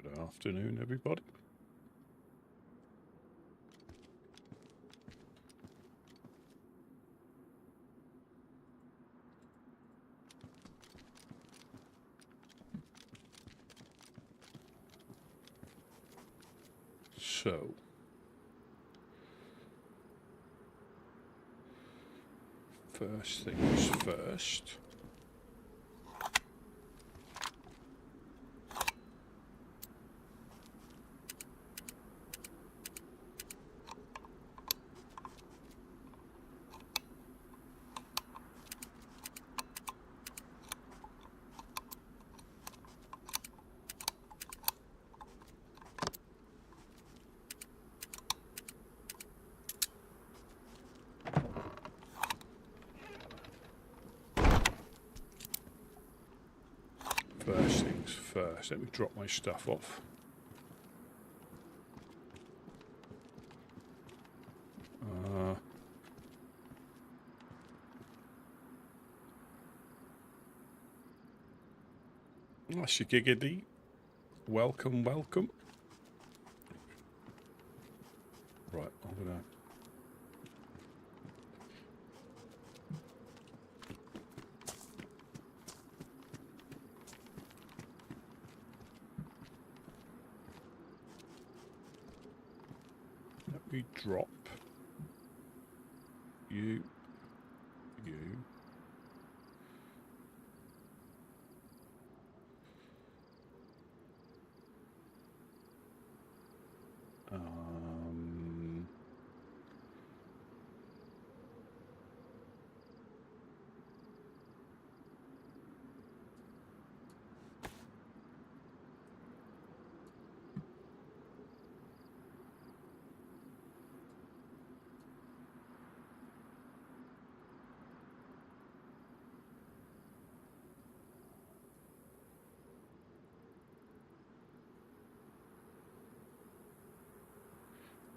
Good afternoon, everybody. So, first things first. First things first, let me drop my stuff off. That's your giggity. Welcome, welcome. Right, I'm gonna... Let me drop you.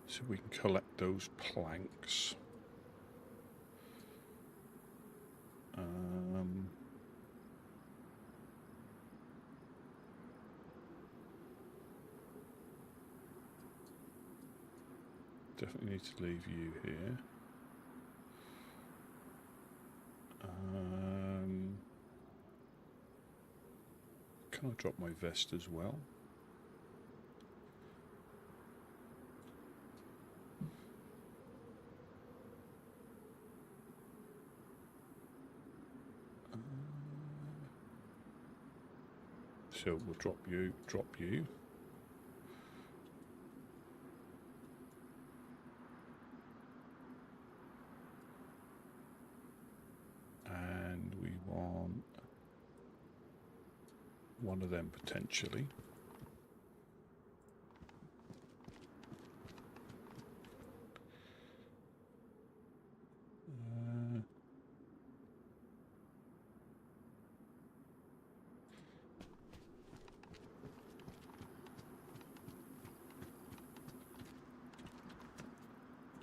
So we can collect those planks. Definitely need to leave you here. Can I drop my vest as well? So we'll drop you. And we want one of them potentially.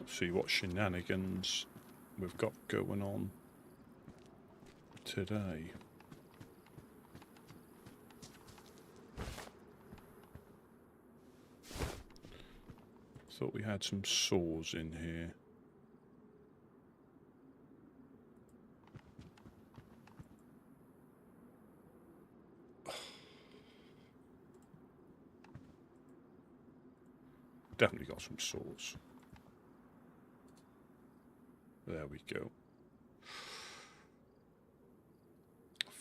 See what shenanigans we've got going on today. Thought we had some saws in here. Definitely got some saws. There we go.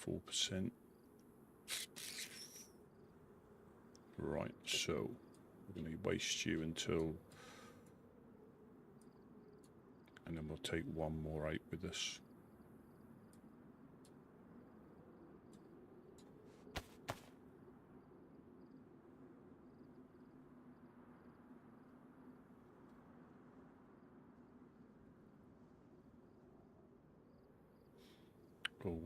4%. Right, so we're going to waste you until... And then we'll take one more 8 with us. Cool.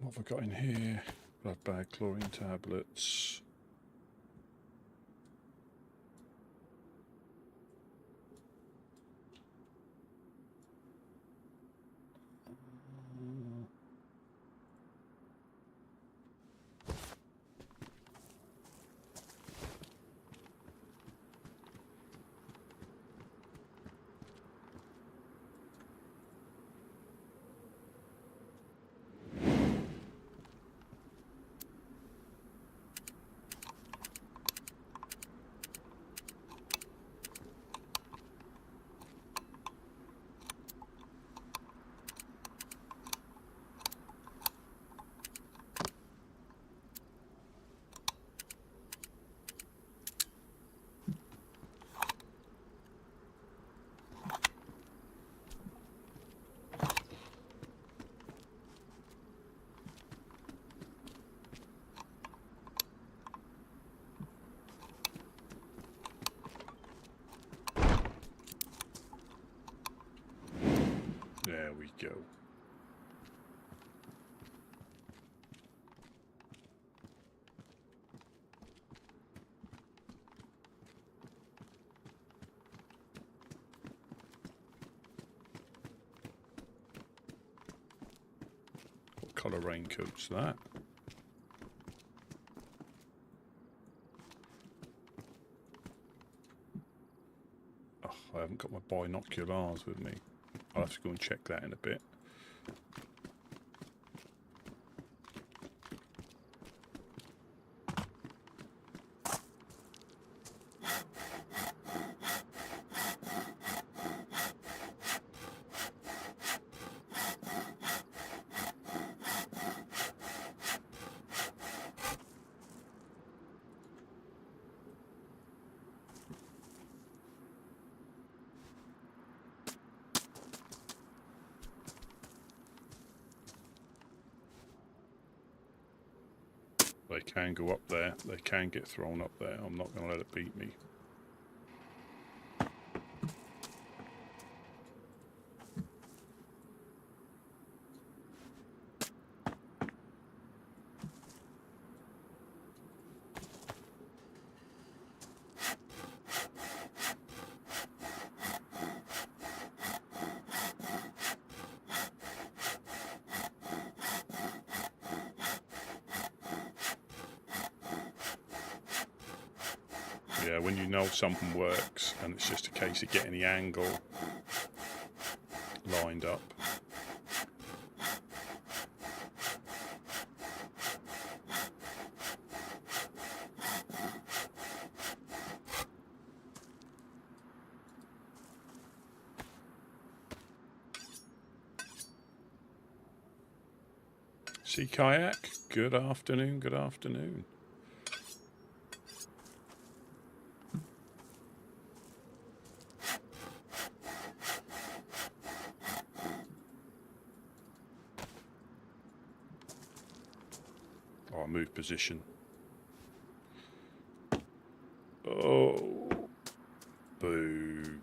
What have I got in here? Blood bag, chlorine tablets. There we go. What colour raincoat's that? Oh, I haven't got my binoculars with me. I'll have to go and check that in a bit. They can go up there. They can get thrown up there. I'm not going to let it beat me. Yeah, when you know something works and it's just a case of getting the angle lined up. Sea kayak, good afternoon, good afternoon. Oh, move position. Oh, boo.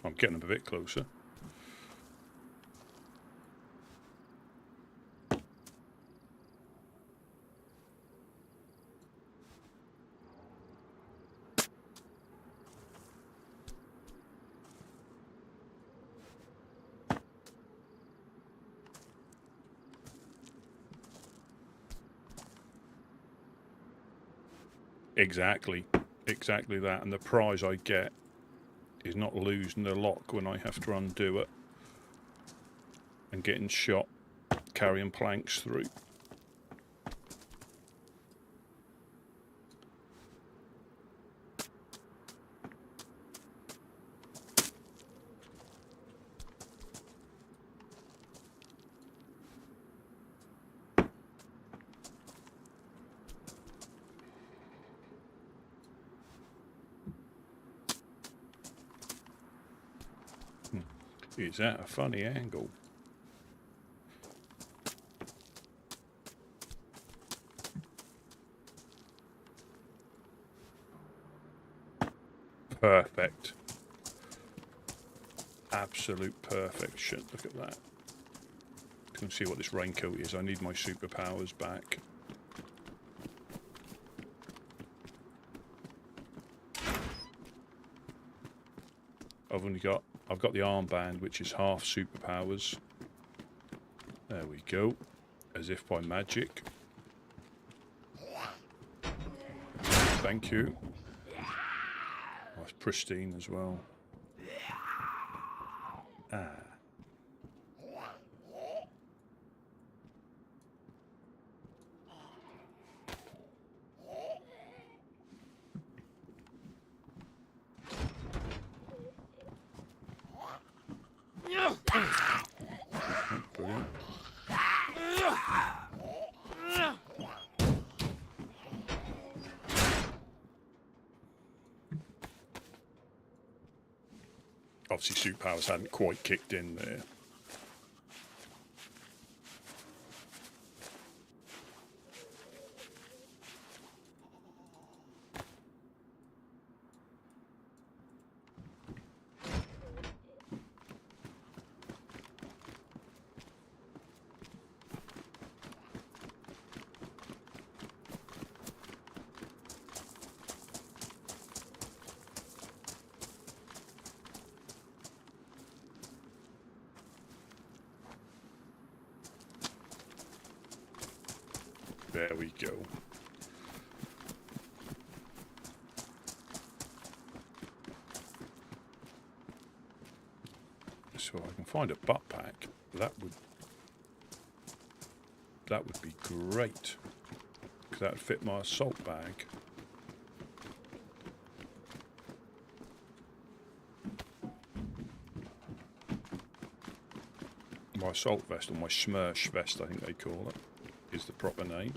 I'm getting a bit closer. Exactly that. And the prize I get is not losing the lock when I have to undo it and getting shot carrying planks through. Is that a funny angle? Perfect. Absolute perfection. Look at that. You can see what this raincoat is. I need my superpowers back. I've got the armband, which is half superpowers. There we go. As if by magic. Thank you. Oh, it's pristine as well. Ah. Brilliant. Obviously, superpowers hadn't quite kicked in there. There we go. So I can find a butt pack. That would be great, because that would fit my assault bag. My assault vest, or my Schmersh vest, I think they call it, is the proper name.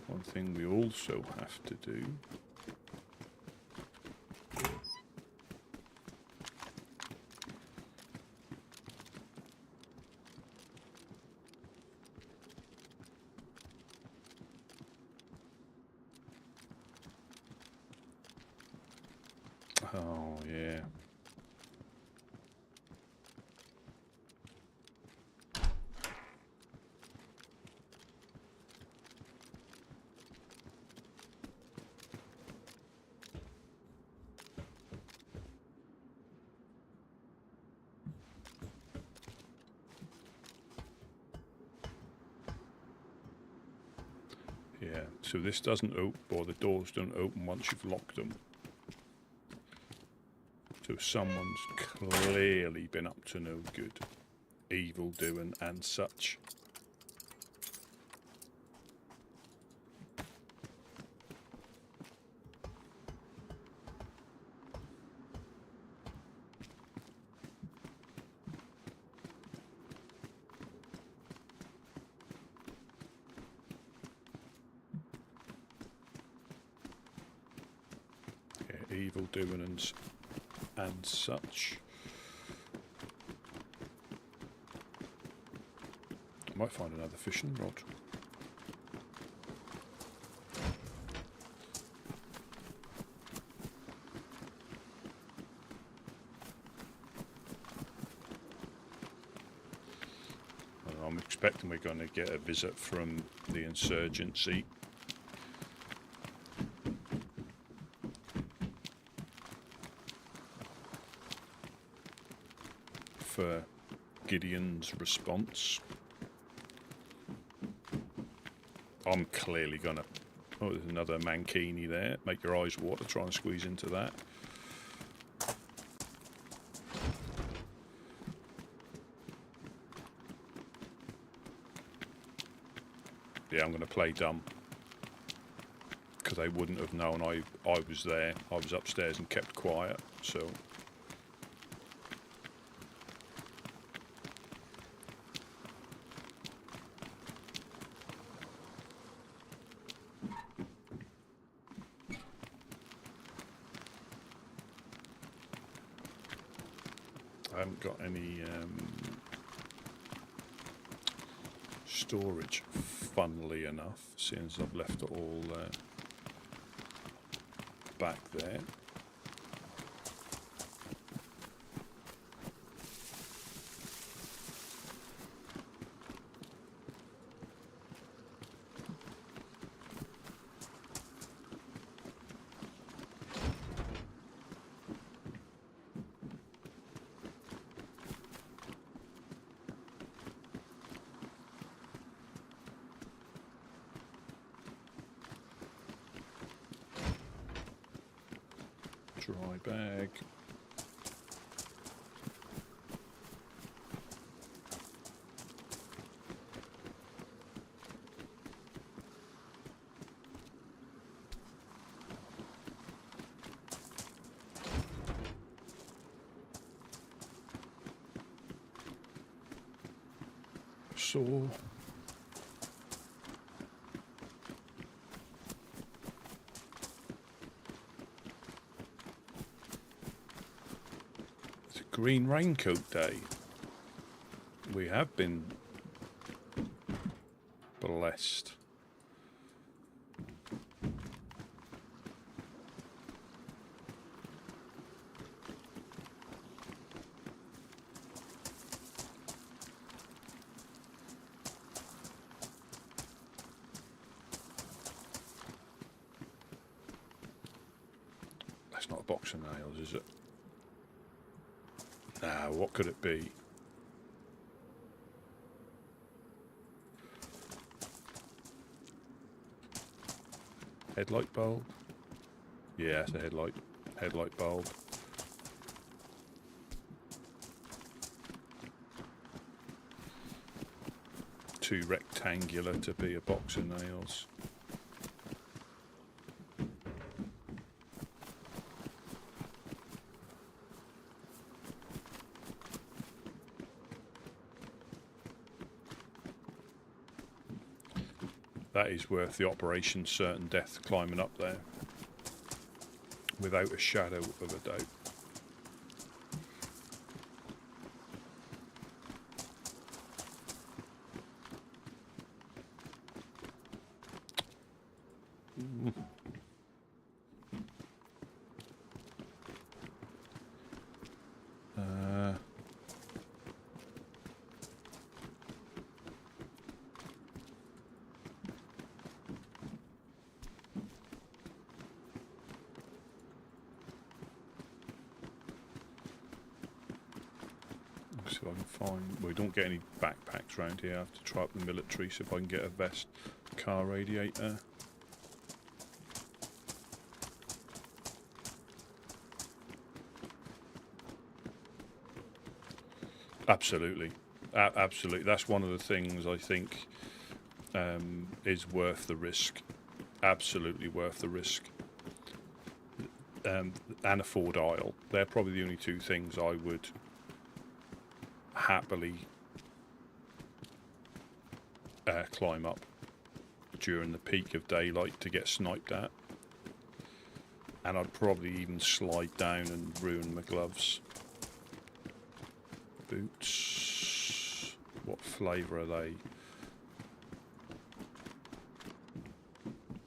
One thing we also have to do oh yeah. Yeah, so this doesn't open, or the doors don't open once you've locked them. So someone's clearly been up to no good, evil doing and such. Yeah, evil doing and such. I might find another fishing rod. I'm expecting we're going to get a visit from the insurgency. For Gideon's response. I'm clearly gonna... Oh, there's another mankini there. Make your eyes water, try and squeeze into that. Yeah, I'm gonna play dumb, because they wouldn't have known I was there. I was upstairs and kept quiet, so... I haven't got any storage, funnily enough, since I've left it all back there. Dry bag. Saw. Green raincoat day. We have been blessed. That's not a box of nails, is it? Now, what could it be? Headlight bulb? Yeah, it's a headlight bulb. Too rectangular to be a box of nails. That is worth the operation certain death climbing up there, without a shadow of a doubt. See if I can find. We don't get any backpacks around here. I have to try up the military, see if I can get a vest, car radiator. Absolutely, absolutely. That's one of the things I think is worth the risk. Absolutely worth the risk. And a Ford Isle. They're probably the only two things I would happily climb up during the peak of daylight to get sniped at, and I'd probably even slide down and ruin my gloves. Boots, what flavour are they?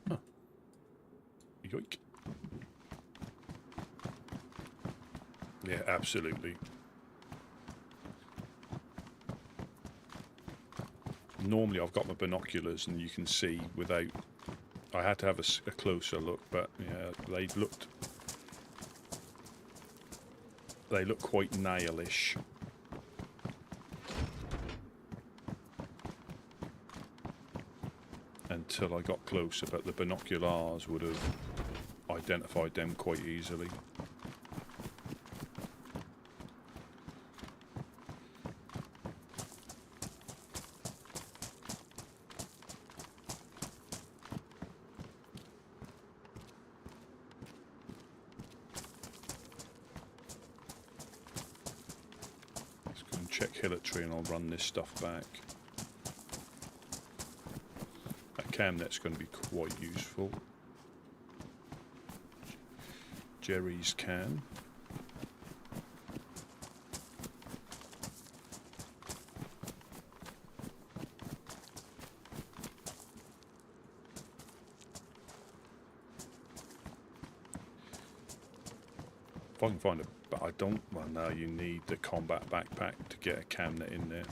Huh. Yoink. Yeah, absolutely. Normally I've got my binoculars and you can see without. I had to have a closer look, but yeah, they look quite nailish. Until I got closer, but the binoculars would have identified them quite easily. Check Hilitry and I'll run this stuff back. That cam net's going to be quite useful. Jerry's can. If I can find it, but I don't. Well, no, you need the combat backpack to get a camnet in there.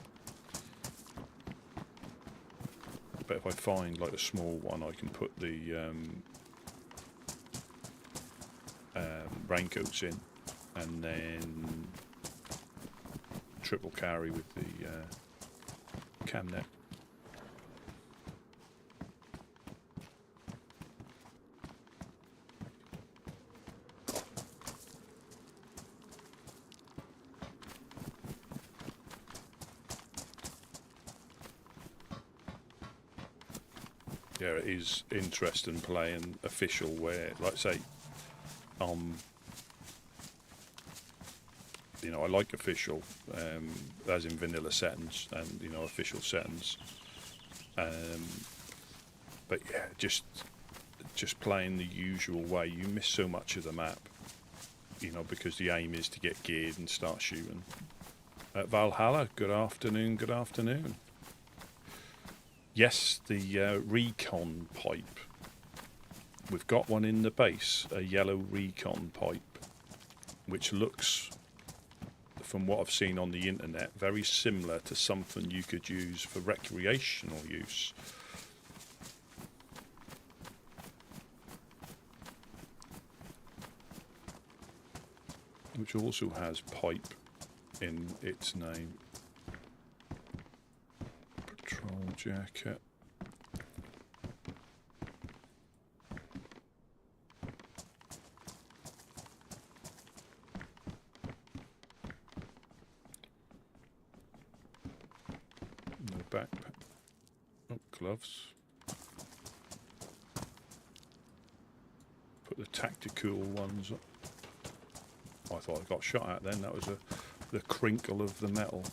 But if I find like a small one, I can put the raincoats in, and then triple carry with the camnet. Yeah, it is interesting playing official where, like say, you know, I like official, as in vanilla settings and, you know, official settings. But yeah, just playing the usual way, you miss so much of the map, you know, because the aim is to get geared and start shooting. Valhalla, good afternoon, good afternoon. Yes, the recon pipe. We've got one in the base, a yellow recon pipe, which looks, from what I've seen on the internet, very similar to something you could use for recreational use. Which also has pipe in its name. Patrol jacket. No backpack. Oh, gloves. Put the tactical ones up. I thought I got shot at then. That was the crinkle of the metal.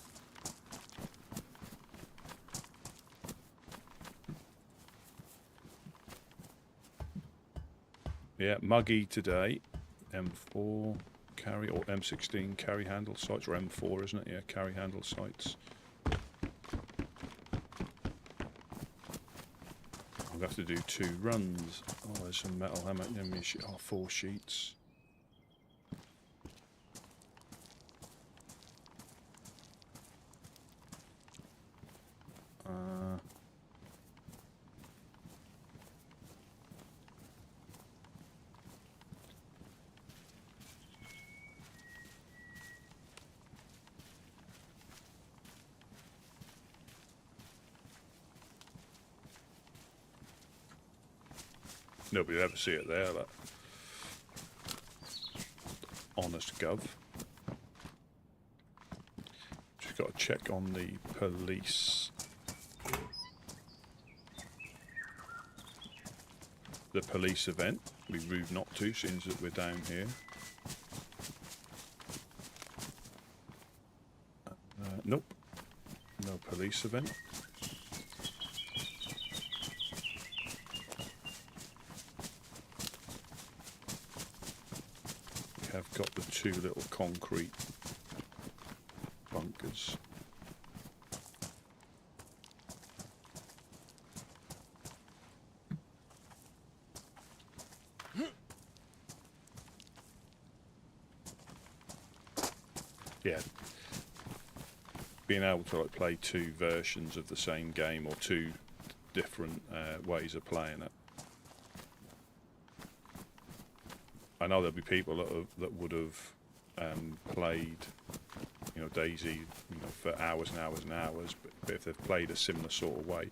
Yeah, muggy today. M4 carry, or M16 carry handle sights, or M4, isn't it? Yeah, carry handle sights. I'll have to do 2 runs. Oh, there's some metal. How many? Oh, 4 sheets. Nobody will ever see it there, that. Honest gov. Just got to check on the police. The police event. Be rude not to, since that we're down here. Nope. No police event. Have got the 2 little concrete bunkers. Yeah, being able to like play 2 versions of the same game, or 2 different ways of playing it. I know there'll be people that would have played, you know, DayZ, you know, for hours and hours and hours. But if they've played a similar sort of way,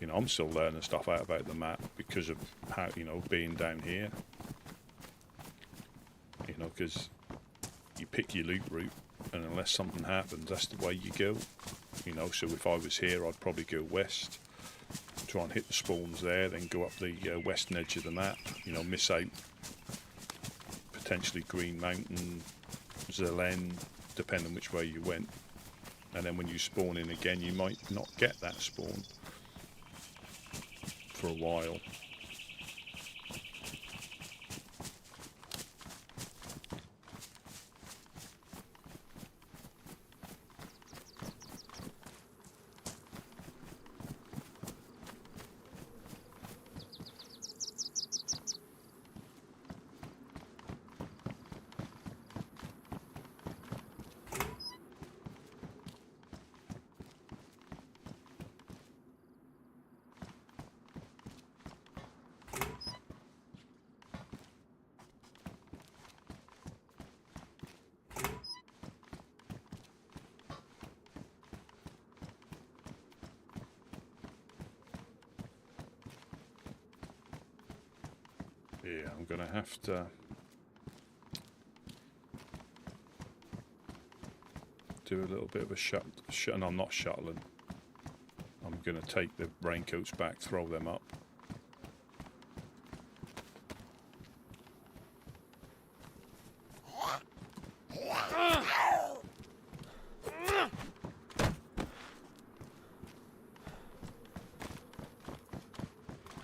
you know, I'm still learning stuff out about the map because of how, you know, being down here. You know, because you pick your loot route, and unless something happens, that's the way you go. You know, so if I was here, I'd probably go west, try and hit the spawns there, then go up the western edge of the map. You know, miss out potentially Green Mountain, Zelen, depending which way you went. And then when you spawn in again, you might not get that spawn for a while. Yeah, I'm going to have to do a little bit of a no, I'm not shuttling. I'm going to take the raincoats back, throw them up.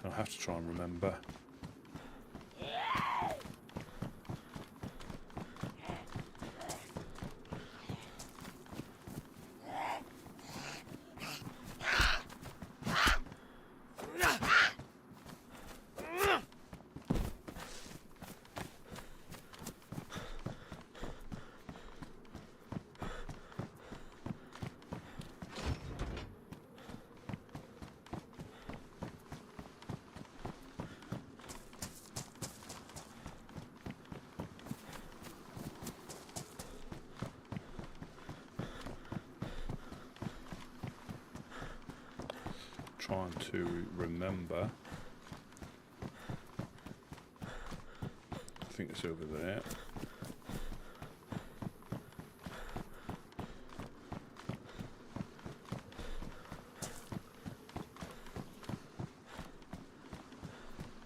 I'll have to try and remember. Trying to remember. I think it's over there.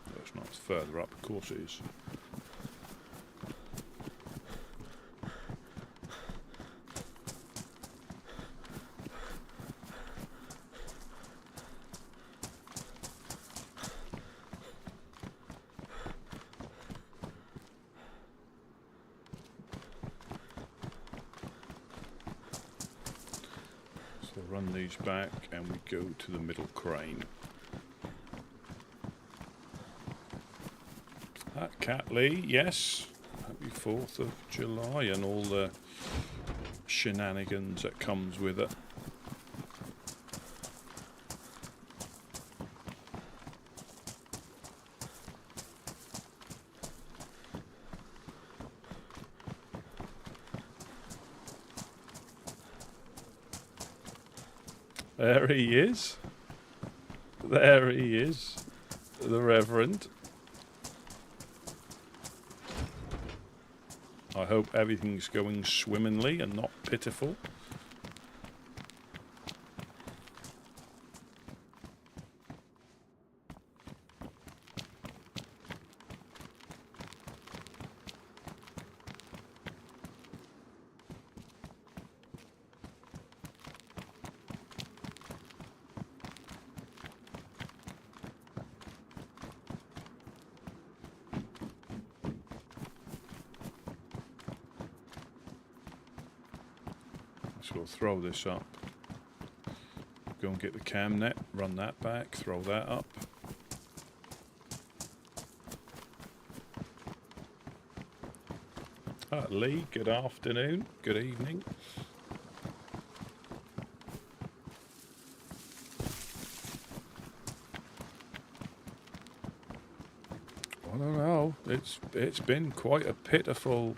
No, it's not. It's further up. Of course it is. So run these back and we go to the middle crane. Cat Lee, yes. Happy 4th of July and all the shenanigans that comes with it. There he is. There he is. The Reverend. I hope everything's going swimmingly and not pitiful. So we'll throw this up. Go and get the cam net, run that back, throw that up. Lee, good afternoon, good evening. I don't know, it's been quite a pitiful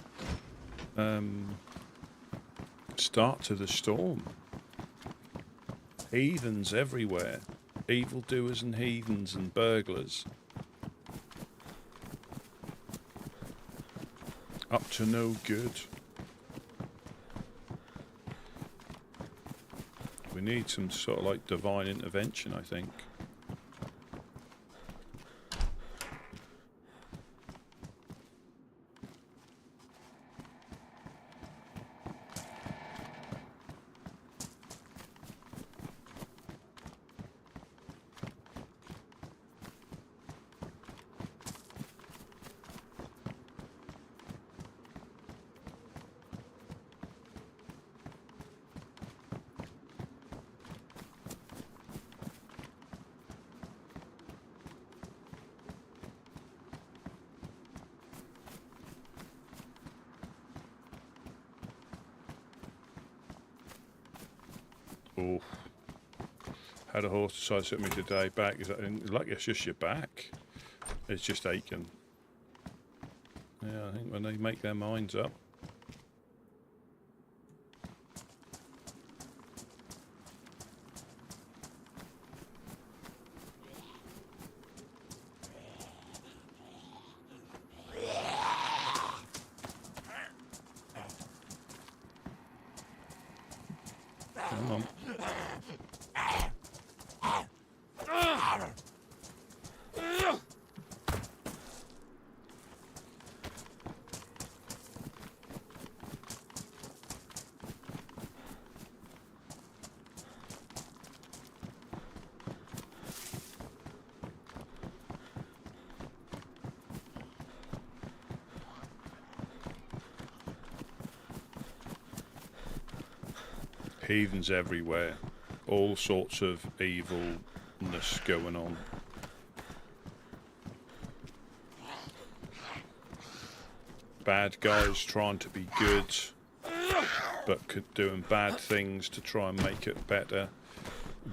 start to the storm. Heathens everywhere. Evildoers and heathens and burglars. Up to no good. We need some sort of like divine intervention, I think. Oh, had a horse decide to sit me today. Back is that like it's just your back? It's just aching. Yeah, I think when they make their minds up. Come on. Heathens everywhere. All sorts of evilness going on. Bad guys trying to be good, but doing bad things to try and make it better.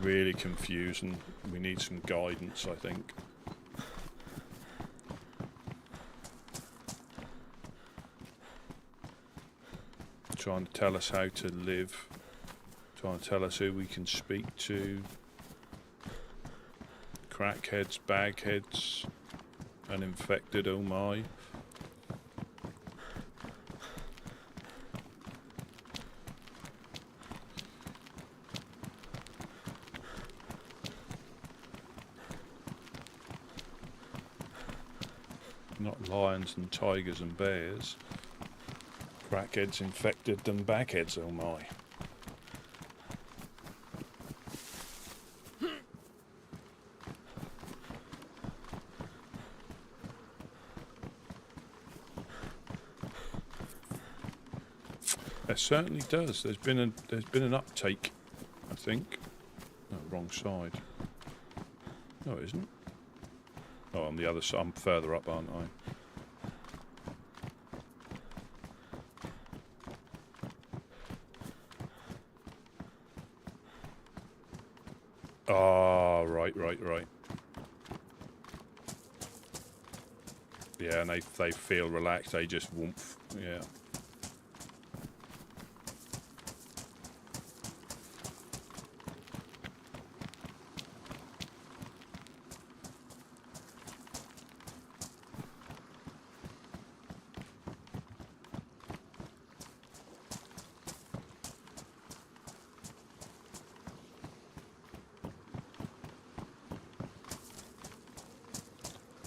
Really confusing. We need some guidance, I think. Trying to tell us how to live. Trying to tell us who we can speak to. Crackheads, bagheads, uninfected, oh my. Not lions and tigers and bears. Crackheads, infected and bagheads, oh my. It certainly does. There's been an uptake, I think. No, wrong side. No, it isn't. Oh, I'm the other side. I'm further up, aren't I? Oh, right. Yeah, and they feel relaxed. They just woomph. Yeah.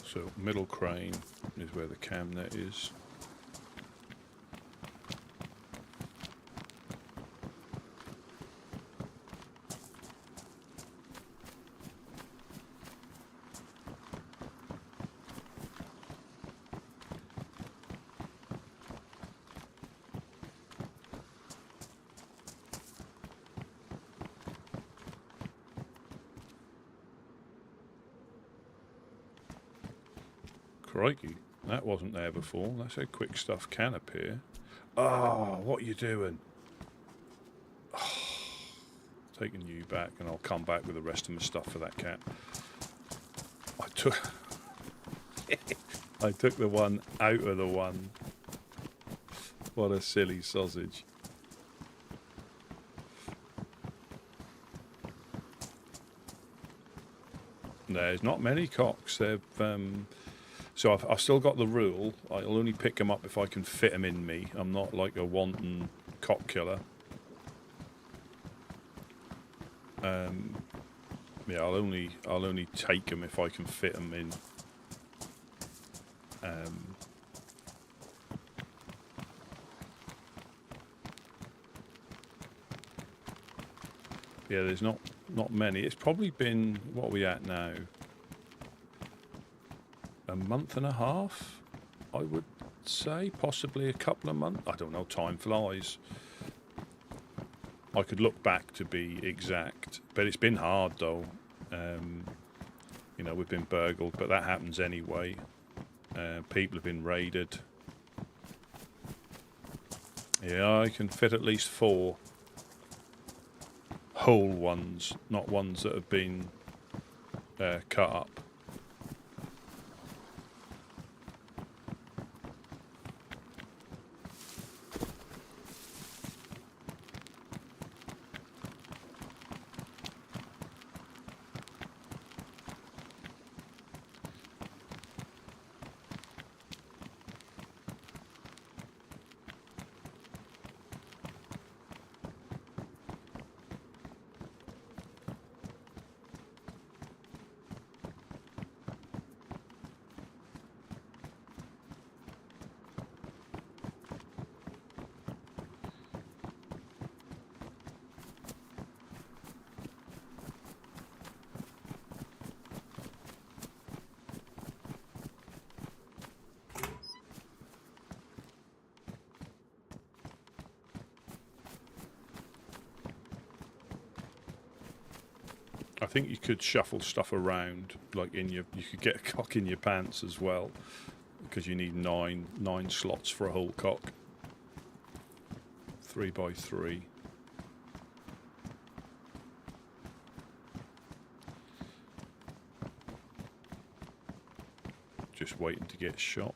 So middle crane is where the cam net is. Crikey, that wasn't there before. That's how quick stuff can appear. Oh, what are you doing? Oh, taking you back, and I'll come back with the rest of my stuff for that cat. I took the one out of the one. What a silly sausage. There's not many cocks. They've so I've still got the rule. I'll only pick them up if I can fit them in me. I'm not like a wanton cock killer. Yeah, I'll only take them if I can fit them in. Yeah, there's not many. It's probably been, what are we at now? A month and a half, I would say, possibly a couple of months. I don't know, time flies. I could look back to be exact, but it's been hard though. You know, we've been burgled, but that happens anyway. People have been raided. Yeah, I can fit at least 4 whole ones, not ones that have been cut up. I think you could shuffle stuff around, like you could get a cock in your pants as well, because you need nine slots for a whole cock. 3x3. Just waiting to get shot.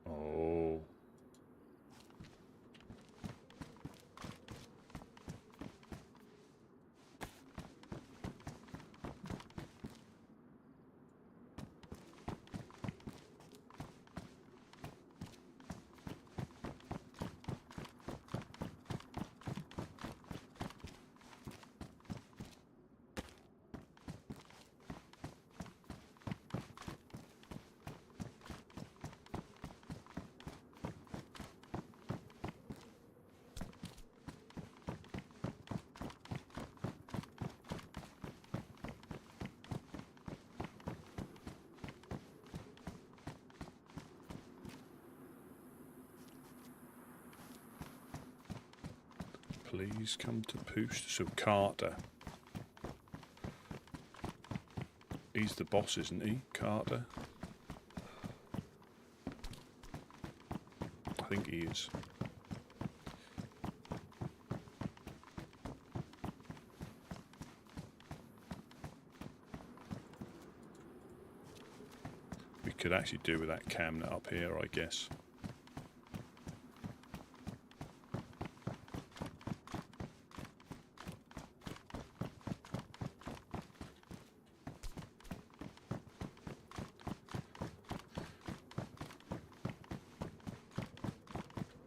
Oh. Please come to Poost. So Carter. He's the boss, isn't he? Carter. I think he is. We could actually do with that cabinet up here, I guess.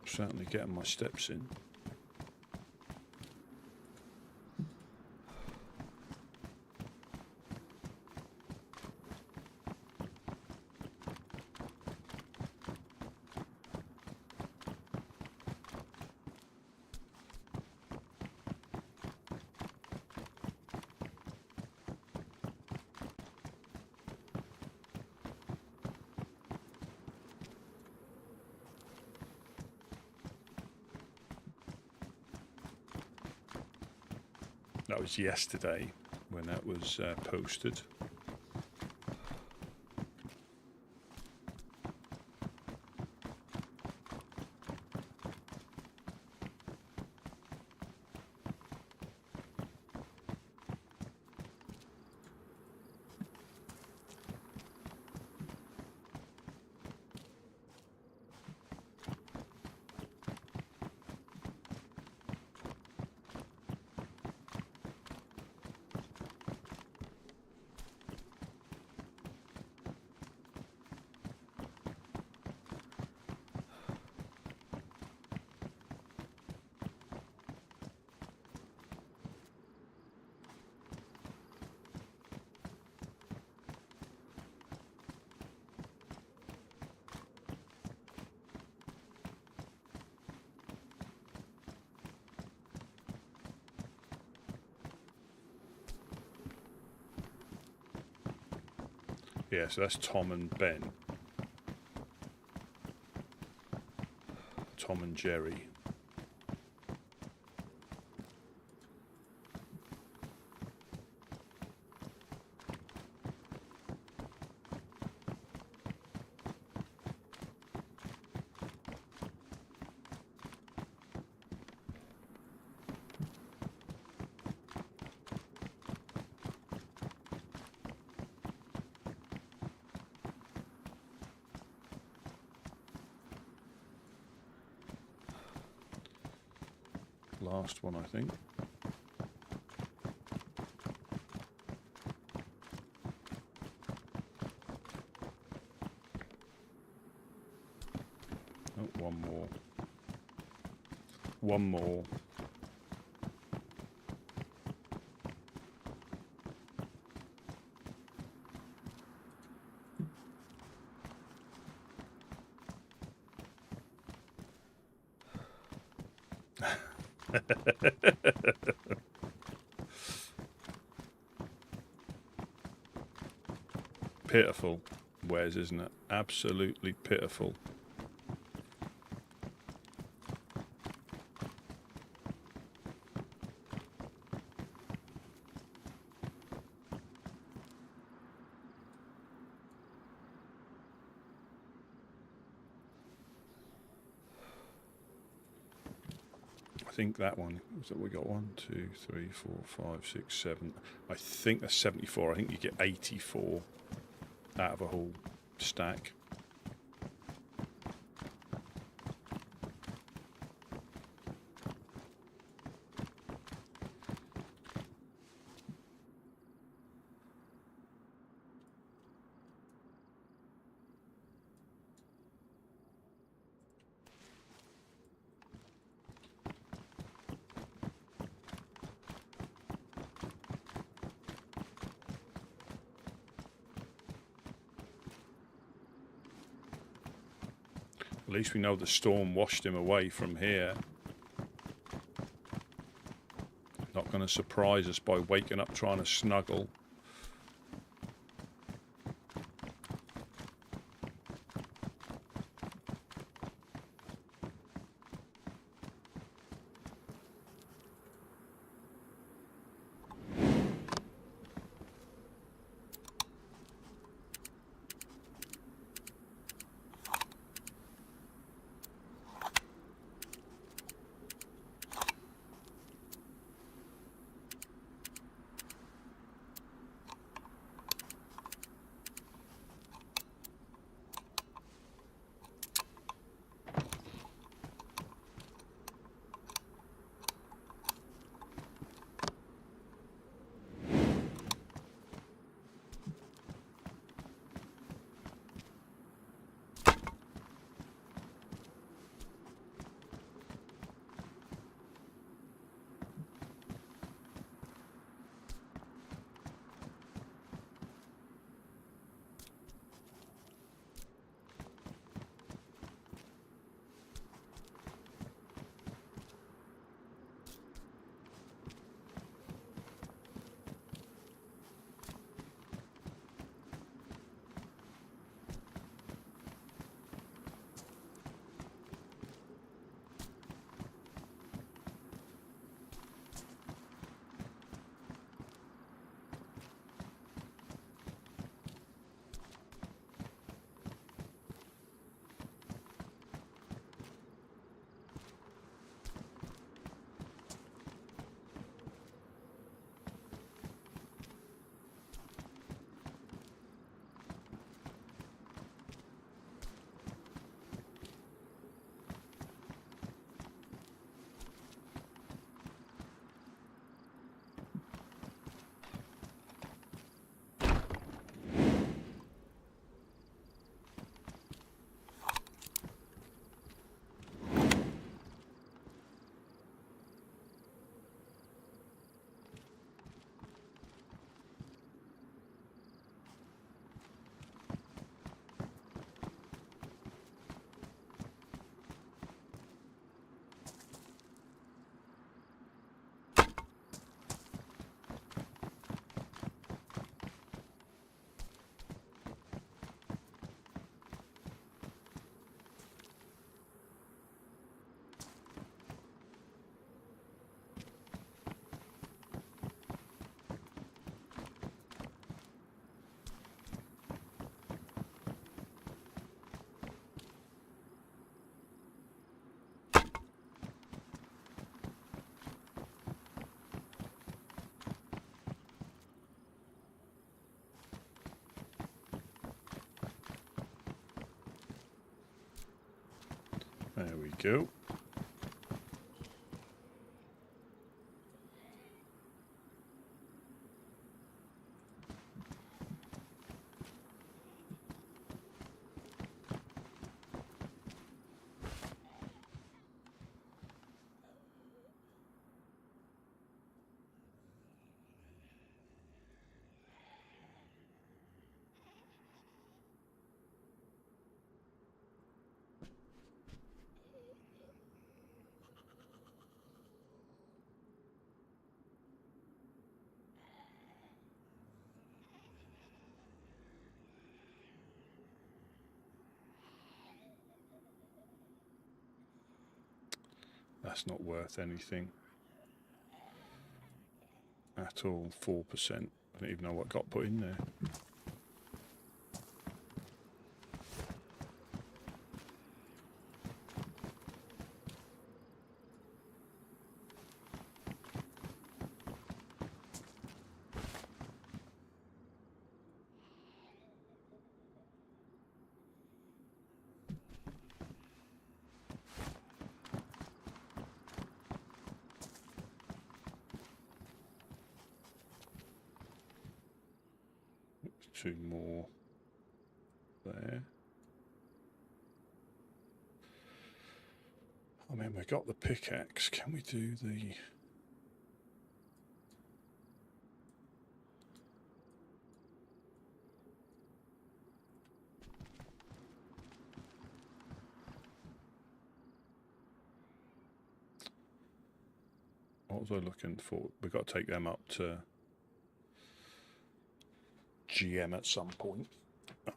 Certainly getting my steps in. That was yesterday when that was posted. Yeah, so that's Tom and Ben. Tom and Jerry. Last one, I think. Oh, one more. One more. Pitiful, Wes, isn't it? Absolutely pitiful. I think that one, so we got 1, 2, 3, 4, 5, 6, 7. I think that's 74. I think you get 84 out of a whole stack. At least we know the storm washed him away from here. Not going to surprise us by waking up trying to snuggle. go. That's not worth anything at all. 4%. I don't even know what got put in there. Two more there. I mean, we got the pickaxe. Can we do the... What was I looking for? We've got to take them up to GM at some point.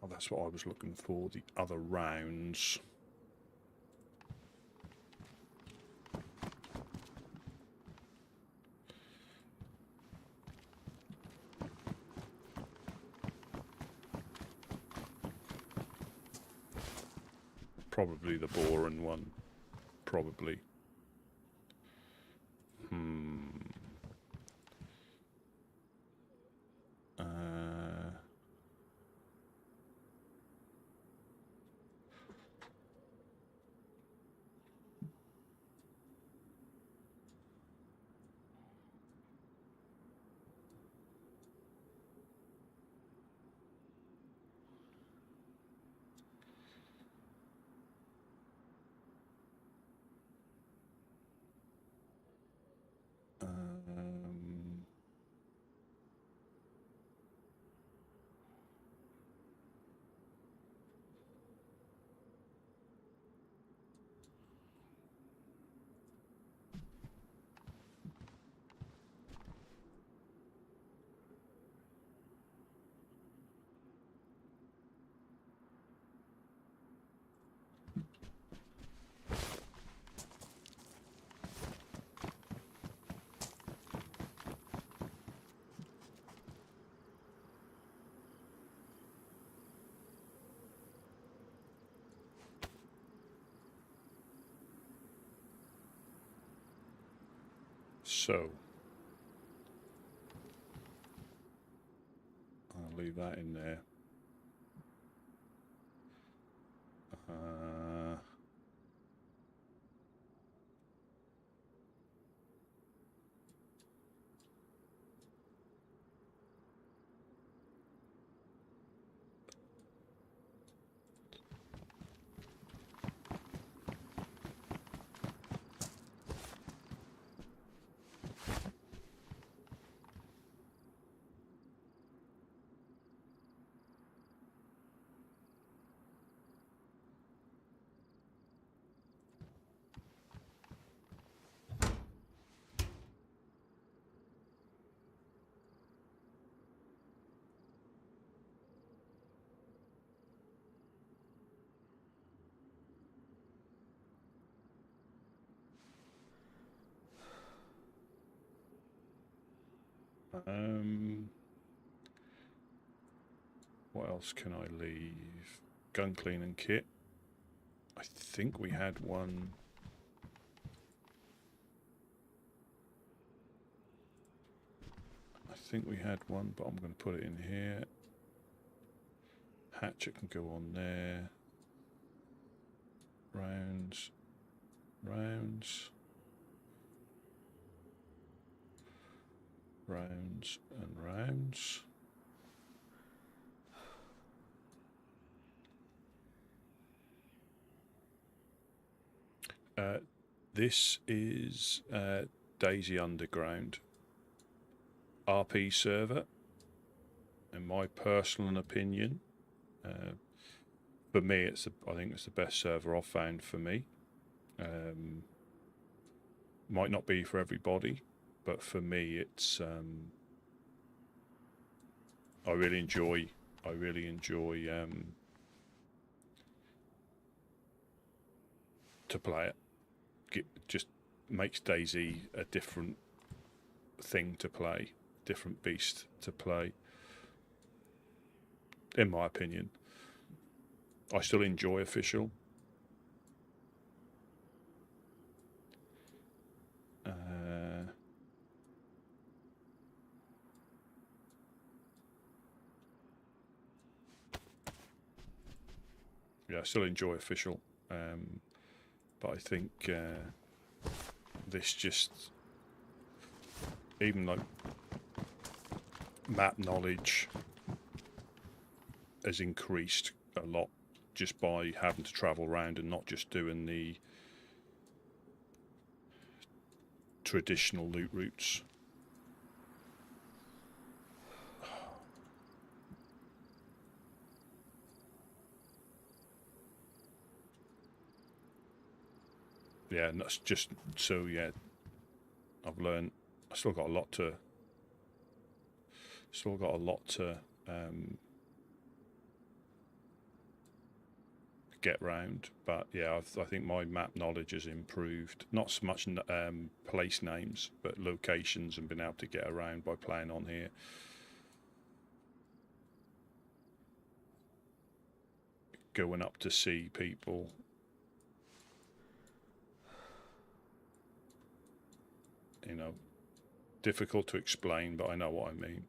Oh, that's what I was looking for, the other rounds. Probably the boron one. Probably. So, I'll leave that in there. What else can I leave? Gun cleaning kit. I think we had one. I think we had one, but I'm going to put it in here. Hatchet can go on there. Rounds. rounds. Rounds and rounds. This is DayZ Underground RP server. In my personal opinion, for me, I think it's the best server I've found for me. Might not be for everybody, but for me, it's I really enjoy to play it. It just makes DayZ a different thing to play, different beast to play. In my opinion, I still enjoy official. Yeah, I still enjoy official, but I think this just, even like map knowledge has increased a lot just by having to travel around and not just doing the traditional loot routes. Yeah, and that's just so. Yeah, I've learned. I still got a lot to. Get round, but yeah, I think my map knowledge has improved. Not so much place names, but locations, and been able to get around by playing on here. Going up to see people. You know, difficult to explain, but I know what I mean.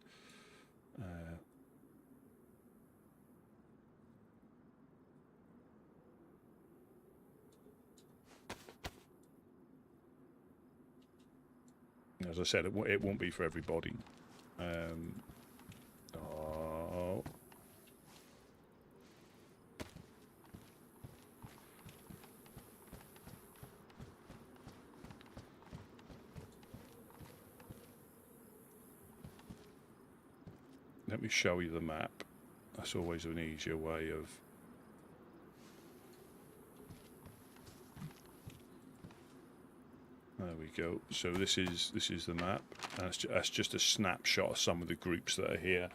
As I said, it won't be for everybody. Oh. Let me show you the map. That's always an easier way of. There we go. So this is the map. That's just a snapshot of some of the groups that are here.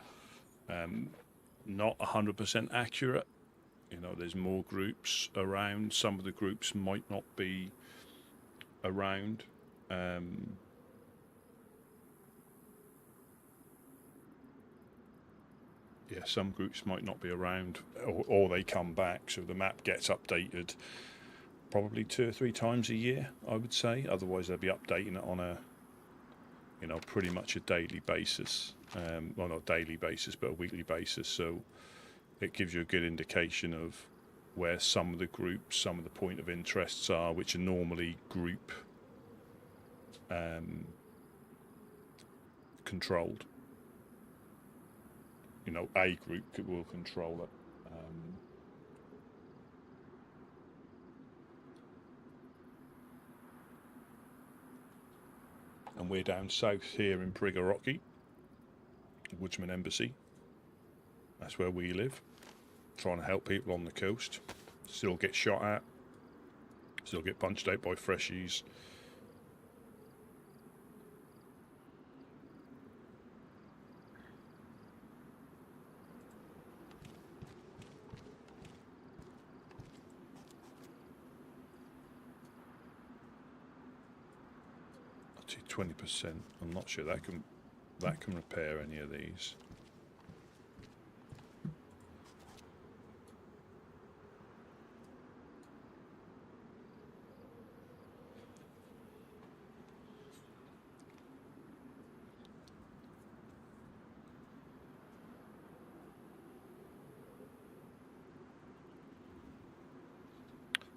Not 100% accurate. You know, there's more groups around. Some of the groups might not be around. Yeah, some groups might not be around, or they come back, so the map gets updated probably 2 or 3 times a year, I would say. Otherwise, they'll be updating it on a, you know, pretty much a daily basis. Well, not daily basis, but a weekly basis. So it gives you a good indication of where some of the groups, some of the point of interests are, which are normally group controlled. You know, a group will control it. And we're down south here in Prigorodki, Woodsmen Embassy. That's where we live, trying to help people on the coast. Still get shot at, still get punched out by freshies. Up to 20%. I'm not sure that can repair any of these.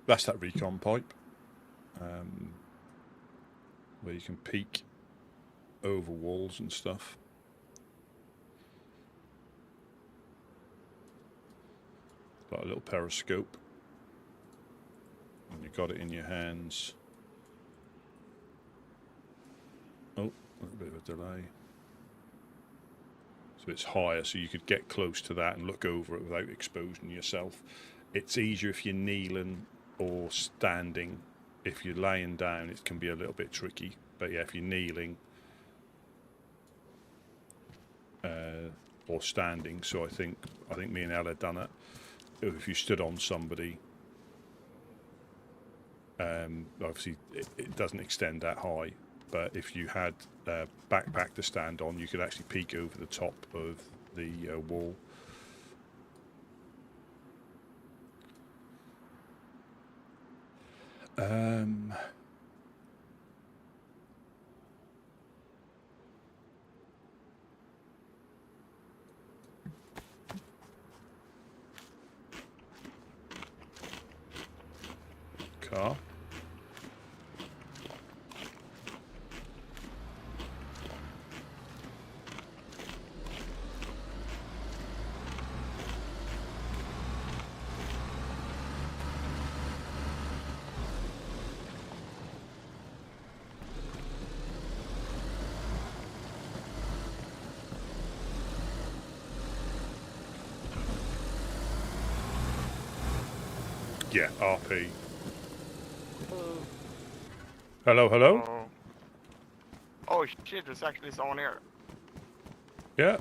That's that recon pipe. where you can peek over walls and stuff. Got a little periscope. And you've got it in your hands. Oh, a little bit of a delay. So it's higher, so you could get close to that and look over it without exposing yourself. It's easier if you're kneeling or standing. If you're laying down, it can be a little bit tricky. But yeah, if you're kneeling or standing, so I think me and Ella done it. If you stood on somebody, obviously it doesn't extend that high. But if you had a backpack to stand on, you could actually peek over the top of the wall. Car. Yeah, RP. Hello, hello? Oh shit, there's actually someone here. Yeah.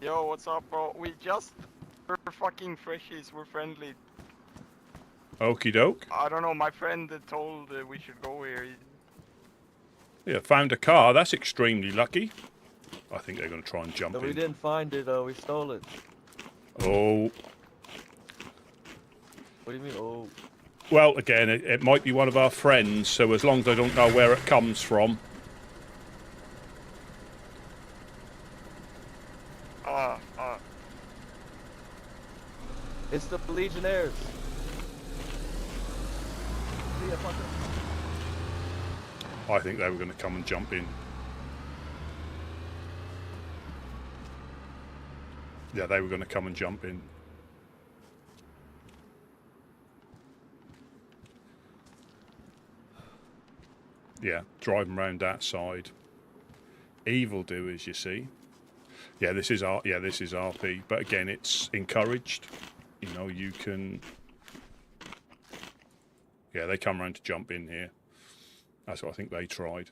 Yo, what's up, bro? We're fucking freshies, we're friendly. Okie doke. I don't know, my friend told we should go here. Yeah, found a car. That's extremely lucky. I think they're going to try and jump in. We didn't find it, we stole it. Oh. What do you mean, oh? Well, again, it might be one of our friends, so as long as I don't know where it comes from. It's the Legionnaires. I think they were going to come and jump in. Yeah, they were going to come and jump in. Yeah, driving around that side. Evildoers, you see. Yeah, this is RP, but again, it's encouraged. You know, you can. Yeah, they come around to jump in here. That's what I think they tried.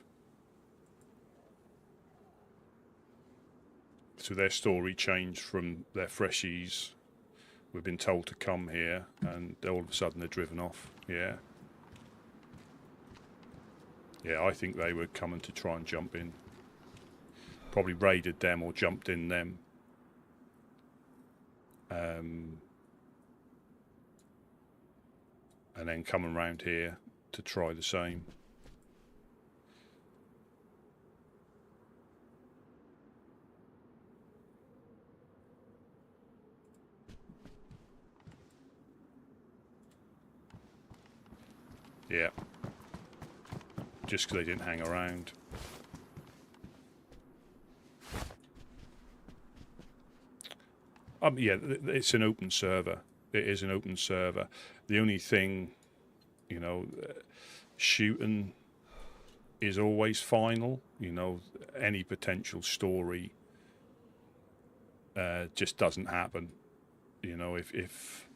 So their story changed from their freshies. We've been told to come here, and all of a sudden they're driven off. Yeah. Yeah, I think they were coming to try and jump in. Probably raided them or jumped in them. And then coming around here to try the same. Yeah. Just because they didn't hang around. Yeah, it's an open server. It is an open server. The only thing, you know, shooting is always final. You know, any potential story just doesn't happen. You know, if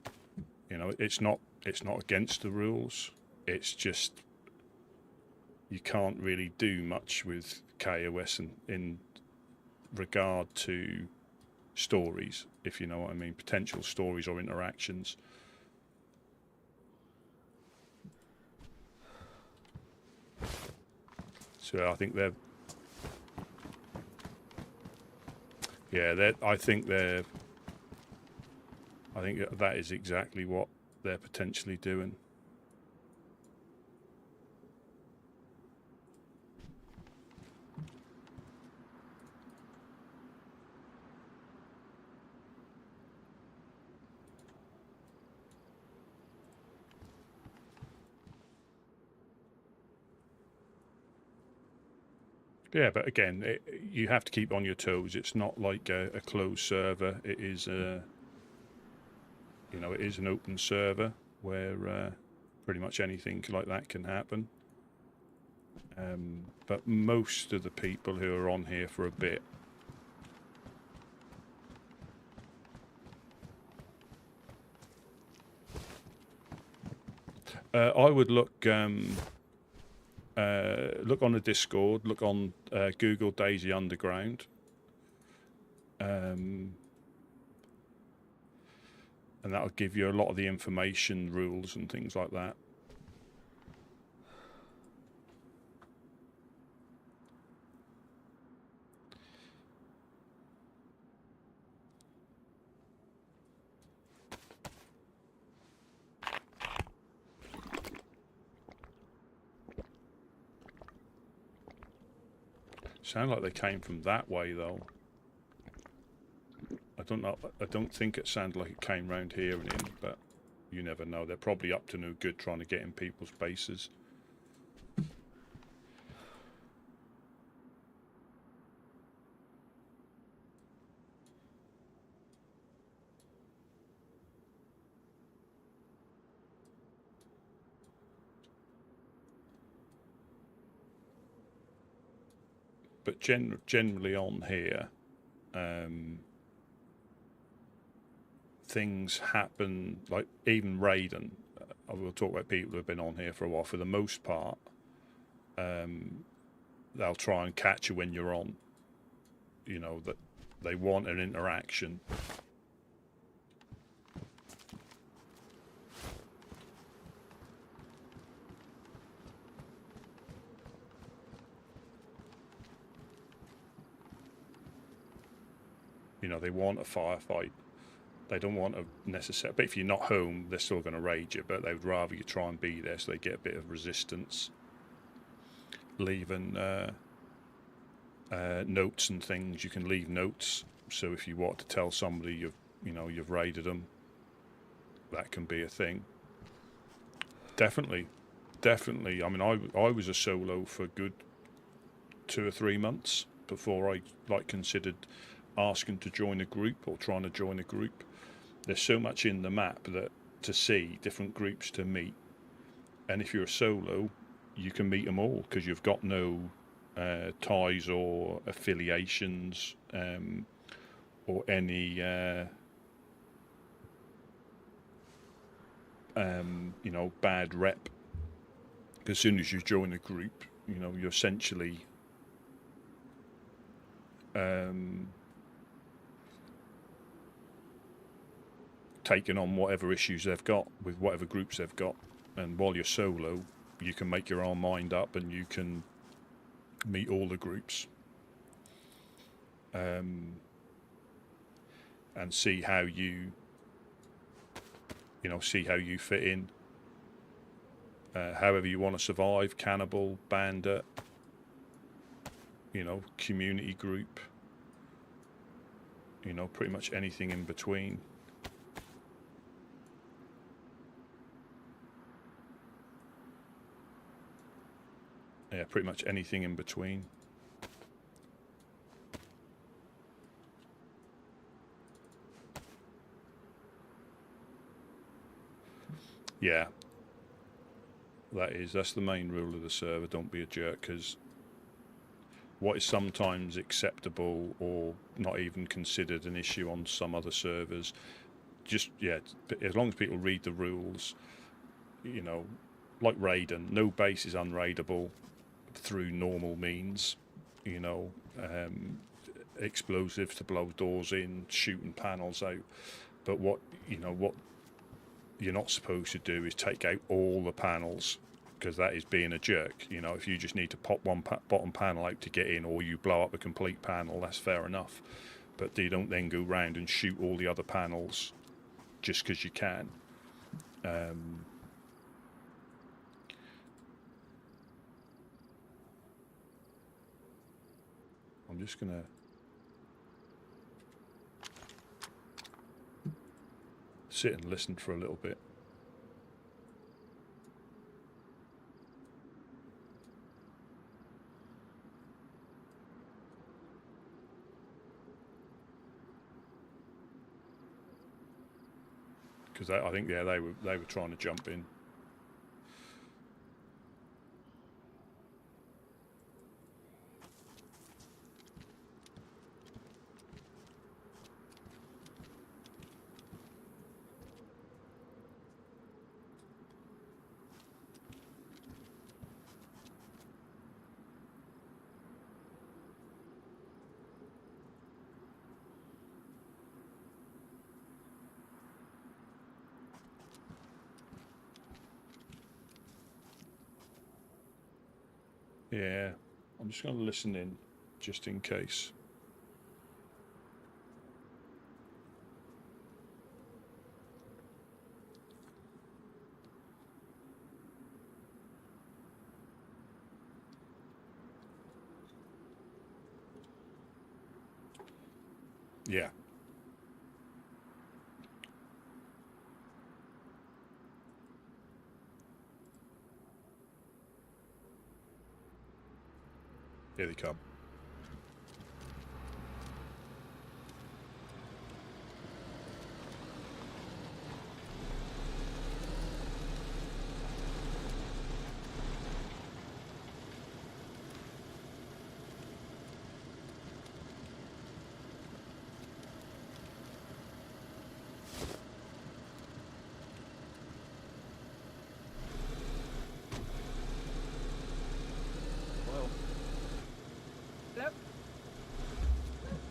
you know, it's not against the rules. It's just you can't really do much with KOS in regard to stories, if you know what I mean, potential stories or interactions. So I think they're, yeah, I think that is exactly what they're potentially doing. Yeah, but again, you have to keep on your toes. It's not like a closed server. It is a, it is an open server where pretty much anything like that can happen. But most of the people who are on here for a bit I would look look on the Discord, look on Google DayZ Underground, and that'll give you a lot of the information, rules, and things like that. Sound like they came from that way though. I don't know. I don't think it sounded like it came round here and in, but you never know. They're probably up to no good trying to get in people's bases. But generally on here, things happen, like even Raiden. I will talk about people who have been on here for a while. For the most part, they'll try and catch you when you're on. That they want an interaction. They want a firefight. They don't want a necessary. But if you're not home, they're still going to raid you. But they would rather you try and be there, so they get a bit of resistance. Leaving notes and things. You can leave notes. So if you want to tell somebody you've raided them, that can be a thing. Definitely. I mean, I was a solo for a good 2 or 3 months before I considered asking to join a group or trying to join a group. There's so much in the map that to see different groups to meet, and if you're a solo, you can meet them all because you've got no ties or affiliations or any bad rep. As soon as you join a group, you're essentially taking on whatever issues they've got with whatever groups they've got. And while you're solo, you can make your own mind up and you can meet all the groups and see how you fit in, however you want to survive. Cannibal, bandit, community group, pretty much anything in between. Yeah, pretty much anything in between. Yeah. That's the main rule of the server. Don't be a jerk, because what is sometimes acceptable or not even considered an issue on some other servers, as long as people read the rules, like Raiden, no base is unraidable through normal means, explosives to blow doors in, shooting panels out. But what you're not supposed to do is take out all the panels, because that is being a jerk. If you just need to pop one bottom panel out to get in, or you blow up a complete panel, that's fair enough. But you don't then go round and shoot all the other panels just because you can. I'm just going to sit and listen for a little bit. Because I think they were trying to jump in. Yeah, I'm just going to listen in, just in case. Yeah. Here they come.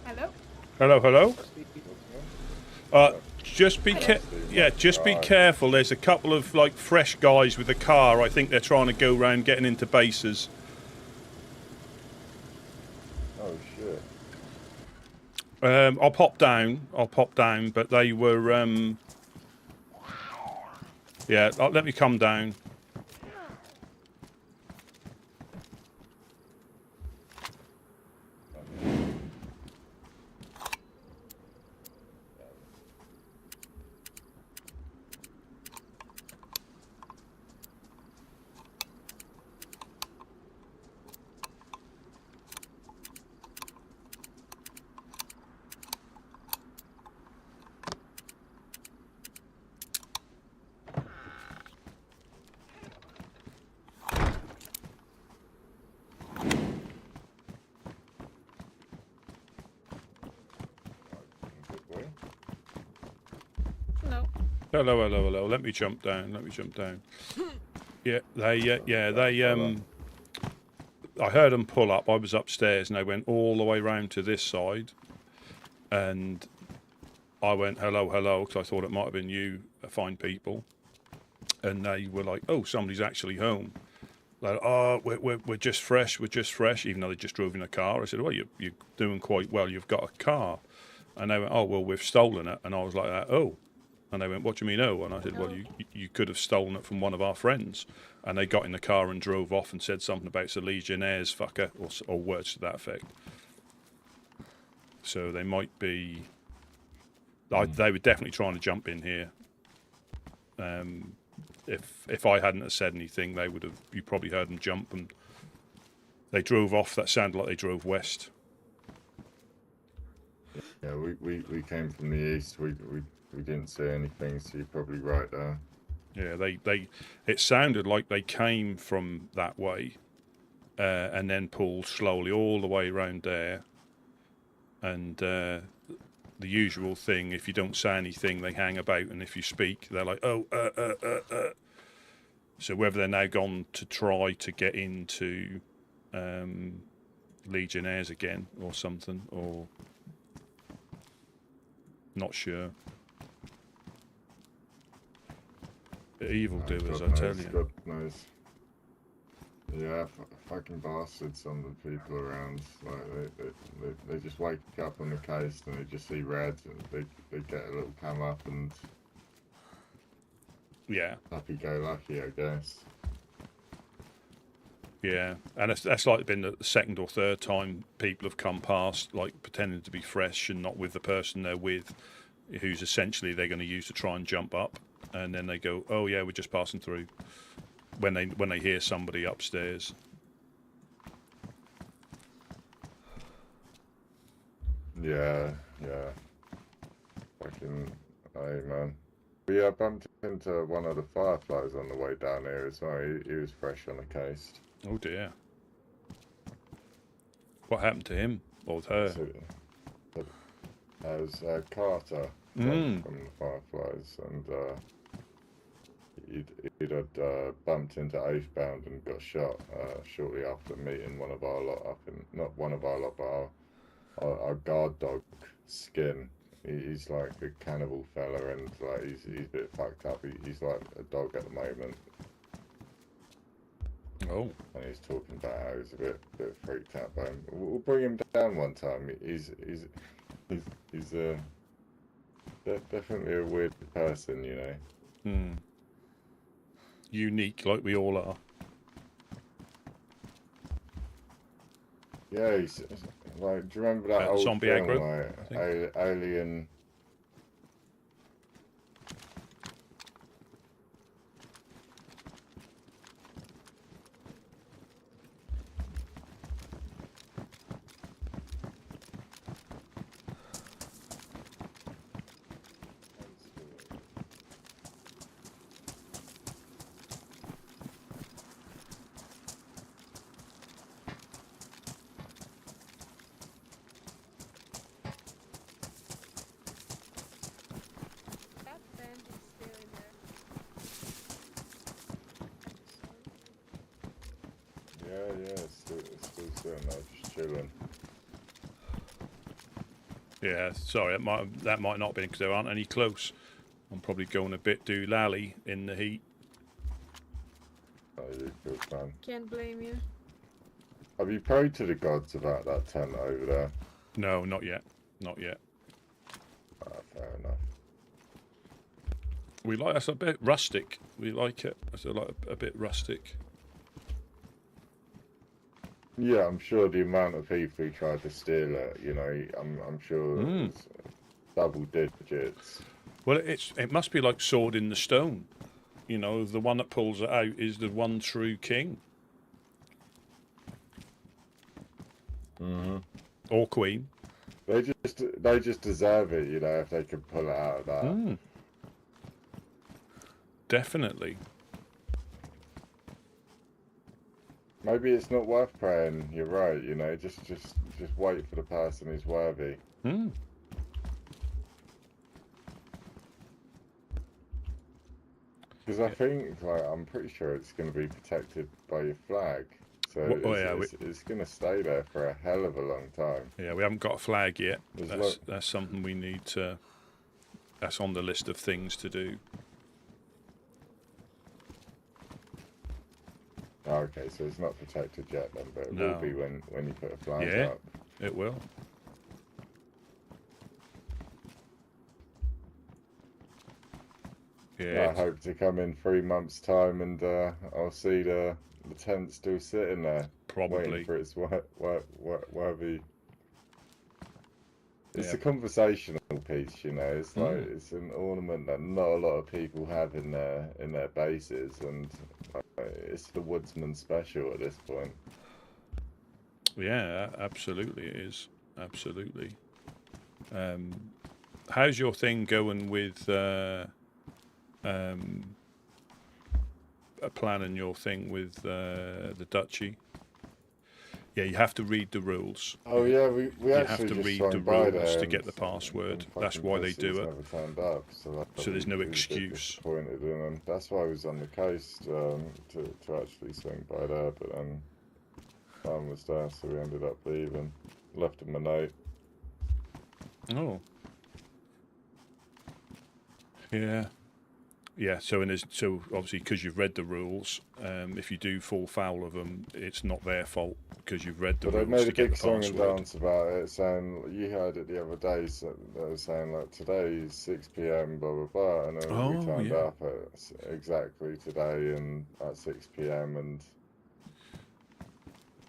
Hello? Hello, hello. Just be be careful. There's a couple of like fresh guys with a car. I think they're trying to go around getting into bases. Oh shit. I'll pop down, but they were yeah, let me come down. Hello. Hello. Let me jump down. Yeah, they I heard them pull up. I was upstairs and they went all the way round to this side, and I went hello because I thought it might have been you, fine people, and they were like, oh, somebody's actually home. Like, oh, we're just fresh, even though they just drove in a car. I said, well, you're doing quite well. You've got a car, and they went, oh, well, we've stolen it, and I was like, oh. And they went, what do you mean, oh? And I said, well, you could have stolen it from one of our friends. And they got in the car and drove off and said something about it's a Legionnaires fucker, or words to that effect. So they might be... They were definitely trying to jump in here. If I hadn't have said anything, they would have... You probably heard them jump, and they drove off. That sounded like they drove west. Yeah, we came from the east. We didn't see anything, so you're probably right there. Yeah, it sounded like they came from that way, and then pulled slowly all the way around there. And the usual thing, if you don't say anything, they hang about, and if you speak, they're like, oh, So whether they're now gone to try to get into Legionnaires again or something, or not sure. Evildoers, I tell you. God knows. Yeah, fucking bastards, some of the people around. Like, they just wake up on the coast and they just see red, and they get a little come up and... Yeah. Happy-go-lucky, I guess. Yeah, and that's like been the second or third time people have come past, like pretending to be fresh and not with the person they're with, who's essentially they're going to use to try and jump up, and then they go, "Oh yeah, we're just passing through." When they hear somebody upstairs. Yeah. Fucking, hey man. We bumped into one of the fireflies on the way down here as well. He was fresh on the coast. Oh dear. What happened to him or to her? So, as Carter Mm. from the Fireflies, and he'd had bumped into Oathbound and got shot shortly after meeting one of our lot up in, not one of our lot, but our guard dog, Skin. He's like a cannibal fella, and like he's a bit fucked up. He's like a dog at the moment, Oh. and he's talking about how he's a bit freaked out by him. We'll bring him down one time. He's definitely a weird person, you know. Hmm. Unique, like we all are. Yeah, he's like. Do you remember that old Zombie film, aggro, like Alien? That band is still in there. Yeah, still sitting there, just chilling. Yeah, sorry, that might not be because there aren't any close. I'm probably going a bit doolally in the heat. Oh, you good man. Can't blame you. Have you prayed to the gods about that tent over there? No, not yet. Not yet. Ah, fair enough. We like that's a bit rustic. We like it. It's a bit rustic. Yeah, I'm sure the amount of people who tried to steal it, you know, I'm sure it's double digits. Well, it must be like sword in the stone. You know, the one that pulls it out is the one true king. Mm-hmm. Or queen. They just deserve it, you know, if they can pull it out of that. Mm. Definitely. Maybe it's not worth praying. You're right, you know. Just wait for the person who's worthy. Mm. Because I think, like, I'm pretty sure it's going to be protected by your flag. So it's going to stay there for a hell of a long time. Yeah, we haven't got a flag yet. There's That's something we need to. That's on the list of things to do. Oh, okay, so it's not protected yet then, but it No. will be when you put a flag Yeah. up. It will. Yeah. I hope to come in 3 months' time and I'll see the tent still sitting there, Probably. waiting for its worthy. It's Yeah. a conversational piece, you know. It's like it's an ornament that not a lot of people have in their bases, and it's the Woodsman special at this point. Yeah, absolutely it is. Absolutely. How's your thing going with planning your thing with the duchy? Yeah, you have to read the rules. Oh yeah, we You actually have to just read swung the by rules there to and- get the password. and That's fucking why they pussies do it. never turned up, so there's no we was a bit excuse. disappointed in them. That's why I was on the coast to actually swing by there, but then time was there, so we ended up leaving. Left him a note. Oh. Yeah. Yeah, so obviously because you've read the rules, if you do fall foul of them, it's not their fault because you've read the But they rules made to a get big the song and password. dance about it, saying you heard it the other day. So they were saying like today is 6 p.m. blah blah blah, and then we Oh, turned yeah. up at exactly today and at 6 p.m. and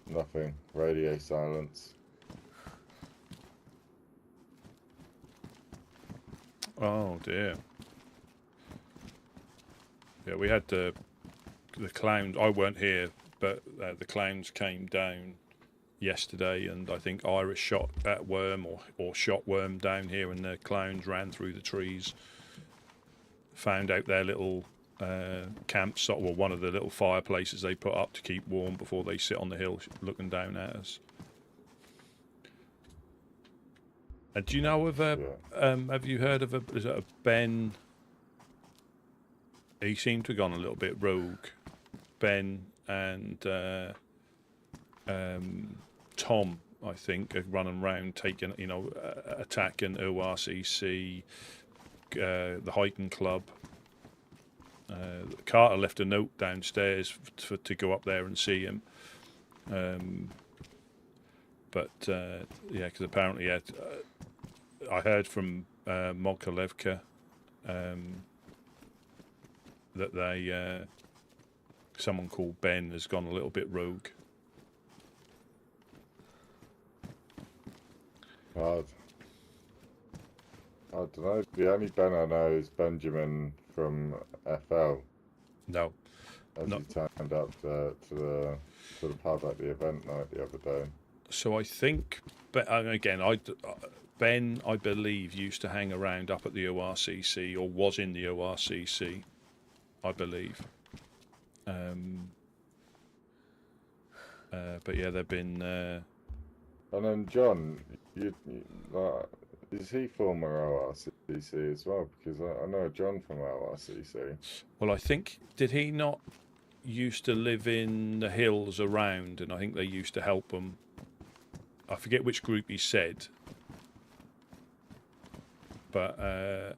nothing. Radio silence. Oh dear. Yeah, we had the clowns. I weren't here, but the clowns came down yesterday, and I think Irish shot at worm or shot worm down here, and the clowns ran through the trees. found out their little campsite, or one of the little fireplaces they put up to keep warm before they sit on the hill looking down at us. And do you know of a? Have you heard of a? Is it a Ben? He seemed to have gone a little bit rogue. Ben and Tom, I think, are running around taking, attacking ORCC, the hiking club. Carter left a note downstairs to go up there and see him. But yeah, because apparently, I heard from Mokolevka that they someone called Ben has gone a little bit rogue. I don't know. The only Ben I know is Benjamin from FL. No. As he turned up to the pub at the event night the other day. So I think, but again, Ben, I believe, used to hang around up at the ORCC, or was in the ORCC, I believe. But yeah, they've been. And then John, is he former ORCC as well? Because I know John from ORCC. Well, I think, did he not used to live in the hills around, and I think they used to help him. I forget which group he said. But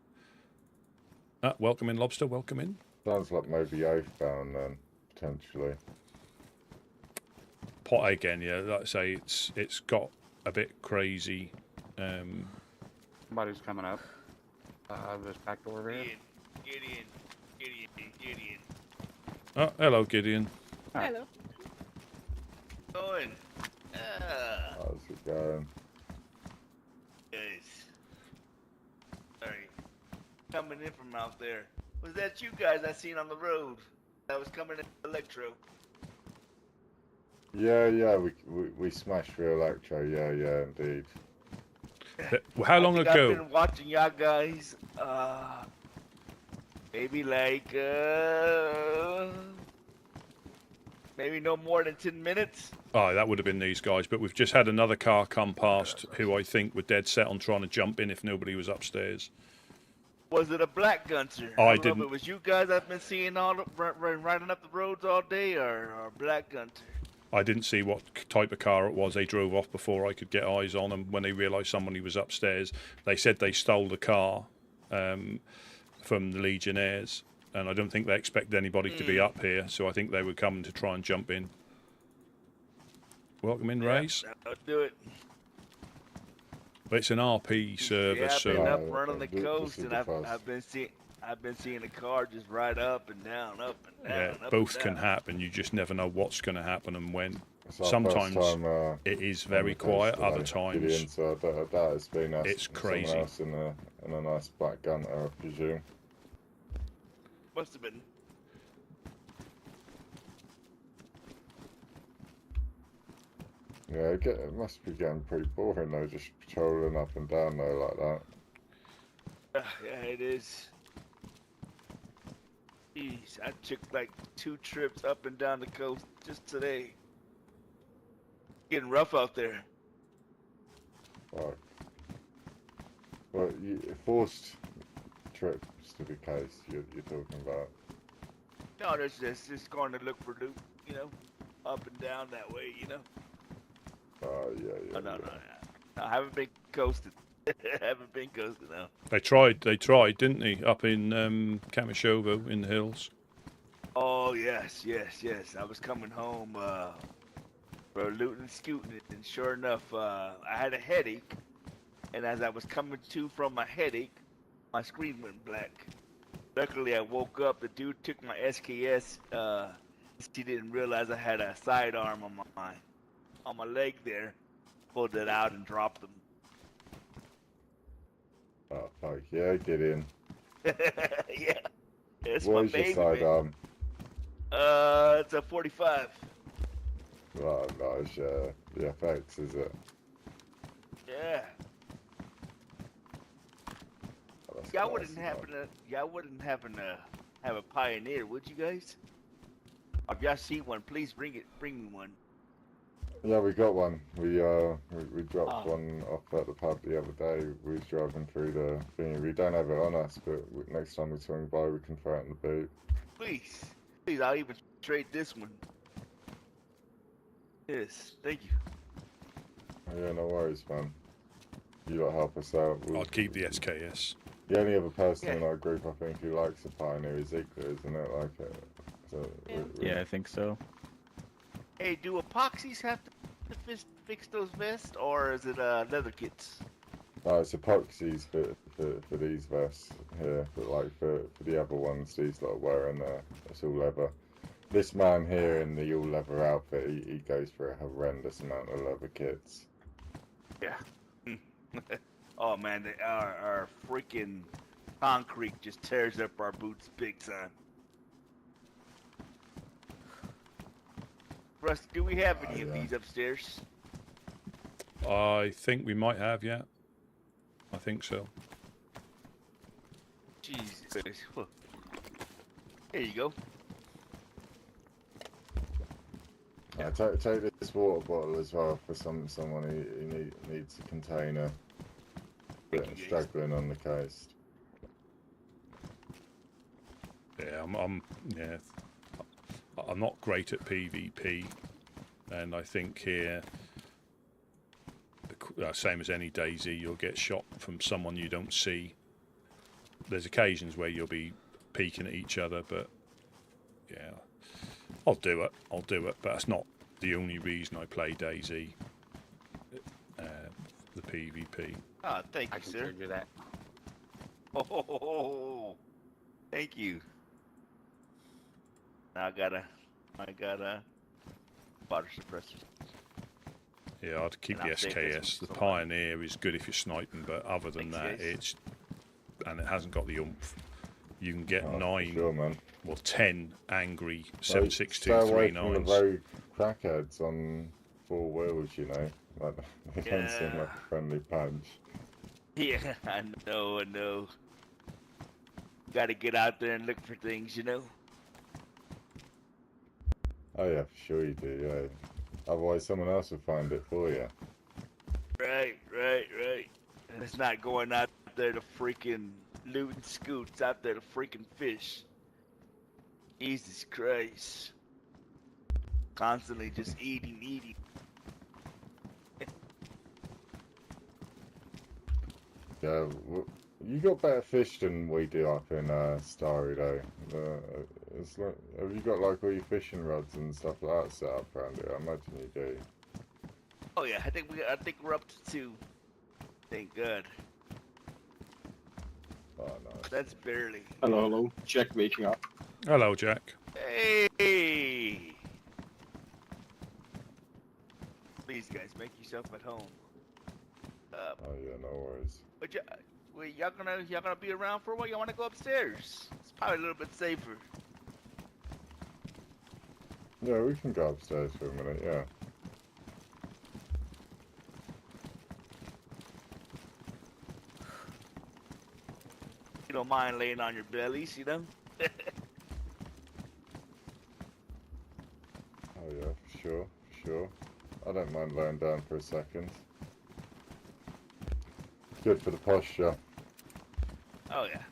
welcome in, Lobster. Welcome in. Sounds like maybe Oathbound then, potentially. Pot again, yeah. Like I say, it's got a bit crazy. Somebody's coming up. This back door over here. Gideon. Oh, hello, Gideon. Hello. Going. How's it going? Guys. Sorry. Coming in from out there. Was that you guys I seen on the road? That was coming in Electro. Yeah, we smashed for Electro, yeah, indeed. How long ago? I've been watching y'all guys, maybe like, maybe no more than 10 minutes. Oh, that would have been these guys, but we've just had another car come past who I think were dead set on trying to jump in if nobody was upstairs. Was it a black gunter? I don't didn't. know if it was you guys I've been seeing all riding up the roads all day, or a black gunter. I didn't see what type of car it was. They drove off before I could get eyes on them. When they realised somebody was upstairs, they said they stole the car from the Legionnaires, and I don't think they expected anybody to be up here, so I think they were coming to try and jump in. Welcome in, Race. I'll do it. But it's an RP service, Yeah, I've been so up running the coast, and I've been seeing the car just ride up and down, up and down. yeah, up both and can down. happen. You just never know what's going to happen and when. It's our Sometimes first time, it is very quiet. Other times Gideon, so I doubt it's been us. it's crazy. Someone else in a nice black gunter, I presume. Must have been. Yeah, it must be getting pretty boring though, just patrolling up and down though like that. Yeah, it is. Jeez, I took like 2 trips up and down the coast just today. Getting rough out there. Right. Well, forced trips to be case you're talking about. No, there's just going to look for loot, up and down that way, Yeah. Oh, no. I haven't been coasted. I haven't been coasted now. They tried, didn't they? Up in Kamashovo in the hills. Oh, yes. I was coming home for looting and scooting, and sure enough, I had a headache. And as I was coming to from my headache, my screen went black. Luckily, I woke up. The dude took my SKS. He didn't realize I had a sidearm on my leg there. Pulled it out and dropped them. Oh fuck yeah, get in. Yeah, it's What my is your baby. sidearm? It's a 45. Right, nice, yeah. The FX, is it? Yeah. Oh, that's Y'all wouldn't happen to have a pioneer, would you guys? If y'all see one, please bring me one. Yeah, we got one. We dropped Oh. one off at the pub the other day. We was driving through the thing. We don't have it on us, but next time we swing by, we can throw it in the boot. Please, I'll even trade this one. Yes, thank you. Yeah, no worries, man. You lot help us out. I'd keep the SKS. The only other person Yeah. in our group, I think, who likes a pioneer is Ziegler, isn't it? Like, so Yeah, I think so. Hey, do epoxies have to fix those vests, or is it leather kits? No, it's epoxies for these vests here, but like for the other ones, these lot are wearing it's all leather. This man here in the all leather outfit, he goes for a horrendous amount of leather kits. Yeah. Oh man, our freaking concrete just tears up our boots big time. Russ, do we have any of yeah. these upstairs? I think we might have, yeah. I think so. Jesus. Here you go. Take this water bottle as well for someone who needs a container. Thank you, guys. Struggling on the coast. Yeah, I'm not great at PvP, and I think here, same as any DayZ, you'll get shot from someone you don't see. There's occasions where you'll be peeking at each other, but yeah, I'll do it, but that's not the only reason I play DayZ, the PvP. Oh, thank I you, can sir. trade you that. Oh, thank you. Now I got a water suppressor. Yeah, I'd keep And the I'll save this SKS. The one for Pioneer is good if you're sniping, but other than Thanks, that, guys. it hasn't got the oomph. You can get Oh, 9 sure, man. or 10 angry Stay away from the 7.6239s. rogue crackheads on 4 wheels, you know. Like, they don't seem Yeah. like a friendly punch. Yeah, I know. Got to get out there and look for things, you know. Oh yeah, for sure you do, yeah. Otherwise someone else will find it for you. Right. And it's not going out there to freaking loot and scoot. It's out there to freaking fish. Jesus Christ. Constantly just eating. Yeah, you got better fish than we do up in Starry though. It's like, have you got like all your fishing rods and stuff like that set up around here? I imagine you do. Oh yeah, I think we're up to 2. Thank God. Oh nice. That's barely. Hello. Jack waking up. Hello, Jack. Hey! Please, guys, make yourself at home. Oh yeah, no worries. But y'all gonna be around for a while? Y'all wanna go upstairs? It's probably a little bit safer. Yeah, we can go upstairs for a minute, yeah. You don't mind laying on your bellies, you know? Oh yeah, for sure. I don't mind laying down for a second. Good for the posture. Oh yeah.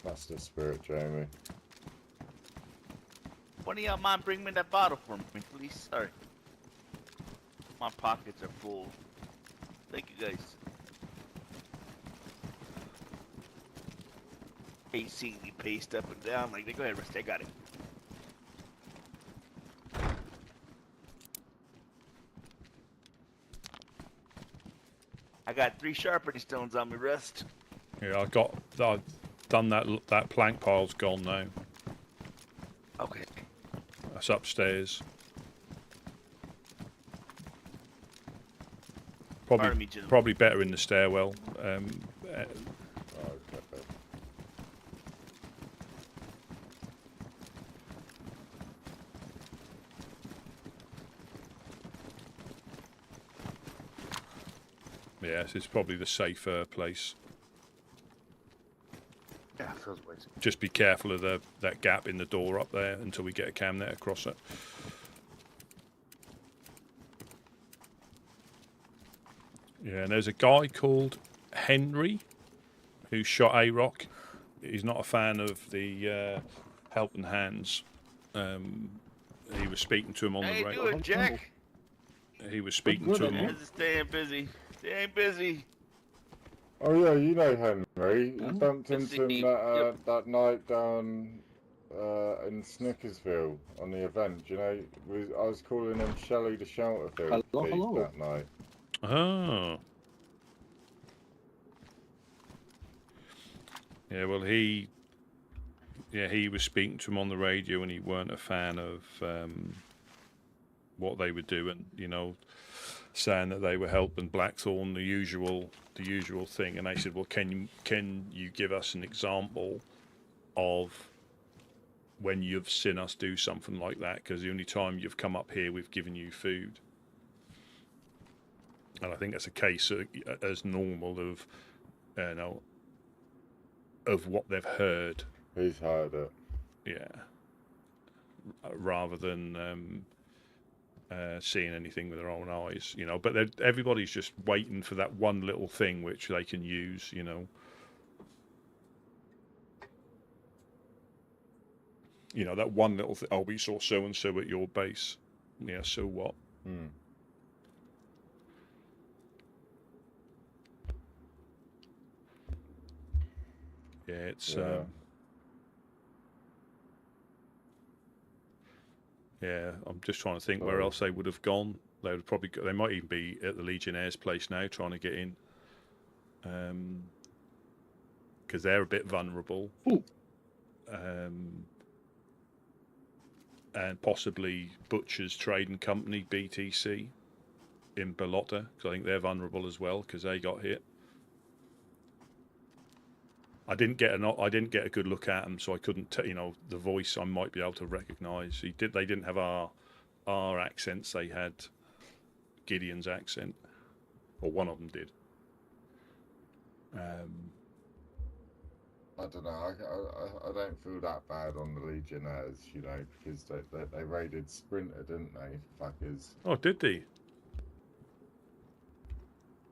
That's the spirit, Jamie. One of y'all mind bring me that bottle for me, please? Sorry. My pockets are full. Thank you, guys. Hate seeing me paced up and down like that. Go ahead, Rest. I got it. I got 3 sharpening stones on me, Rust. Yeah, I've done that plank pile's gone now. Okay. That's upstairs. Pardon me, gentlemen. Probably better in the stairwell. Okay. Yes, it's probably the safer place. Yeah, feels way too. Just be careful of that gap in the door up there until we get a cam net across it. Yeah, and there's a guy called Henry who shot A-Rock. He's not a fan of the Helping Hands. He was speaking to him on How the you radio. doing, Jack? He was speaking to him. How's it staying busy? Staying busy. Oh yeah, you know Henry. He bumped Let's into him see. that night down in Snickersville on the event. You know, I was calling him Shelley the Shelterfield thief that night. Oh. Yeah, well, he was speaking to him on the radio, and he weren't a fan of what they were doing. You know, saying that they were helping Blackthorn, the usual thing. And they said, well, can you give us an example of when you've seen us do something like that? Because the only time you've come up here, we've given you food. And I think that's a case as normal of, you know, of what they've heard. He's heard it. Yeah. Rather than seeing anything with their own eyes, you know. But everybody's just waiting for that one little thing which they can use, you know. You know, that one little thing. Oh, we saw so and so at your base. Yeah, so what? Hmm. Yeah, it's Yeah. yeah. I'm just trying to think where else they would have gone. They would probably they might even be at the Legionnaires' place now, trying to get in, because they're a bit vulnerable. And possibly Butcher's Trading Company (BTC) in Balota, because I think they're vulnerable as well because they got hit. I didn't get a good look at them, so I couldn't. You know, the voice I might be able to recognise. They didn't have our accents. They had Gideon's accent, or one of them did. I don't know. I don't feel that bad on the Legionnaires, you know, because they raided Sprinter, didn't they, fuckers? Oh, did they?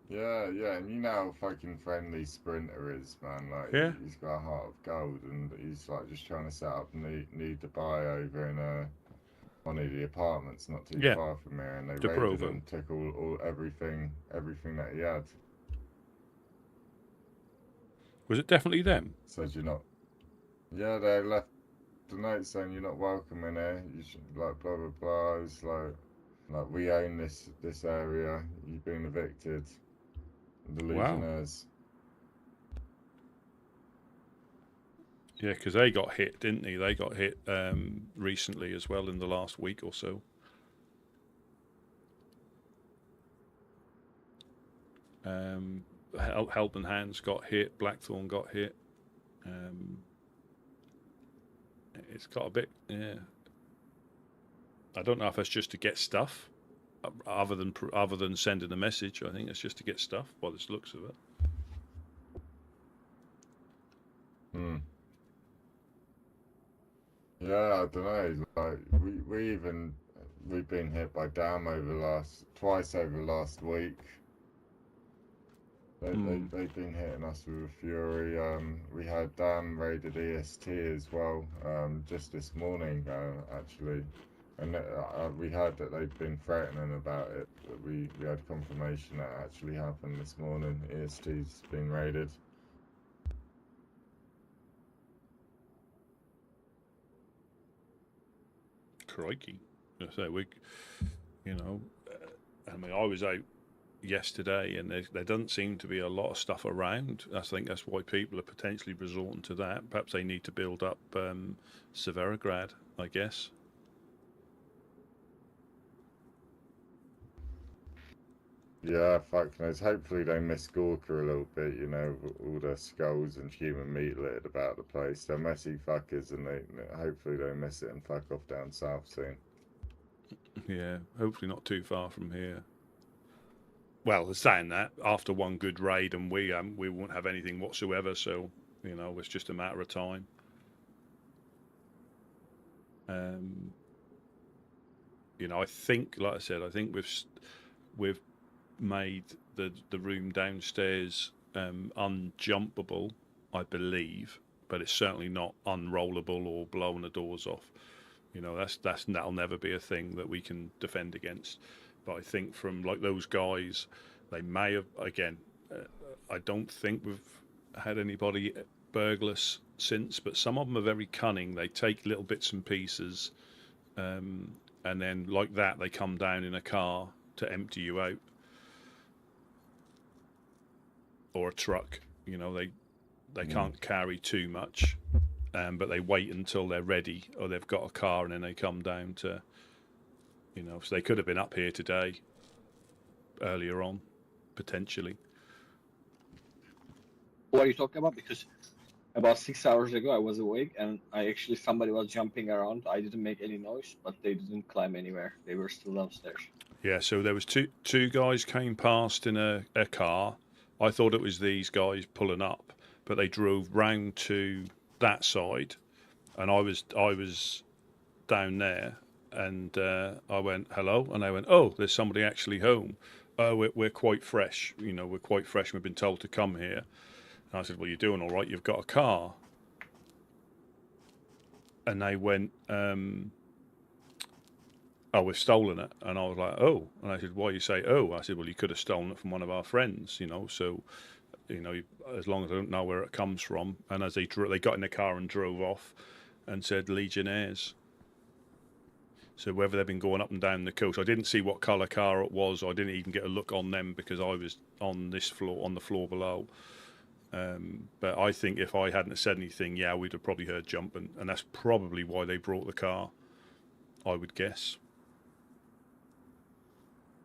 Yeah, and you know how fucking friendly Sprinter is, man. Like, Yeah. He's got a heart of gold, and he's like just trying to set up need to buy over in one of the apartments not too far from here, and they raided and took all everything that he had. Was it definitely them? Said you're not. Yeah, they left the note saying you're not welcome in here. You should, like, blah blah blah. It's like we own this area. You've been evicted. The Legionnaires. Yeah, because they got hit, didn't they? They got hit recently as well in the last week or so. Helping Hands got hit. Blackthorn got hit. It's got a bit. Yeah. I don't know if it's just to get stuff, other than sending a message. I think it's just to get stuff by the looks of it. Yeah, I don't know. Like we've been hit by Dam twice over the last week. They've been hitting us with a fury. We had Dam raided EST as well, just this morning actually, and we heard that they've been threatening about it. But we had confirmation that actually happened this morning. EST's been raided. Crikey! So I mean, I was out yesterday, and there doesn't seem to be a lot of stuff around. I think that's why people are potentially resorting to that. Perhaps they need to build up Severograd, I guess. Yeah, fuck knows. Hopefully they miss Gorka a little bit, you know, all the skulls and human meat littered about the place. They're messy fuckers, and hopefully they miss it and fuck off down south soon. Yeah, hopefully not too far from here. well, saying that after one good raid, and we won't have anything whatsoever. So you know, it's just a matter of time. You know, I think, like I said, I think we've made the room downstairs unjumpable, I believe, but it's certainly not unrollable or blowing the doors off. You know, that'll never be a thing that we can defend against. But I think from like those guys, they may have again. I don't think we've had anybody burgle us since, but some of them are very cunning. They take little bits and pieces, and then like that, they come down in a car to empty you out, or a truck. You know, they can't carry too much, but they wait until they're ready or they've got a car, and then they come down to, you know, so they could have been up here today, earlier on, potentially. What are you talking about? Because about 6 hours ago I was awake and somebody was jumping around. I didn't make any noise, but they didn't climb anywhere. They were still downstairs. Yeah, so there was two guys came past in a car. I thought it was these guys pulling up, but they drove round to that side, and I was down there, and I went hello, and they went, oh, there's somebody actually home. Oh, we're quite fresh. You know, we're quite fresh. We've been told to come here. And I said, well, you're doing all right. You've got a car. And they went, oh, we've stolen it. And I was like, oh. And I said, why you say, oh? I said, well, you could have stolen it from one of our friends, you know. So, you know, as long as I don't know where it comes from. And as they got in the car and drove off and said Legionnaires. So whether they've been going up and down the coast, I didn't see what colour car it was. I didn't even get a look on them because I was on this floor, on the floor below. But I think if I hadn't said anything, yeah, we'd have probably heard jumping, and that's probably why they brought the car, I would guess.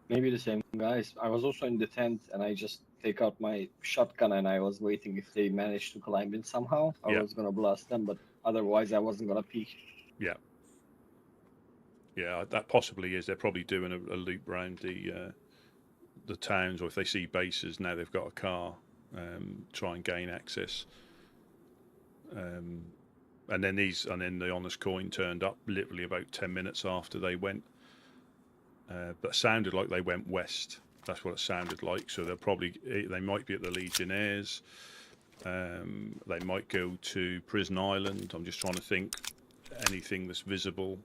Maybe the same guys. I was also in the tent and I just take out my shotgun and I was waiting if they managed to climb in somehow. I was gonna blast them, but otherwise I wasn't gonna peek. Yeah. Yeah, that possibly is. They're probably doing a loop round the towns, or if they see bases now they've got a car, try and gain access. And then the Honest Coin turned up literally about 10 minutes after they went. But it sounded like they went west. That's what it sounded like. So they might be at the Legionnaires. They might go to Prison Island. I'm just trying to think anything that's visible.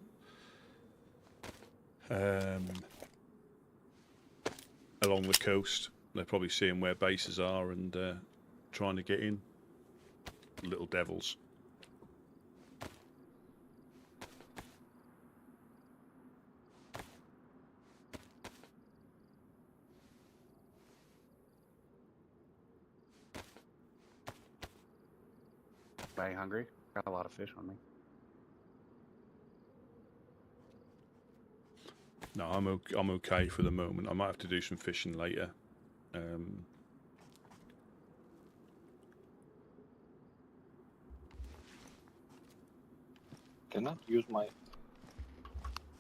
Along the coast, they're probably seeing where bases are and trying to get in. Little devils. Are you hungry? Got a lot of fish on me. No, I'm okay for the moment. I might have to do some fishing later. Cannot use my.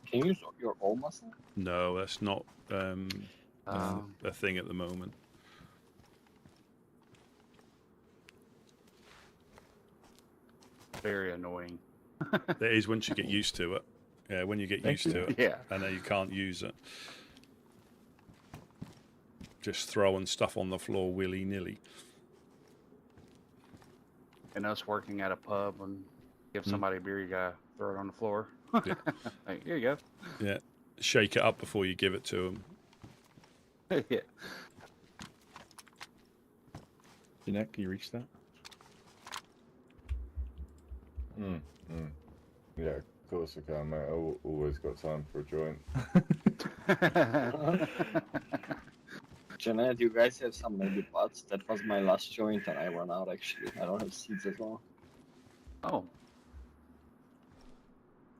Can you use your own muscle? No, that's not a thing at the moment. Very annoying. It is once you get used to it. Yeah, when you get used to it, Yeah. and then you can't use it. Just throwing stuff on the floor willy-nilly. And us working at a pub and give somebody a beer, you gotta throw it on the floor. Yeah. Like, here you go. Yeah, shake it up before you give it to them. Yeah. Jeanette, can you reach that? Yeah, of course I can, mate. I always got time for a joint. Jeanette, you guys have some maybe pots? That was my last joint and I ran out actually. I don't have seeds as well. Oh.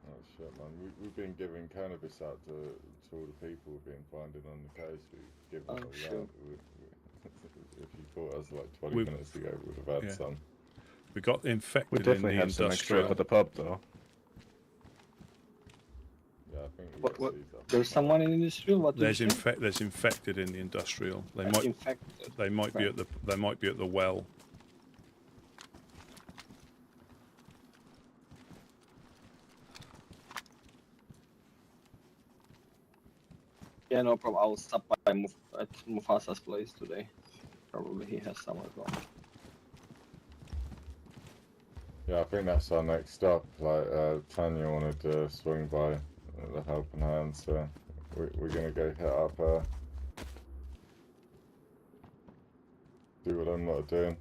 Oh shit, man. We've been giving cannabis out to all the people we've been finding on the coast. We've given it all shit. out. If you caught us like 20 minutes ago, we would have had some. We got infected We definitely in the had some extra industrial. up at the pub, though. Yeah, I think What? There's someone in the industrial. What? There's infected in the industrial. They might Infected. be Right. at the well. Yeah, no problem. I'll stop by at Mufasa's place today. Probably he has some as well. Yeah, I think that's our next stop. Like Tanya wanted to swing by the Helping Hand, so we're gonna go hit up her. Do what I'm not doing.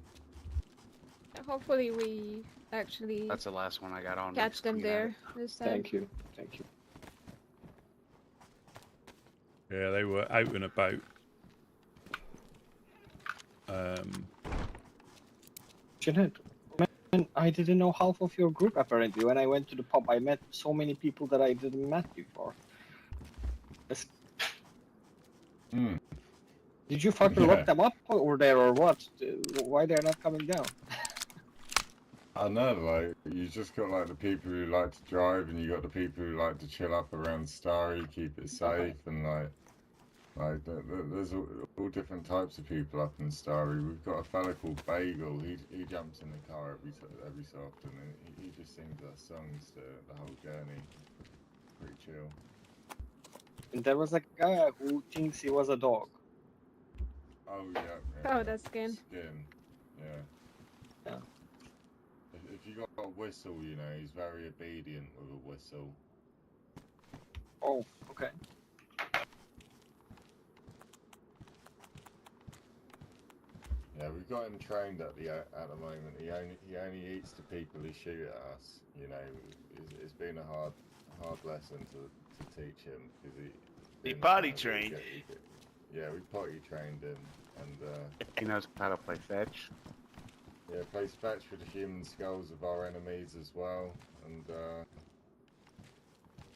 Hopefully we actually That's the last one I got on. catch them there this time. Thank you. Thank you. Yeah, they were out and about. Jeanette, man, I didn't know half of your group apparently. When I went to the pub, I met so many people that I didn't met before. Hmm. Did you fucking lock them up over there or what? Why they're not coming down? I know, like, you just got like the people who like to drive, and you got the people who like to chill up around Starry, keep it safe, and there's all different types of people up in Starry. We've got a fella called Bagel. He jumps in the car every so often, and he just sings our songs the whole journey. Pretty chill. And there was a guy who thinks he was a dog. Oh yeah. Oh, that's Skin. Skin. Yeah. Yeah. If you got a whistle, you know, he's very obedient with a whistle. Oh, okay. Yeah, we've got him trained at the moment. He only eats the people who shoot at us. You know, it's been a hard lesson to teach him because He potty trained. Yeah, we potty trained him, and He knows how to play fetch. yeah, plays fetch with the human skulls of our enemies as well, and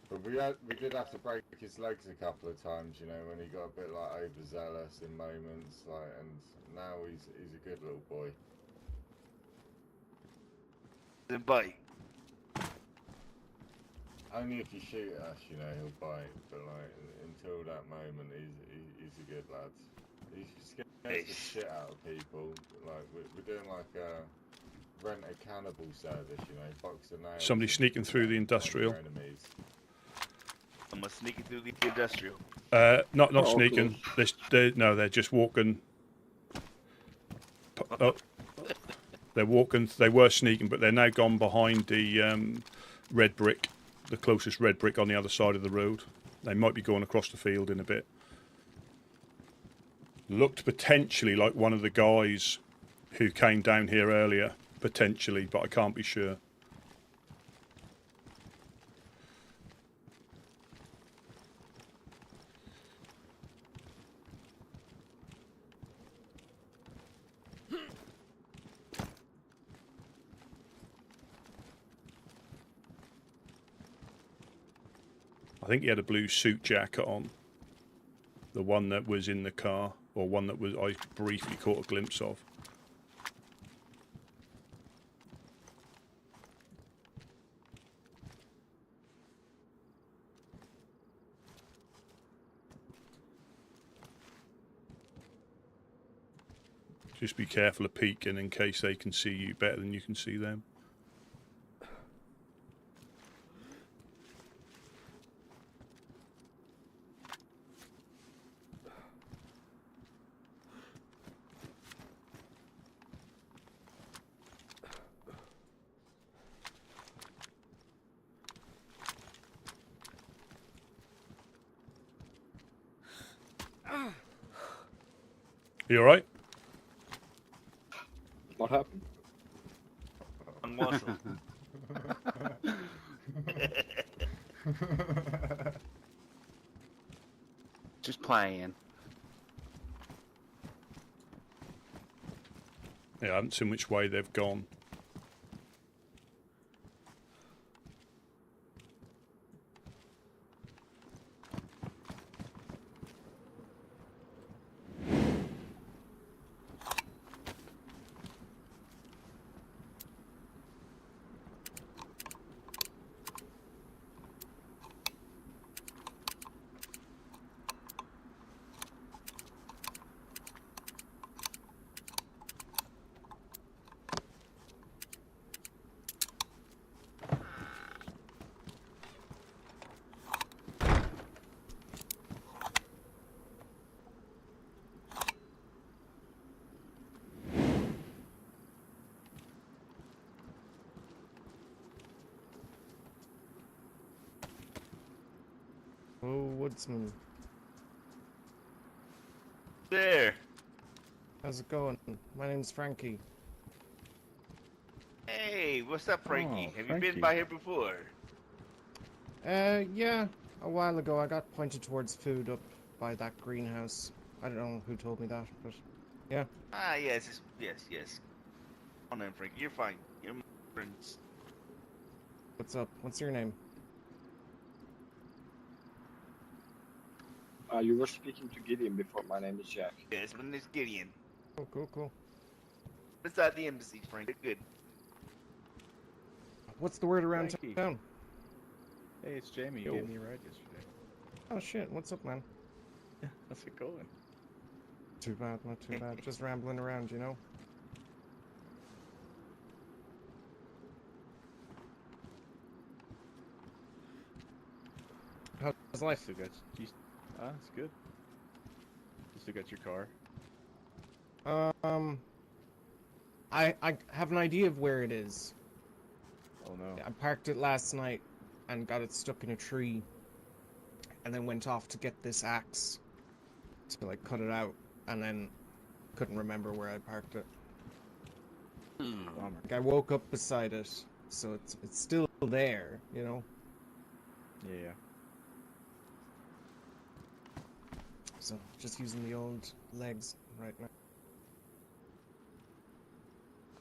but we did have to break his legs a couple of times, you know, when he got a bit like overzealous in moments, like, and now he's a good little boy. Then bite. Only if you shoot at us, you know, he'll bite, but like until that moment, he's a good lad. He scares the shit out of people. Like we're doing like a rent a cannibal service, you know, box of nails. Somebody sneaking through the industrial. Enemies. I'm gonna sneak it through the industrial. Not Oh, sneaking. They're just walking. Oh, they're walking. They were sneaking, but they're now gone behind the red brick, the closest red brick on the other side of the road. They might be going across the field in a bit. Looked potentially like one of the guys who came down here earlier, potentially, but I can't be sure. I think he had a blue suit jacket on. The one that was in the car, or one that was I briefly caught a glimpse of. Just be careful of peeking in case they can see you better than you can see them. You alright? What happened? On muscle. Just playing. Yeah, I haven't seen which way they've gone. Woodsmen. There. How's it going? My name's Frankie. Hey, what's up, Frankie? Oh, Have you Frankie. been by here before? Yeah, a while ago I got pointed towards food up by that greenhouse. I don't know who told me that, but yeah. Ah, yes, yes. Come on in, Frankie. You're fine. You're my friends. What's up? What's your name? You were speaking to Gideon before. My name is Jack. Yes, my name's Gideon. Oh, cool. Inside the embassy, Frank. You're good. What's the word around Frankie. town? Hey, it's Jamie. You Yo. gave me a ride yesterday. Oh shit, what's up, man? How's it going? Too bad, not too bad. Just rambling around, you know? How's life? Still got it's good. You still got your car? I have an idea of where it is. Oh no. I parked it last night and got it stuck in a tree, and then went off to get this axe to like cut it out, and then couldn't remember where I parked it. Bummer. Like, I woke up beside it, so it's still there, you know. Yeah. So just using the old legs right now.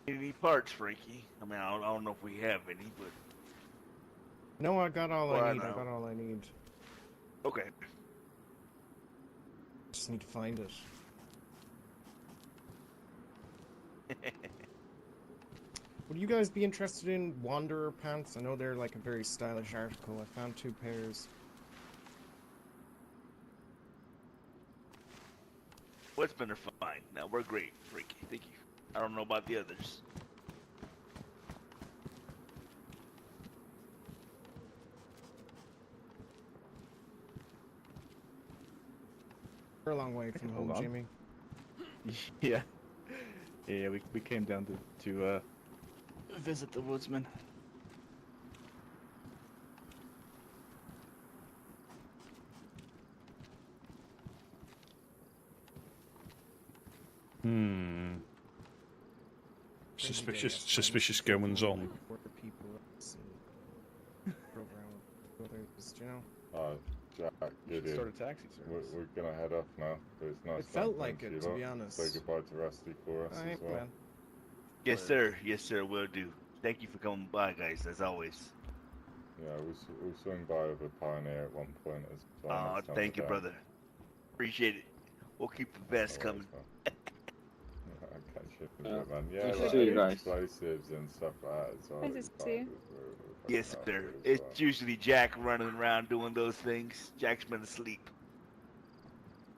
Any parts, Frankie? I mean, I don't know if we have any, but No, I got all Well, I I need. I know. got all I need. okay. Just need to find it. Would you guys be interested in Wanderer pants? I know they're like a very stylish article. I found 2 pairs. Woodsmen are fine. Now we're great, Frankie. Thank you. I don't know about the others. We're a long way from hold home, on. Jimmy. Yeah. Yeah, we came down to visit the Woodsmen. Suspicious goings on. Others, you know? Jack, You should Gideon. start a taxi service. We're gonna head off now, but it's nice. It felt bumping like into it, you to be lot. honest. Say goodbye to Rusty for us Alright, as well. man. Yes, sir. Yes, sir. Will do. Thank you for coming by, guys. As always. Yeah, we'll swing by with a Pioneer at one point as well. next time Thank we're you, down. brother. Appreciate it. We'll keep the best Always, coming. man. I catch you in a bit, man. Yeah, Good to like see you guys. explosives and stuff like that as well. Nice that to you see you. find we're Yes, fucking sir. after as It's well. usually Jack running around doing those things. Jack's been asleep.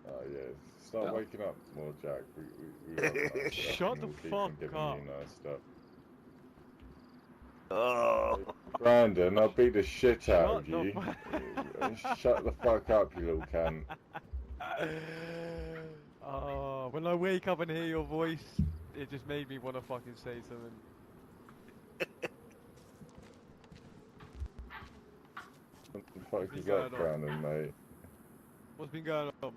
Oh yeah, start Yeah. waking up more, Jack. We love nice stuff, Shut and the we'll keep fuck on giving up. you nice stuff. Oh. Brandon, I'll beat the shit out of Shut the you. Shut the fuck up, you little cunt. Oh, when I wake up and hear your voice, it just made me want to fucking say something. What the fuck What's is going up, on? Brandon, mate? What's been going on?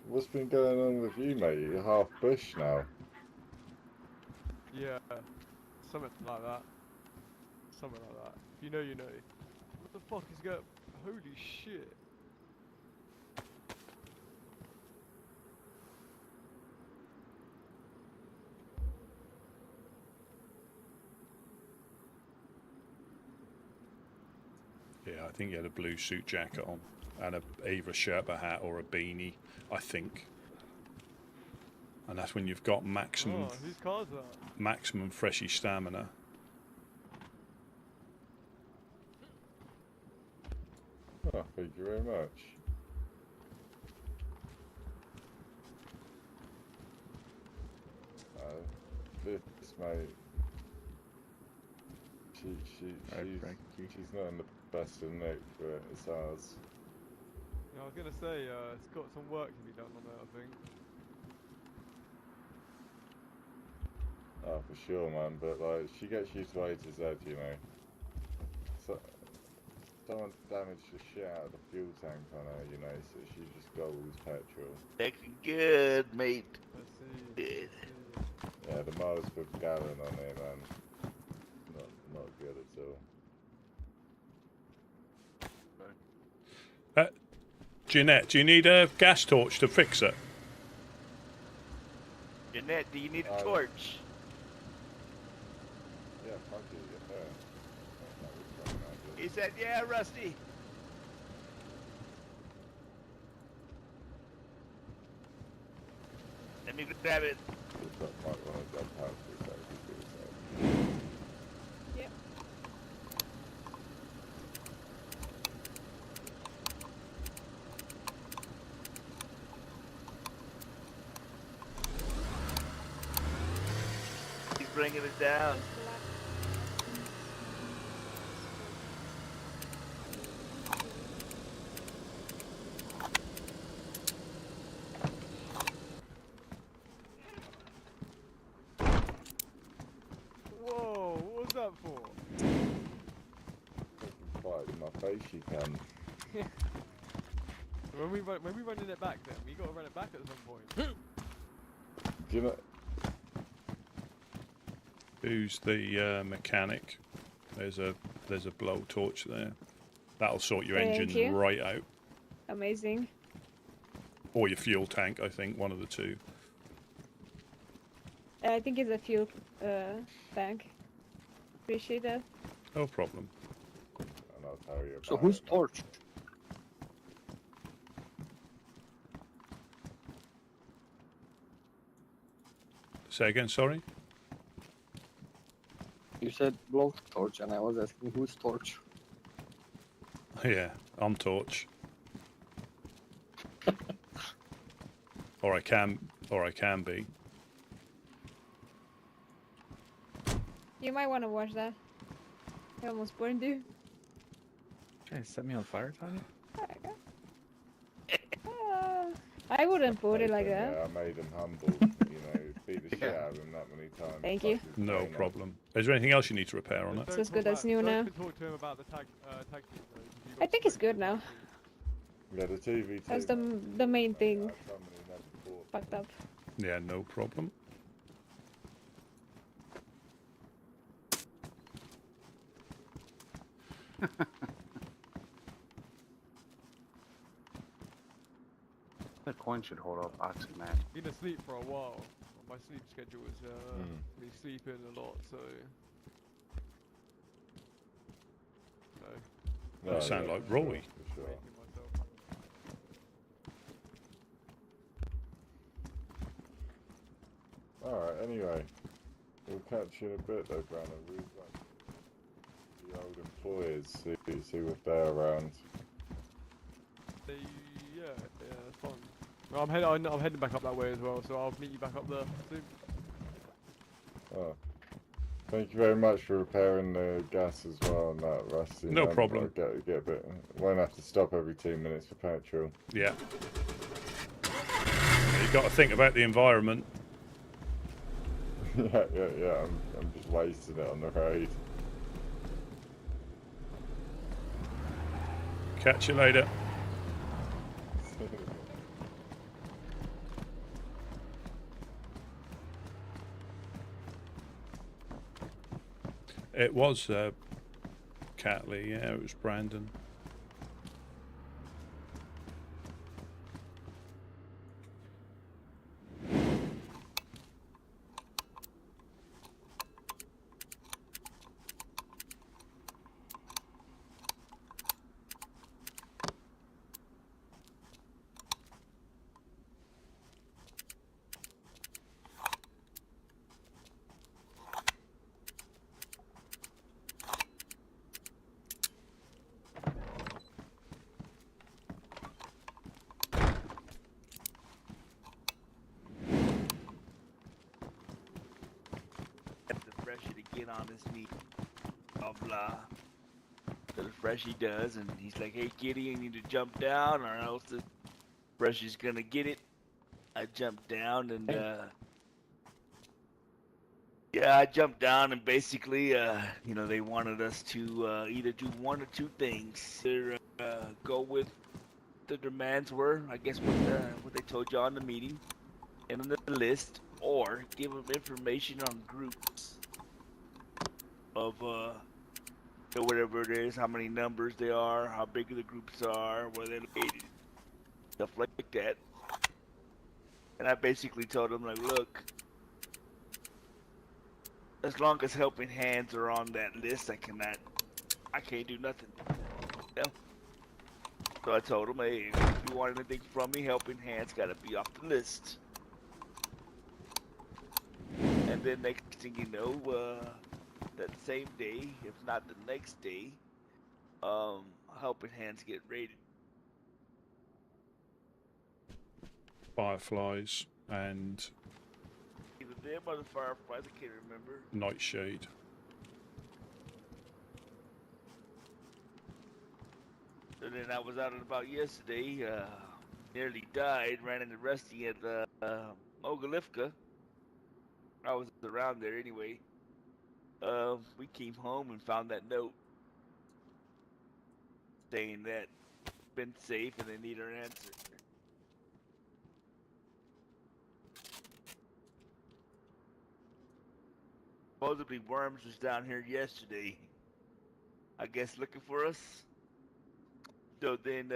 What's been going on with you, mate? You're half bush now. Yeah, something like that. Something like that. If you know, you know. What the fuck is going? Holy shit! Yeah, I think he had a blue suit jacket on and either a Sherpa hat or a beanie, I think. And that's when you've got maximum Oh, whose car's that? maximum freshy stamina. Oh, thank you very much. This mate. Alright, Frankie. She's not in the best of nick, but it's ours. Yeah, I was gonna say, it's got some work to be done on it, I think. Oh, for sure, man. But like, she gets used to A to Z, you know. So, someone damaged the shit out of the fuel tank on her, you know, so she just gobbles petrol. Looking good, mate. Let's see. Good. Yeah, the miles per gallon on it, man. Not good at all. Jeanette, do you need a gas torch to fix it? Jeanette, do you need a Oh. torch? Yeah, fuck it, get there. That was fucking idea. He said, yeah, Rusty. Let me grab it. Just got might want to jump out for a second. Yep. He's bringing it down. Whoa, what was that for? Fucking fart in my face, you can. When we running it back, then we gotta run it back at some point. Do you know? Who's the mechanic? There's a blowtorch there. That'll sort your Thank engines you. right out, Amazing. or your fuel tank. I think one of the two. I think it's a fuel tank. Appreciate that. No problem. And I'll tell you about So who's it. torch? Say again. Sorry. You said blow torch, and I was asking who's torch. Yeah, I'm torch. or I can be. You might want to watch that. I almost burned you. Trying to set me on fire, Tanya? I wouldn't put it like that. Yeah, I made him humble. You know, beat the shit out of him that many times. Thank you. Fuck his No brain up. problem. Is there anything else you need to repair on it? Don't as talk good as about- new now. Don't talk to him about the tag team, though, 'cause you I got think it's straight good now. Yeah, the TV. That's the main thing fucked up. Yeah, no problem. The coin should hold up oxy, man. Been asleep for a while. My sleep schedule is me sleeping a lot, so. You sound like Roy. For sure. Making myself. Alright, anyway. We'll catch you in a bit though, Brandon. We've got the old employers, see if they're around. Yeah, it's fun. Well, I'm heading back up that way as well, so I'll meet you back up there soon. Oh. Thank you very much for repairing the gas as well on that, Rusty. No problem. I'll get a bit. Won't have to stop every 2 minutes for petrol. Yeah. You've got to think about the environment. yeah. I'm just wasting it on the road. Catch you later. It was Catley, yeah, it was Brandon. Get on his knee, blah blah. So the freshie does, and he's like, "Hey kitty, you need to jump down, or else the freshie's gonna get it." I jump down, and yeah, Yeah, I jumped down and basically, you know, they wanted us to either do one or two things. Either go with the demands were, I guess, what they told you on the meeting and on the list, or give them information on groups of whatever it is, how many numbers they are, how big the groups are, where they're located, stuff like that. And I basically told them, like, look, as long as helping hands are on that list, I can't do nothing. You know? So I told them, hey, if you want anything from me, helping hands gotta be off the list. And then next thing you know, that same day, if not the next day, helping hands get raided. Fireflies and Either them or the fireflies, I can't remember. Nightshade. So then I was out and about yesterday, nearly died, ran into Rusty at Mogalifka. I was around there anyway. We came home and found that note saying that been safe and they need our answer. Supposedly Worms was down here yesterday, I guess looking for us. So then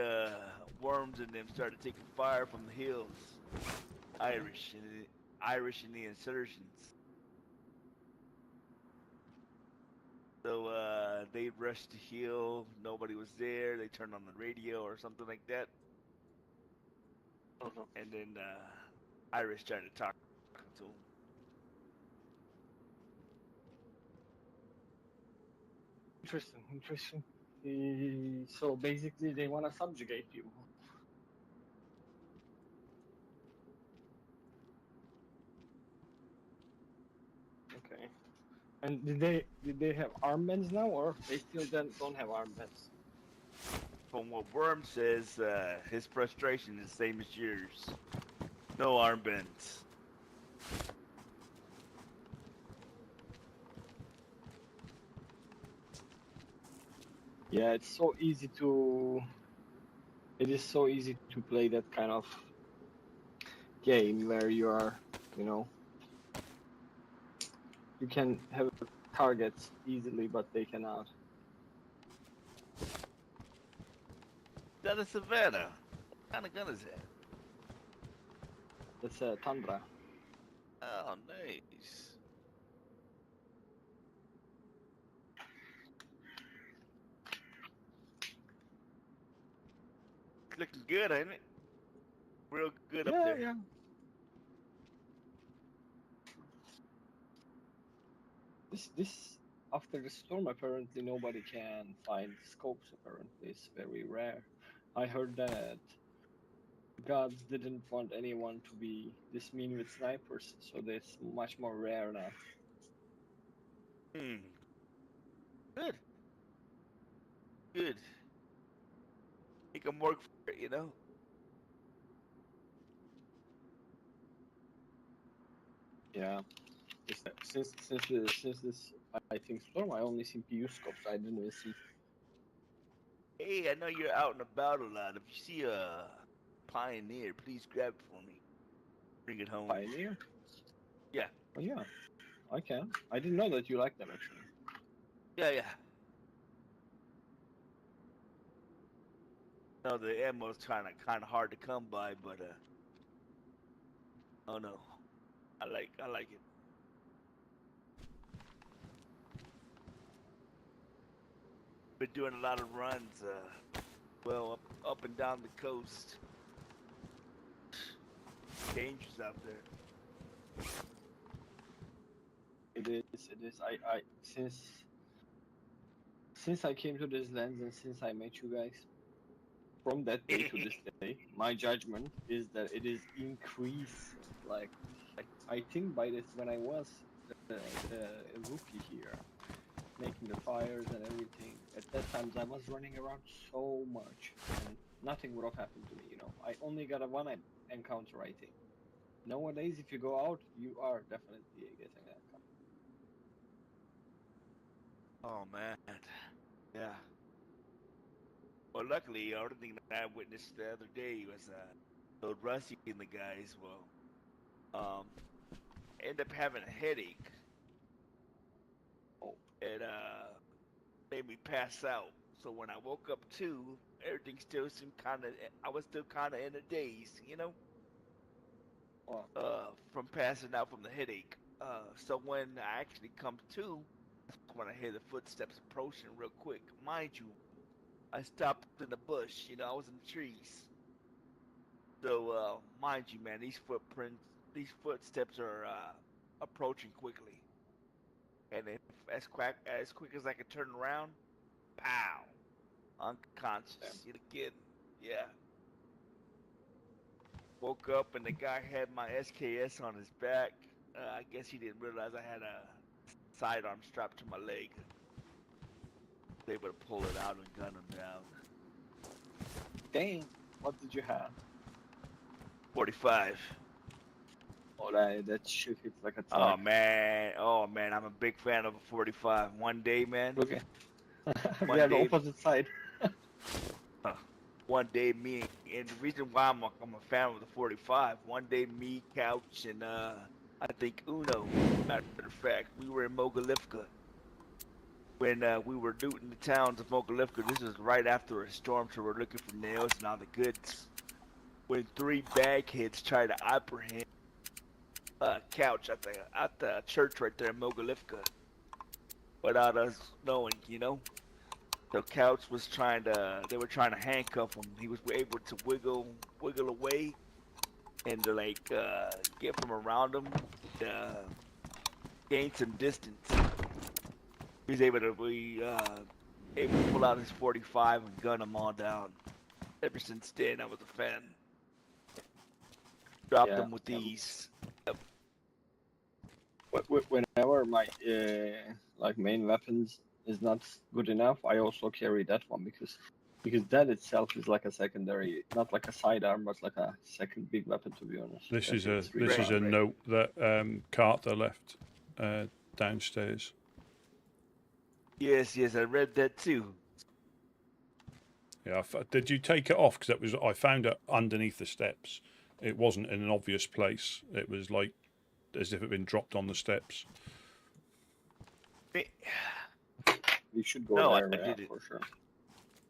Worms and them started taking fire from the hills. Irish and the insurgents. So they rushed the hill, nobody was there, they turned on the radio or something like that. And then Irish tried to talk to him. Interesting, interesting. So basically, they want to subjugate you. Okay. And did they have armbands now, or they still don't have armbands? From what Worm says, his frustration is the same as yours. No armbands. Yeah, it's so easy to. It is so easy to play that kind of game where you are, you know, you can have targets easily, but they cannot. That is Savannah. What kind of gun is that? That's a Tundra. Oh, nice. Looking good, ain't it? Real good up there. Yeah. This after the storm, apparently nobody can find scopes. Apparently, it's very rare. I heard that gods didn't want anyone to be this mean with snipers, so it's much more rare now. Good. Good. He can work for it, you know? Yeah. Since this I think storm, I only seen PU scopes. I didn't even see. Hey, I know you're out and about a lot. If you see a Pioneer, please grab it for me. Bring it home. Pioneer? Yeah. Oh yeah, I can. I didn't know that you like them actually. Yeah. No, the ammo's kind of hard to come by, but oh no, I like it. Been doing a lot of runs, well, up and down the coast. Dangerous out there. It is. I since I came to this lands and since I met you guys, from that day to this day, my judgment is that it is increased. Like I think by this when I was a rookie here, making the fires and everything. At that time, I was running around so much, and nothing would have happened to me. You know, I only got a one encounter, I think. Nowadays, if you go out, you are definitely getting an encounter. Oh man, yeah. Well, luckily, the only thing that I witnessed the other day was old Rusty and the guys. End up having a headache. It made me pass out. So when I woke up too, everything still seemed I was still kind of in a daze, you know, from passing out from the headache. So when I actually come to, that's when I hear the footsteps approaching real quick. Mind you, I stopped in the bush, you know, I was in the trees. So mind you, man, these footsteps are approaching quickly. And if as quick as I could turn around, pow, unconscious. You kidding? Yeah. Woke up and the guy had my SKS on his back. I guess he didn't realize I had a sidearm strapped to my leg. They able to pull it out and gun him down. Dang, what did you have? 45. Oh, that shit hits like a truck. Oh man, I'm a big fan of a 45. One day, man. Okay. One We are the day- opposite side. One day, and the reason why I'm a fan of the 45. One day, me, Couch, and I think Uno. Matter of fact, we were in Mogilivka when we were looting the towns of Mogilivka. This was right after a storm, so we're looking for nails and all the goods. When 3 bagheads tried to apprehend Couch at the church right there in Mogilivka, without us knowing, you know. So Couch was they were trying to handcuff him. He was able to wiggle away and to get from around him, gain some distance. He was able to pull out his 45 and gun them all down. Ever since then, I was a fan. Dropped them with ease. Yep. Whenever my main weapons is not good enough, I also carry that one because that itself is like a secondary, not like a sidearm, but like a second big weapon, to be honest. This is It's a really great. note that Carter left downstairs. Yes, I read that too. Yeah, did you take it off? Because I found it underneath the steps. It wasn't in an obvious place. It was like as if it had been dropped on the steps. You should go No, there, I yeah, did it. for sure.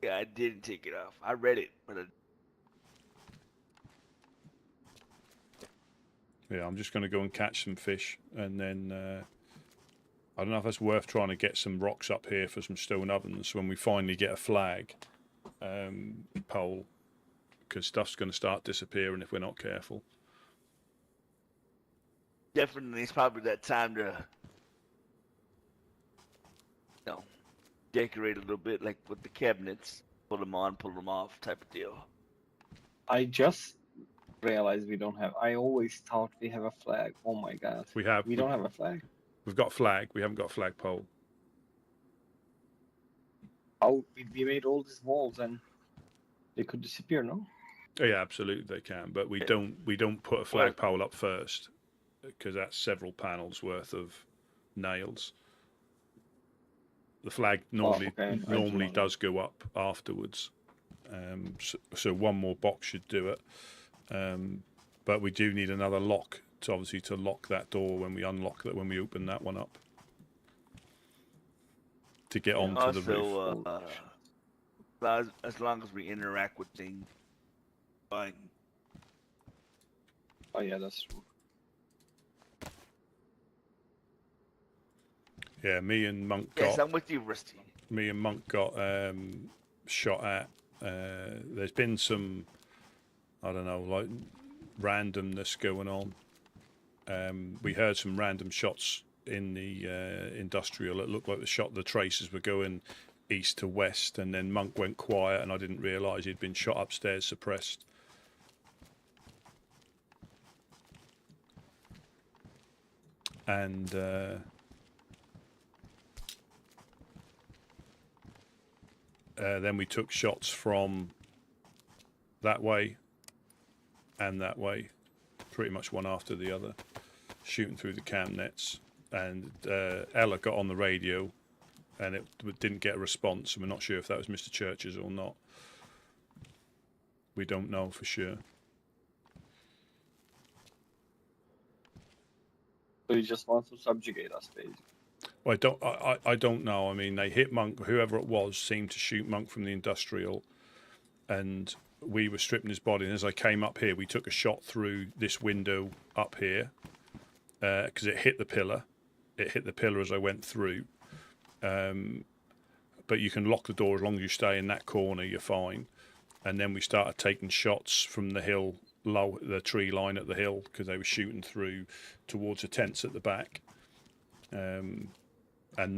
Yeah, I didn't take it off. I read it, but Yeah, I'm just going to go and catch some fish, and then I don't know if it's worth trying to get some rocks up here for some stone ovens when we finally get a flag pole, because stuff's going to start disappearing if we're not careful. definitely it's probably that time to, decorate a little bit, like with the cabinets, pull them on, pull them off, type of deal. I just realized we don't have. I always thought we have a flag. Oh my god. We don't have a flag. We've got a flag. We haven't got a flagpole. Oh, we made all these walls and they could disappear, no? Oh, yeah, absolutely they can, but we don't put a flagpole up first because that's several panels worth of nails. The flag normally does go up afterwards, so one more box should do it. But we do need another lock to lock that door when we open that one up to get onto the roof. As long as we interact with things, fine. Oh yeah, that's true. Yeah, me and Monk Yes, I'm with you, Rusty. Me and Monk got shot at. There's been some, I don't know, like randomness going on. We heard some random shots in the industrial. It looked like the traces were going east to west, and then Monk went quiet, and I didn't realise he'd been shot upstairs, suppressed. And then we took shots from that way and that way, pretty much one after the other, shooting through the cam nets. And Ella got on the radio and it didn't get a response. And we're not sure if that was Mr. Church's or not. We don't know for sure. So he just wants to subjugate us, basically. Well, I don't know. I mean, they hit Monk. Whoever it was seemed to shoot Monk from the industrial, and we were stripping his body. And as I came up here, we took a shot through this window up here because it hit the pillar. It hit the pillar as I went through. But you can lock the door as long as you stay in that corner. You're fine. And then we started taking shots from the hill, low the tree line at the hill, because they were shooting through towards the tents at the back. And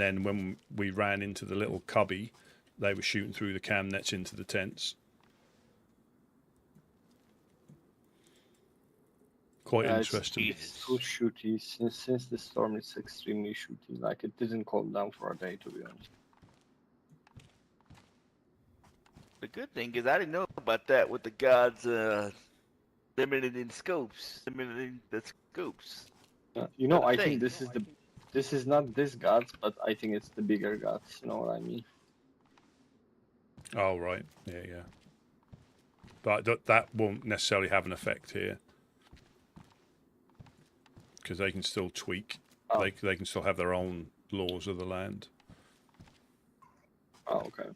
then when we ran into the little cubby, they were shooting through the cam nets into the tents. Quite interesting. It's too shooty. Since the storm, it's extremely shooty. Like, it didn't calm down for a day, to be honest. The good thing is I didn't know about that with the gods limiting scopes, limiting the scopes. You know, But I the think thing- this is not this gods, but I think it's the bigger gods. You know what I mean? Oh, right. Yeah. But that won't necessarily have an effect here. Because they can still tweak. Oh. They can still have their own laws of the land. Oh, okay.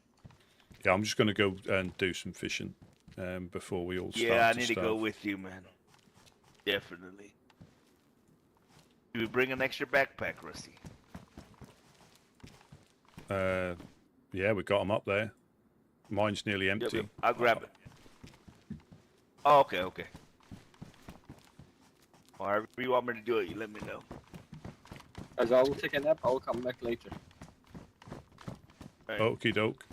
Yeah, I'm just going to go and do some fishing before we all start. Yeah, I need to go with you, man. Definitely. Do we bring an extra backpack, Rusty? Yeah, we got them up there. Mine's nearly empty. Yep. I'll grab it. Oh, okay. However you want me to do it, you let me know. As I will take a nap, I will come back later. Right. Okie doke.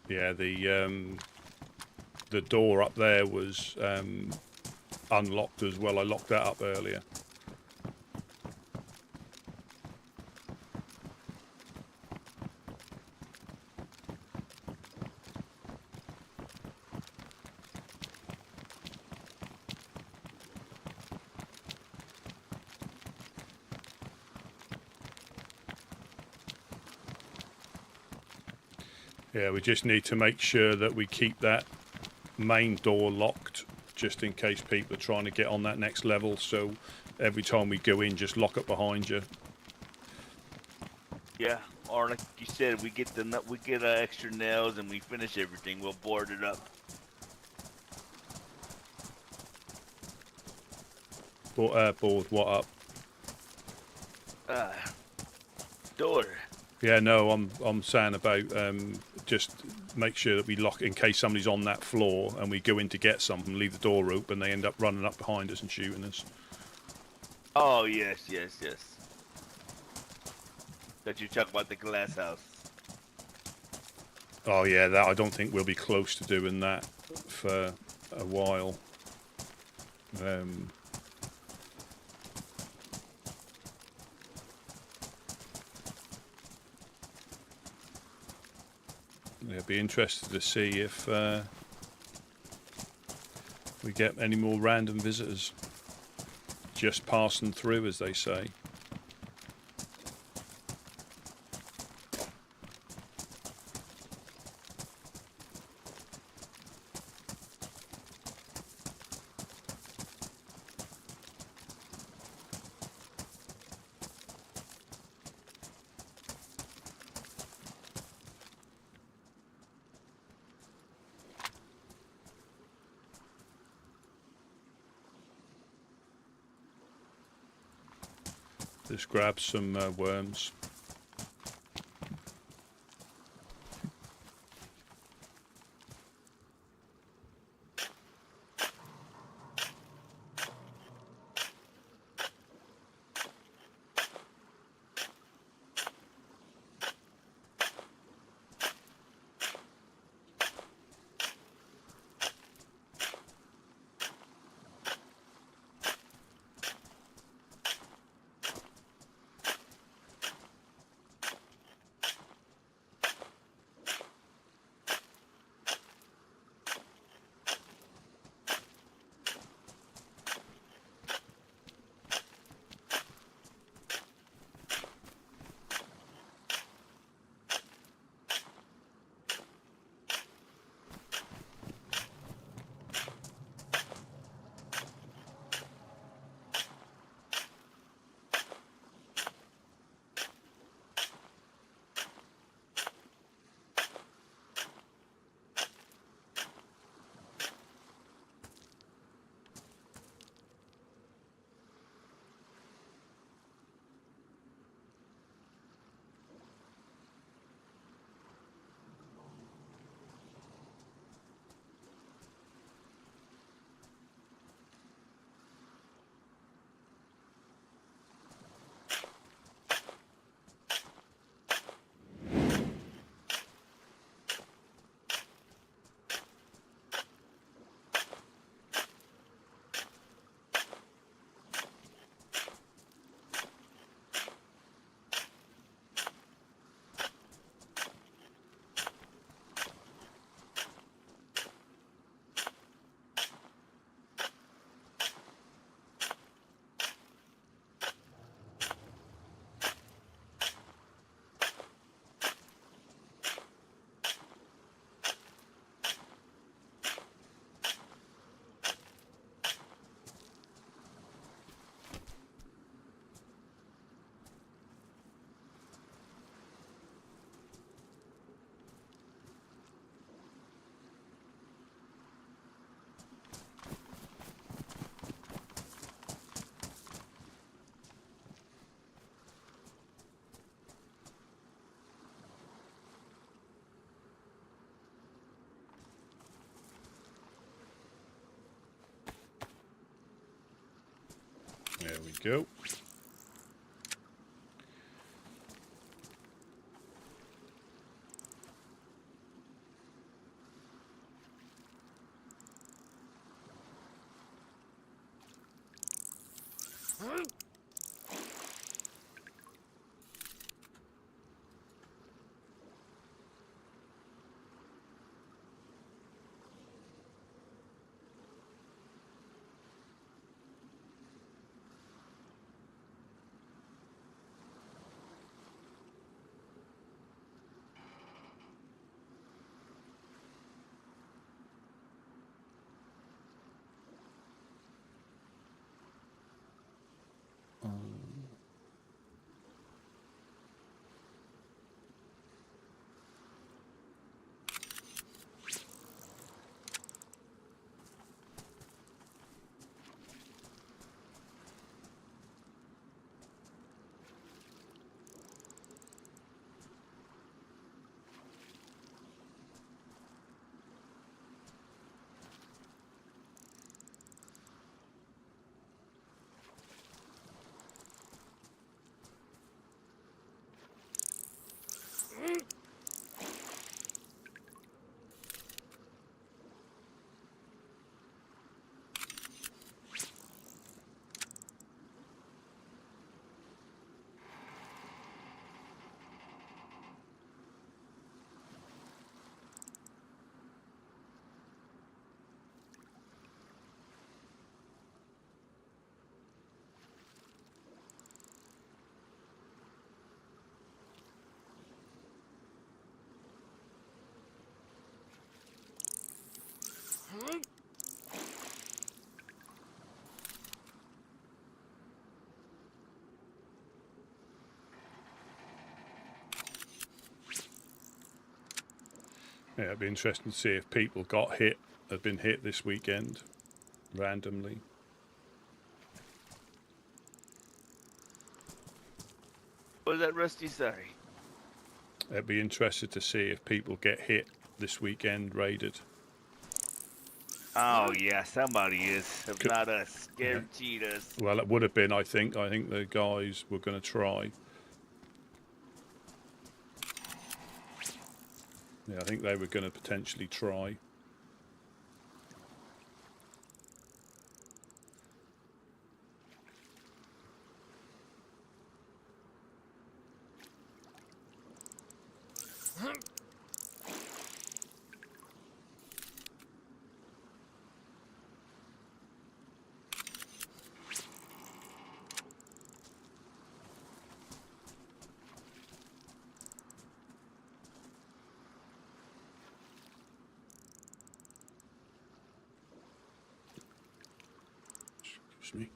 Yeah, the door up there was unlocked as well. I locked that up earlier. Yeah, we just need to make sure that we keep that main door locked just in case people are trying to get on that next level. So every time we go in, just lock it behind you. Yeah, or like you said, we get extra nails and we finish everything. We'll board it up. Board what up? Door. Yeah, no, I'm saying about just make sure that we lock in case somebody's on that floor and we go in to get something, leave the door open, they end up running up behind us and shooting us. Oh yes. That you talk about the glass house. Oh yeah, that I don't think we'll be close to doing that for a while. Yeah, be interested to see if we get any more random visitors just passing through, as they say. Just grab some worms. There we go. Yeah, it'd be interesting to see if people had been hit this weekend, randomly. What did that Rusty say? I'd be interested to see if people get hit this weekend, raided. Oh yeah, somebody is. If Could- not us, guaranteed us. Well, it would have been, I think. I think the guys were going to try. Yeah, I think they were going to potentially try. Excuse me.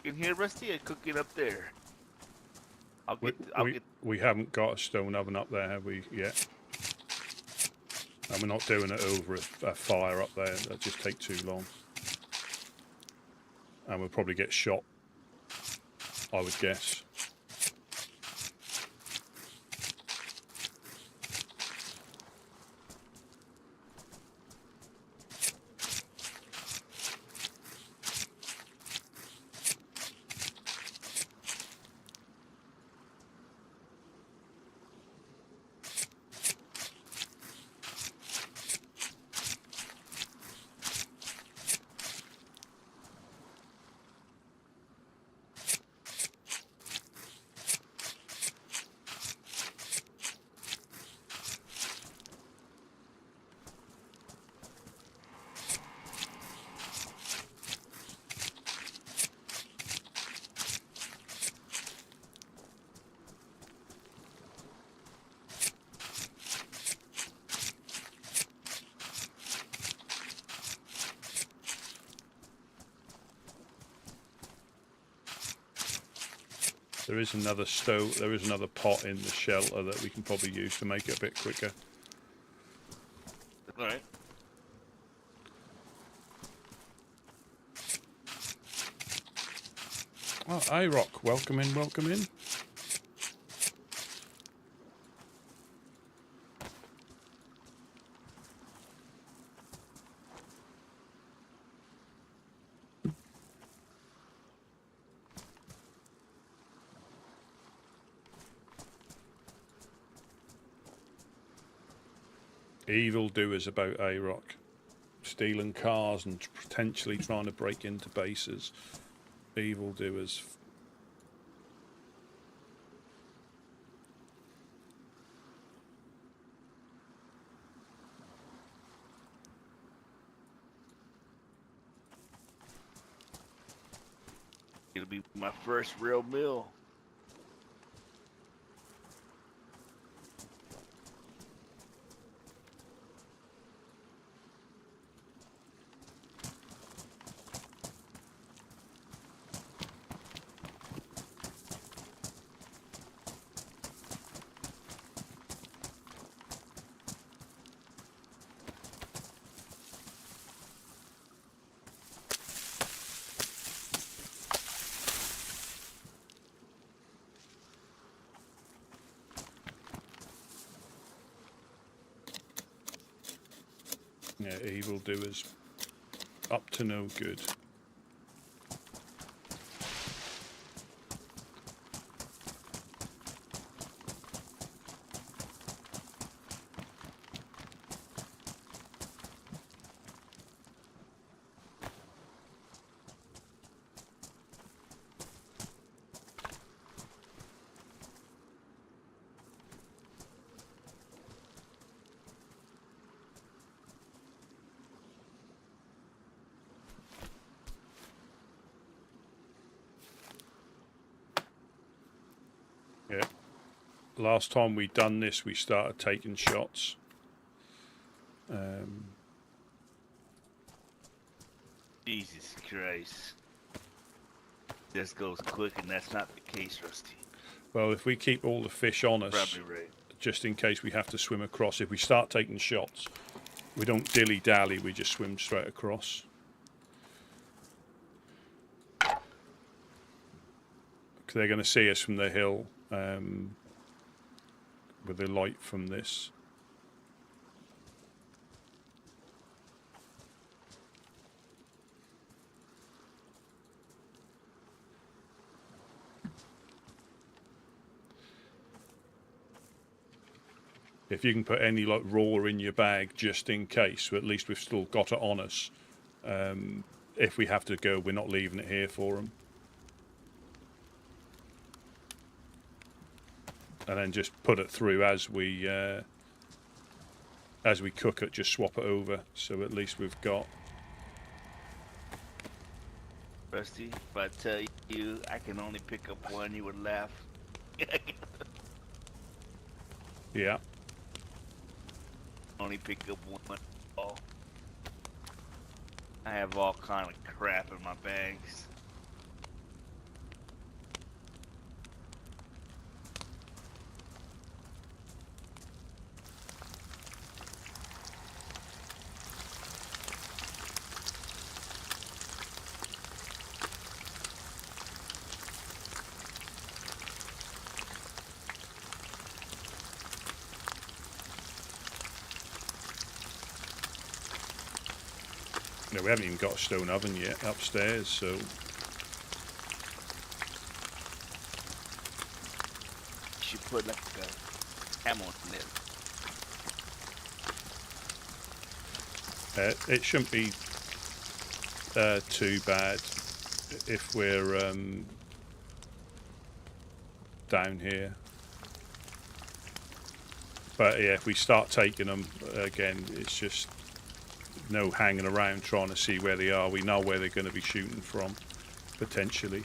You can hear Rusty or cooking up there. I'll get. We haven't got a stone oven up there, have we, yet? And we're not doing it over a fire up there. That'd just take too long. And we'll probably get shot, I would guess. There is another stove, there is another pot in the shelter that we can probably use to make it a bit quicker. Alright. Oh, A-Rock, welcome in, welcome in. Evildoers about A-Rock. Stealing cars and potentially trying to break into bases. Evildoers. It'll be my first real meal. Yeah, evildoers up to no good. Yeah. Last time we done this, we started taking shots. Jesus Christ. This goes quick, and that's not the case, Rusty. Well, if we keep all the fish on us, Probably right. just in case we have to swim across, if we start taking shots, we don't dilly-dally, we just swim straight across. They're going to see us from the hill with the light from this. If you can put any like raw in your bag just in case, so at least we've still got it on us. If we have to go, we're not leaving it here for them. And then just put it through as we cook it. Just swap it over, so at least we've got. Rusty, if I tell you I can only pick up one, you would laugh. Yeah. Only pick up one. Oh. I have all kind of crap in my bags. No, we haven't even got a stone oven yet upstairs, so. Should put like a hammer on it. It shouldn't be too bad if we're down here. But yeah, if we start taking them again, it's just no hanging around trying to see where they are. We know where they're going to be shooting from, potentially.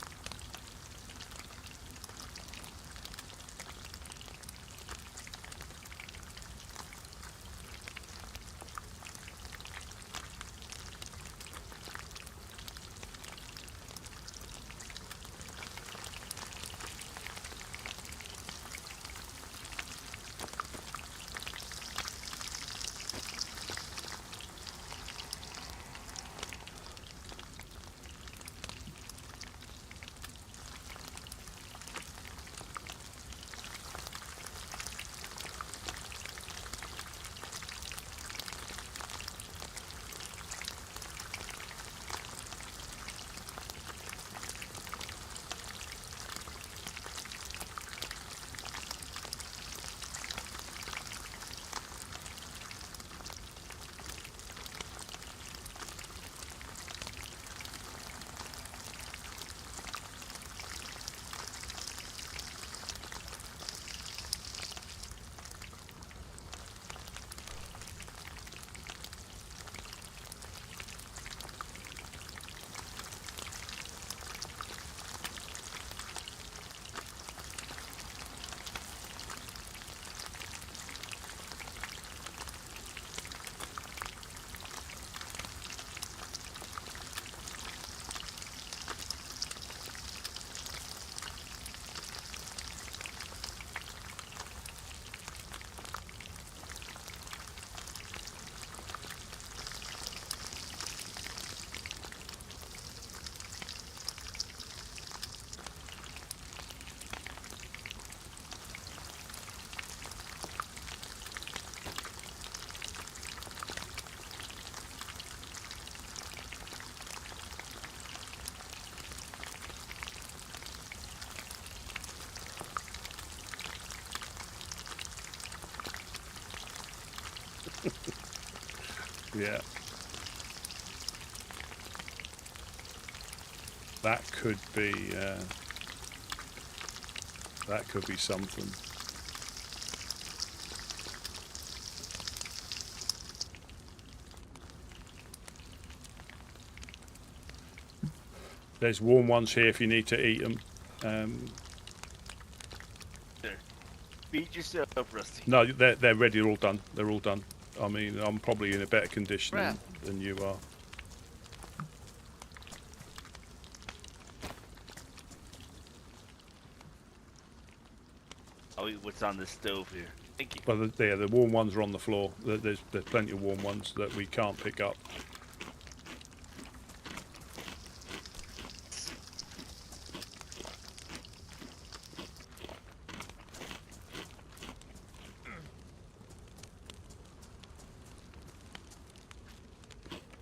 Yeah. That could be something. There's warm ones here if you need to eat them. Feed yourself, Rusty. No, they're ready. They're all done. They're all done. I mean, I'm probably in a better condition Right. than you are. I'll eat what's on this stove here. Thank you. But the warm ones are on the floor. There's plenty of warm ones that we can't pick up.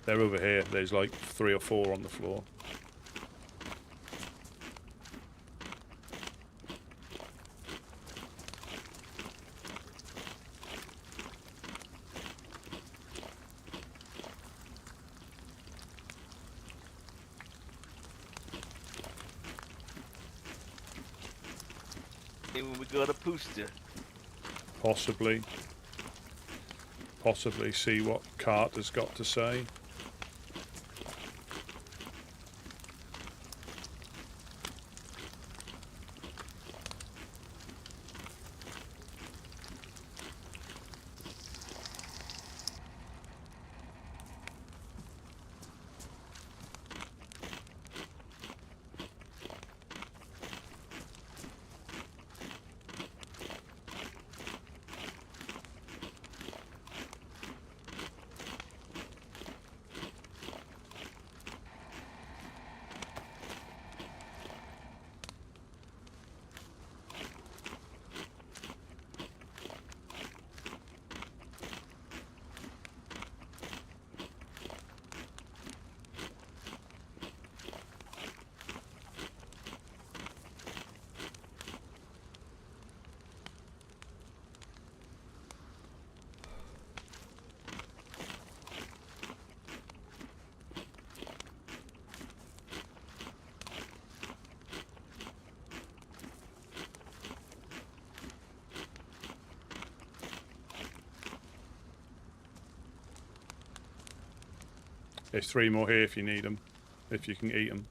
They're over here. There's like 3 or 4 on the floor. Maybe when we go to Pooster. Possibly see what Carter's got to say. There's 3 more here if you need them, if you can eat them.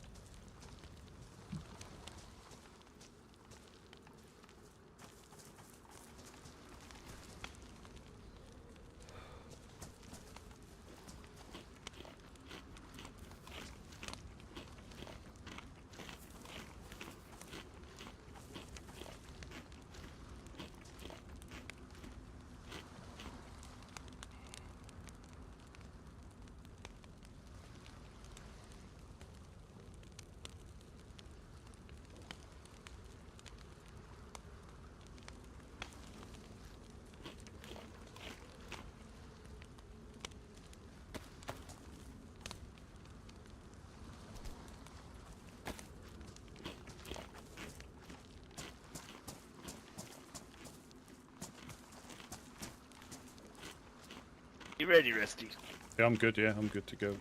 You ready, Rusty? Yeah, I'm good. Yeah, I'm good to go.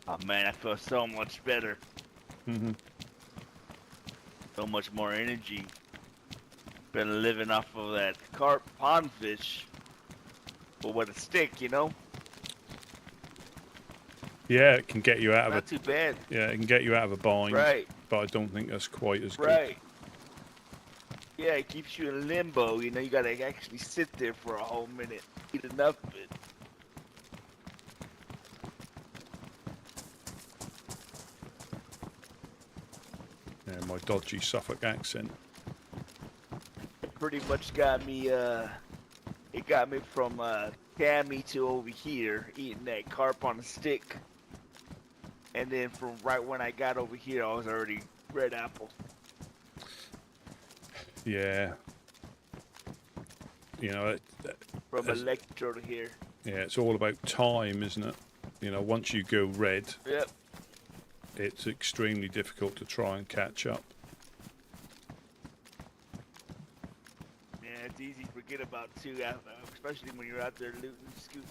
Oh man, I feel so much better. Hmm. So much more energy. Been living off of that carp pond fish. But with a stick, you know? Yeah, it can get you out of Not too bad. yeah, it can get you out of a bind. Right. But I don't think that's quite as good. Right. Yeah, it keeps you in limbo, you know, you gotta actually sit there for a whole minute. Eat enough of it. Yeah, my dodgy Suffolk accent. It pretty much got me, it got me from, Cammy to over here, eating that carp on a stick. And then from right when I got over here, I was already red apple. Yeah. You know, From Electro to here. yeah, it's all about time, isn't it? You know, once you go red, Yep. it's extremely difficult to try and catch up. Yeah, it's easy to forget about too, especially when you're out there looting and scooting.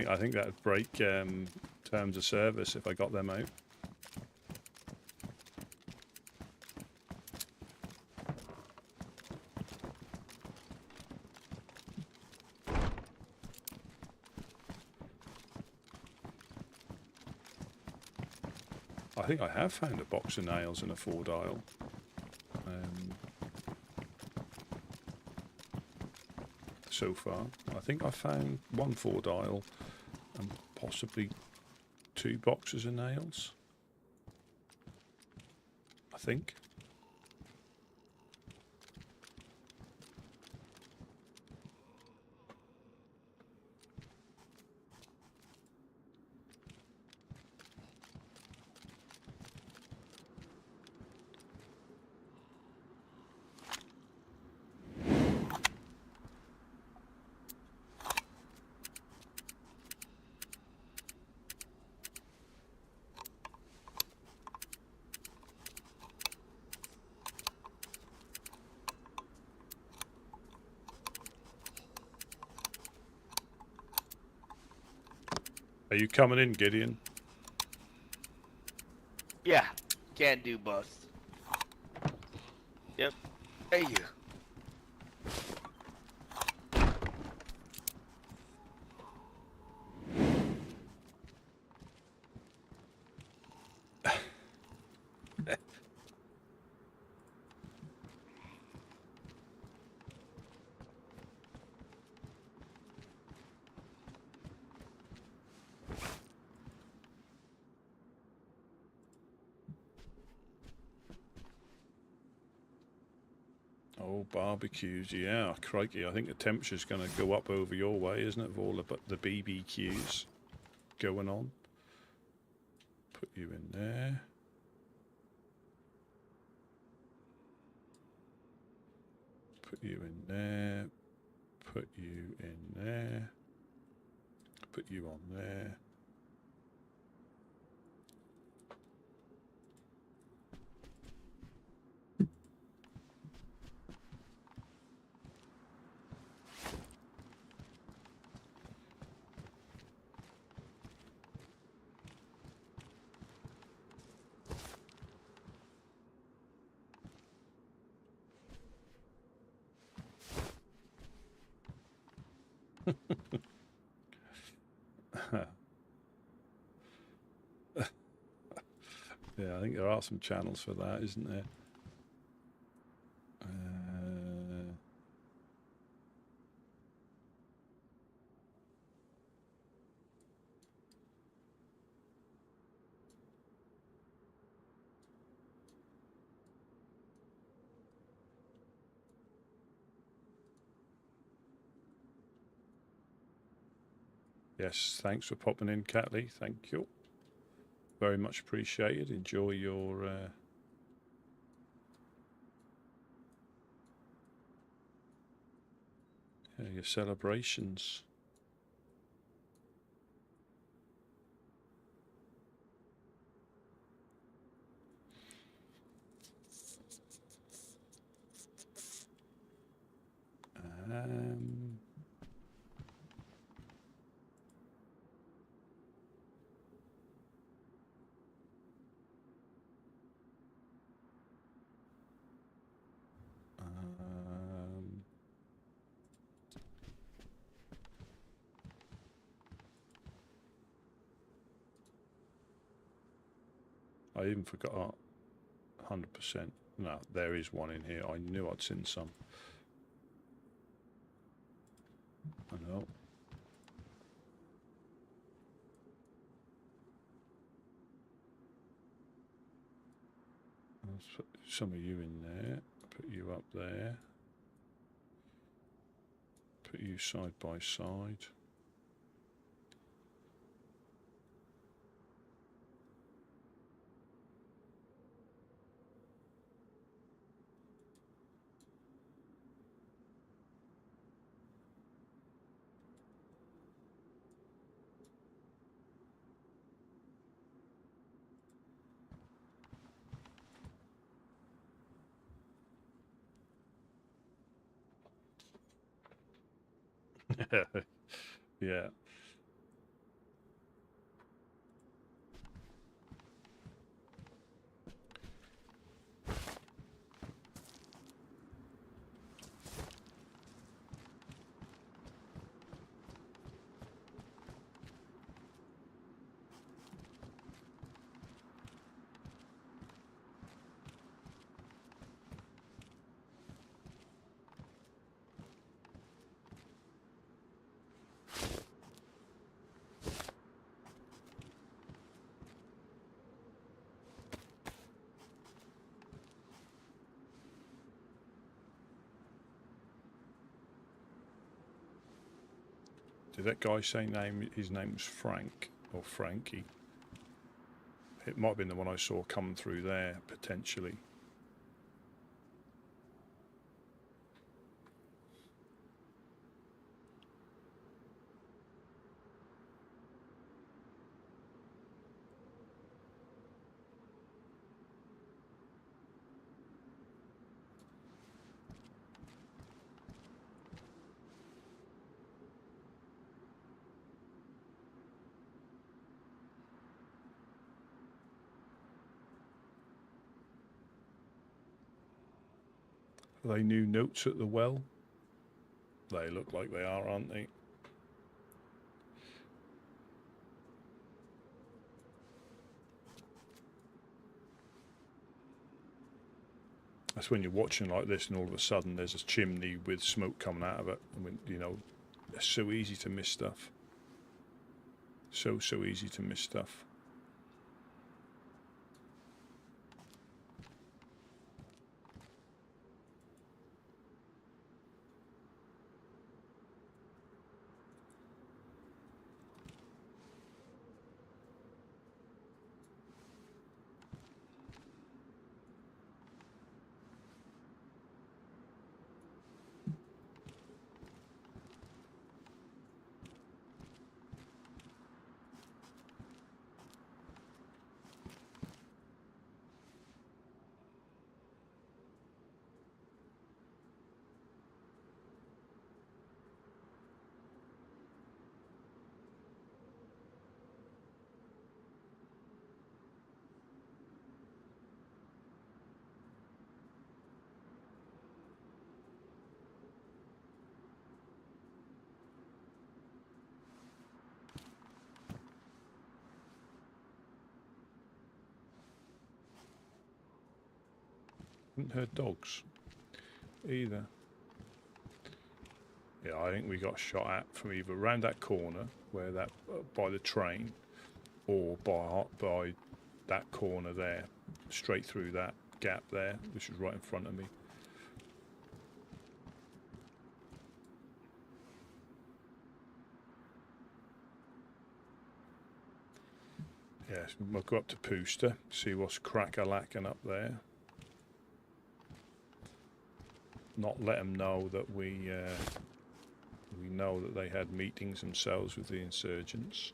I think that'd break terms of service if I got them out. I think I have found a box of nails and a 4-dial. So far, I think I found one 4-dial and possibly 2 boxes of nails. I think. Are you coming in, Gideon? Yeah, can do, boss. Yep. Hey, you. Oh, barbecues, yeah, crikey. I think the temperature's going to go up over your way, isn't it, with all the BBQs going on. Put you in there. Put you in there. Put you in there. Put you on there. there are some channels for that, isn't there? Yes, thanks for popping in, Catley. Thank you. Very much appreciated. Enjoy your celebrations. Um, I even forgot 100%. No, there is one in here. I knew I'd seen some. I know. Let's put some of you in there. Put you up there. Put you side by side. Yeah. Did that guy say his name was Frank or Frankie? It might have been the one I saw come through there, potentially. Are they new notes at the well? They look like they are, aren't they? That's when you're watching like this and all of a sudden there's a chimney with smoke coming out of it. I mean, you know, it's so easy to miss stuff. So easy to miss stuff. Haven't heard dogs either. Yeah, I think we got shot at from either around that corner where that by the train, or by that corner there, straight through that gap there, which is right in front of me. Yes, we'll go up to Pooster, see what's crack-a-lacking up there. Not let them know that we know that they had meetings themselves with the insurgents.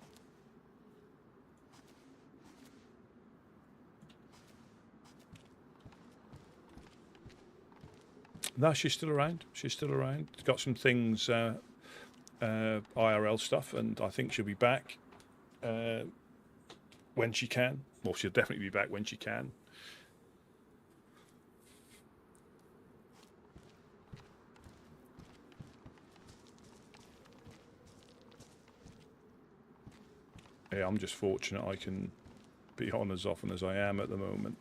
No, she's still around. She's still around. Got some things, IRL stuff, and I think she'll be back when she can. Well, she'll definitely be back when she can. Yeah, I'm just fortunate I can be on as often as I am at the moment.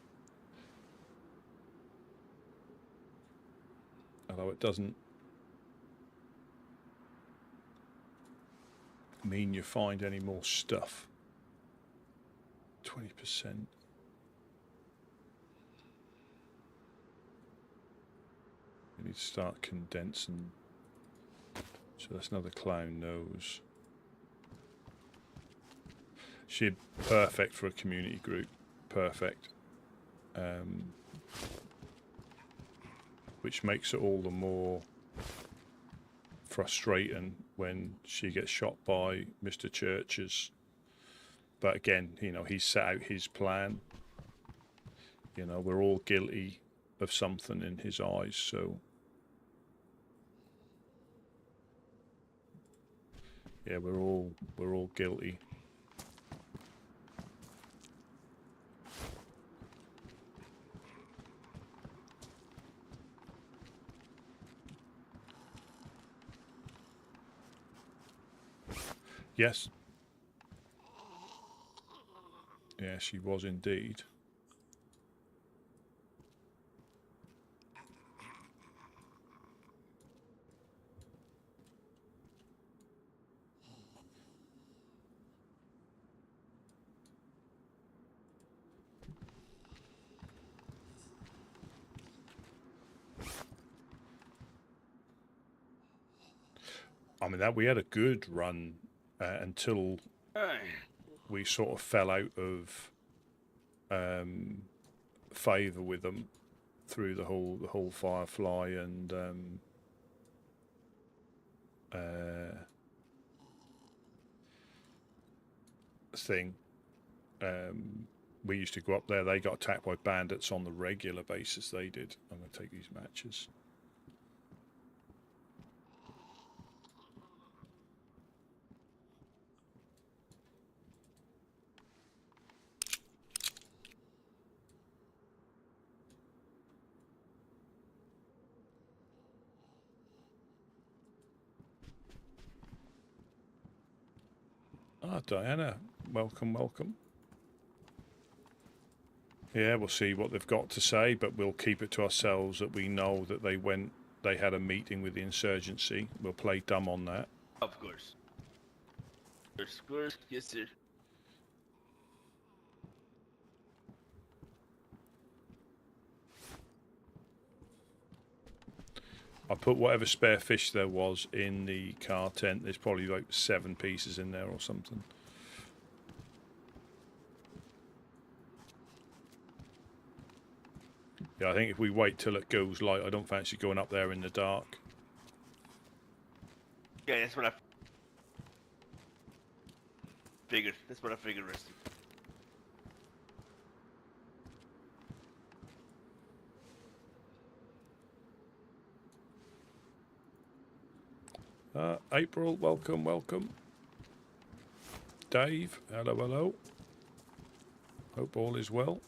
Although it doesn't mean you find any more stuff. 20%. We need to start condensing. So that's another clown nose. She'd perfect for a community group. Perfect. Which makes it all the more frustrating when she gets shot by Mr. Churches. But again, you know, he's set out his plan. You know, we're all guilty of something in his eyes, so yeah, we're all guilty. Yes. Yeah, she was indeed. I mean, that we had a good run until we sort of fell out of favour with them through the whole Firefly and thing. We used to go up there. They got attacked by bandits on the regular basis. They did. I'm going to take these matches. Ah, Diana, welcome, welcome. Yeah, we'll see what they've got to say, but we'll keep it to ourselves that we know that they had a meeting with the insurgency. We'll play dumb on that. Of course. Of course, yes, sir. I put whatever spare fish there was in the car tent. There's probably like 7 pieces in there or something. Yeah, I think if we wait till it goes light, I don't fancy going up there in the dark. Yeah, that's what I figured. That's what I figured, Rusty. April, welcome, welcome. Dave, hello, hello. Hope all is well.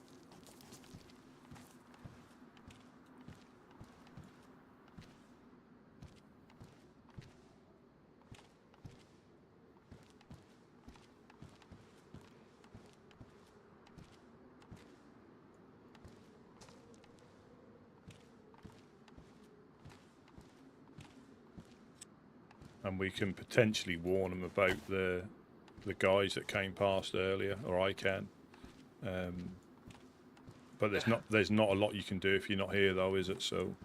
and we can potentially warn them about the guys that came past earlier, or I can. But there's not a lot you can do if you're not here, though, is it? So.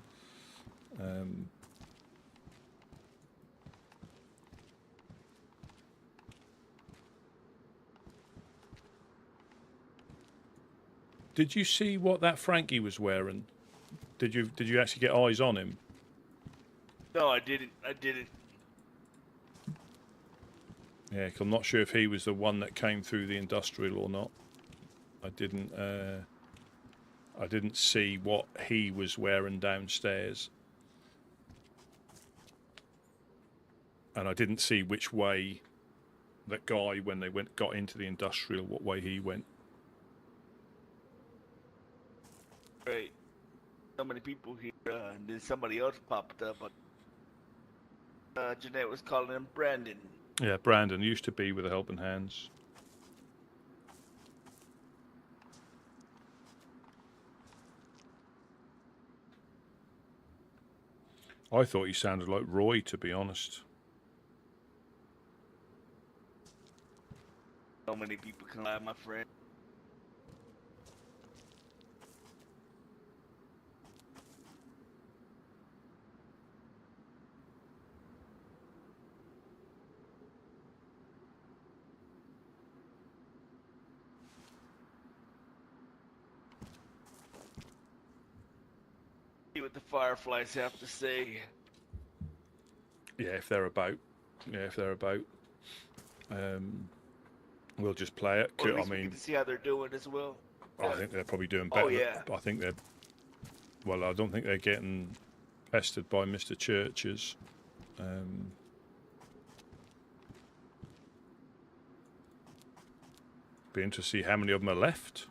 Did you see what that Frankie was wearing? Did you actually get eyes on him? No, I didn't. I didn't. Yeah, 'cause I'm not sure if he was the one that came through the industrial or not. I didn't see what he was wearing downstairs, and I didn't see which way that guy, when they got into the industrial, what way he went. Right. So many people here, and then somebody else popped up. Jeanette was calling him Brandon. Yeah, Brandon used to be with the Helping Hands. I thought he sounded like Roy, to be honest. So many people can lie, my friend. See what the Fireflies have to say. Yeah, if they're about. We'll just play it. Or at I least we mean, get to see how they're doing as well. I think they're probably doing better. Oh, yeah. I think they're. Well, I don't think they're getting pestered by Mr. Churches. Be interested to see how many of them are left.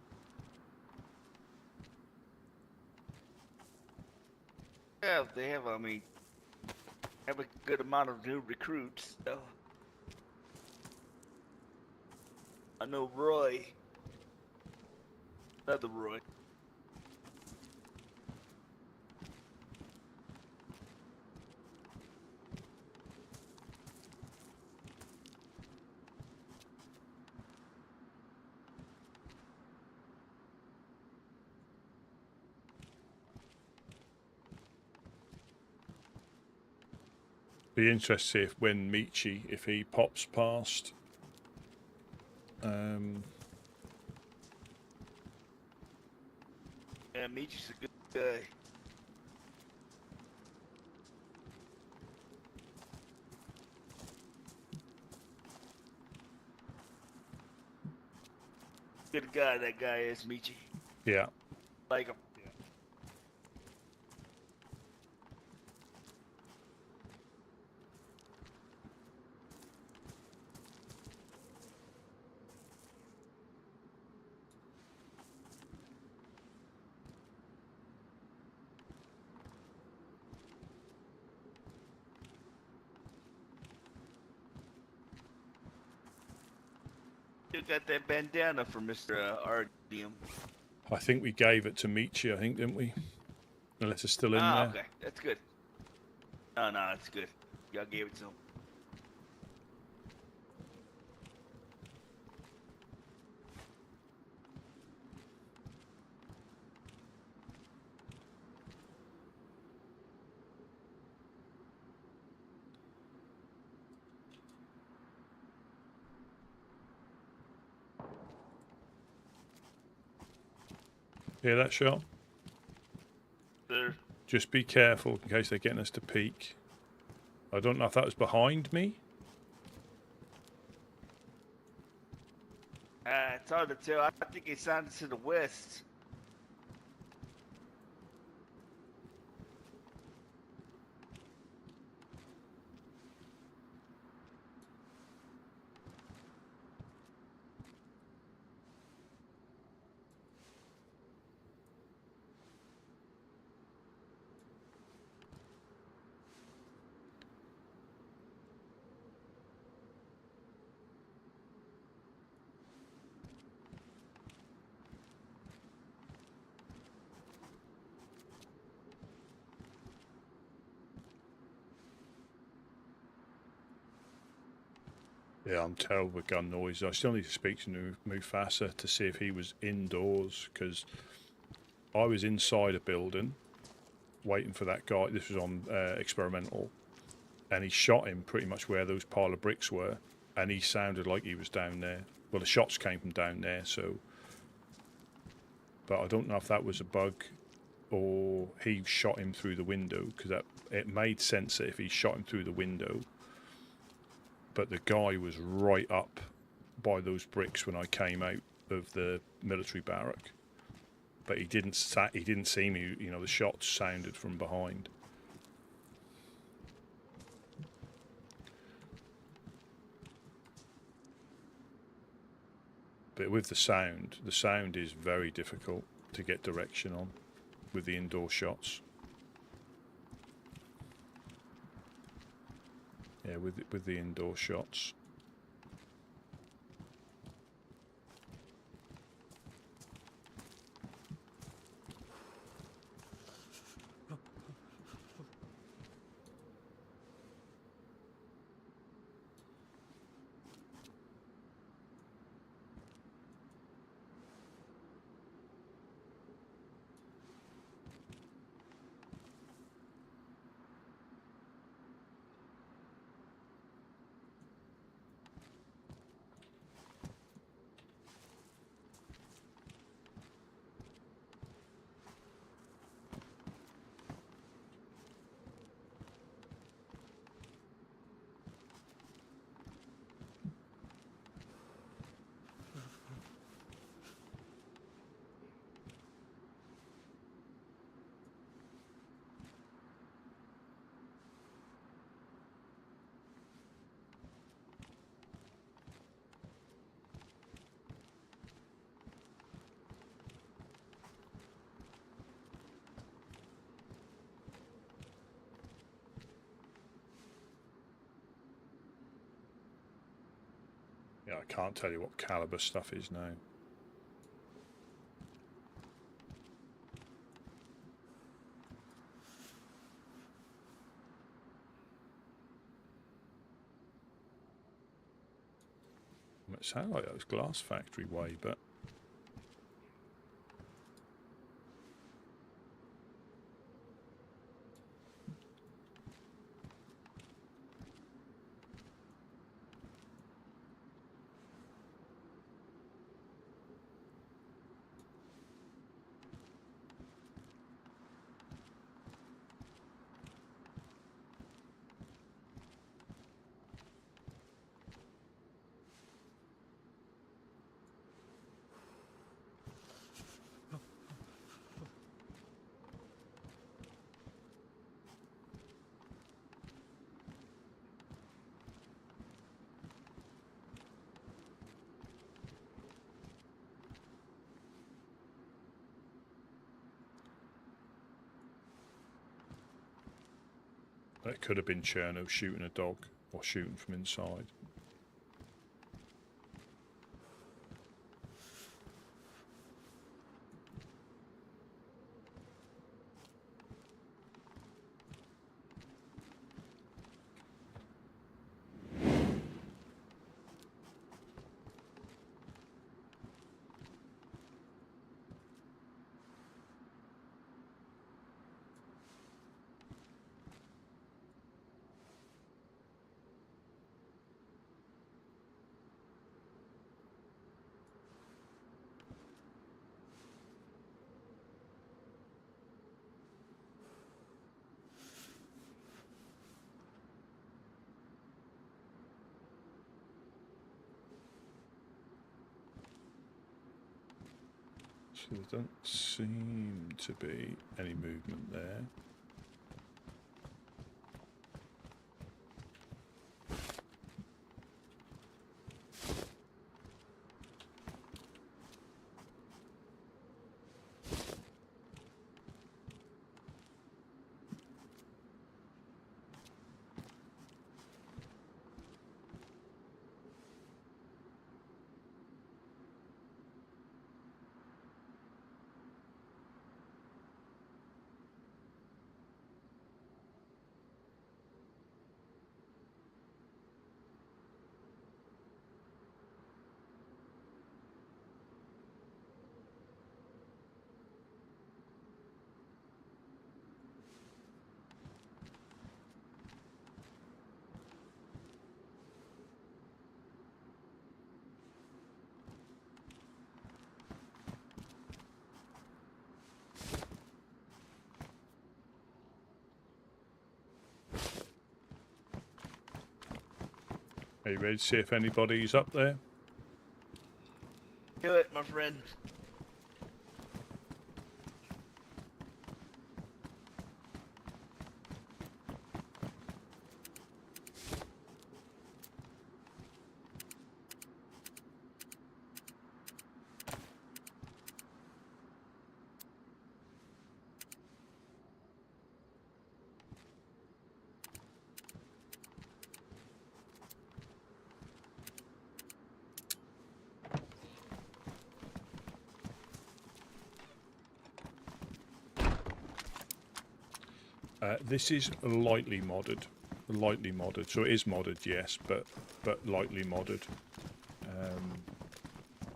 Yeah, they have. I mean, have a good amount of new recruits. So. I know Roy. Another Roy. Be interested to see if when Michi, if he pops past. Yeah, Michi's a good guy. Good guy, that guy is, Michi. Yeah. Like him. You got that bandana for Mr. Ardium. I think we gave it to Michi, I think, didn't we? Unless it's still in there. Okay, that's good. No, that's good. Y'all gave it to him. Hear that shot? Sir. Just be careful in case they're getting us to peek. I don't know if that was behind me. It's hard to tell. I think it sounded to the west. Yeah, I'm terrible with gun noise. I still need to speak to Mufasa to see if he was indoors, because I was inside a building waiting for that guy. This was on experimental, and he shot him pretty much where those pile of bricks were, and he sounded like he was down there. Well, the shots came from down there, so. But I don't know if that was a bug or he shot him through the window, because it made sense that if he shot him through the window. But the guy was right up by those bricks when I came out of the military barrack. But he didn't see me. You know, the shots sounded from behind. But with the sound is very difficult to get direction on with the indoor shots. Yeah, with the indoor shots. Yeah, I can't tell you what caliber stuff is now. It sounded like that was Glass Factory way, but that could have been Chernarus shooting a dog or shooting from inside. So there doesn't seem to be any movement there. Are you ready to see if anybody's up there? Do it, my friend. This is lightly modded. So it is modded, yes, but lightly modded.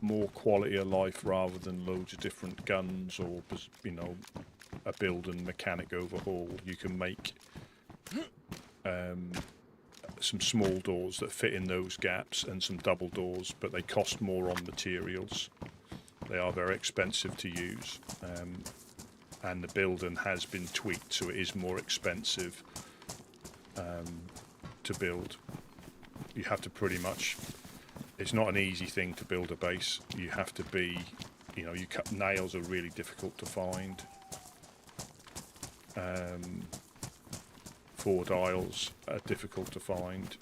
More quality of life rather than loads of different guns or, you know, a build and mechanic overhaul. You can make some small doors that fit in those gaps and some double doors, but they cost more on materials. They are very expensive to use. And the building has been tweaked, so it is more expensive to build. You have to pretty much, it's not an easy thing to build a base. You have to be, you know, nails are really difficult to find. 4 dials are difficult to find.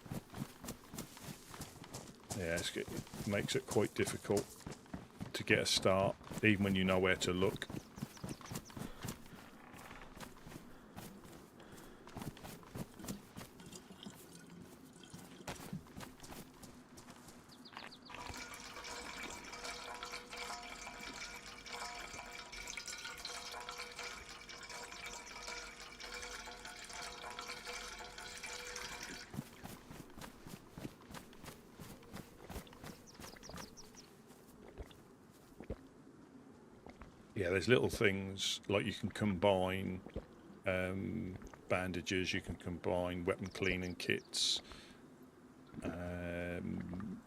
Yeah, it makes it quite difficult to get a start, even when you know where to look. Yeah, there's little things like you can combine bandages, you can combine weapon cleaning kits.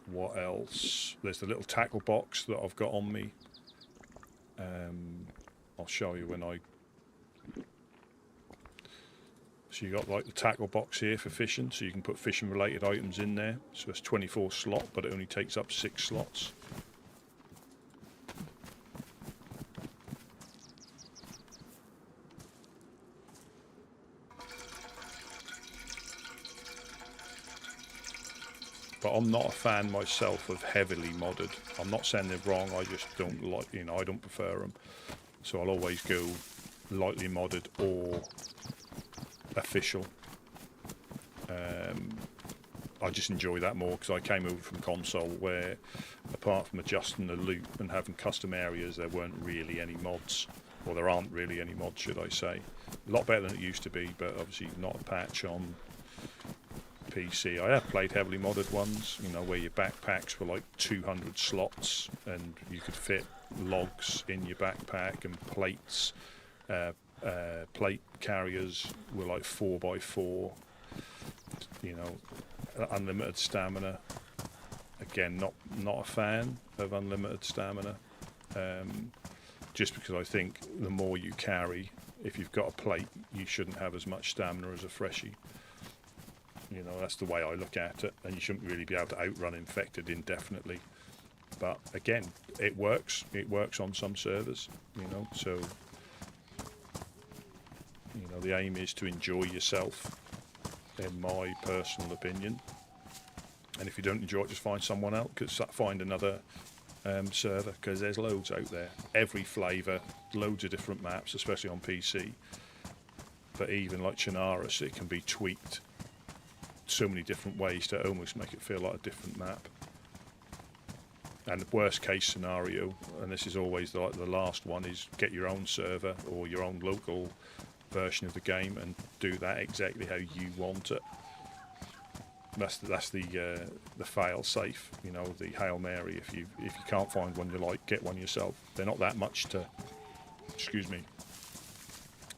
What else? There's the little tackle box that I've got on me. I'll show you when I... So you got like the tackle box here for fishing, so you can put fishing related items in there. So it's 24 slot, but it only takes up 6 slots. But I'm not a fan myself of heavily modded. I'm not saying they're wrong, I just don't like, you know, I don't prefer them. So I'll always go lightly modded or official. I just enjoy that more because I came over from console where, apart from adjusting the loot and having custom areas, there weren't really any mods. Or there aren't really any mods, should I say. A lot better than it used to be, but obviously not a patch on PC. I have played heavily modded ones, you know, where your backpacks were like 200 slots and you could fit logs in your backpack, and plates, plate carriers were like 4x4, you know, unlimited stamina. Again, not a fan of unlimited stamina, just because I think the more you carry, if you've got a plate, you shouldn't have as much stamina as a freshie. You know, that's the way I look at it, and you shouldn't really be able to outrun infected indefinitely. But again, it works. It works on some servers, you know, so, you know, the aim is to enjoy yourself, in my personal opinion. And if you don't enjoy it, just find someone else, find another server, because there's loads out there. Every flavour, loads of different maps, especially on PC. But even like Chernarus, it can be tweaked so many different ways to almost make it feel like a different map. And the worst case scenario, and this is always like the last one, is get your own server or your own local version of the game and do that exactly how you want it. That's the fail safe, you know, the Hail Mary. If you can't find one you like, get one yourself. They're not that much to,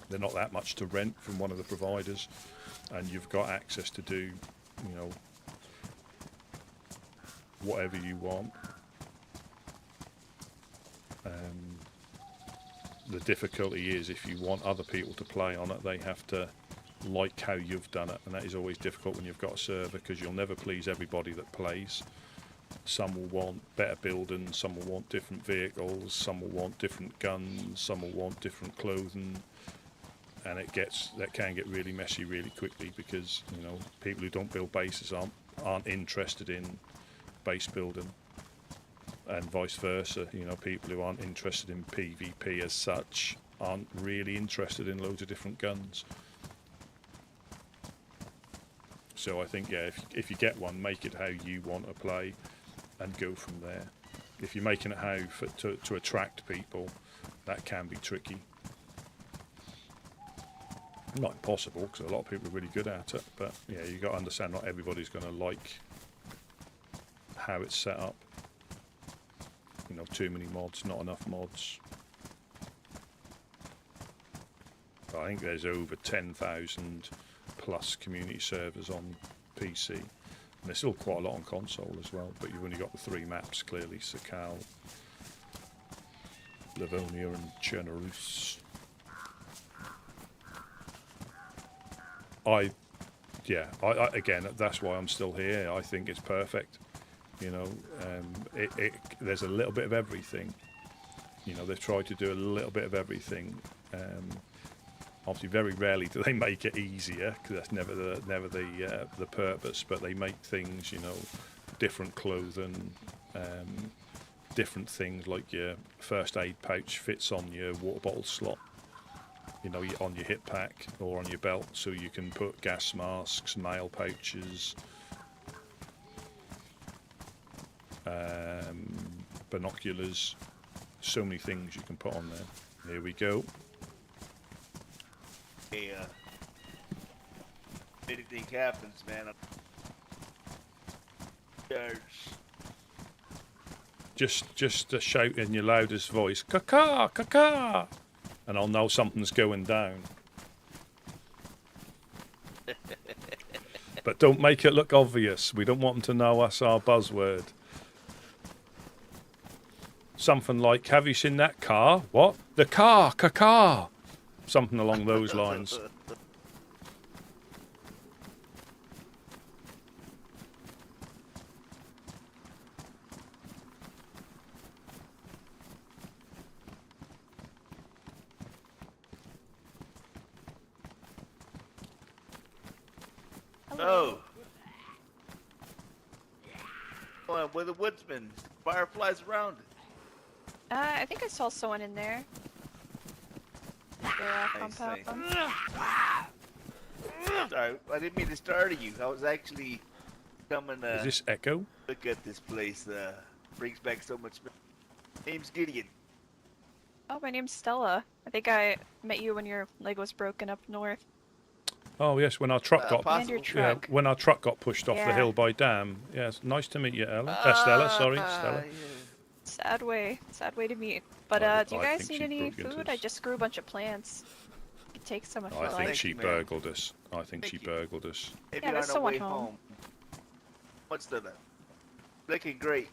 they're not that much to rent from one of the providers, and you've got access to do, you know, whatever you want. The difficulty is if you want other people to play on it, they have to like how you've done it, and that is always difficult when you've got a server, because you'll never please everybody that plays. Some will want better building, some will want different vehicles, some will want different guns, some will want different clothing, and that can get really messy really quickly, because you know, people who don't build bases aren't interested in base building, and vice versa. You know, people who aren't interested in PvP as such aren't really interested in loads of different guns. So I think, yeah, if you get one, make it how you want to play and go from there. If you're making it how to attract people, that can be tricky. Not impossible, because a lot of people are really good at it, but yeah, you've got to understand not everybody's going to like how it's set up. You know, too many mods, not enough mods. But I think there's over 10,000 plus community servers on PC. And there's still quite a lot on console as well, but you've only got the 3 maps clearly: Sakal, Livonia and Chernarus. I again, that's why I'm still here. I think it's perfect. You know, there's a little bit of everything. You know, they've tried to do a little bit of everything. Obviously, very rarely do they make it easier, because that's never the purpose. But they make things, you know, different clothing, different things, like your first aid pouch fits on your water bottle slot. You know, on your hip pack or on your belt, so you can put gas masks, mail pouches, binoculars. So many things you can put on there. Here we go. Hey, anything happens, man. Just shout in your loudest voice, "Caca, caca," and I'll know something's going down. But don't make it look obvious. We don't want them to know that's our buzzword. Something like, "Have you seen that car?" "What?" "The car, caca." Something along those lines. Oh. Well, with the Woodsmen, fireflies around it. I think I saw someone in there. Compound. Sorry, I didn't mean to startle you. I was actually coming to Is this Echo? look at this place. Brings back so much. Name's Gideon. Oh, my name's Stella. I think I met you when your leg was broken up north. Oh yes, when our truck got And your truck. when our truck got pushed off the Yeah. hill by Dam. Yes, nice to meet you, Ella. Stella, sorry, Stella. Sad way to meet. But do you I guys think need she any broke into food? I just grew a bunch of plants. You can take some if you I think like. she you, ma'am. burgled us. I think Thank she you. burgled us. Maybe Yeah, on there's our someone way home. What's the looking great?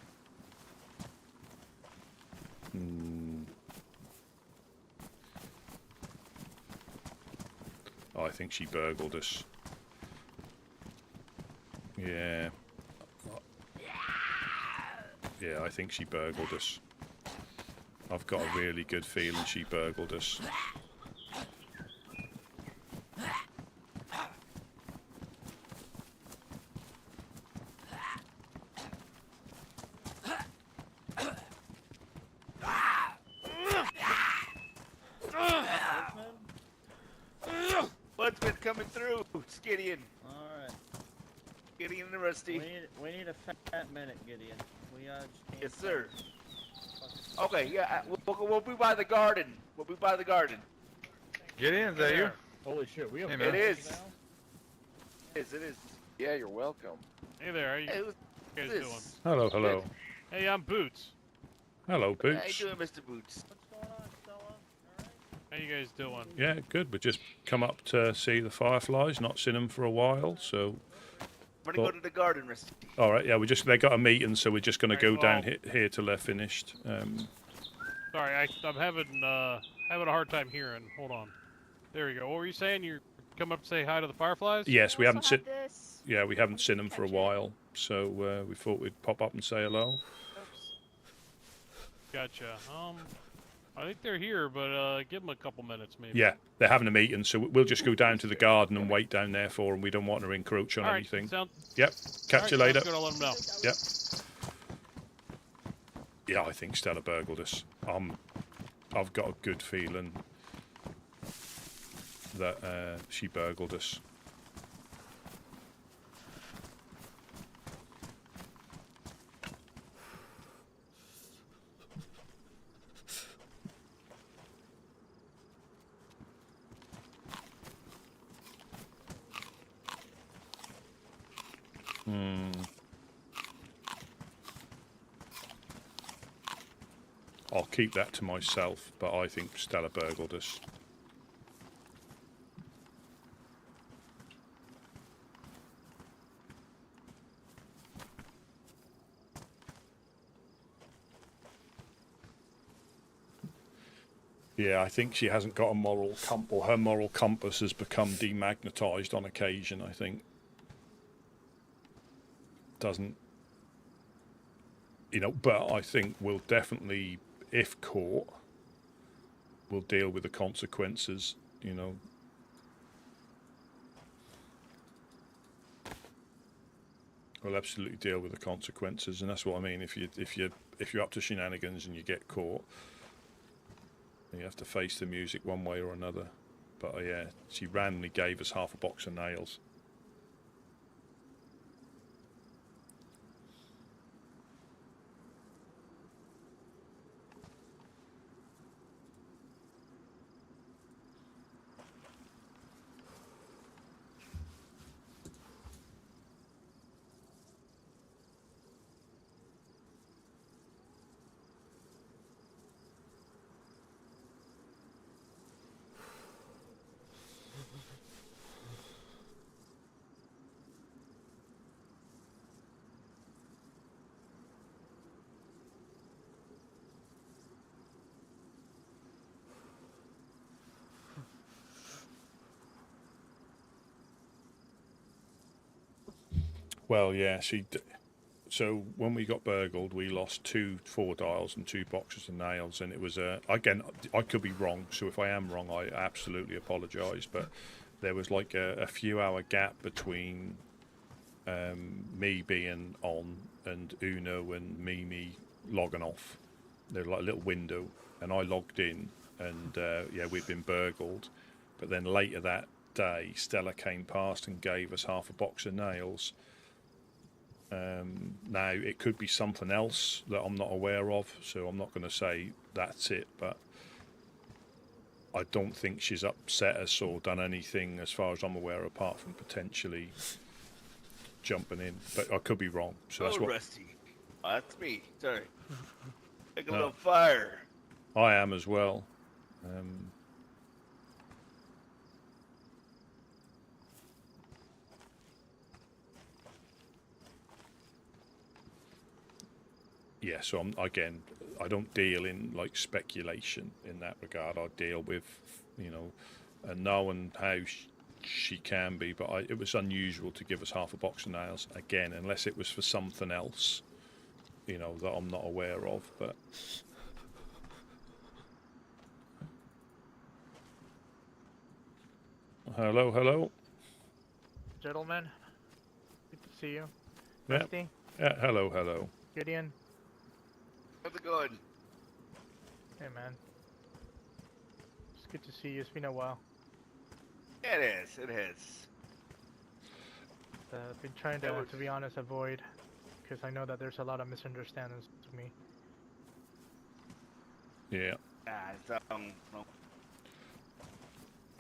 I think she burgled us. Yeah. Yeah, I think she burgled us. I've got a really good feeling she burgled us. Woodsman coming through. It's Gideon. Alright. Gideon and Rusty. We need a fat minute, Gideon. We just can't Yes, sir. fucking- Okay, yeah, we'll be by the garden. We'll be by the garden. Gideon, is that you? Holy shit, we have Hey, It man. is. It is. Yeah, you're welcome. Hey there, how you Hey, who's guys this? doing? Hello, hello. Hey, I'm Boots. Hello, How you Boots. doing, Mr. Boots? What's going on, Stella? Alright? How you guys doing? Yeah, good. We just come up to see the fireflies. Not seen them for a while, so. We're gonna But- go to the garden, Rusty. All right, yeah. They got a meeting, so we're just going to go Alright, down here till they're finished. Sorry, I'm having a hard time hearing. Hold on. There we go. What were you saying? You're come up to say hi to the fireflies? Yes, we haven't seen. This. Yeah, we haven't seen them for a while, so we thought we'd pop up and say hello. Gotcha. I think they're here, but give them a couple minutes, maybe. Yeah, they're having a meeting, so we'll just go down to the garden and wait down there for them. We don't want to encroach on All right, anything. sounds- Yep. Catch you later. Sounds good, I'll let them know. Yep. Yeah, I think Stella burgled us. I've got a good feeling that she burgled us. I'll keep that to myself, but I think Stella burgled us. Yeah, I think she hasn't got a moral compass, or her moral compass has become demagnetized on occasion, I think. Doesn't, you know, but I think we'll definitely, if caught, we'll deal with the consequences, you know. We'll absolutely deal with the consequences, and that's what I mean. If you're up to shenanigans and you get caught, you have to face the music one way or another. But yeah, she randomly gave us half a box of nails. Well, yeah, so when we got burgled, we lost 2 4-dials and 2 boxes of nails, and it was again, I could be wrong, so if I am wrong, I absolutely apologise, but there was like a few hour gap between me being on and Uno and Mimi logging off. There's like a little window, and I logged in, and yeah, we'd been burgled, but then later that day, Stella came past and gave us half a box of nails. Now, it could be something else that I'm not aware of, so I'm not going to say that's it, but I don't think she's upset us or done anything as far as I'm aware, apart from potentially jumping in, but I could be wrong. So that's what. Rusty. Oh, that's me. Sorry. Make a No. little fire. I am as well. Yeah, so again, I don't deal in like speculation in that regard. I deal with, you know, knowing how she can be, but it was unusual to give us half a box of nails again, unless it was for something else, you know, that I'm not aware of. But hello, Gentlemen, good to see you. yeah, Rusty, yeah, hello. Gideon, How's it going? hey man. It's good to see you. It's been a while. It is. It is. I've been trying to be honest, avoid, because I know that there's a lot of misunderstandings to me. Yeah. It's, no.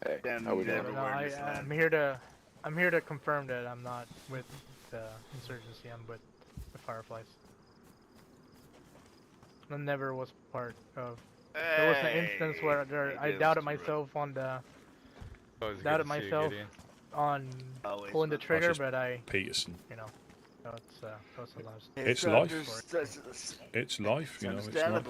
Hey, Then how we doing? everywhere No, in this land. I'm here to confirm that I'm not with the insurgency. I'm with the Fireflies. I never was part of. There was an instance where I doubted myself on the. Doubted myself on pulling the trigger, but I. Peterson. You know, that's a loss. It's life. It's life. You know, it's life.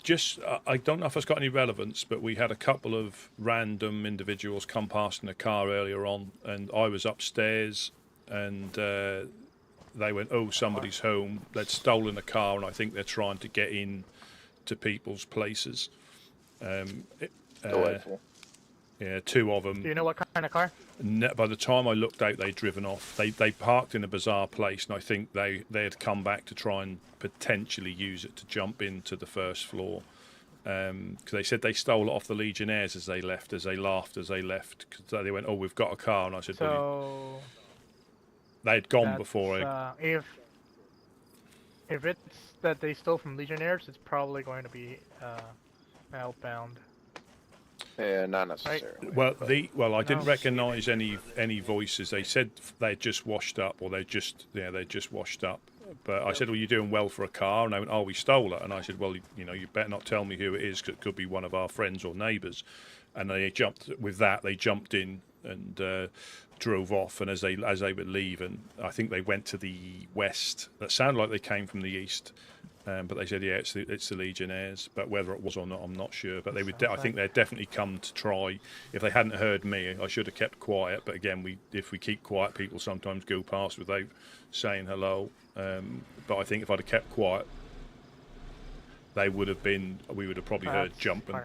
Just, I don't know if it's got any relevance, but we had a couple of random individuals come past in a car earlier on, and I was upstairs, and they went, "Oh, somebody's home. They'd stolen a car, and I think they're trying to get in to people's places." Delightful. Yeah, 2 of them. Do you know what kind of car? By the time I looked out, they'd driven off. They parked in a bizarre place, and I think they had come back to try and potentially use it to jump into the first floor. Because they said they stole it off the Legionnaires as they left, as they laughed as they left. Because they went, "Oh, we've got a car," and I said, So well, they'd gone before I. If it's that they stole from Legionnaires, it's probably going to be outbound. Yeah, not necessarily. Well, I didn't recognise any voices. They said they'd just washed up, or they just washed up. But I said, "Well, you're doing well for a car," and they went, "Oh, we stole it." And I said, "Well, you better not tell me who it is, because it could be one of our friends or neighbours." And they jumped in and drove off. And as they were leaving, I think they went to the west. That sounded like they came from the east. But they said, yeah, it's the Legionnaires. But whether it was or not, I'm not sure. But they would. I think they'd definitely come to try. If they hadn't heard me, I should have kept quiet. But again, if we keep quiet, people sometimes go past without saying hello. But I think if I'd have kept quiet, we would have probably heard jumping.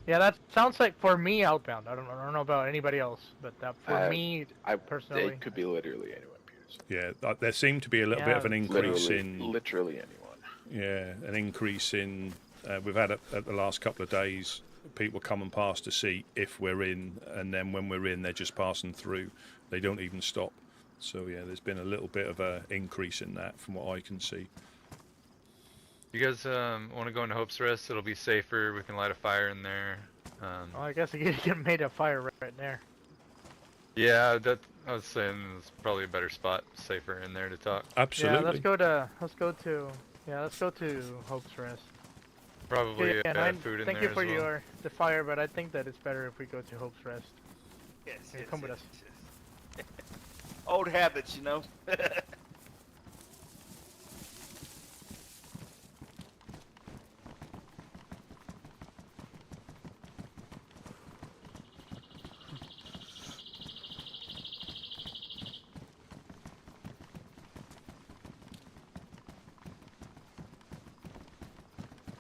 Yeah, that sounds like, for me, outbound. I don't know about anybody else, but for me personally, it could be literally anyone. Yeah, there seemed to be a little bit of an increase literally anyone. Yeah, an increase in. We've had at the last couple of days, people coming past to see if we're in, and then when we're in, they're just passing through. They don't even stop. So yeah, there's been a little bit of an increase in that from what I can see. You guys want to go into Hope's Rest? It'll be safer. We can light a fire in there. Well, I guess you can make a fire right there. Yeah, I was saying it's probably a better spot, safer in there to talk. Absolutely. Yeah, let's go to Hope's Rest. Probably and food in there. Thank you for the fire, but I think that it's better if we go to Hope's Rest. Yes, come with us. Yes. Old habits, you know.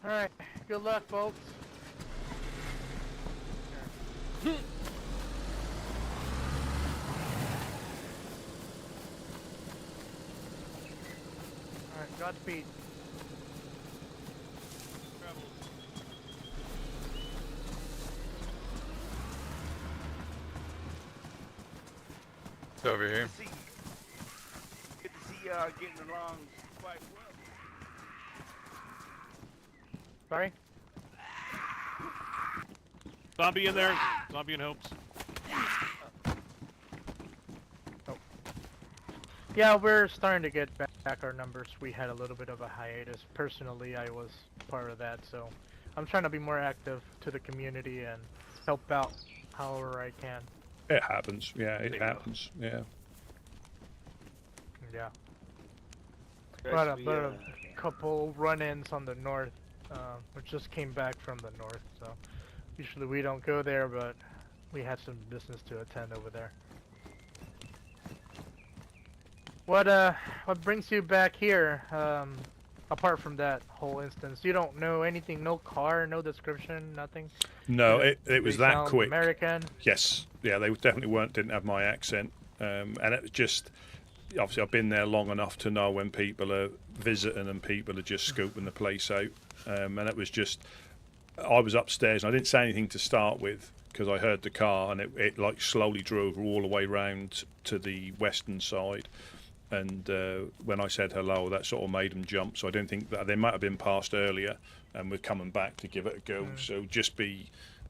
Alright, good luck, folks. Alright, Godspeed. It's over here. Good to see y'all getting along quite well. Sorry? Zombie in there. Zombie in Hopes. Oh. Yeah, we're starting to get back our numbers. We had a little bit of a hiatus. Personally, I was part of that, so I'm trying to be more active to the community and help out however I can. It happens. Yeah, it happens. Yeah. Yeah. But a couple run-ins on the north. We just came back from the north, so usually we don't go there, but we had some business to attend over there. What brings you back here? Apart from that whole instance, you don't know anything? No car, no description, nothing? No, it was that quick. American? Yes, yeah, they definitely didn't have my accent, and it was just. Obviously, I've been there long enough to know when people are visiting and people are just scooping the place out. And it was just, I was upstairs and I didn't say anything to start with because I heard the car and it like slowly drove all the way round to the western side. And when I said hello, that sort of made them jump. So I don't think that they might have been passed earlier and we're coming back to give it a go. So just be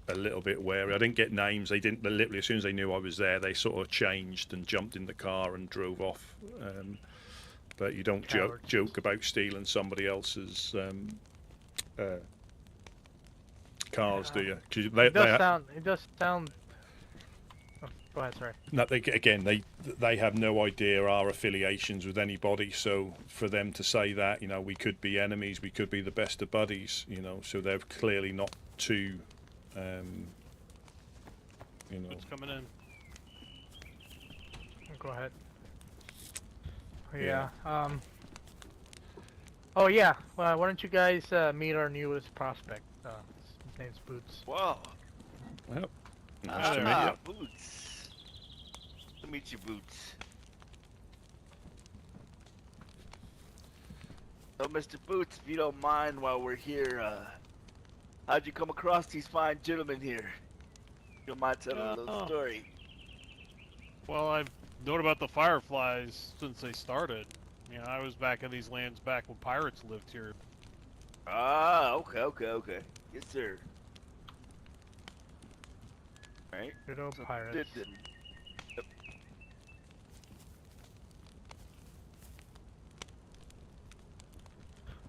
a little bit wary. I didn't get names. They literally, as soon as they knew I was there, they sort of changed and jumped in the car and drove off. But you don't joke about stealing somebody else's cars, do you? 'Cause It does sound. Go ahead, sorry. No, they have no idea our affiliations with anybody. So for them to say that, we could be enemies, we could be the best of buddies, so they're clearly not too, It's coming in. Go ahead. Yeah. Oh yeah. Well, why don't you guys meet our newest prospect? His name's Boots. Whoa. Well, nice to meet you. Boots. Nice to meet you, Boots. So, Mr. Boots, if you don't mind, while we're here, how'd you come across these fine gentlemen here? You don't mind telling a little story? Well, I've known about the Fireflies since they started. I was back in these lands back when pirates lived here. Ah, okay. Yes, sir. Right. Good old pirates. Yep.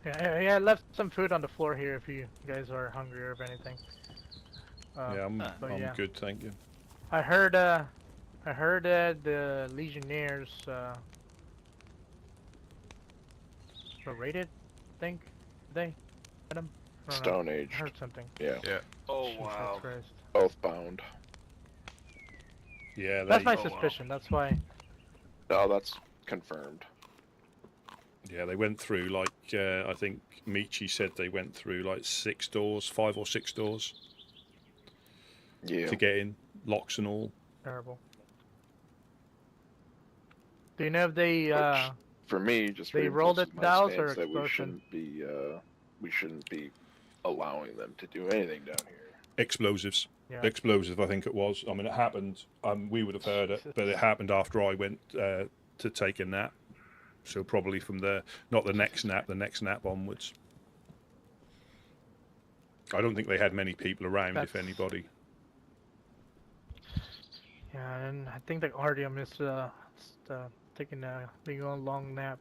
Yeah, I left some food on the floor here if you guys are hungry or if anything. Yeah, I'm good, thank you. I heard that the Legionnaires were raided, I think. They? Adam? Stone Age. I heard something. Yeah. Oh, Jesus wow. Christ. Both bound. Yeah, that's my suspicion. That's why. No, that's confirmed. Yeah, they went through I think Michi said they went through 6 doors, 5 or 6 doors. Yeah. To get in, locks and all. Terrible. Do you know if they for me, just they rolled it down or that explosion? we shouldn't be allowing them to do anything down here. Explosives. Yeah. Explosive, I think it was. I mean, it happened. We would have heard it, but it happened after I went to take a nap. So probably from not the next nap onwards. I don't think they had many people around, if anybody. Yeah, and I think the Artyom is taking a big old long nap.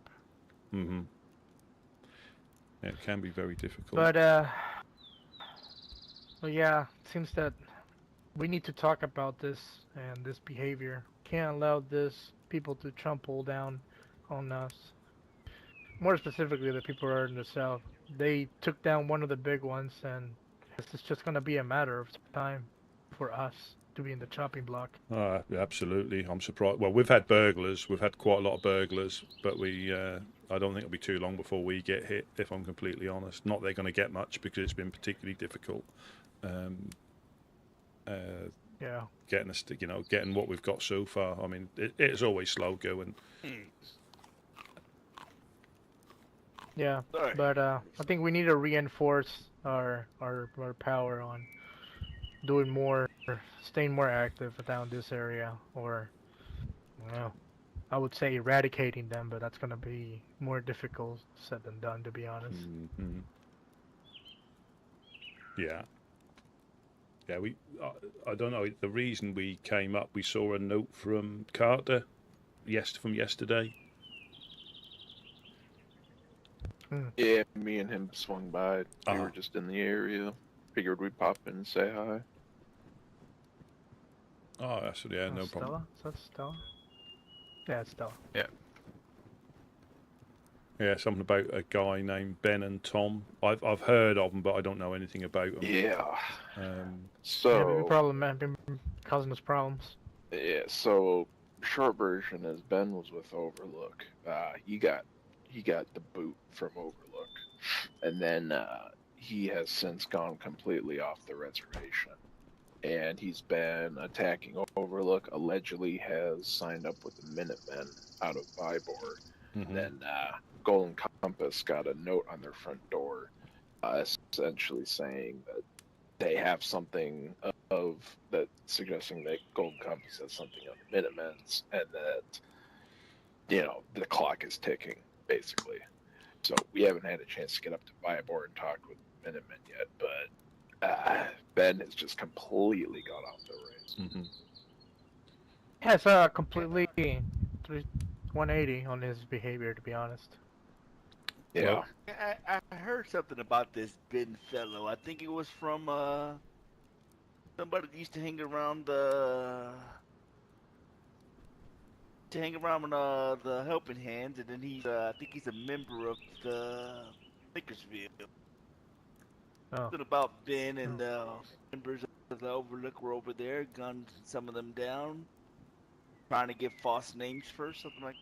Mm-hmm. Yeah, it can be very difficult. But well, yeah, it seems that we need to talk about this and this behavior. Can't allow this people to trample down on us. More specifically, the people who are in the south. They took down one of the big ones, and it's just going to be a matter of time for us to be in the chopping block. Absolutely. I'm surprised. Well, we've had burglars. We've had quite a lot of burglars, but I don't think it'll be too long before we get hit, if I'm completely honest. Not they're going to get much because it's been particularly difficult. Yeah. Getting what we've got so far. I mean, it's always slow going. Yeah, but I think we need to reinforce our power on doing more, staying more active down this area, or I would say eradicating them, but that's gonna be more difficult said than done, to be honest. Mm-hmm. Yeah. Yeah, I don't know. The reason we came up, we saw a note from Carter, from yesterday. Yeah, me and him swung by. We were just in the area. Figured we'd pop in and say hi. Oh, that's no problem. Stella? Is that Stella? Yeah, it's Stella. Yeah. Yeah, something about a guy named Ben and Tom. I've heard of them, but I don't know anything about them. Yeah. Yeah, been causing us problems. Yeah. So short version is Ben was with Overlook. He got the boot from Overlook, and then he has since gone completely off the reservation, and he's been attacking Overlook. Allegedly, has signed up with the Minutemen out of Vybor. Mm-hmm. Then Golden Compass got a note on their front door, essentially saying that they have something of that, suggesting that Golden Compass has something on the Minutemen's, and that the clock is ticking. Basically, so we haven't had a chance to get up to Vybor and talk with Minutemen yet, but Ben has just completely gone off the rails. Mm-hmm. Yeah, it's completely 180 on his behavior, to be honest. Yeah. I heard something about this Ben fellow. I think it was from somebody that used to hang around the to hang around with the Helping Hands, and then he's I think he's a member of the Bakersfield. Oh. Something about Ben and the members of the Overlook were over there, gunned some of them down, trying to give false names first, something like.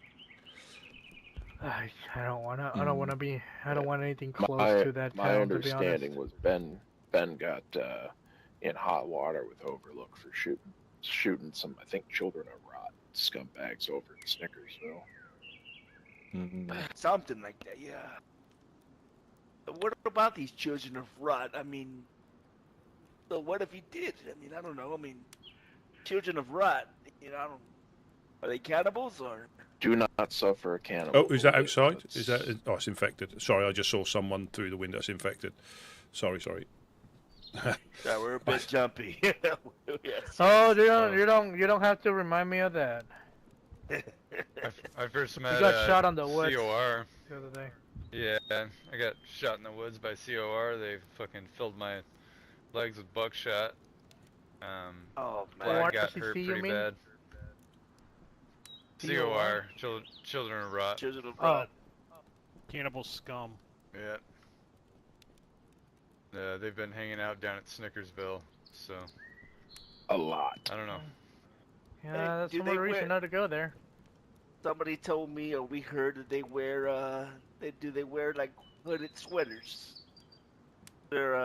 I don't wanna. I don't wanna be. I don't want anything close to that My town. To be honest. understanding was Ben got in hot water with Overlook for shooting some, I think, children of rot scumbags over in Snickersville. Something like that, yeah. But what about these children of rot? I mean, so what if he did? I mean, I don't know. I mean, children of rot, you know, I don't. Are they cannibals or? Do not suffer a cannibal. Oh, is that outside? Is that? Oh, it's infected. Sorry, I just saw someone through the window. It's infected. Sorry. Yeah, we're a bit jumpy. Yes. Oh, you don't have to remind me of that. I first met You got shot on the woods COR the other day. Yeah, I got shot in the woods by COR. They fucking filled my legs with buckshot. Oh man, I got RCC, hurt you pretty mean? bad. COR, children of rot. Children of rot. Cannibal scum. Yeah. They've been hanging out down at Snickersville, so. A lot. I don't know. Yeah, Hey, that's do one they more reason wear- not to go there. Somebody told me, or we heard that they wear, they wear like hooded sweaters? They're,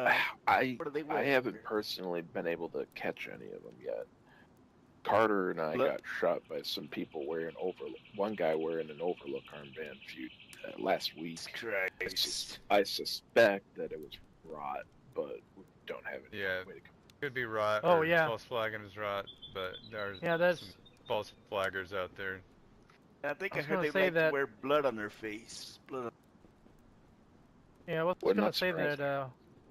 I what do they wear? haven't personally been able to catch any of them yet. Carter and I got shot by some people wearing one guy wearing an Overlook armband last week. Christ. I suspect that it was rot, but we don't have any way to Could be rot. Oh, or yeah. False flagging is rot, but there's that's some false flaggers out there. I think I I was heard gonna they say like to that- wear blood on their face. Blood. Yeah, I was Would gonna not say surprise that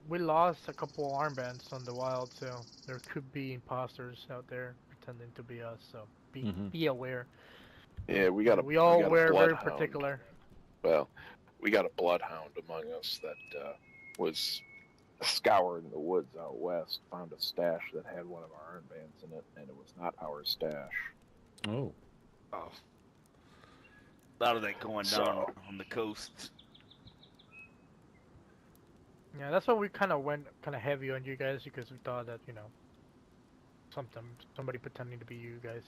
we lost a couple armbands on the wild, so there could be imposters out there pretending to be us. So be aware. Yeah, we got a We all got a wear very bloodhound. particular. Well, we got a bloodhound among us that was scouring the woods out west, found a stash that had one of our armbands in it, and it was not our stash. Oh. Oh. A lot of that going down on the coast. Yeah, that's why we kind of went heavy on you guys, because we thought that, you know, somebody pretending to be you guys.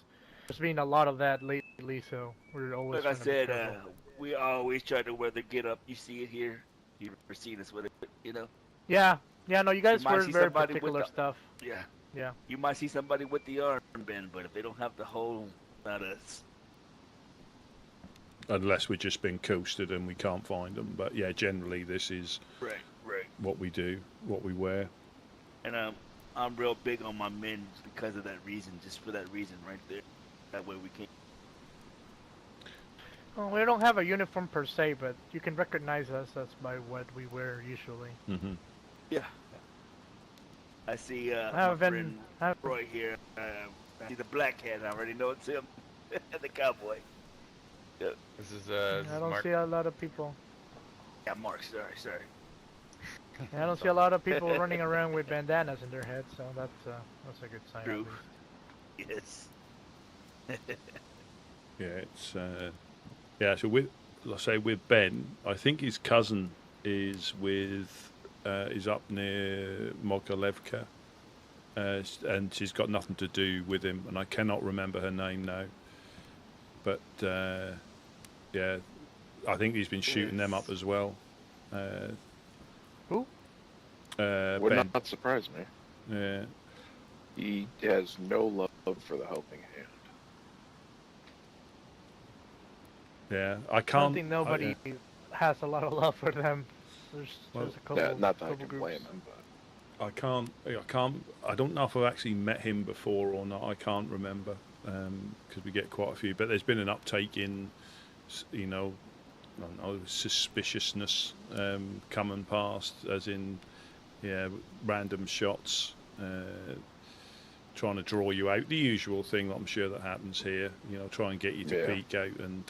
There's been a lot of that lately, so we're always. Like I trying to be said, careful. we always try to wear the get up. You see it here. You've never seen us with it, you know. Yeah, no, you guys might wear see very somebody with particular the- stuff. Yeah. Yeah. You might see somebody with the armband, but if they don't have the whole, not us. Unless we've just been coasted and we can't find them. But yeah, generally this is Right. what we do, what we wear. And I'm real big on my men because of that reason, just for that reason right there. That way we can. Well, we don't have a uniform per se, but you can recognize us as by what we wear usually. Mm-hmm. Yeah. I see I my haven't friend Roy here. I see the black hat. I already know it's him. The cowboy. Yeah. This is I don't see a lot of people. Yeah, Mark. Sorry. I don't see a lot of people running around with bandanas in their heads, so that's a good sign. True. Yes. Yeah, it's so with, let's say with Ben, I think his cousin is up near Mogilevka, and she's got nothing to do with him, and I cannot remember her name now. But yeah, I think he's been shooting them up as well. Who? Would Ben. not surprise me. Yeah. He has no love for the Helping Hand. Yeah, I I don't can't. think nobody has a lot of love for them. There's a couple. Yeah, not that I couple can groups. blame him, but I can't. I don't know if I've actually met him before or not. I can't remember because we get quite a few. But there's been an uptake in, you know, I don't know, suspiciousness coming past, as in, yeah, random shots, trying to draw you out. The usual thing that I'm sure that happens here. You know, try and get you to peek out, and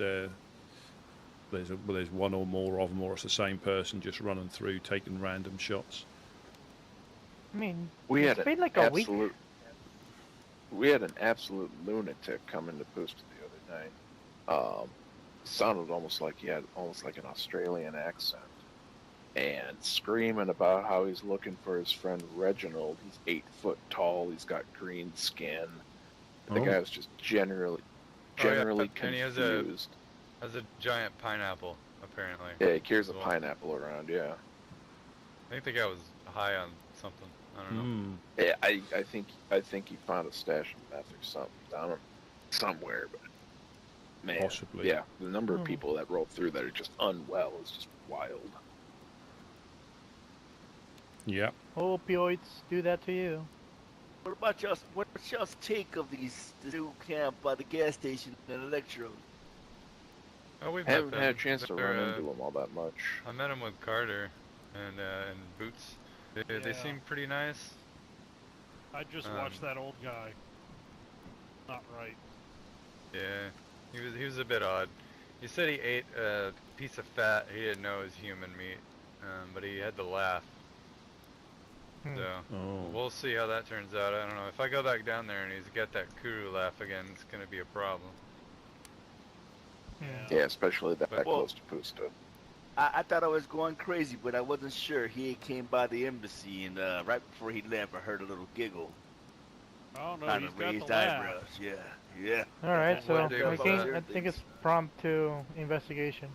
there's one or more of them, or it's the same person just running through, taking random shots. I mean, we it's had been an like a week. absolute. We had an absolute lunatic come into Boost the other night. Sounded almost like he had almost like an Australian accent, and screaming about how he's looking for his friend Reginald. He's 8 foot tall. He's got green skin. The guy was just generally And he confused. has a giant pineapple, apparently. Yeah, he carries a as well. pineapple around. Yeah. I think the guy was high on something. I don't know. Yeah, I think he found a stash of meth or something down somewhere, but man, Possibly. yeah, the number of people that roll through that are just unwell is just wild. Yeah. Opioids do that to you. What about y'all? What's y'all's take of this new camp by the gas station in Electro? Oh, we've Haven't met had a them. chance to They're, run into them all that much. I met him with Carter and Boots. They Yeah. seem pretty nice. I just watched that old guy. Not right. Yeah, he was a bit odd. He said he ate a piece of fat he didn't know was human meat, but he had to laugh. So we'll see how that turns out. I don't know. If I go back down there and he's got that kuru laugh again, it's gonna be a problem. Yeah, especially that Well, close to Pusta. I thought I was going crazy, but I wasn't sure. He came by the embassy, and right before he left, I heard a little giggle. Oh no, Kind he's of got raised the laugh. eyebrows. Yeah. All right, so What day was that? I think it's prompt to investigation.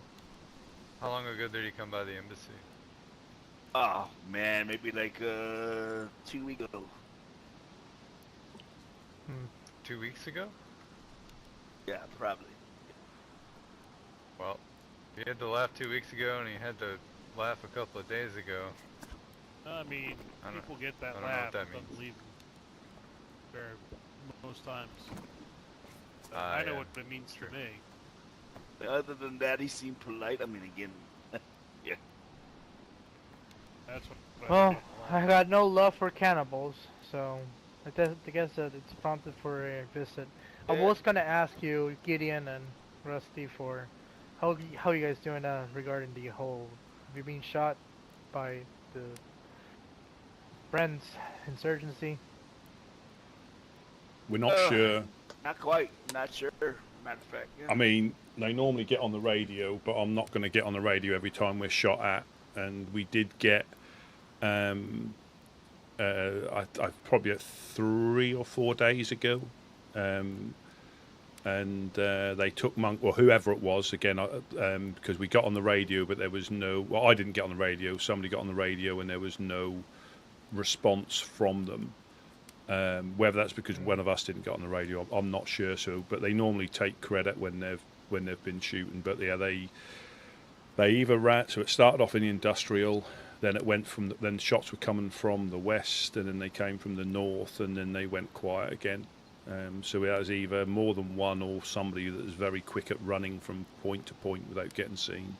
How long ago did he come by the embassy? Oh man, maybe like 2 weeks ago. 2 weeks ago? Yeah, probably. Well, he had to laugh 2 weeks ago, and he had to laugh a couple of days ago. I mean, I don't- people get that I don't know what laugh, that but means. leave very most times. Ah, I know yeah. what it means to me. Other than that, he seemed polite. I mean, again, yeah. That's what. Well, I got no love for cannibals, so I guess that it's prompted for a visit. I was gonna ask you, Gideon and Rusty, for how you guys doing regarding the whole. Have you been shot by the Friends insurgency? We're not sure. Not quite. Not sure. Matter of fact, yeah. I mean, they normally get on the radio, but I'm not going to get on the radio every time we're shot at. And we did get, I probably 3 or 4 days ago, and they took Monk, or whoever it was, again, because we got on the radio, but there was no. Well, I didn't get on the radio. Somebody got on the radio, and there was no response from them. Whether that's because one of us didn't get on the radio, I'm not sure. So, but they normally take credit when they've been shooting. But yeah, they either ran. So it started off in the industrial, then it went from then shots were coming from the west, and then they came from the north, and then they went quiet again. So it was either more than one or somebody that was very quick at running from point to point without getting seen.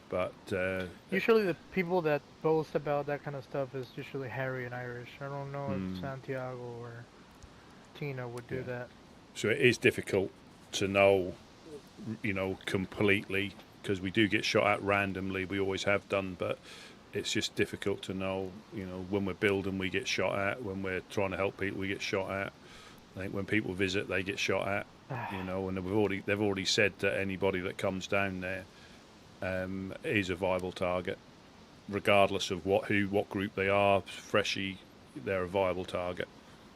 But Usually the people that boast about that kind of stuff is usually Harry and Irish. I don't know if Santiago or Tina would do that. So it is difficult to know, completely, because we do get shot at randomly. We always have done, but it's just difficult to know. When we're building, we get shot at. When we're trying to help people, we get shot at. I think when people visit, they get shot at. And they've already said that anybody that comes down there is a viable target, regardless of what group they are. Freshie, they're a viable target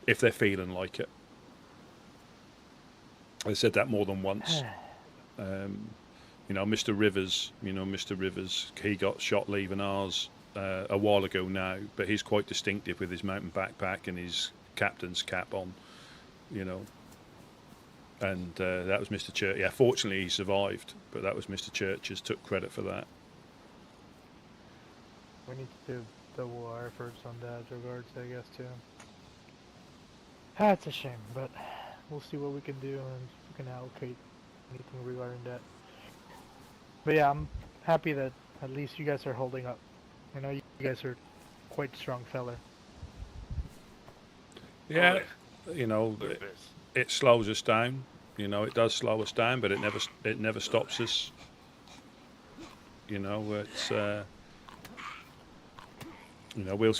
if they're feeling like it. I said that more than once. Mr. Rivers, he got shot leaving ours a while ago now, but he's quite distinctive with his mountain backpack and his captain's cap on, And that was Mr. Church. Yeah, fortunately he survived, but that was Mr. Church's took credit for that. We need to do double our efforts on that regards, I guess, too. That's a shame, but we'll see what we can do and if we can allocate anything regarding that. But yeah, I'm happy that at least you guys are holding up. I know you guys are quite strong fella. Yeah, it slows us down. It does slow us down, but it never stops us. It's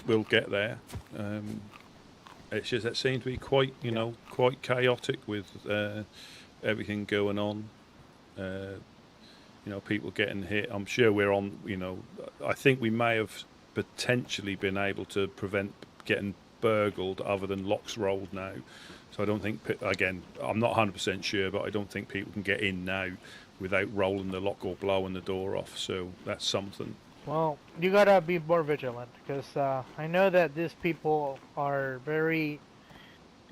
we'll get there. It's just that seems to be quite chaotic with everything going on. You know, people getting hit. I'm sure we're on. You know, I think we may have potentially been able to prevent getting burgled, other than locks rolled now. So I don't think. Again, I'm not 100% sure, but I don't think people can get in now without rolling the lock or blowing the door off. So that's something. Well, you gotta be more vigilant, because I know that these people are very.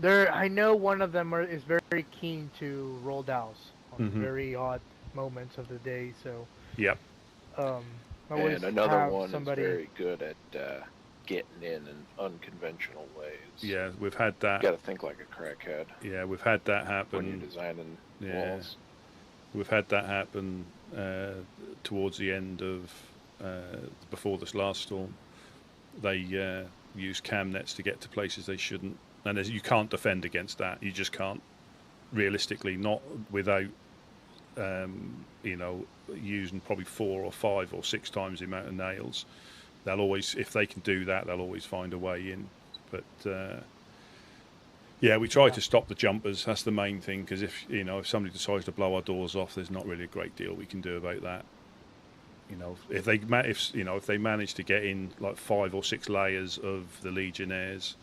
I know one of them is very keen to roll dows on very odd moments of the day. So. Yep. Always And another have one somebody... is very good at getting in unconventional ways. Yeah, we've had that. You gotta think like a crackhead. Yeah, we've had that happen. When you're designing walls. We've had that happen towards the end of before this last storm. They use cam nets to get to places they shouldn't, and you can't defend against that. You just can't, realistically, not without you know, using probably 4 or 5 or 6 times the amount of nails. They'll always, if they can do that, they'll always find a way in. But yeah, we try to stop the jumpers. That's the main thing, because if somebody decides to blow our doors off, there's not really a great deal we can do about that. You know, if they manage to get in like 5 or 6 layers of the Legionnaires,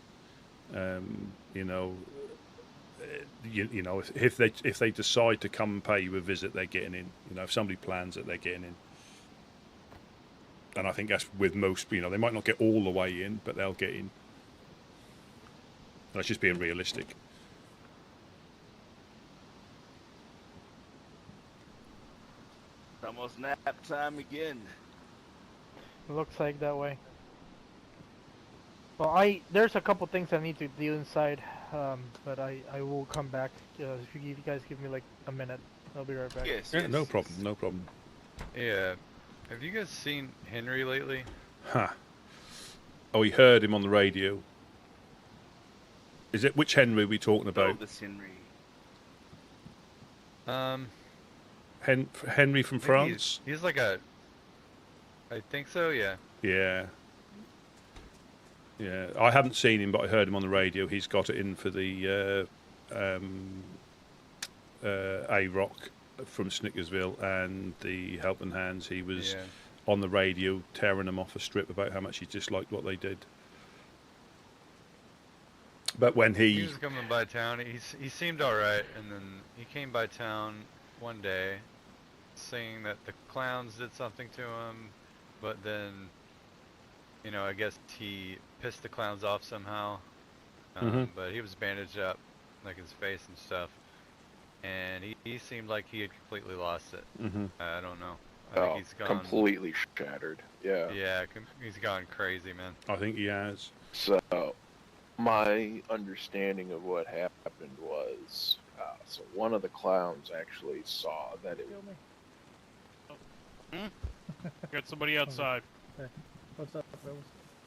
you know, if they decide to come and pay you a visit, they're getting in. You know, if somebody plans it, they're getting in. And I think that's with most. You know, they might not get all the way in, but they'll get in. That's just being realistic. It's almost nap time again. Looks like that way. Well, there's a couple things I need to do inside, but I will come back. If you guys give me like a minute, I'll be right back. Yes, Yeah, yes. no problem, no problem. Yeah. Have you guys seen Henry lately? Huh. Oh, we heard him on the radio. Is it, which Henry are we talking about? Oh, this Henry. Henry from France? He's like a... I think so, yeah. Yeah. Yeah, I haven't seen him, but I heard him on the radio. He's got it in for the A-Rock from Snickersville and the Helping Hands. He was on the radio tearing them off a strip about how much he disliked what they did. But when he was coming by town, he seemed alright, and then he came by town one day saying that the clowns did something to him, but then, you know, I guess he pissed the clowns off somehow. But he was bandaged up, like his face and stuff, and he seemed like he had completely lost it. I don't know. I think he's gone completely shattered. Yeah. Yeah, he's gone crazy, man. I think he has. So, my understanding of what happened was, so one of the clowns actually saw that it. Got somebody outside. Hey, what's up, fellas?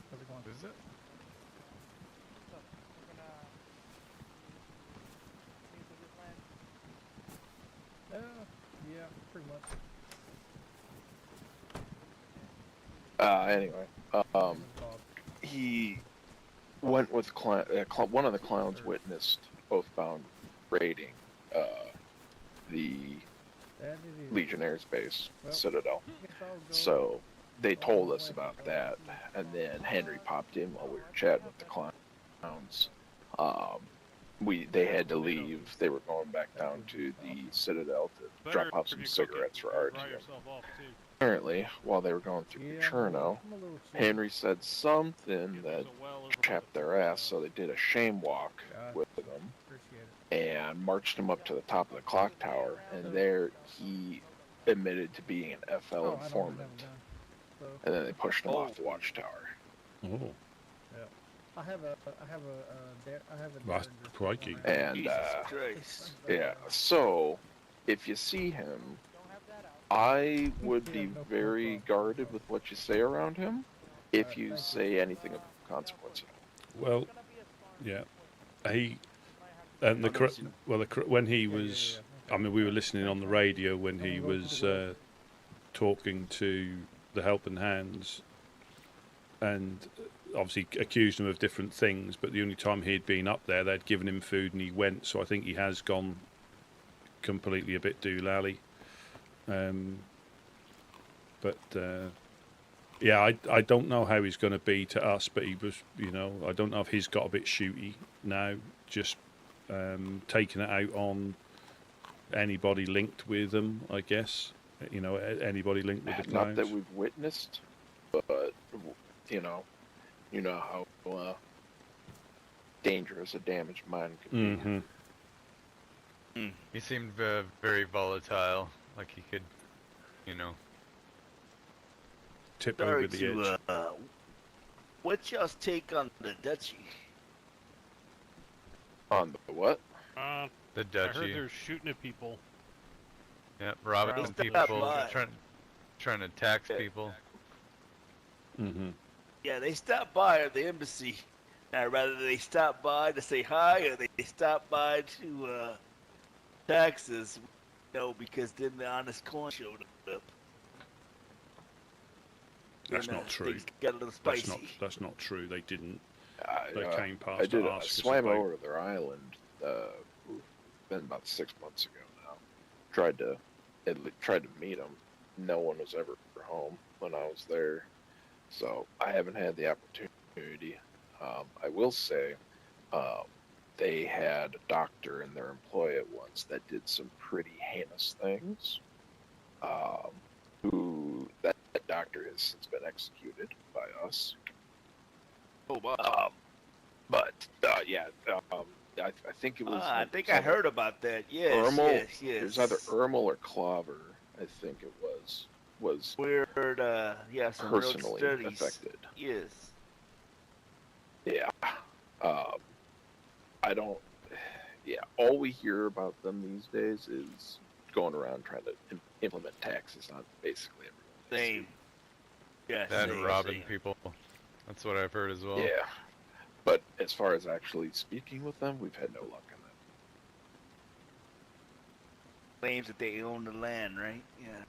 How's it going? Is it? Yeah, pretty much. Anyway, he went with one of the clowns witnessed Oathbound raiding the Legionnaires base, Citadel. So they told us about that, and then Henry popped in while we were chatting with the clowns. They had to leave. They were going back down to the Citadel to drop off some cigarettes for our team. Apparently, while they were going through the Cherno, Henry said something that chapped their ass, so they did a shame walk with them and marched him up to the top of the clock tower, and there he admitted to being an FL informant, and then they pushed him off the watchtower. Oh. I have a That's crikey. And yeah, so if you see him, I would be very guarded with what you say around him if you say anything of consequence. Well, yeah, when he was, I mean, we were listening on the radio when he was talking to the Helping Hands, and obviously accused him of different things, but the only time he'd been up there, they'd given him food and he went, so I think he has gone completely a bit doolally. But yeah, I don't know how he's going to be to us, but he was, you know, I don't know if he's got a bit shooty now, just taking it out on anybody linked with them, I guess. You know, anybody linked with the clowns. Not that we've witnessed, but you know how dangerous a damaged mind can be. He seemed very volatile, like he could, you know, tip Sorry over the edge. What's y'all's take on the Dutchie? On the what? The I Dutchie. heard they're shooting at people. Yeah, robbing Around the people, ship. trying to tax people. Yeah, they stopped by at the embassy. Now, rather they stop by to say hi or they stop by to tax us, you know, because then the honest coin showed up. That's And, not true. things got a little spicy. That's not true. They didn't. They I came past I did. to I ask us swam about- over to their island. Been about 6 months ago now. Tried to meet them. No one was ever home when I was there, so I haven't had the opportunity. I will say, they had a doctor in their employ at once that did some pretty heinous things. That doctor has since been executed by us. Oh, wow. But yeah, I think it was. I think I heard about that. Yes, Ermel, yes, yes. It was either Ermel or Clover. I think it was weird. Yeah, some real personally studies. affected. Yes. Yeah. I don't. Yeah, all we hear about them these days is going around trying to implement taxes on basically everyone. Same. Yeah. That same, robbing same. people. That's what I've heard as well. Yeah. But as far as actually speaking with them, we've had no luck on that. Claims that they own the land, right? Yeah.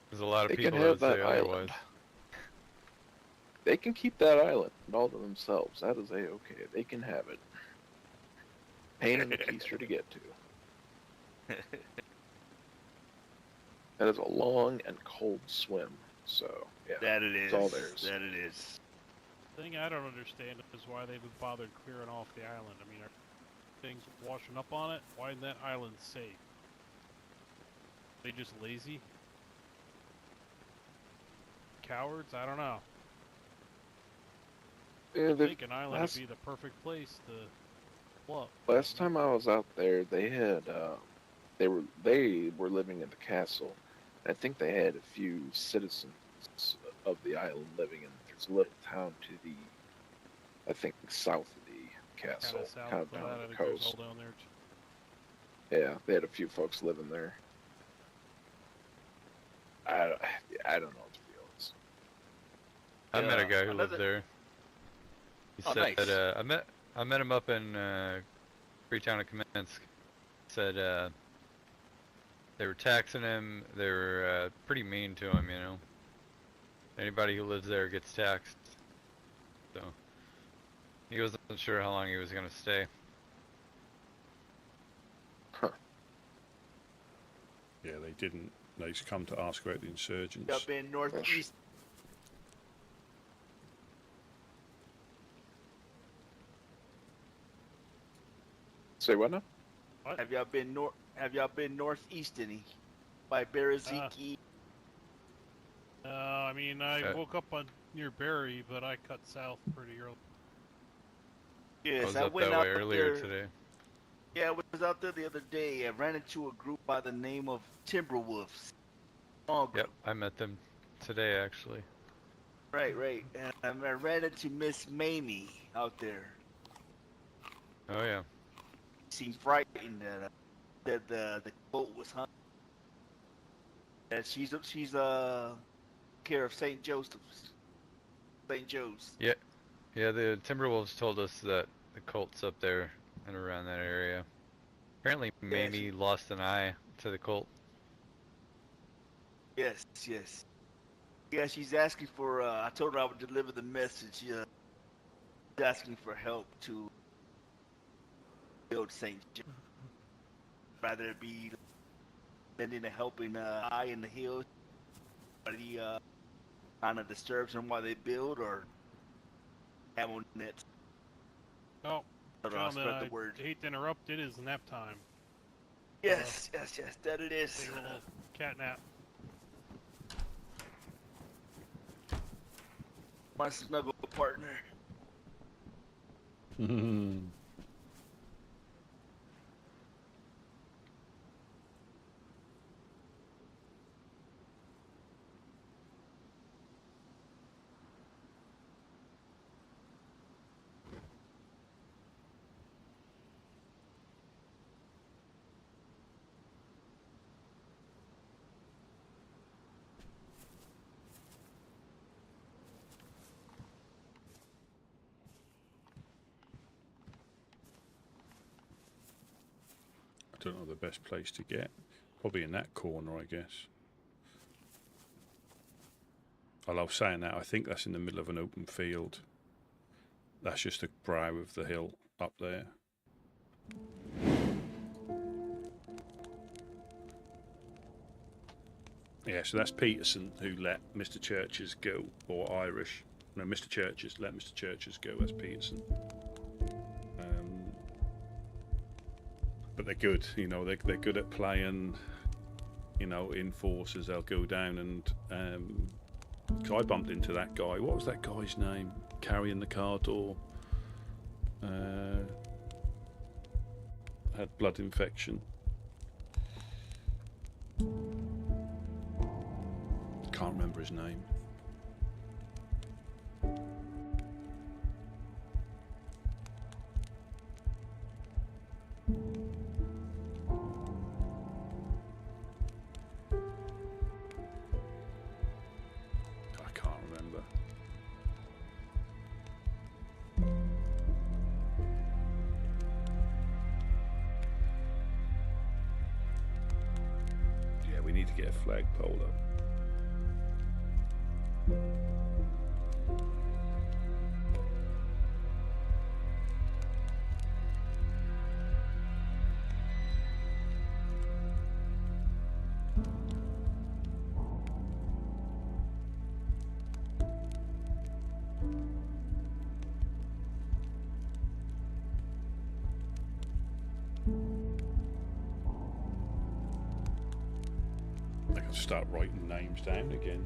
There's a lot of They can people have that would that say island. otherwise. They can keep that island all to themselves. That is a-okay. They can have it. Pain in the keister to get to. That is a long and cold swim. So, yeah. That it is. It's all theirs. That it is. The thing I don't understand is why they haven't bothered clearing off the island. I mean, are things washing up on it? Why isn't that island safe? They just lazy? Cowards? I don't know. Yeah, I think an island would be the perfect place to pull up. Last time I was out there, they had they were living in the castle. I think they had a few citizens of the island living in. There's a little town to the, I think, south of the castle, kind of down the coast. Down there. Yeah, they had a few folks living there. I don't know, to be honest. I met a guy who lived there. He said, nice. I met him up in Freetown and Kamensk. Said they were taxing him. They were pretty mean to him, you know. Anybody who lives there gets taxed. So he wasn't sure how long he was gonna stay. Huh. Yeah, they didn't. They just come to ask about the insurgents. Up in northeast. Say what now? What? Have y'all been northeast any? By Bereziki? I mean, I woke up near Barry, but I cut south pretty early. Yes, I was up went that out way earlier there. today. Yeah, I was out there the other day. I ran into a group by the name of Timberwolves. Yep, I met them today actually. Right, right. And I ran into Miss Mamie out there. Oh yeah. Seemed frightened that the boat was hunting. And she's care of St. Joseph's. St. Joe's. Yeah, yeah. The Timberwolves told us that the cult's up there and around that area. Apparently, Mamie lost an eye to the cult. Yes, yes. Yeah, she's asking for. I told her I would deliver the message. She's asking for help to build St. John. Rather it be lending a helping eye in the hills. Somebody kind of disturbs them while they build, or ammo nets. Oh, gentlemen, spread the I word. hate to interrupt. It is nap time. Yes, that it is. Take a little cat nap. My snuggle partner. I don't know the best place to get. Probably in that corner, I guess. I love saying that. I think that's in the middle of an open field. That's just the brow of the hill up there. Yeah, so that's Peterson who let Mr. Churches go, or Irish. No, Mr. Churches let Mr. Churches go. That's Peterson. But they're good, you know. They're good at playing, you know, in forces. They'll go down and. Cause I bumped into that guy. What was that guy's name? Carrying the car door. Had blood infection. Can't remember his name. I can't remember. Yeah, we need to get a flagpole up. I can start writing names down again.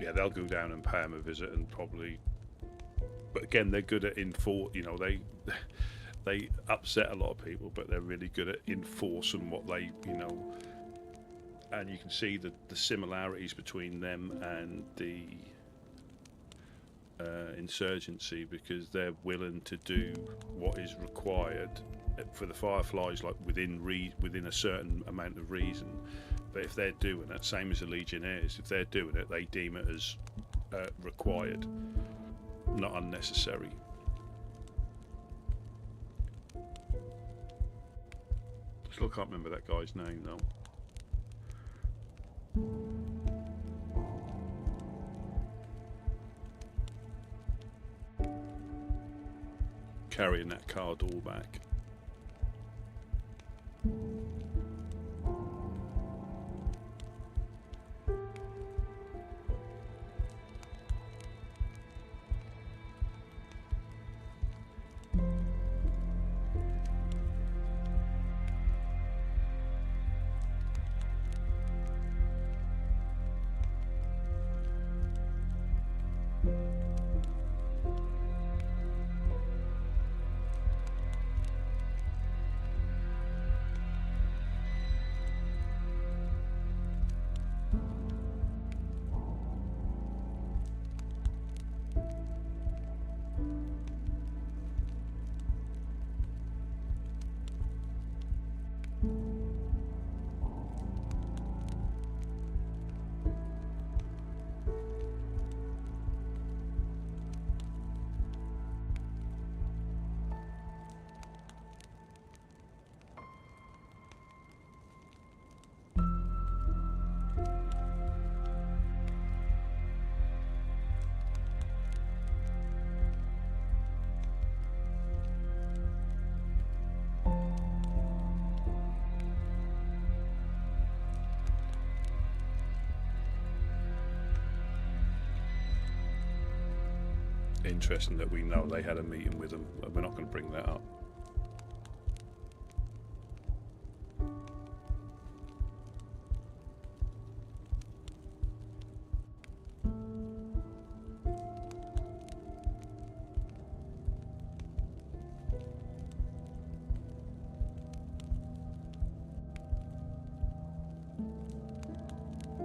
Yeah, they'll go down and pay him a visit and probably. But again, they're good at you know, they upset a lot of people, but they're really good at enforcing what they, you know. And you can see the similarities between them and the insurgency, because they're willing to do what is required for the Fireflies, like within a certain amount of reason. But if they're doing it, same as the Legionnaires, if they're doing it, they deem it as required, not unnecessary. Still can't remember that guy's name though. Carrying that car door back. interesting that we know they had a meeting with them. We're not going to bring that up.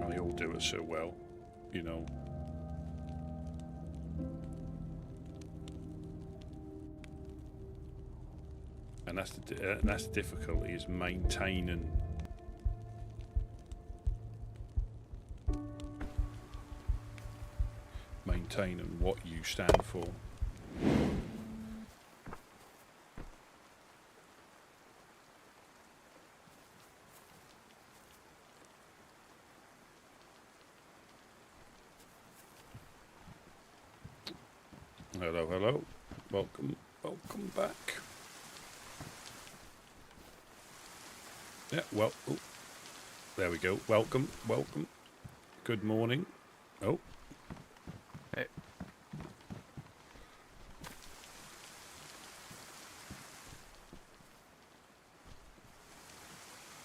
They all do it so well, you know. And that's the difficulty, is maintaining what you stand for. Hello, hello. Welcome back. Yeah, well, oh, there we go. Welcome. Good morning. Oh. Hey.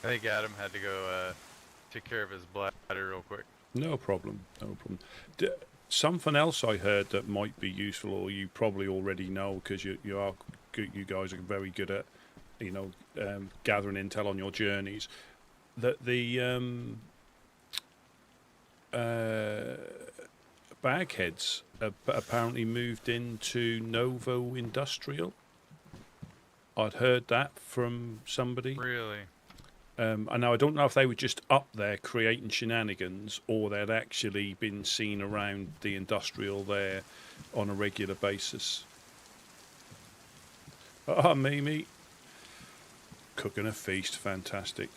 I think Adam had to go take care of his bladder real quick. No problem. Something else I heard that might be useful, or you probably already know, because you guys are very good at, you know, gathering intel on your journeys, that the bagheads apparently moved into Novo Industrial. I'd heard that from somebody. Really? I know, I don't know if they were just up there creating shenanigans, or they'd actually been seen around the industrial there on a regular basis. Ah, Mimi. Cooking a feast, fantastic.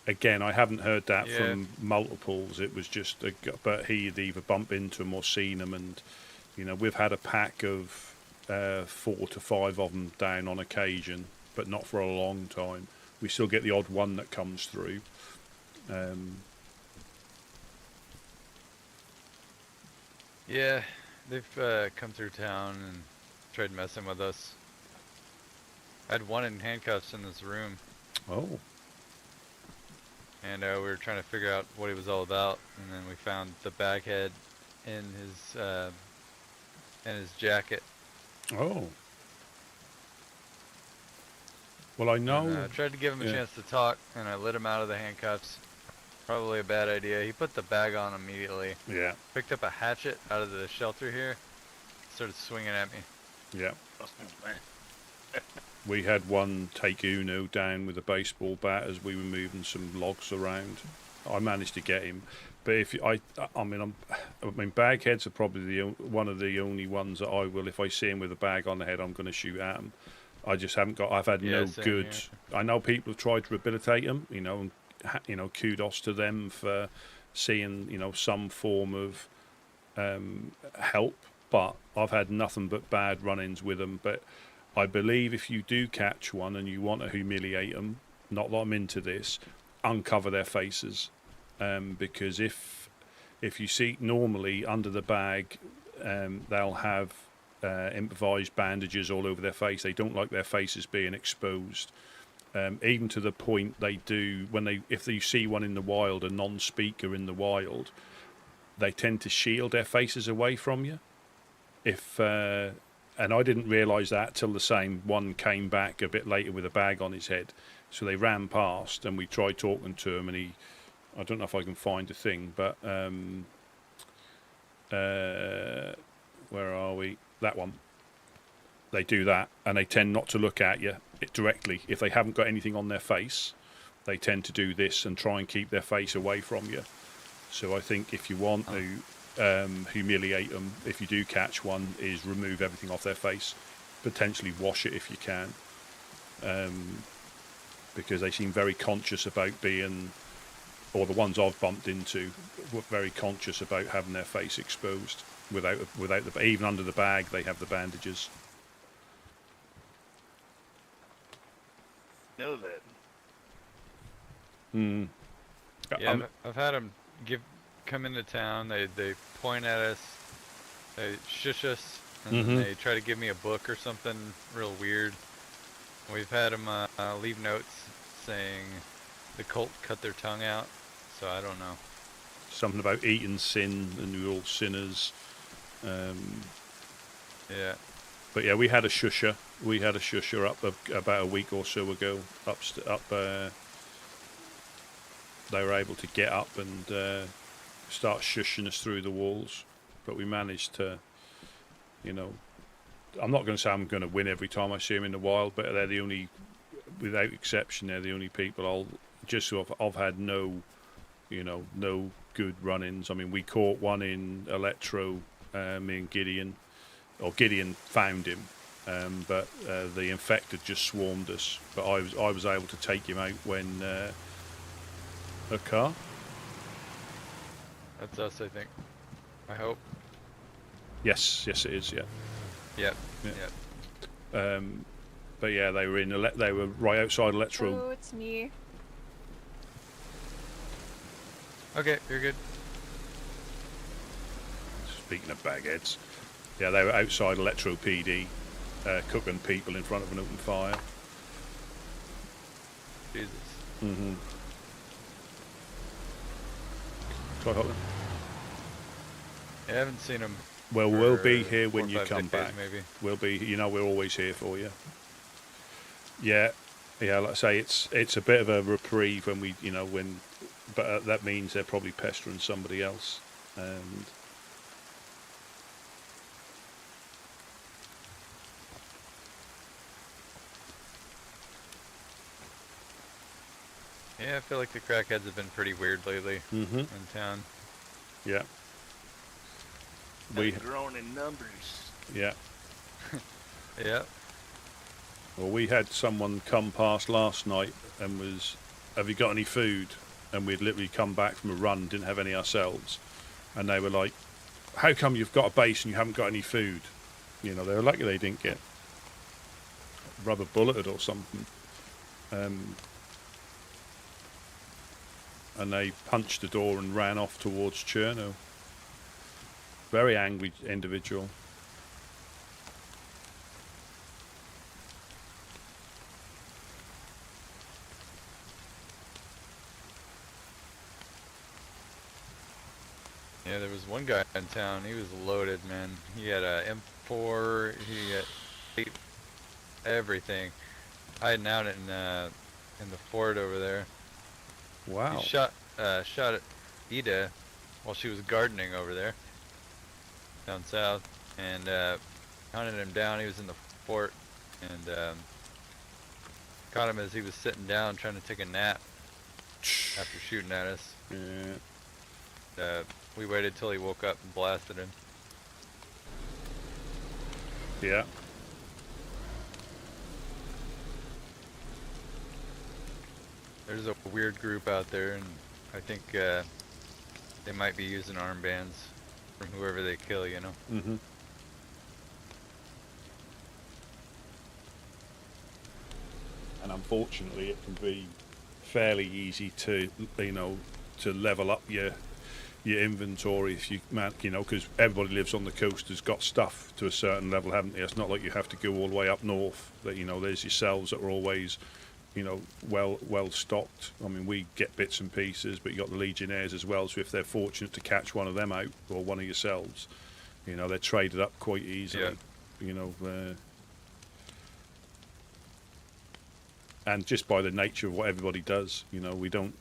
Again, I haven't heard that from multiples. It was just, but he'd either bump into them or seen them, and you know, we've had a pack of 4 to 5 of them down on occasion, but not for a long time. We still get the odd one that comes through. Yeah, they've come through town and tried messing with us. I had one in handcuffs in this room. Oh. And we were trying to figure out what he was all about, and then we found the baghead in his jacket. Oh. Well, I know. And, I tried to give him a chance to talk, and I lit him out of the handcuffs. Probably a bad idea. He put the bag on immediately. Yeah. Picked up a hatchet out of the shelter here. Started swinging at me. Yeah. We had one take Uno down with a baseball bat as we were moving some logs around. I managed to get him, but if I mean, bagheads are probably one of the only ones that I will, if I see him with a bag on the head, I'm going to shoot at him. I just haven't got. I've had no good. Here. I know people have tried to rehabilitate them, you know, and kudos to them for seeing, you know, some form of help. But I've had nothing but bad run-ins with them. But I believe if you do catch one and you want to humiliate them, not that I'm into this, uncover their faces, because if you see normally under the bag, they'll have improvised bandages all over their face. They don't like their faces being exposed, even to the point they do if you see one in the wild, a non-speaker in the wild, they tend to shield their faces away from you. And I didn't realise that till the same one came back a bit later with a bag on his head. So they ran past, and we tried talking to him, and I don't know if I can find a thing, but where are we? That one. They do that, and they tend not to look at you directly. If they haven't got anything on their face, they tend to do this and try and keep their face away from you. So I think if you want to humiliate them, if you do catch one, is remove everything off their face, potentially wash it if you can, because they seem very conscious about being, or the ones I've bumped into were very conscious about having their face exposed without even under the bag they have the bandages. Know that. Yeah, I've had them come into town. They point at us, they shush us, and then they try to give me a book or something real weird. We've had them leave notes saying the cult cut their tongue out, so I don't know. Something about eating sin and we're all sinners. Yeah. But yeah, we had a shusher. We had a shusher up about a week or so ago. They were able to get up and start shushing us through the walls, but we managed to, you know. I'm not going to say I'm going to win every time I see them in the wild, but they're the only, without exception, they're the only people I've had no, you know, no good run-ins. I mean, we caught one in Electro, me and Gideon, or Gideon found him, but the infected just swarmed us. But I was able to take him out when a car. That's us, I think. I hope. Yes, it is. Yeah. Yep. Yeah. Yep. But yeah, they were right outside Electro. Oh, it's me. Okay, you're good. Speaking of bagheads, yeah, they were outside Electro PD, cooking people in front of an open fire. Jesus. Mm-hmm. Try helping. I haven't seen him. Well, we'll be here when you 4 or 5 come days, back. maybe. We'll be, you know, we're always here for you. Yeah, like I say, it's a bit of a reprieve when we, you know, but that means they're probably pestering somebody else, and Yeah, I feel like the crackheads have been pretty weird lately in town. Yeah. They've grown in numbers. Yeah. Yeah. Well, we had someone come past last night and was, have you got any food? And we'd literally come back from a run, didn't have any ourselves. And they were like, how come you've got a base and you haven't got any food? You know, they were lucky they didn't get rubber bulleted or something. And they punched the door and ran off towards Chernarus. Very angry individual. Yeah, there was one guy in town. He was loaded, man. He had a M4. He had everything. Hiding out in the fort over there. Wow. He shot at Ida while she was gardening over there down south, and hunted him down. He was in the fort, and caught him as he was sitting down trying to take a nap after shooting at us. Yeah. We waited till he woke up and blasted him. Yeah. There's a weird group out there, and I think they might be using armbands from whoever they kill, you know? Mm-hmm. And unfortunately, it can be fairly easy to, you know, to level up your inventory if you know, because everybody lives on the coast has got stuff to a certain level, haven't they? It's not like you have to go all the way up north. That, you know, there's yourselves that are always, you know, well stocked. I mean, we get bits and pieces, but you got the Legionnaires as well. So if they're fortunate to catch one of them out, or one of yourselves, you know, they're traded up quite easily. Yeah. You know, and just by the nature of what everybody does, you know, we don't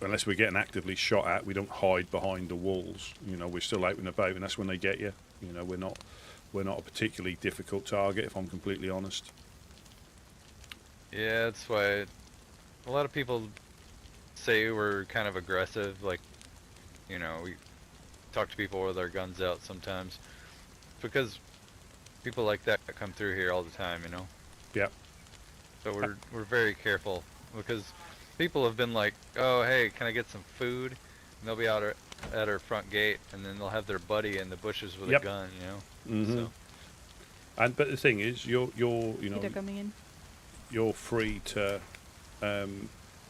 unless we're getting actively shot at, we don't hide behind the walls. You know, we're still out and about, and that's when they get you. You know, we're not a particularly difficult target, if I'm completely honest. Yeah, that's why a lot of people say we're kind of aggressive. Like, you know, we talk to people with our guns out sometimes, because people like that come through here all the time, you know. Yeah. So we're very careful, because people have been like, oh, hey, can I get some food? And they'll be out at our front gate, and then they'll have their buddy in the bushes with a gun, you know. Mm-hmm. So. But the thing is, you're you know, coming in. You're free to,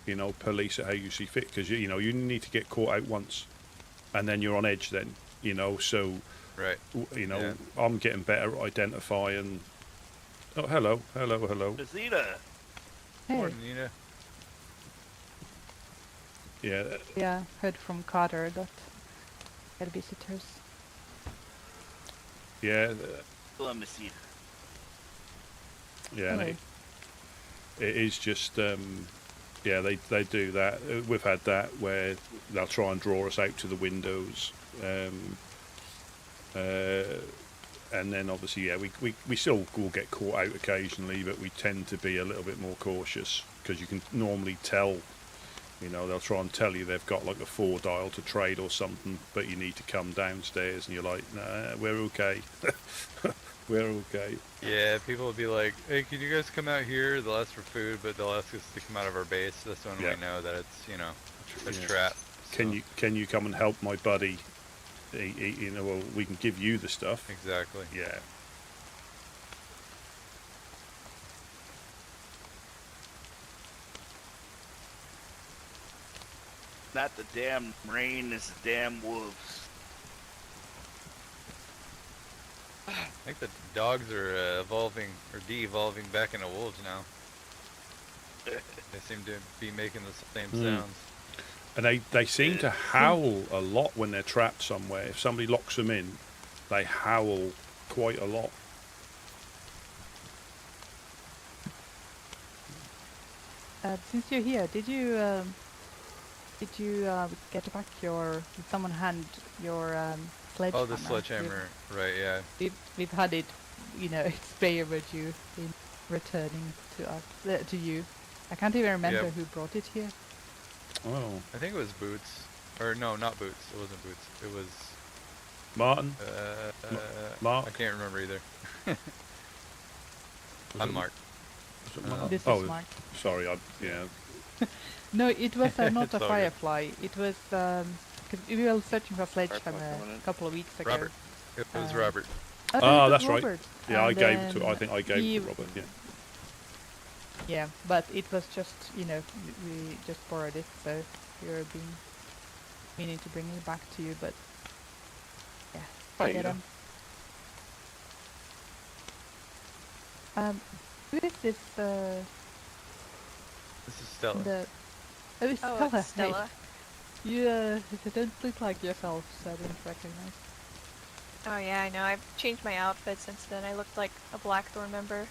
you know, police it how you see fit, because you know you need to get caught out once, and then you're on edge then, you know. So Right. You know, I'm getting better at identifying. Oh, hello. Zeta. Hey. Morning, Nina. Yeah. Yeah, heard from Carter that had visitors. Yeah. Hello, Miss Zeta. Yeah, and it is just yeah, they do that. We've had that where they'll try and draw us out to the windows, and then obviously, yeah, we still will get caught out occasionally, but we tend to be a little bit more cautious because you can normally tell. You know, they'll try and tell you they've got like a 4 dial to trade or something, but you need to come downstairs, and you're like, nah, we're okay. We're okay. Yeah, people will be like, hey, can you guys come out here? They'll ask for food, but they'll ask us to come out of our base. That's when we know that it's, you know, a trap. Can you come and help my buddy? You know, well, we can give you the stuff. Exactly. Yeah. Not the damn rain, it's the damn wolves. I think the dogs are evolving or de-evolving back into wolves now. They seem to be making the same sounds. And they seem to howl a lot when they're trapped somewhere. If somebody locks them in, they howl quite a lot. Since you're here, did you get back your? Did someone hand your sledgehammer? Oh, the sledgehammer, right? Yeah. We've had it, you know, expired you in returning to us to you. I can't even remember who brought it here. Oh. I think it was Boots. Or no, not Boots. It wasn't Boots. It was Martin. Mark. I can't remember either. I'm Mark. This is Mark. Sorry, yeah. No, it was not a all good. Firefly. It was because we were searching for sledgehammer a couple of weeks ago. Robert. It was Robert. Oh, that's Robert. right. Yeah, I And gave it to. I then think I gave it to Robert. Yeah. Yeah, but it was just, you know, we just borrowed it, so we were meaning to bring it back to you, but yeah. Hi, Get Ida. Who is this? This is Stella. Oh, it's Oh, Stella. it's Stella. Hey. You don't look like yourself, so I didn't recognize. Oh yeah, I know. I've changed my outfit since then. I looked like a Blackthorn member.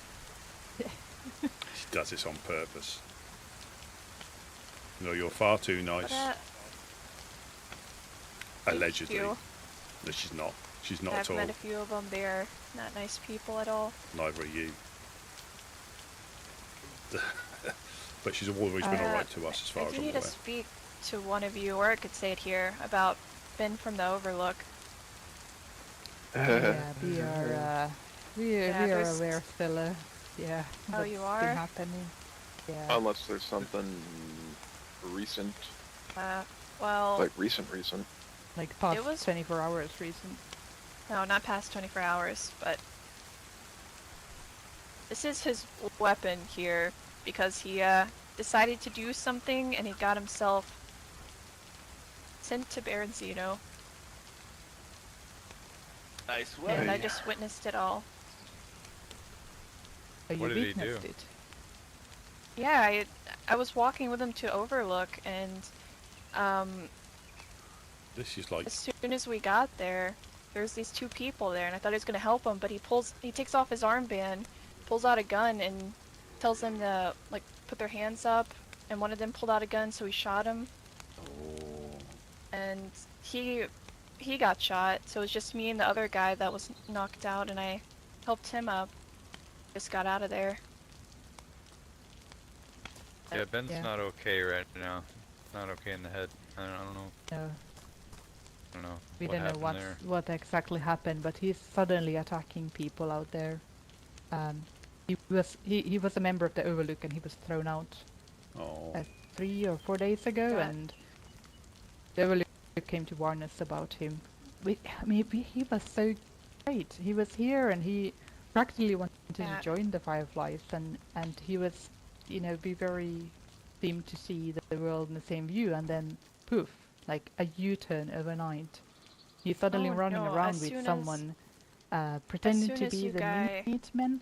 She does this on purpose. No, you're far too nice. Allegedly. you. No, she's not. She's not I've at all. met a few of them. They're not nice people at all. Neither are you. But she's always been alright to us as far I as do I'm need aware. to speak to one of you, or I could say it here, about Ben from the Overlook. Yeah, we are there's- aware, Stella. Yeah. Oh, you that's are? been happening. Yeah. Unless there's something recent, Well, like recent. Like past it was- 24 hours recent. no, not past 24 hours, but this is his weapon here because he decided to do something and he got himself sent to Baronzino. Nice And way. I just witnessed it all. Oh, you What did he do? witnessed it. Yeah, I was walking with him to Overlook, and This is like as soon as we got there, there's these two people there, and I thought he was gonna help him, but he takes off his armband, pulls out a gun, and tells them to like put their hands up, and one of them pulled out a gun, so he shot him. And he got shot, so it was just me and the other guy that was knocked out, and I helped him up. Just got out of there. Yeah, Ben's Yeah. not okay right now. Not okay in the head. I don't know. No, I don't know. we what don't know happened there. what exactly happened, but he's suddenly attacking people out there. He was a member of the Overlook, and he was thrown out oh 3 or 4 days ago, God. and the Overlook came to warn us about him. He was so great. He was here, and he practically wanted Yeah. to join the Fireflies, and he was, you know, seemed to see the world in the same view, and then poof, like a U-turn overnight. He's suddenly Oh, running no, around as with soon as- someone, pretending soon to as be you the guy- Minutemen,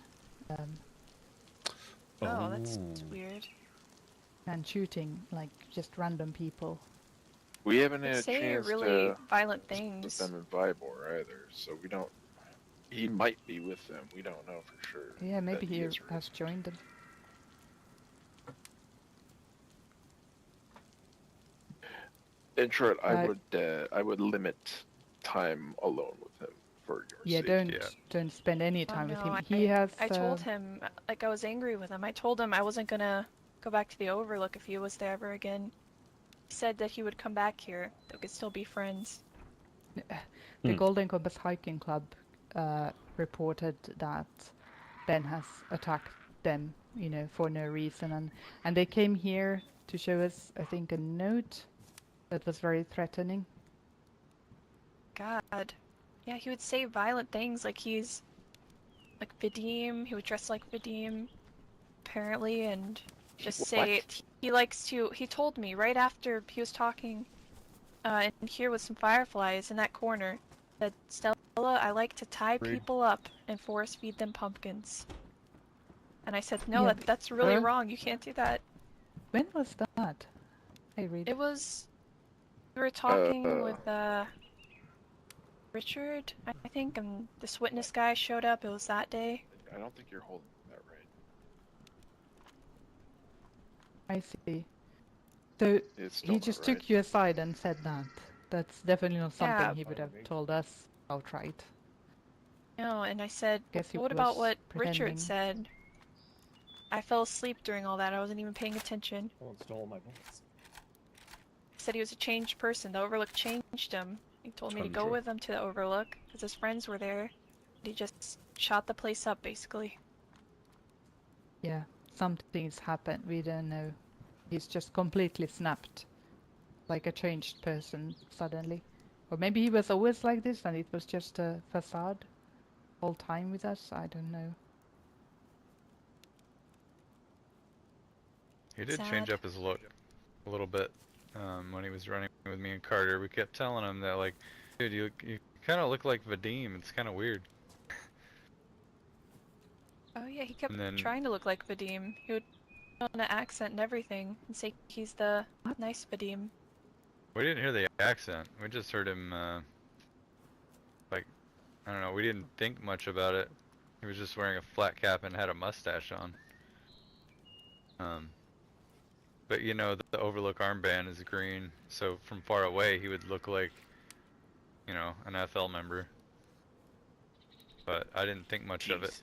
Oh, that's weird. and shooting like just random people. We haven't They had a say chance really to violent visit things. them in Vybor either, so we don't. He might be with them. We don't know for sure. Yeah, maybe that he is has joined them. In short, I would limit time alone with him for your Yeah, safety. don't spend any Oh, time with him. no, He has. I told him, like, I was angry with him. I told him I wasn't gonna go back to the Overlook if he was there ever again. He said that he would come back here, that we could still be friends. The Golden Compass Hiking Club reported that Ben has attacked them, you know, for no reason, and they came here to show us, I think, a note that was very threatening. God. Yeah, he would say violent things like he's like Vadim. He would dress like Vadim, apparently, and just say he likes to. He told me right after he was talking in here with some fireflies in that corner that, Stella, I like to tie people up and force feed them pumpkins. And I said, no, Yeah, that's really wrong. You can't do that. When was that? I read. It was. We were talking with Richard, I think, and this witness guy showed up. It was that day. I don't think you're holding that right. I see. So It's still he not just right. took you aside and said that. That's definitely not something Yeah. he would have told us outright. No, and I said, Guess he what about was what pretending. Richard said? I fell asleep during all that. I wasn't even paying attention. Someone stole my bullets. He said he was a changed person. The Overlook changed him. He told me to go Tundra. with him to the Overlook because his friends were there. He just shot the place up, basically. Yeah, something's happened. We don't know. He's just completely snapped. Like a changed person suddenly. Or maybe he was always like this and it was just a facade all time with us. I don't know. He did Sad. change up his look a little bit when he was running with me and Carter. We kept telling him that, like, dude, you kind of look like Vadim. It's kind of weird. Oh yeah, he kept And then- trying to look like Vadim. He would put on an accent and everything and say he's the nice Vadim. We didn't hear the accent. We just heard him, like, I don't know. We didn't think much about it. He was just wearing a flat cap and had a mustache on. But you know, the Overlook armband is green, so from far away he would look like, you know, an FL member. But I didn't think much of it.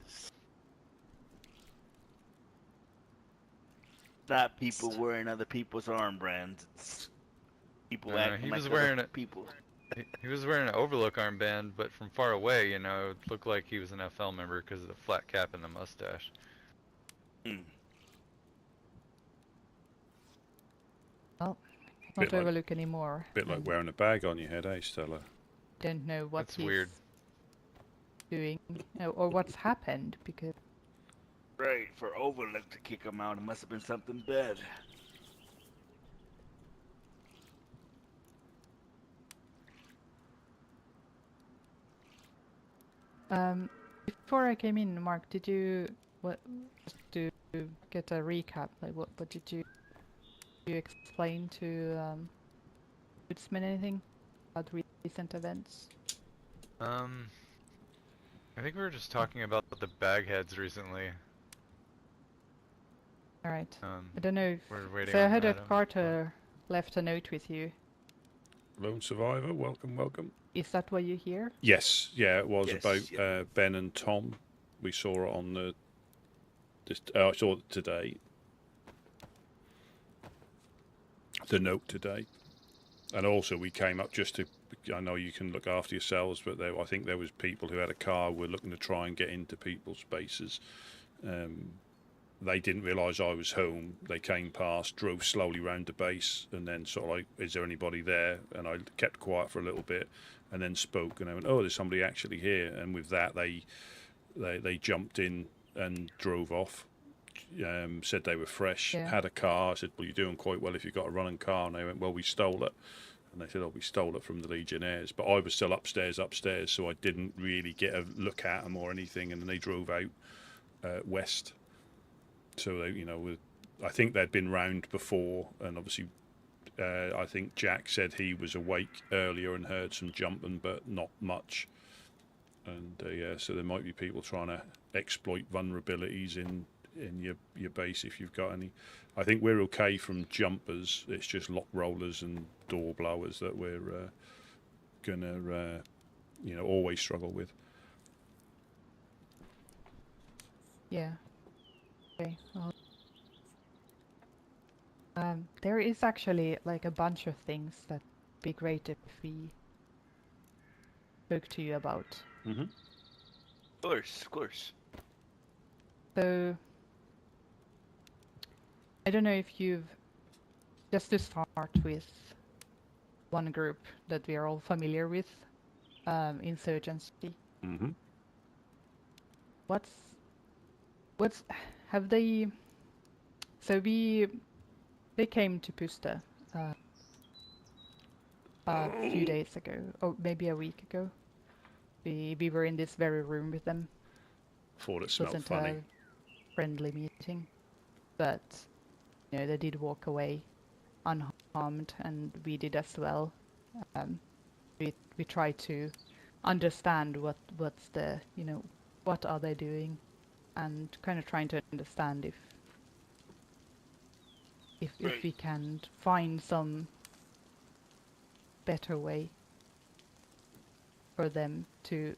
Not people wearing other people's armbrands. It's people No, acting he like was other wearing it. people. He was wearing an Overlook armband, but from far away, you know, it looked like he was an FL member because of the flat cap and the mustache. Well, Bit not like- Overlook anymore. Bit like wearing a bag on your head, eh, Stella? Don't know what That's he's weird. doing or what's happened because Right, for Overlook to kick him out, it must have been something bad. before I came in, Mark, did you just to get a recap? Like, what did you explain to Woodsmen anything about recent events? I think we were just talking about the bagheads recently. All right. I Um, don't know. we're waiting So I on heard that Adam, Carter left a note with you. Lone survivor, welcome, welcome. Is that why you're here? Yes, yeah, it was Yes, about yeah. Ben and Tom. We saw it on the. I saw it today. The note today, and also we came up just to. I know you can look after yourselves, but I think there was people who had a car were looking to try and get into people's spaces. They didn't realise I was home. They came past, drove slowly round the base, and then sort of like, "Is there anybody there?" And I kept quiet for a little bit, and then spoke, and I went, "Oh, there's somebody actually here." And with that, they jumped in and drove off. Said they were fresh, Yeah. had a car. I said, "Well, you're doing quite well if you've got a running car." And they went, "Well, we stole it." And they said, "Oh, we stole it from the Legionnaires." But I was still upstairs, so I didn't really get a look at them or anything. And then they drove out west. So they, I think they'd been round before, and obviously, I think Jack said he was awake earlier and heard some jumping, but not much. And so there might be people trying to exploit vulnerabilities in your base if you've got any. I think we're okay from jumpers. It's just lock rollers and door blowers that we're gonna always struggle with. Yeah. Okay. Well, there is actually like a bunch of things that'd be great if we spoke to you about. Mm-hmm. Of course. So, I don't know if you've, just to start with one group that we are all familiar with, Insurgency. Mm-hmm. Have they, so they came to Pusta a few days ago, or maybe a week ago. We were in this very room with them. Thought it smelled Wasn't funny. a friendly meeting, but they did walk away unharmed, and we did as well. We tried to understand what's the what are they doing, and kind of trying to understand if we can find some better way for them to.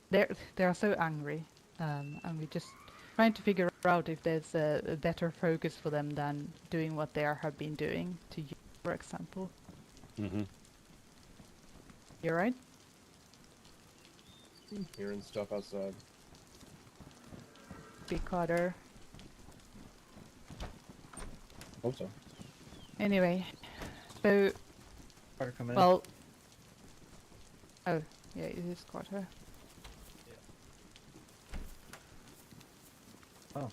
They're so angry, and we just trying to figure out if there's a better focus for them than doing what they have been doing to you, for example. Mm-hmm. You're right. Hearing stuff outside. Big Carter. Hope so. Anyway, so Carter coming well. Oh, yeah, it is Carter. Oh.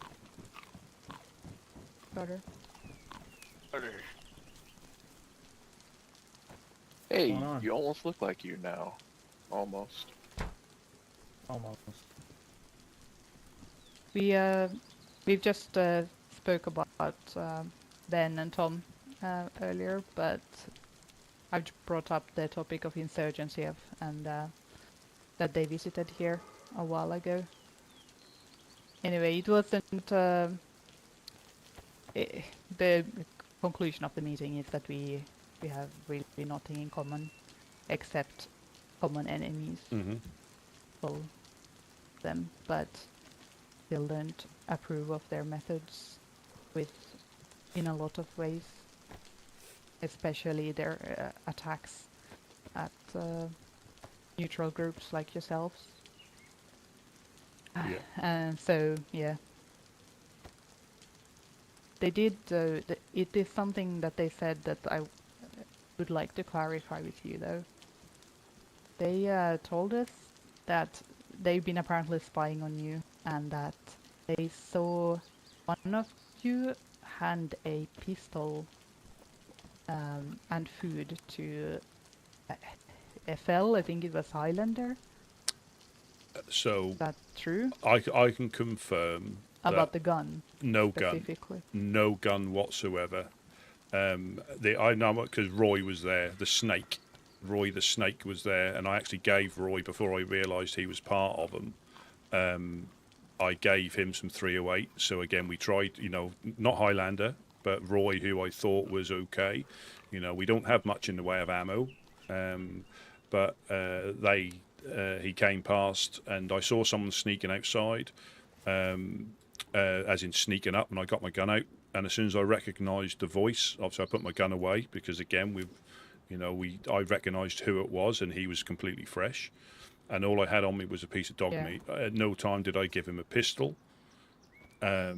Carter. Hey, What's going on? you almost look like you now. Almost. Almost. We've just spoke about Ben and Tom earlier, but I've brought up the topic of insurgency and that they visited here a while ago. Anyway, it wasn't. The conclusion of the meeting is that we have really nothing in common, except common enemies. Mm-hmm. For them, but still don't approve of their methods in a lot of ways, especially their attacks at neutral groups like yourselves. Yeah. And so, yeah. They did, it is something that they said that I would like to clarify with you, though. They told us that they've been apparently spying on you, and that they saw one of you hand a pistol and food to FL, I think it was Highlander. So Is that true? I can confirm About the gun. No specifically. gun. No gun whatsoever. I know because Roy was there. The snake. Roy the snake was there, and I actually gave Roy, before I realised he was part of them, I gave him some 308. So again, we tried, not Highlander, but Roy, who I thought was okay. We don't have much in the way of ammo, but he came past, and I saw someone sneaking outside, as in sneaking up, and I got my gun out, and as soon as I recognised the voice, obviously I put my gun away, because again, I recognised who it was, and he was completely fresh, and all I had on me was a piece of dog meat. At no time did I give him a pistol. I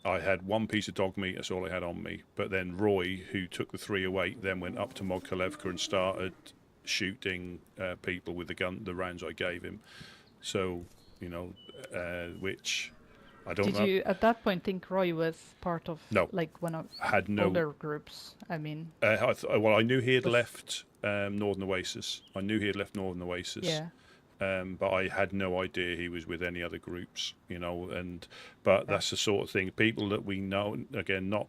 had one piece of dog meat, that's all I had on me. But then Roy, who took the 308, then went up to Mogilevka and started shooting people with the rounds I gave him. So, which I don't Did know. you at that point think Roy was part of No. like one of Had no older groups? I mean, well, I knew he had Was- left Northern Oasis. I knew he had left Northern Oasis. yeah. But I had no idea he was with any other groups, you know. But that's the sort of thing. People that we know, again, not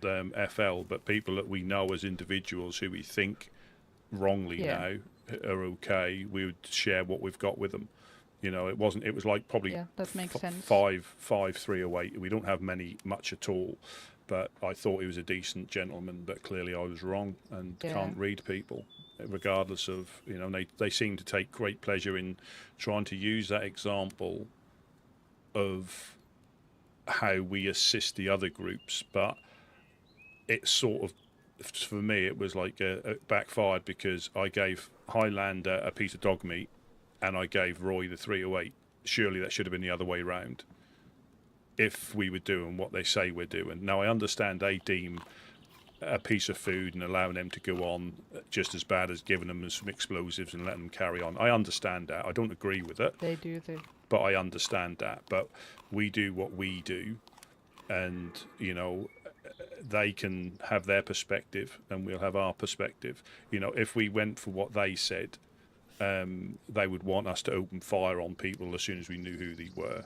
FL, but people that we know as individuals who we think wrongly Yeah. now are okay. We would share what we've got with them. You know, it wasn't. It was like probably Yeah, that makes sense. 308. We don't have much at all. But I thought he was a decent gentleman, but clearly I was wrong and Yeah. can't read people, regardless of, you know, they seem to take great pleasure in trying to use that example of how we assist the other groups, but it sort of, for me, it was like it backfired because I gave Highlander a piece of dog meat and I gave Roy the 308. Surely that should have been the other way round. If we were doing what they say we're doing. Now, I understand they deem a piece of food and allowing them to go on just as bad as giving them some explosives and letting them carry on. I understand that. I don't agree with it. They do too. But I understand that. But we do what we do, and, you know, they can have their perspective and we'll have our perspective. You know, if we went for what they said, they would want us to open fire on people as soon as we knew who they were.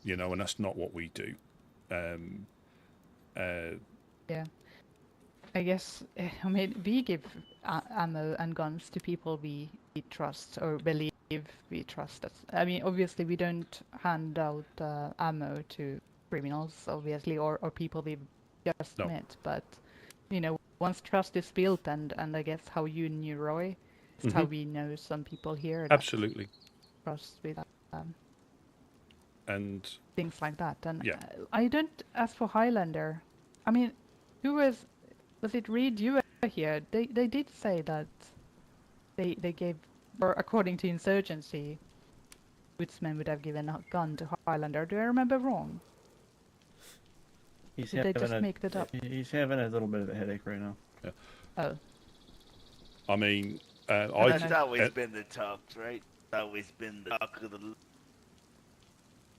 You know, and that's not what we do. Yeah. I guess, I mean, we give ammo and guns to people we trust or believe we trust. I mean, obviously we don't hand out ammo to criminals, obviously, or people we've just met. But, you know, once trust is built, and I guess how you knew Roy, is how we know some people here. that Absolutely. Trust with and things like that. And yeah. I don't, as for Highlander, I mean, who was it Reed, you were here? They did say that they gave, or according to Insurgency, Woodsmen would have given a gun to Highlander. Do I remember wrong? He's Did they having just make that up? He's having a little bit of a headache right now. Yeah. Oh. I mean, That's always been the talk, right? It's always been the talk of the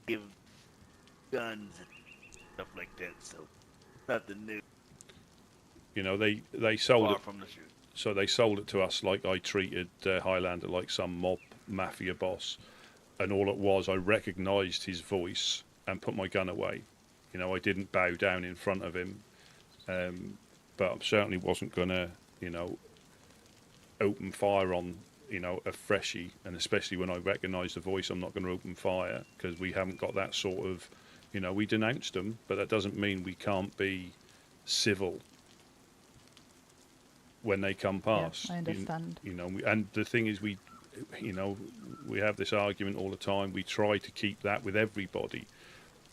give guns and stuff like that. So nothing new. You know, they sold Far it. from the truth. So they sold it to us like I treated Highlander like some mob mafia boss, and all it was, I recognised his voice and put my gun away. You know, I didn't bow down in front of him, but I certainly wasn't gonna, you know, open fire on, you know, a freshie, and especially when I recognise the voice, I'm not going to open fire because we haven't got that sort of, you know, we denounced them, but that doesn't mean we can't be civil when they come past. Yeah, I understand. You know, and the thing is, we, you know, we have this argument all the time. We try to keep that with everybody.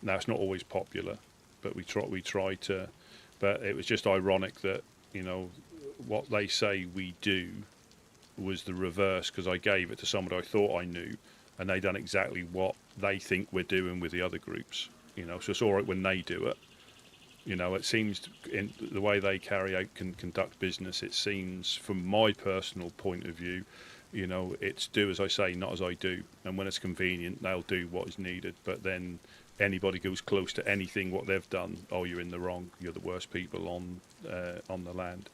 Now, it's not always popular, but we try to. But it was just ironic that, you know, what they say we do was the reverse, because I gave it to somebody I thought I knew, and they done exactly what they think we're doing with the other groups. You know, so it's all right when they do it. You know, it seems in the way they carry out conduct business, it seems, from my personal point of view, you know, it's do as I say, not as I do. And when it's convenient, they'll do what is needed. But then anybody goes close to anything what they've done, oh, you're in the wrong. You're the worst people on the land.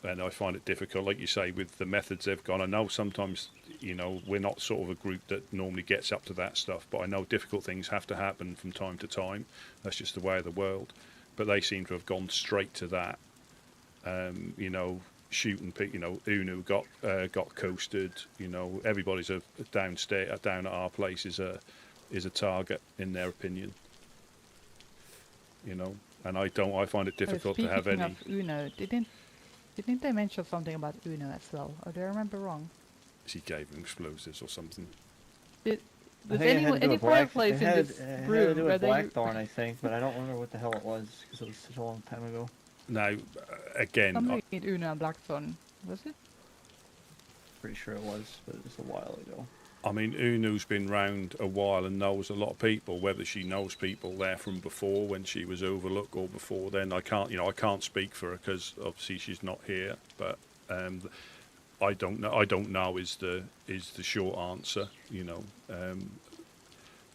And I find it difficult, like you say, with the methods they've gone. I know sometimes, you know, we're not sort of a group that normally gets up to that stuff, but I know difficult things have to happen from time to time. That's just the way of the world. But they seem to have gone straight to that. You know, shooting people. You know, Unu got coasted. You know, everybody's down at our place is a target in their opinion. You know, and I find it difficult to have any. Speaking of Uno, didn't they mention something about Uno as well? Or do I remember wrong? She gave him explosives or something. Was any fireplace in this room? It had to do with Blackthorn, I think, but I don't remember what the hell it was because it was such a long time ago. Now, again, something in Uno and Blackthorn, was it? Pretty sure it was, but it was a while ago. I mean, Unu's been round a while and knows a lot of people. Whether she knows people there from before when she was Overlook or before then, I can't speak for her because obviously she's not here. But I don't know. I don't know is the short answer. You know,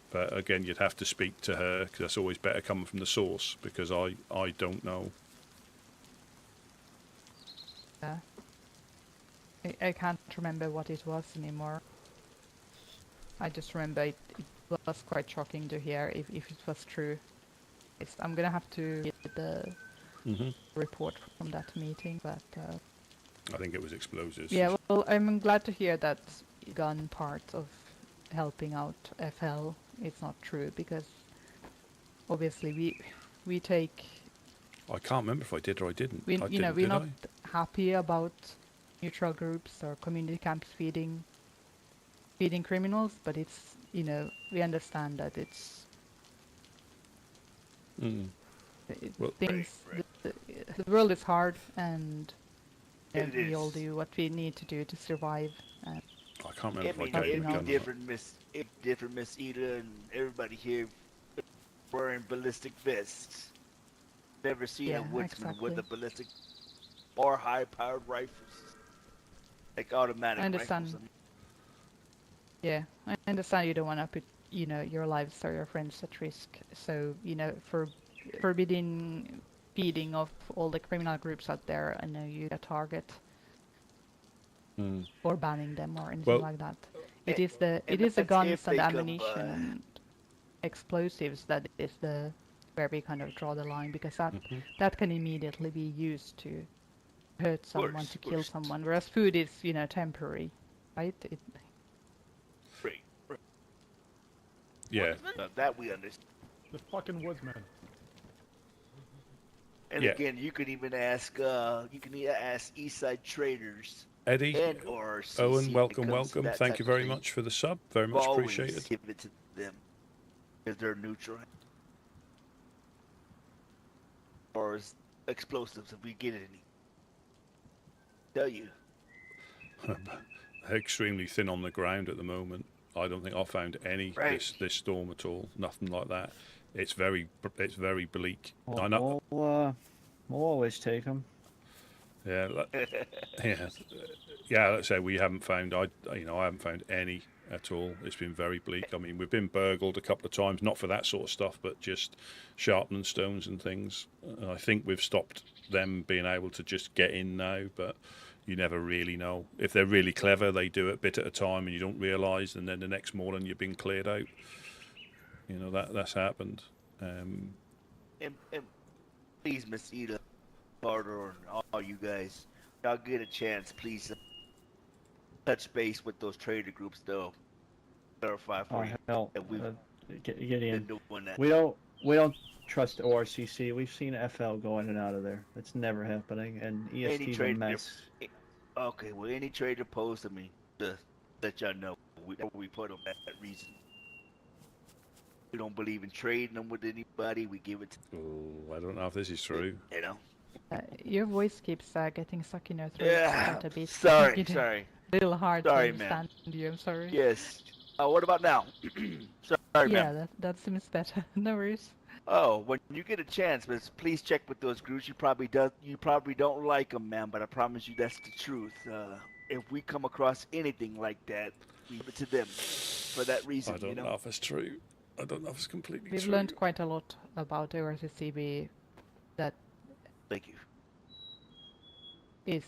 But again, you'd have to speak to her because that's always better coming from the source because I don't know. Yeah. I can't remember what it was anymore. I just remember it was quite shocking to hear if it was true. I'm gonna have to get the report from that meeting, but I think it was explosives. yeah, well, I'm glad to hear that gun part of helping out FL is not true because obviously we take. I can't remember if I did or I didn't. We're not happy about neutral groups or community camps feeding criminals, but it's we understand that it's things. Right. The world is hard, and we all is. do what we need to do to survive. And I can't remember if I It'd gave a gun. be different, Miss Eda, and everybody here wearing ballistic vests. Never seen a woodsman with a ballistic or high-powered rifles, like automatic I understand. rifles. Yeah, I understand you don't want to put your lives or your friends at risk. So for forbidding feeding of all the criminal groups out there, I know you a target. Or banning them or anything like that. It is the guns and ammunition and explosives that is where we kind of draw the line because that can immediately be used to hurt someone, to kill someone, whereas food is temporary, right? Right. Yeah. That we understand. The fucking woodsman. And again, you can even ask Eastside traders. Eddie, and or CC Owen, welcome. Thank you very thing. much for the sub. Very much appreciated. Give it to them because they're neutral. Or as explosives if we get any. Tell you. Extremely thin on the ground at the moment. I don't think I found any this storm at all. Nothing like that. It's very bleak. Well, I know. We'll always take them. Yeah, yeah. Let's say we haven't found. I haven't found any at all. It's been very bleak. I mean, we've been burgled a couple of times, not for that sort of stuff, but just sharpening stones and things. And I think we've stopped them being able to just get in now, but you never really know. If they're really clever, they do it a bit at a time, and you don't realise, and then the next morning you've been cleared out. That's happened. And please, Miss Eda, Carter, and all you guys, y'all get a chance, please touch base with those trader groups, though. Clarify for you. Hell, that we've get in. been doing that. We don't trust ORCC. We've seen FL go in and out of there. It's never happening, and EST's a mess. Okay, well, any trader post, I mean, to let y'all know, we put them at that reason. We don't believe in trading them with anybody. We give it to. Oh, I don't know if this is true. Your voice keeps getting stuck in your throat. Yeah. A bit. Sorry. A little hard to understand you. I'm sorry. Yes. What about now? Sorry, yeah, ma'am. that seems better. No worries. Oh, when you get a chance, please check with those groups. You probably don't like them, ma'am, but I promise you that's the truth. If we come across anything like that, leave it to them for that reason. I don't know if it's true. I don't know if it's completely We've true. learned quite a lot about ORCCB that thank you is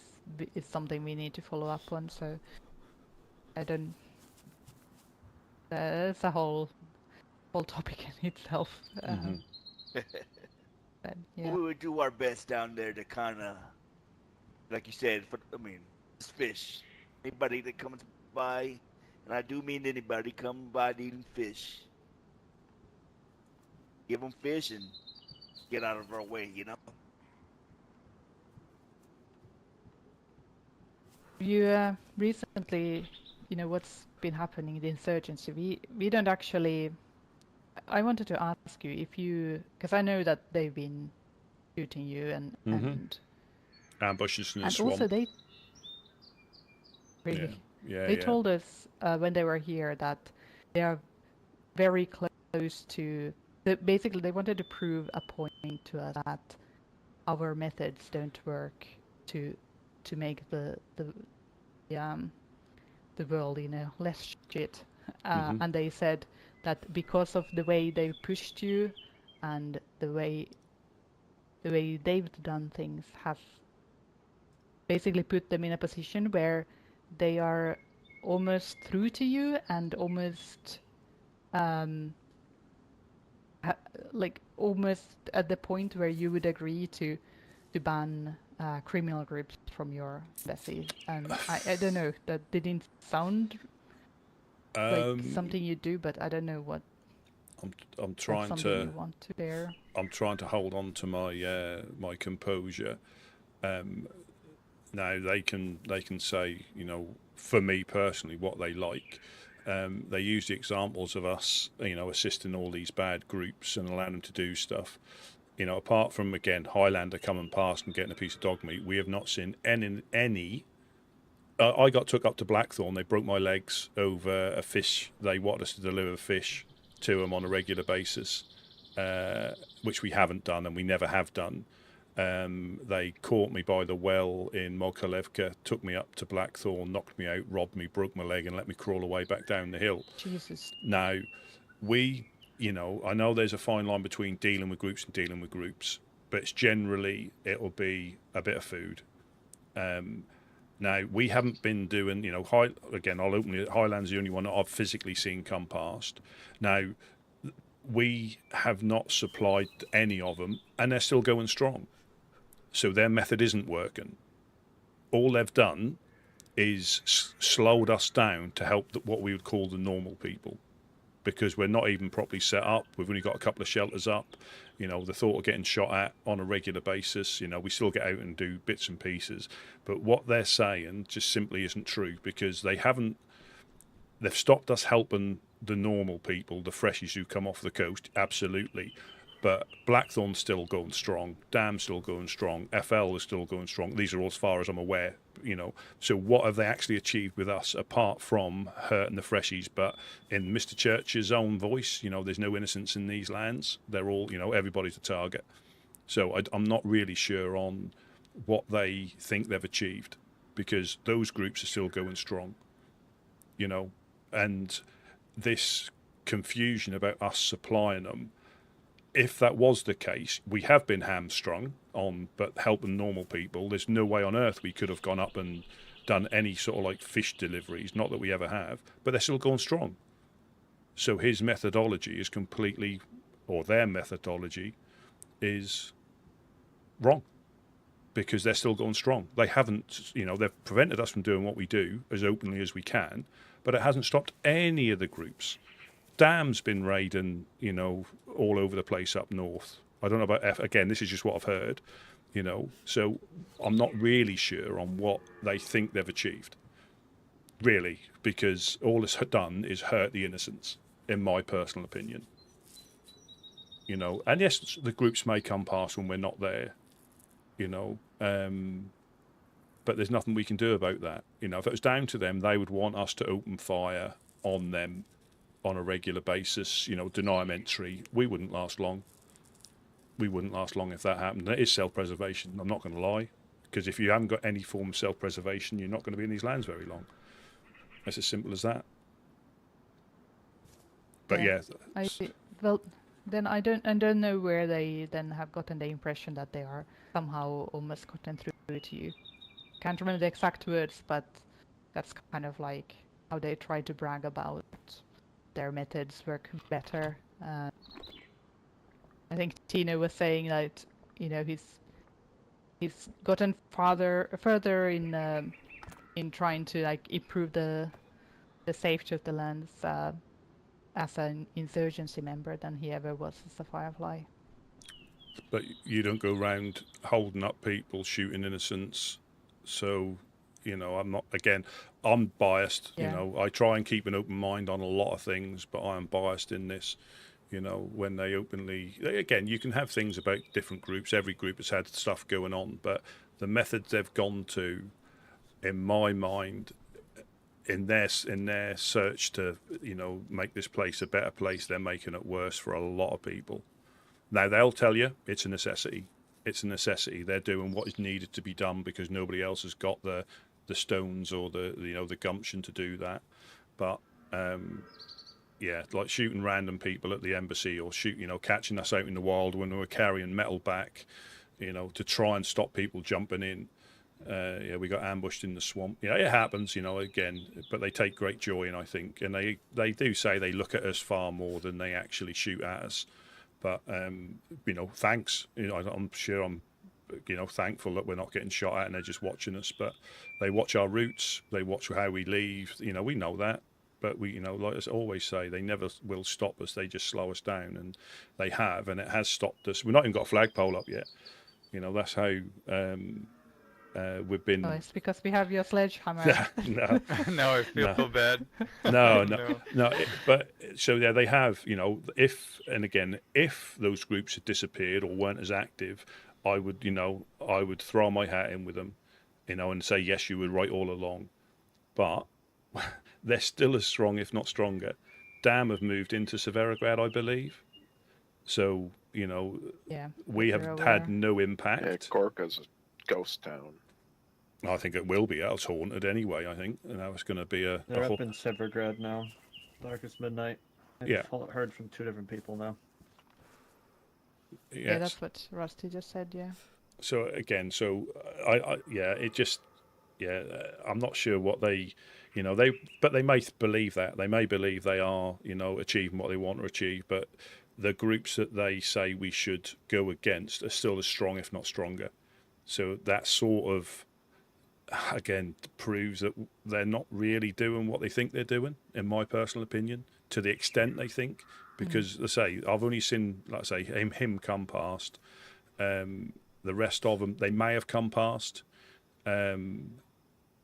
something we need to follow up on. So I don't. It's a whole topic in itself. But, yeah. We would do our best down there to kind of, like you said, fish. Anybody that comes by, and I do mean anybody coming by needing fish. Give them fish and get out of our way, You recently, what's been happening in the insurgency. We don't actually. I wanted to ask you if you, because I know that they've been shooting you and ambushes in the and swamp. also they they told us when they were here that they are very close to. Basically, they wanted to prove a point to us that our methods don't work to make the world less shit. And they said that because of the way they pushed you and the way they've done things has basically put them in a position where they are almost through to you and almost like almost at the point where you would agree to ban criminal groups from your embassy. And I don't know, that didn't sound like something you do, but I don't know what. I'm trying to. You want to bear. I'm trying to hold on to my my composure. Now they can say, you know, for me personally, what they like. They use the examples of us, you know, assisting all these bad groups and allowing them to do stuff. You know, apart from, again, Highlander coming past and getting a piece of dog meat, we have not seen any. I got took up to Blackthorn. They broke my legs over a fish. They wanted us to deliver fish to them on a regular basis, which we haven't done and we never have done. They caught me by the well in Mokalevka, took me up to Blackthorn, knocked me out, robbed me, broke my leg and let me crawl away back down the hill. Jesus. Now, you know, I know there's a fine line between dealing with groups and dealing with groups, but it's generally, it'll be a bit of food. Now, we haven't been doing, you know, again, I'll open it, Highland's the only one that I've physically seen come past. Now, we have not supplied any of them, and they're still going strong. So their method isn't working. All they've done is slowed us down to help what we would call the normal people, because we're not even properly set up. We've only got a couple of shelters up. You know, the thought of getting shot at on a regular basis, you know, we still get out and do bits and pieces. But what they're saying just simply isn't true, because they've stopped us helping the normal people, the freshies who come off the coast, absolutely. But Blackthorn's still going strong, Dam's still going strong, FL is still going strong. These are all as far as I'm aware, you know. So what have they actually achieved with us apart from hurting the freshies? But in Mr. Church's own voice, you know, there's no innocence in these lands. They're all, you know, everybody's a target. So I'm not really sure on what they think they've achieved, because those groups are still going strong, you know. And this confusion about us supplying them, if that was the case, we have been hamstrung on but helping normal people. There's no way on earth we could have gone up and done any sort of like fish deliveries, not that we ever have, but they're still going strong. So his methodology is completely, or their methodology is wrong, because they're still going strong. They haven't, you know, they've prevented us from doing what we do as openly as we can, but it hasn't stopped any of the groups. Dam's been raiding, you know, all over the place up north. I don't know about again, this is just what I've heard, you know, so I'm not really sure on what they think they've achieved, really, because all it's done is hurt the innocents, in my personal opinion. You know, and yes, the groups may come past when we're not there, you know, but there's nothing we can do about that. You know, if it was down to them, they would want us to open fire on them on a regular basis, you know, deny them entry. We wouldn't last long. We wouldn't last long if that happened. It is self-preservation, I'm not going to lie, because if you haven't got any form of self-preservation, you're not going to be in these lands very long. It's as simple as that. But yeah. Well, then I don't know where they then have gotten the impression that they are somehow almost gotten through to you. Can't remember the exact words, but that's kind of like how they try to brag about their methods work better. I think Tino was saying that, you know, he's gotten further in trying to like improve the safety of the lands as an insurgency member than he ever was as a Firefly. But you don't go around holding up people, shooting innocents. So, you know, I'm biased. Yeah. You know, I try and keep an open mind on a lot of things, but I am biased in this. You know, when they openly, again, you can have things about different groups. Every group has had stuff going on, but the methods they've gone to, in my mind, in their search to, you know, make this place a better place, they're making it worse for a lot of people. Now, they'll tell you it's a necessity. It's a necessity. They're doing what is needed to be done because nobody else has got the stones or the gumption to do that. But yeah, like shooting random people at the embassy, or catching us out in the wild when we were carrying metal back, to try and stop people jumping in. Yeah, we got ambushed in the swamp. Yeah, it happens, again, but they take great joy in, I think, and they do say they look at us far more than they actually shoot at us. But thanks. I'm sure I'm thankful that we're not getting shot at and they're just watching us. But they watch our routes, they watch how we leave. We know that. But we, like I always say, they never will stop us. They just slow us down, and they have, and it has stopped us. We've not even got a flagpole up yet. That's how we've been. Oh, it's because we have your sledgehammer. No, now I feel bad. No. But so yeah, they have. If those groups had disappeared or weren't as active, I would throw my hat in with them, and say yes, you were right all along. But they're still as strong, if not stronger. Dam have moved into Severograd, I believe. So, we have had no impact. Yeah, Gorka's a ghost town. I think it will be. It's haunted anyway, I think. And now it's going to be They're up in Severograd now. Darkest Midnight. I've heard from 2 different people now. Yes. Yeah, that's what Rusty just said, yeah. So, again, I'm not sure what they... but they may believe that. They may believe they are, achieving what they want to achieve, but the groups that they say we should go against are still as strong, if not stronger. So that sort of, again, proves that they're not really doing what they think they're doing, in my personal opinion, to the extent they think. Because, let's say, I've only seen, like I say, him come past. The rest of them, they may have come past.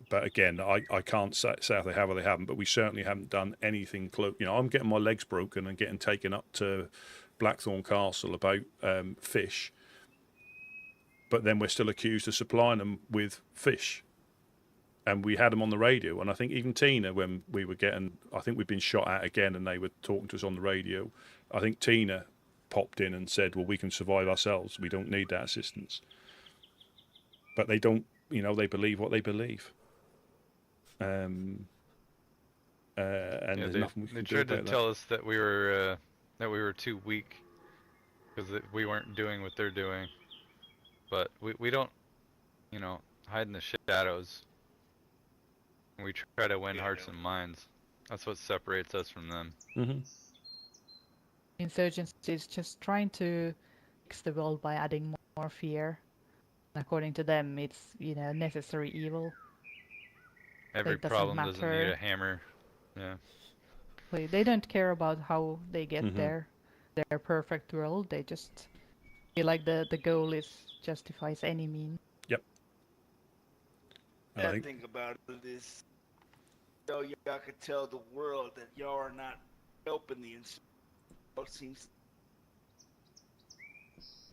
But again, I can't say if they have or they haven't, but we certainly haven't done anything close. I'm getting my legs broken and getting taken up to Blackthorn Castle about fish. But then we're still accused of supplying them with fish. And we had them on the radio. And I think even Tina, when we were I think we'd been shot at again and they were talking to us on the radio. I think Tina popped in and said, well, we can survive ourselves. We don't need that assistance. But they don't, they believe what they believe. And there's nothing we can do about that. They tried to tell us that we were too weak because we weren't doing what they're doing. But we don't, hide in the shadows. We try to win hearts and minds. That's what separates us from them. Mm-hmm. Insurgency is just trying to fix the world by adding more fear. According to them, it's necessary evil. Every problem doesn't need a hammer. Yeah. They don't care about how they get there. Their perfect world. They just feel like the goal justifies any means. Yep. The thing about it is, y'all could tell the world that y'all are not helping the insurgency.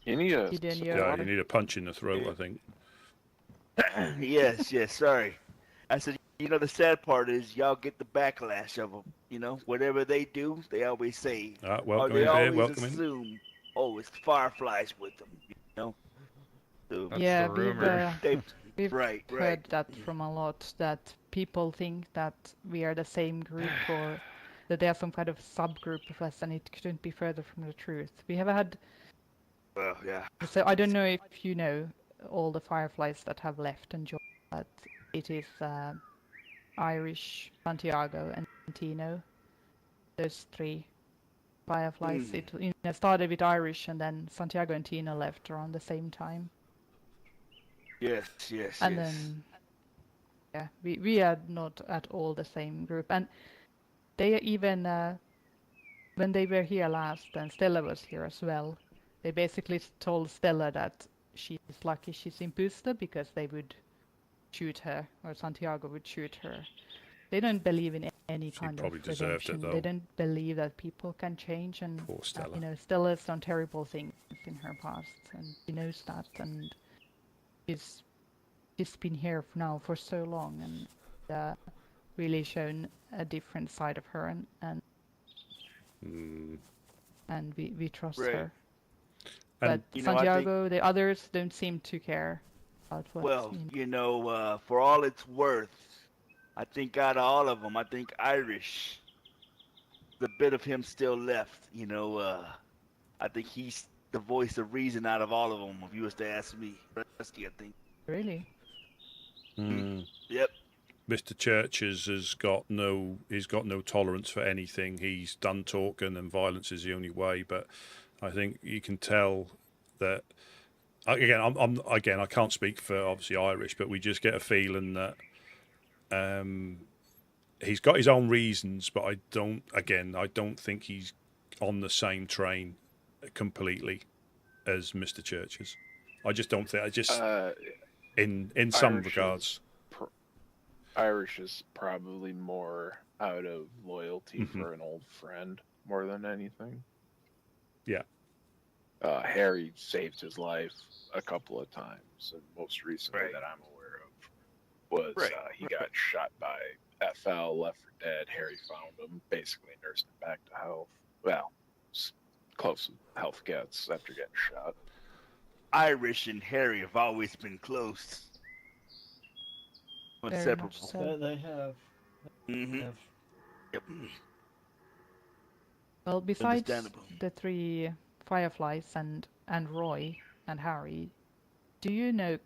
You need you need a punch in the throat, I think. Yes, sorry. I said, the sad part is y'all get the backlash of them. Whatever they do, they always say, welcome they in, always welcome assume, it's fireflies with them, So, yeah, the rumor. We've right. heard that from a lot, that people think that we are the same group or that they are some kind of subgroup of us, and it couldn't be further from the truth. We have had... Well, yeah. So I don't know if you know all the fireflies that have left and joined, but it is Irish, Santiago, and Tino. Those 3 fireflies. It started with Irish, and then Santiago and Tino left around the same time. Yes. And then, we are not at all the same group. And they even, when they were here last, and Stella was here as well, they basically told Stella that she's lucky she's in Busta because they would shoot her, or Santiago would shoot her. They don't believe in any kind of redemption. They don't believe that people can change, and poor Stella. Stella's done terrible things in her past, and she knows that, and she's been here now for so long, and really shown a different side of her, and we trust her. But Santiago, the others don't seem to care about what. Well, for all it's worth, I think out of all of them, I think Irish the bit of him still left. You know, I think he's the voice of reason out of all of them. If you was to ask me, Rusty, I think. Really? Yep. Mr. Churches has got no tolerance for anything. He's done talking, and violence is the only way. But I think you can tell that. Again, I can't speak for obviously Irish, but we just get a feeling that he's got his own reasons. But I don't think he's on the same train completely as Mr. Churches. I just don't think. In some regards. Irish is probably more out of loyalty for an old friend more than anything. Yeah. Harry saved his life a couple of times, and most recently that I'm aware of was he got shot by FL, left for dead. Harry found him, basically nursed him back to health. Well, close to health gets after getting shot. Irish and Harry have always been close. Inseparable. So. They have. Yep. Well, besides the three Fireflies and Roy and Harry, do you know?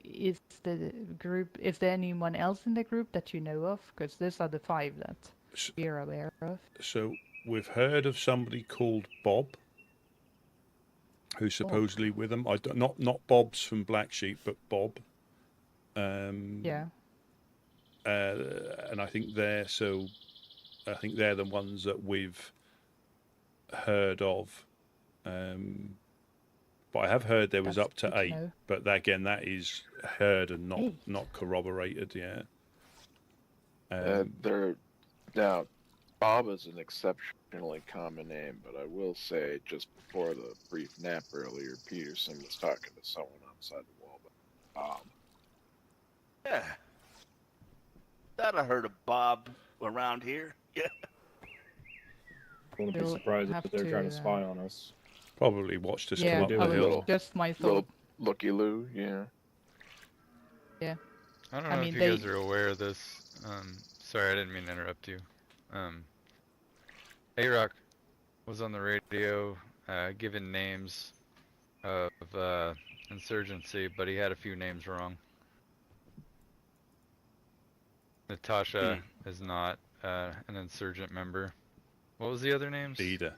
Is there anyone else in the group that you know of? Because these are the five that we're aware of. So we've heard of somebody called Bob, who's supposedly with them. Not Bob's from Black Sheep, but Bob. Yeah. And I think they're the ones that we've heard of. But I have heard there was up to 8. But again, that is heard and not corroborated yet. Now, Bob is an exceptionally common name, but I will say just before the brief nap earlier, Peterson was talking to someone outside the wall. But, yeah. Thought I heard of Bob around here. Yeah. Wouldn't be surprised if they're trying to spy on us. Probably watched us come up the hill. Just my thought. Looky-loo, yeah. Yeah. I don't know if you guys are aware of this. Sorry, I didn't mean to interrupt you. A-Rock was on the radio giving names of insurgency, but he had a few names wrong. Natasha is not an insurgent member. What was the other names? Ida.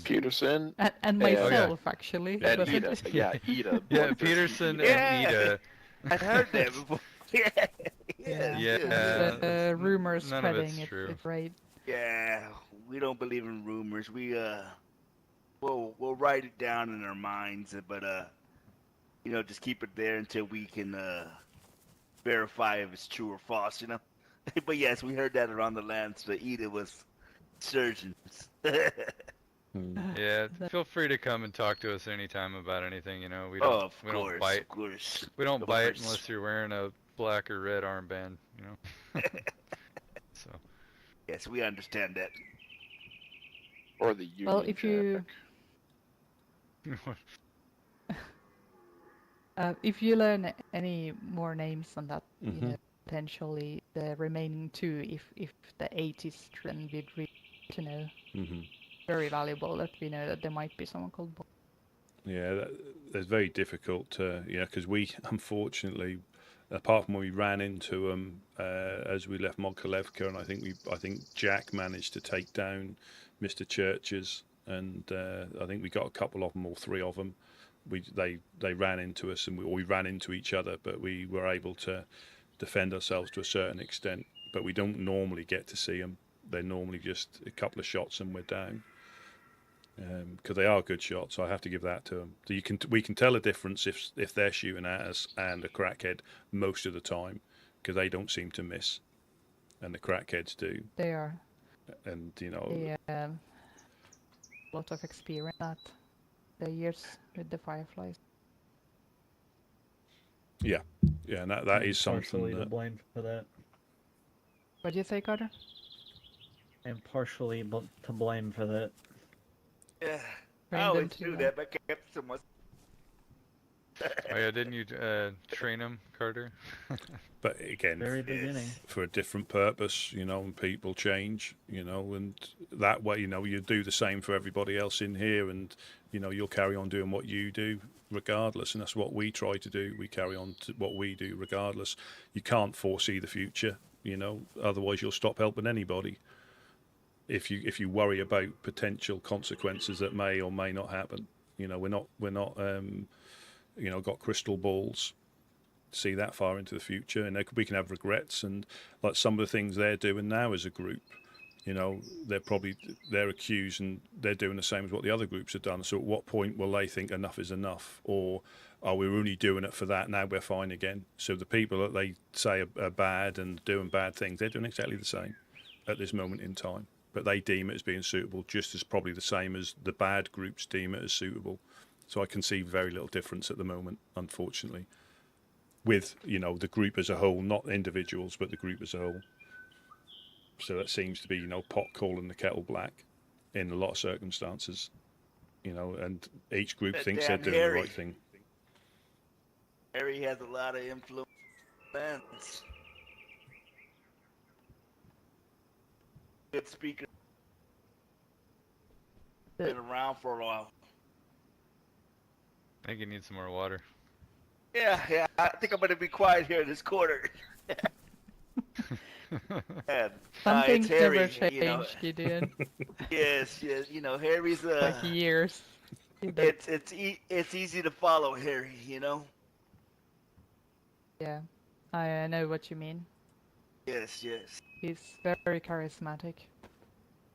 Peterson. And myself, actually. And Ida. Yeah, Ida. Yeah, Peterson and Ida. I heard that before. Yeah. Rumors spreading, it's right. Yeah, we don't believe in rumors. We'll write it down in our minds, but just keep it there until we can verify if it's true or false, But yes, we heard that around the land, so Ida was surgeons. Yeah, feel free to come and talk to us anytime about anything, We don't bite. Of course. We don't bite unless you're wearing a black or red armband, So. Yes, we understand that. Or the Union Well, if you learn any more names on that, potentially the remaining 2, if the 8 is trend, we'd really to know. Very valuable that we know that there might be someone called Bob. Yeah, it's very difficult to, because we, unfortunately, apart from when we ran into them as we left Mokolevka, and I think Jack managed to take down Mr. Churches, and I think we got a couple of them, or 3 of them. They ran into us, and we ran into each other, but we were able to defend ourselves to a certain extent. But we don't normally get to see them. They're normally just a couple of shots and we're down. Because they are good shots, so I have to give that to them. So we can tell a difference if they're shooting at us and a crackhead most of the time, because they don't seem to miss, and the crackheads do. They are. And they a lot of experience at the years with the Fireflies. Yeah, and that is something partially to blame for that. What do you say, Carter? And partially to blame for that. Yeah, I always do that, but I kept so much. Oh yeah, didn't you train him, Carter? But again, Very beginning. for a different purpose, you know, and people change, you know, and that way, you know, you do the same for everybody else in here, and you know, you'll carry on doing what you do regardless, and that's what we try to do. We carry on to what we do regardless. You can't foresee the future, you know, otherwise you'll stop helping anybody. If you worry about potential consequences that may or may not happen, you know, we're not you know, got crystal balls see that far into the future, and we can have regrets, and like some of the things they're doing now as a group, you know, they're accused and they're doing the same as what the other groups have done. So at what point will they think enough is enough, or are we only doing it for that, now we're fine again? So the people that they say are bad and doing bad things, they're doing exactly the same at this moment in time, but they deem it as being suitable just as probably the same as the bad groups deem it as suitable. So I can see very little difference at the moment, unfortunately, with, you know, the group as a whole, not individuals, but the group as a whole. So that seems to be, you know, pot calling the kettle black in a lot of circumstances, you know, and each group thinks they're doing the right thing. Harry has a lot of influence. Good speaker. Been around for a while. I think you need some more water. Yeah, I think I'm gonna be quiet here in this corner. And, Some things it's Harry, never change, you know. Gideon. Yes, you know, Harry's Like years. It's easy to follow Harry, you know. Yeah, I know what you mean. Yes. He's very charismatic.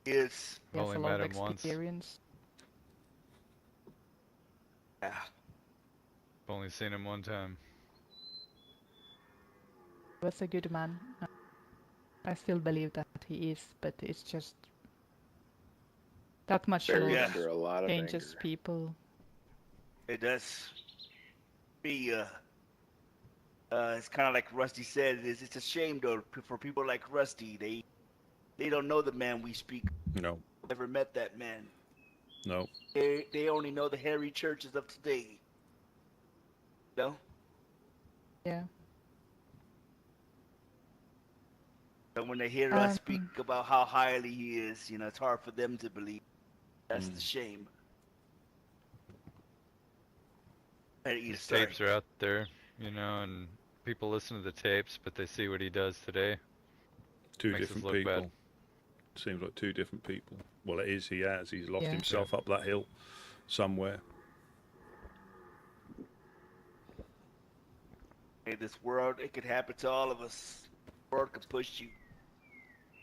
Yes. He has Only a lot met of him once. experience. Yeah. I've only seen him one time. He was a good man. I still believe that he is, but it's just that much Buried love under a lot of changes anger. people. It does. It's kind of like Rusty said. It's a shame though for people like Rusty. They don't know the man we speak. No. Never met that man. No. They only know the Harry churches of today. No. Yeah. But when they hear us speak about how highly he is, you know, it's hard for them to believe. That's the shame. His tapes are out there, you know, and people listen to the tapes, but they see what he does today. Two Makes us different look people. bad. Seems like two different people. Well, it is. He has. He's lost Yeah. himself up that hill somewhere. Hey, this world, it could happen to all of us. The world could push you.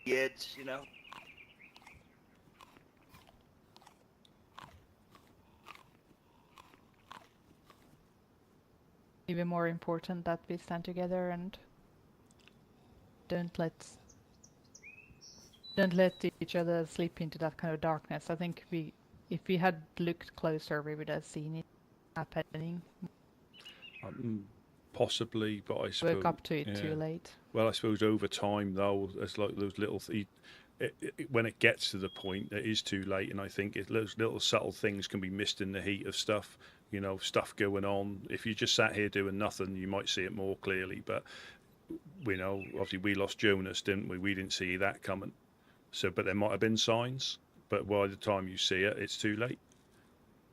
The edge, you know. Even more important that we stand together and don't let each other slip into that kind of darkness. I think if we had looked closer, we would have seen it happening. Possibly, but I suppose Woke up to it too late. Well, I suppose over time, though, it's like those little. When it gets to the point, it is too late, and I think those little subtle things can be missed in the heat of stuff. You know, stuff going on. If you just sat here doing nothing, you might see it more clearly. But we know, obviously, we lost Jonas, didn't we? We didn't see that coming. So, but there might have been signs. But by the time you see it, it's too late.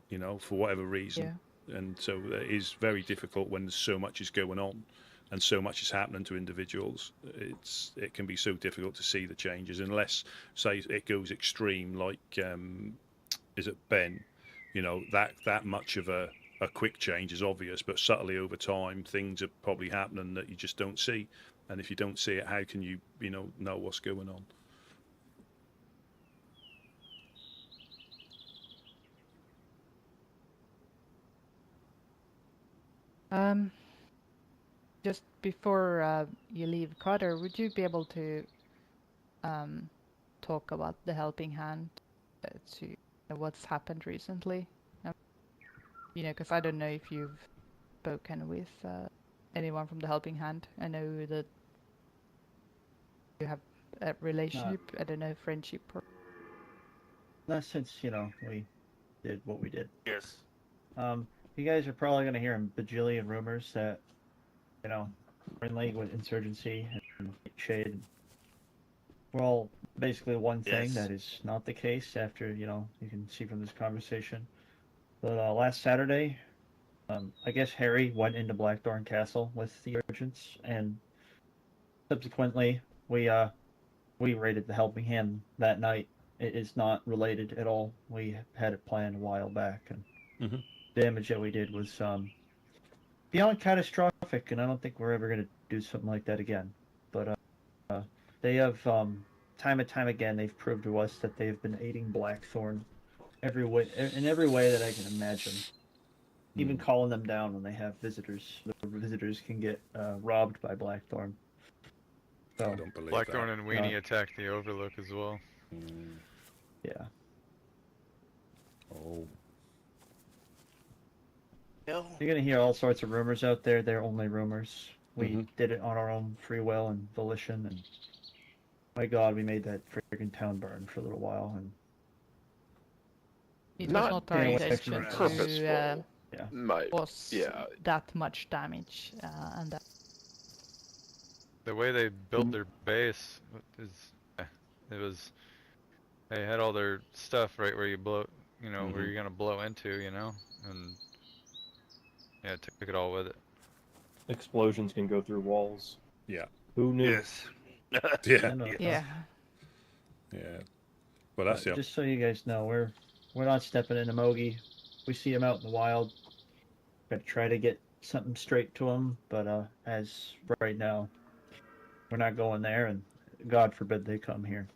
You know, for whatever reason. Yeah. And so it is very difficult when so much is going on and so much is happening to individuals. It can be so difficult to see the changes unless, say, it goes extreme, like is it Ben? You know, that much of a quick change is obvious, but subtly over time things are probably happening that you just don't see. And if you don't see it, how can you know what's going on? Just before you leave, Carter, would you be able to talk about the Helping Hand to what's happened recently? You know, because I don't know if you've spoken with anyone from the Helping Hand. I know that you have a relationship. I don't know, friendship. Not since, you know, we did what we did. Yes. you guys are probably going to hear a bajillion rumors that, you know, we're in league with insurgency and shade. We're all basically one thing. Yes. That is not the case after, you know, you can see from this conversation. But last Saturday, I guess Harry went into Blackthorn Castle with the urgents, and subsequently we raided the Helping Hand that night. It is not related at all. We had it planned a while back, and the damage that we did was beyond catastrophic, and I don't think we're ever going to do something like that again. But they have, time and time again, they've proved to us that they have been aiding Blackthorn in every way that I can imagine. Even calling them down when they have visitors. The visitors can get robbed by Blackthorn. So, I don't believe Blackthorn that. and Weenie attacked the Overlook as well. Yeah. Oh. No. You're gonna hear all sorts of rumors out there. They're only rumors. We did it on our own free will and volition, and my God, we made that friggin' town burn for a little while. And It was not our intention to Might, cause that much damage, and that. The way they built their base is, it was, they had all their stuff right where you blow, you know, where you're gonna blow into, you know, and yeah, took it all with it. Explosions can go through walls. Yeah. Who knew? Yes. Yeah. Well, that's just so you guys know, we're not stepping into Mogi. We see him out in the wild. Gotta try to get something straight to him, but as right now, we're not going there, and God forbid they come here.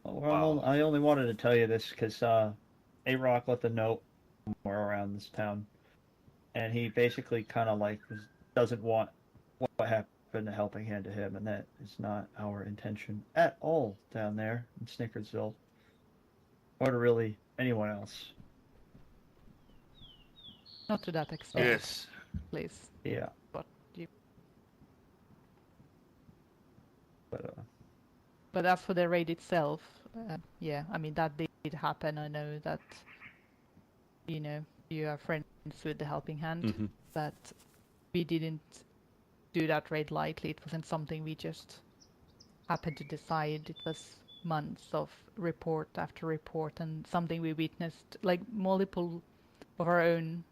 Well, I only wanted to tell you this because A-Rock left a note somewhere around this town, and he basically kind of like doesn't want what happened to Helping Hand to him, and that is not our intention at all down there in Snickersville, or to really anyone else. Not to that extent. Yes. Please. Yeah. But you. But as for the raid itself, yeah, I mean that did happen. I know that, you know, you are friends with the Helping Hand, but we didn't do that raid lightly. It wasn't something we just happened to decide. It was months of report after report, and something we witnessed, like multiple of our own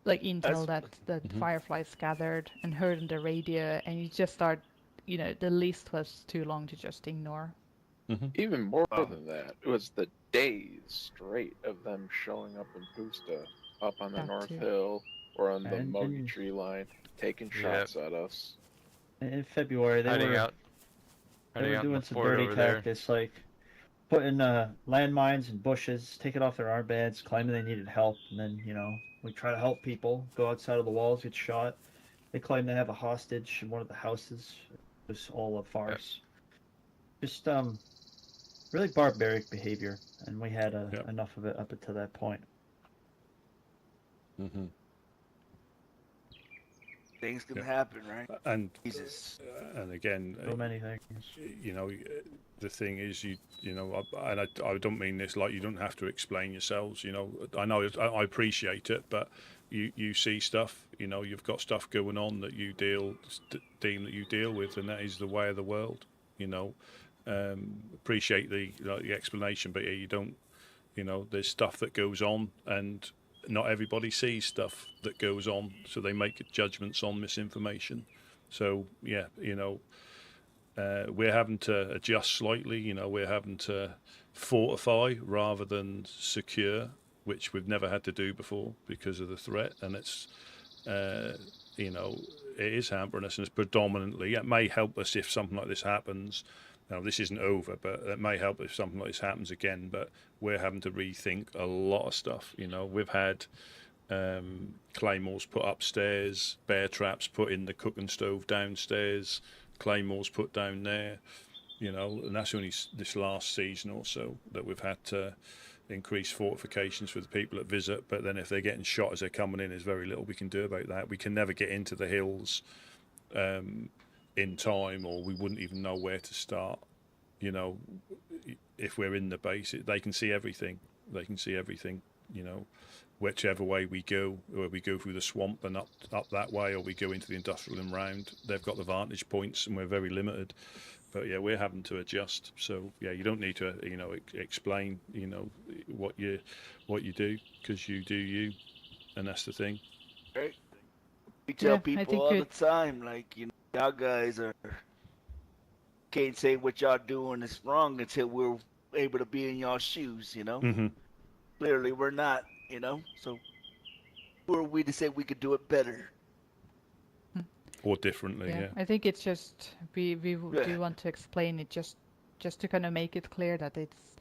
like intel that Fireflies gathered and heard on the radio, and you just start, you know, the list was too long to just ignore. Even more than that, it was the days straight of them showing up in Pusta, up on the That North too. Hill or on the And- Mogi and- tree line, taking shots at us. in February, they were doing some dirty tactics, like putting landmines in bushes, taking off their armbands, claiming they needed help, and then, you know, we try to help people, go outside of the walls, get shot. They claim they have a hostage in one of the houses. It was all a farce. Just really barbaric behavior, and we had enough of it up until that point. Things can happen, right? And Jesus. And again, So many things. You know, the thing is, you know, and I don't mean this like you don't have to explain yourselves. You know, I know I appreciate it, but you see stuff. You know, you've got stuff going on that you deem that you deal with, and that is the way of the world. You know, appreciate the explanation, but yeah, you don't. You know, there's stuff that goes on, and not everybody sees stuff that goes on, so they make judgments on misinformation. So yeah, you know, we're having to adjust slightly. You know, we're having to fortify rather than secure, which we've never had to do before because of the threat. And it's, you know, it is hampering us, and it's predominantly. It may help us if something like this happens. Now, this isn't over, but it may help if something like this happens again. But we're having to rethink a lot of stuff. You know, we've had claymores put upstairs, bear traps put in the cooking stove downstairs, claymores put down there. You know, and that's only this last season or so that we've had to increase fortifications for the people that visit. But then if they're getting shot as they're coming in, there's very little we can do about that. We can never get into the hills in time, or we wouldn't even know where to start. You know, if we're in the base, they can see everything. They can see everything. You know, whichever way we go, or we go through the swamp and up that way, or we go into the industrial and round, they've got the vantage points, and we're very limited. But yeah, we're having to adjust. So yeah, you don't need to, you know, explain, you know, what you do, because you do you, and that's the thing. Right. We tell Yeah, I people think all the it- time, like, you know, y'all guys can't say what y'all doing is wrong until we're able to be in y'all's shoes, you know? Mm-hmm. Clearly we're not, you know? So who are we to say we could do it better? Or differently, yeah. I think it's just we Yeah. do want to explain it just to kind of make it clear that it's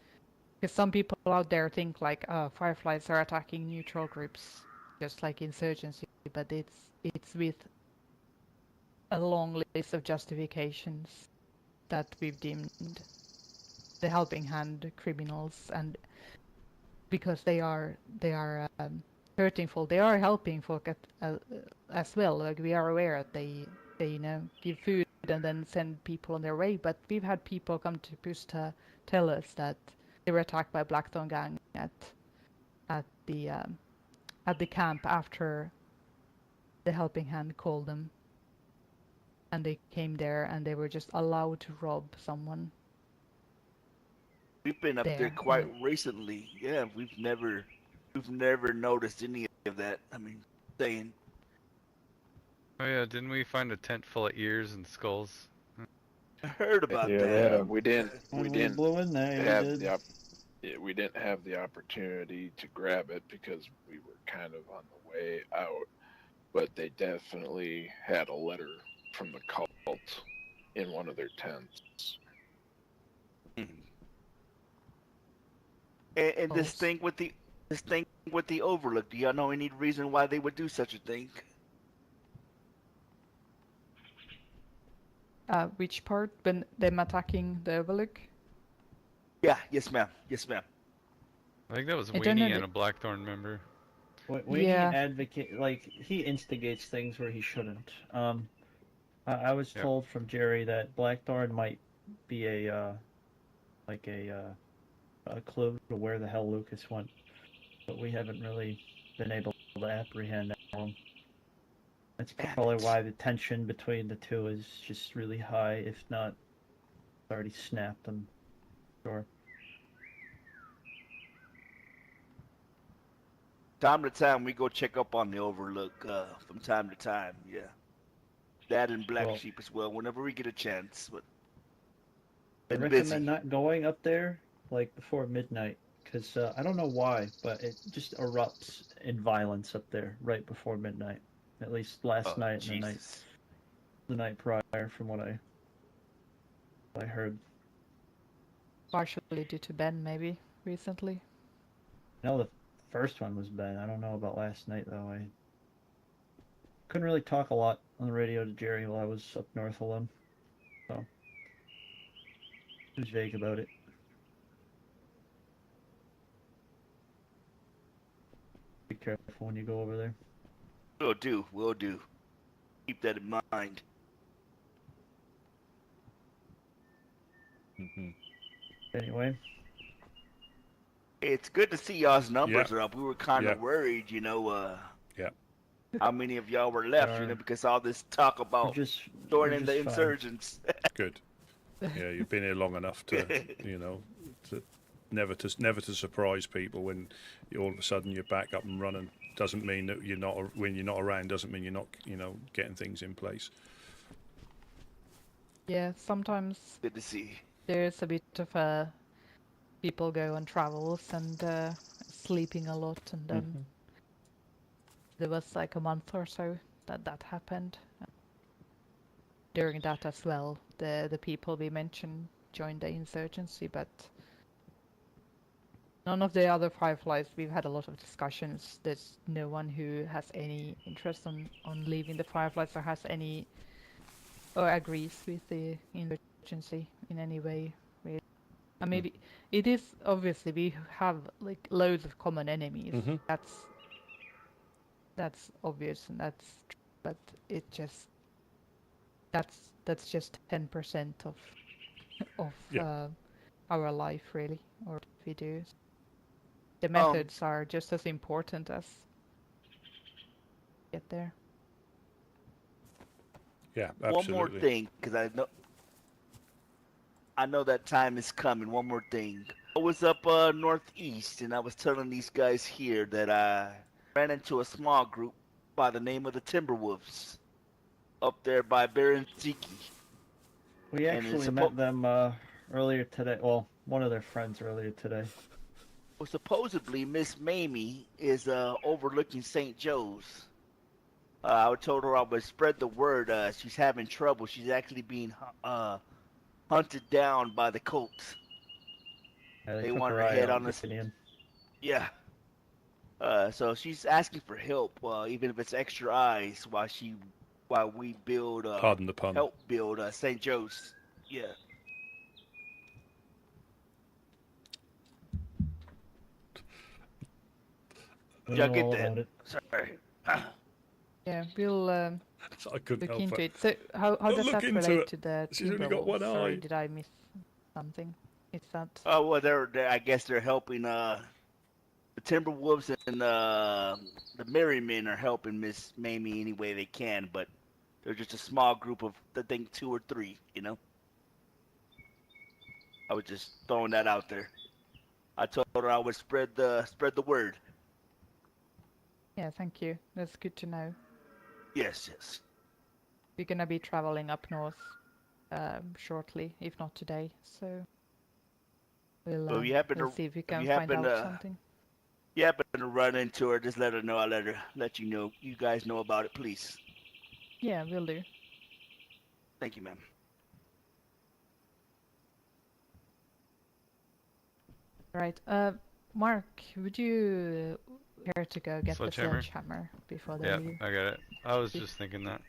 because some people out there think like, oh, fireflies are attacking neutral groups just like insurgency, but it's with a long list of justifications that we've deemed the helping hand criminals, and because they are hurtingful, they are helping folk as well. Like, we are aware that they you know, give food and then send people on their way, but we've had people come to Pusta tell us that they were attacked by Blackthorn gang at the camp after the helping hand called them, and they came there and they were just allowed to rob someone. We've been up there quite recently. Yeah, we've never noticed any of that. I mean, saying. Oh yeah, didn't we find a tent full of ears and skulls? I heard about that. They had we didn't blew in there, have we didn't have the opportunity to grab it because we were kind of on the way out. But they definitely had a letter from the cult in one of their tents. And this thing with the Overlook, do y'all know any reason why they would do such a thing? Which part? When them attacking the Overlook? Yeah, yes ma'am. Yes ma'am. I think that was I don't know Weenie and a Blackthorn member. When he advocate, like, he instigates things where he shouldn't. I was told from Jerry that Blackthorn might be a clue to where the hell Lucas went, but we haven't really been able to apprehend him. That's probably why the tension between the two is just really high, if not already snapped, I'm sure. Time to time, we go check up on the Overlook from time to time. Yeah, that and Black Sheep as well. Whenever we get a chance, but I recommend not going up there like before midnight, because I don't know why, but it just erupts in violence up there right before midnight. At least last night and the night prior, from what I heard. Partially due to Ben, maybe recently. No, the first one was Ben. I don't know about last night though. I couldn't really talk a lot on the radio to Jerry while I was up north alone, so he was vague about it. Be careful when you go over there. Will do. Keep that in mind. Anyway. It's good to see y'all's numbers are up. We were kind of Yeah. worried, you know, Yeah. how many of y'all were left, you know, because all this talk about joining the insurgents. Good. Yeah, you've been here long enough to, you know, to never to surprise people when all of a sudden you're back up and running. Doesn't mean that when you're not around. Doesn't mean you're not, you know, getting things in place. Yeah, sometimes Good to see. there's a bit of people go on travels and sleeping a lot, and then there was like a month or so that happened. During that as well, the people we mentioned joined the insurgency, but none of the other Fireflies. We've had a lot of discussions. There's no one who has any interest on leaving the Fireflies or has any or agrees with the insurgency in any way. Really. And maybe it is obviously we have like loads of common enemies. That's obvious, and but it just that's just 10% of our life, really, or what we do. The methods are just as important as get there. Yeah, absolutely. One more thing, because I know that time is coming. One more thing. I was up northeast, and I was telling these guys here that I ran into a small group by the name of the Timberwolves up there by Berenziki. We actually met them earlier today. Well, one of their friends earlier today. Well, supposedly Miss Mamie is overlooking St. Joe's. I told her I would spread the word. She's having trouble. She's actually being hunted down by the Colts. Yeah, they want her head on this. Yeah. So she's asking for help, even if it's extra eyes, while we build. Pardon the pun. Help build St. Joe's. Yeah. Y'all get that? Sorry. Yeah, we'll I couldn't look help into it. it. So how does Look that into relate it. to the She's only got one Sorry, eye. did I miss something? Is that... Oh well, they're I guess they're helping. The Timberwolves and the Merrymen are helping Miss Mamie any way they can, but they're just a small group of I think 2 or 3. You know. I was just throwing that out there. I told her I would spread the word. Yeah, thank you. That's good to know. Yes, yes. We're gonna be traveling up north shortly, if not today. So we'll see if we can find out something. You happen to run into her, just let her know. I'll let you know. You guys know about it, please. Yeah, will do. Thank you, ma'am. Right. Mark, would you care to go get the sledgehammer before they leave? Yeah, I got it. I was just thinking that.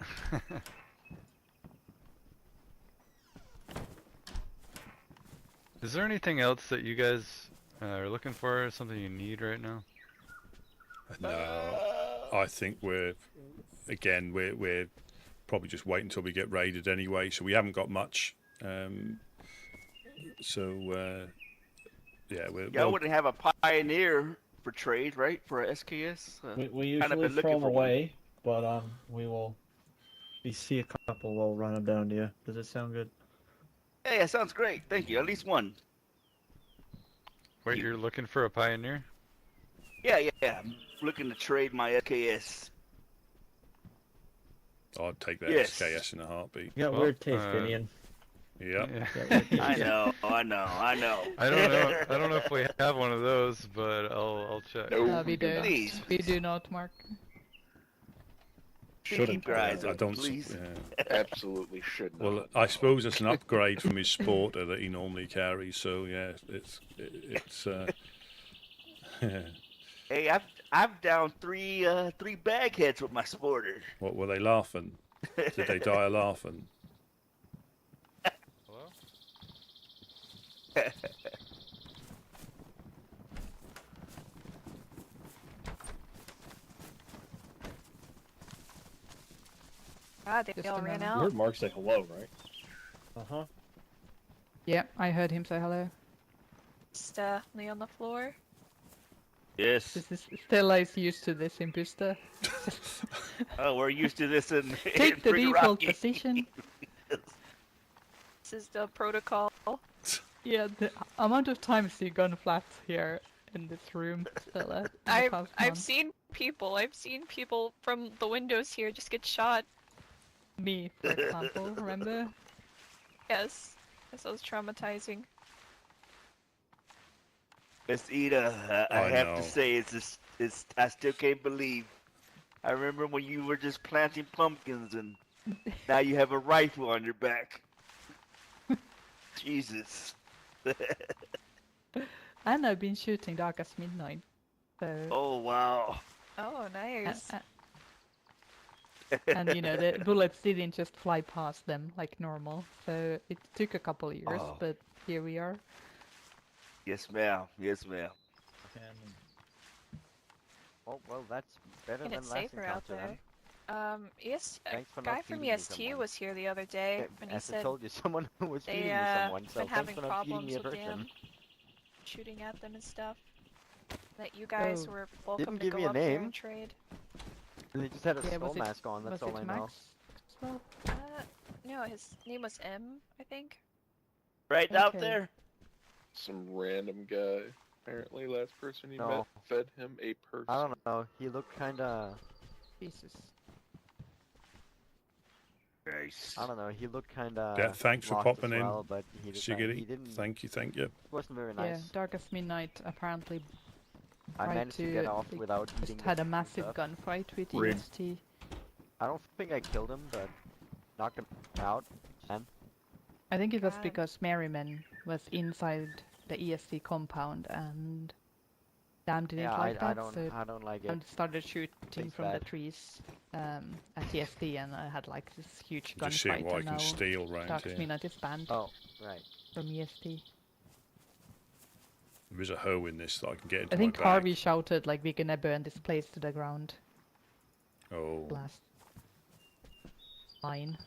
Is there anything else that you guys are looking for? Something you need right now? No, I think we're probably just waiting until we get raided anyway. So we haven't got much. Y'all wouldn't have a pioneer for trade, right? For a SKS. We usually throw them away, but we will. We see a couple, we'll run them down to you. Does it sound good? Yeah, yeah, sounds great. Thank you. At least one. Wait, you're looking for a pioneer? Yeah. I'm looking to trade my SKS. I'd take that SKS in a heartbeat. You got weird taste, Gideon. Yeah. I know. I don't know if we have one of those, but I'll check. No, we do. Please. We do not, Mark. Keep your eyes I don't. please. Absolutely should not. Well, I suppose it's an upgrade from his Sporter that he normally carries. So yeah, it's. Hey, I've downed three bag heads with my Sporter. What were they laughing? Did they die of laughing? Hello? God, they all ran You out. heard Mark say hello, right? Uh-huh. Yeah, I heard him say hello. Just lay on the floor. Yes. Stella is used to this in Buster. Oh, we're used to this in Take the default position. This is the protocol. Yeah, the amount of times you've gone flat here in this room, Stella. I've seen people from the windows here just get shot. Me, for example, remember? Yes. That was traumatizing. Miss Ida, I have to say, I still can't believe. I remember when you were just planting pumpkins, and now you have a rifle on your back. Jesus. And I've been shooting Darkest Midnight. So. Oh wow. Oh, nice. And you know, the bullets didn't just fly past them like normal, so it took a couple years, but here we are. Yes, ma'am. Yes, ma'am. Well, that's better And than it's last safer out encounter, there. Thanks for guy not from feeding me EST someone. was here the other day, and he As I said told you, someone was they feeding me someone, so been thanks having for not feeding problems me a with person. him, shooting at them and stuff. That you guys Oh. were welcome Didn't to give go me a up there name. and trade. And they just had a Yeah, skull mask on, that's all I know. Max as well? No, his name was M, I think. Right out Okay. there. Some random guy. Apparently, last person he met No. fed him a person. I don't know, he looked kinda... Jesus. Nice. I don't know, he looked kinda... Yeah, thanks for lost popping as in, well, but he Shiggity. didn't... Thank you. wasn't very Yeah, nice. Darkest Midnight apparently I tried managed to get off without eating just had the a massive stuff. gunfight with Rig. EST. I don't think I killed him, but knocked him out. And I think it was God. because Merriman was inside the EST compound and Dan didn't yeah, like I that, so don't like it. Dan started shooting Things from the bad. trees at EST, and I had like this huge I'm just seeing gunfight, what I and can now steal round Darkest here. Midnight is banned Oh, right. from EST. There is a hoe in this that I can get into I think my bag. Harvey shouted like we're gonna burn this place to the ground. Oh. Last line.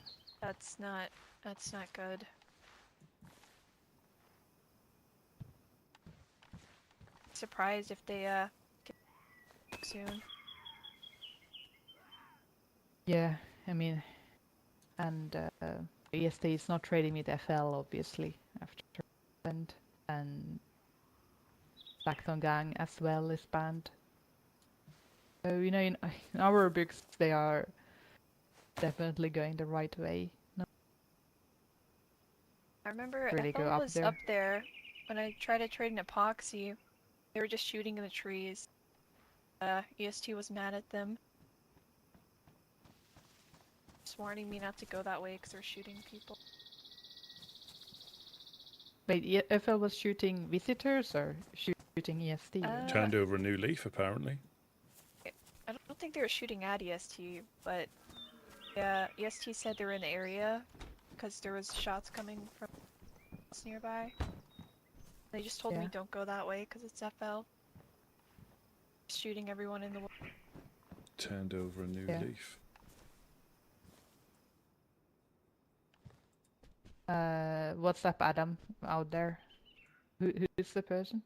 That's not good. Surprised if they get soon. Yeah, I mean, and EST is not trading with FL obviously after and Blackthorn Gang as well is banned. So you know, in our books they are definitely going the right way. No, I remember Really FL go up was there. up there when I tried to trade an epoxy. They were just shooting in the trees. EST was mad at them. Just warning me not to go that way because they're shooting people. Wait, FL was shooting visitors or shooting EST? Turned over a new leaf, apparently. I don't think they were shooting at EST, but yeah, EST said they were in the area because there was shots coming from nearby. They just told me Yeah. don't go that way because it's FL. Shooting everyone in the world. Turned over a new Yeah. leaf. What's up, Adam, out there? Who's the person?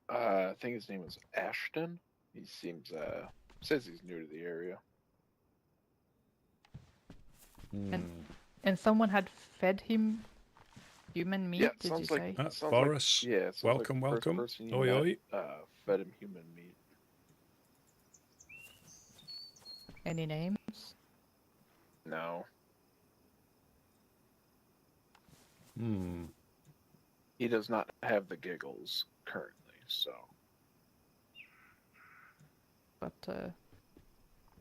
I think his name was Ashton. He seems, says he's new to the area. And someone had fed him human meat, Yeah, did you sounds say? like, sounds Boris, like, yeah, sounds welcome, like the first welcome. person you Oi, met, oi. fed him human meat. Any names? No. He does not have the giggles currently, so. But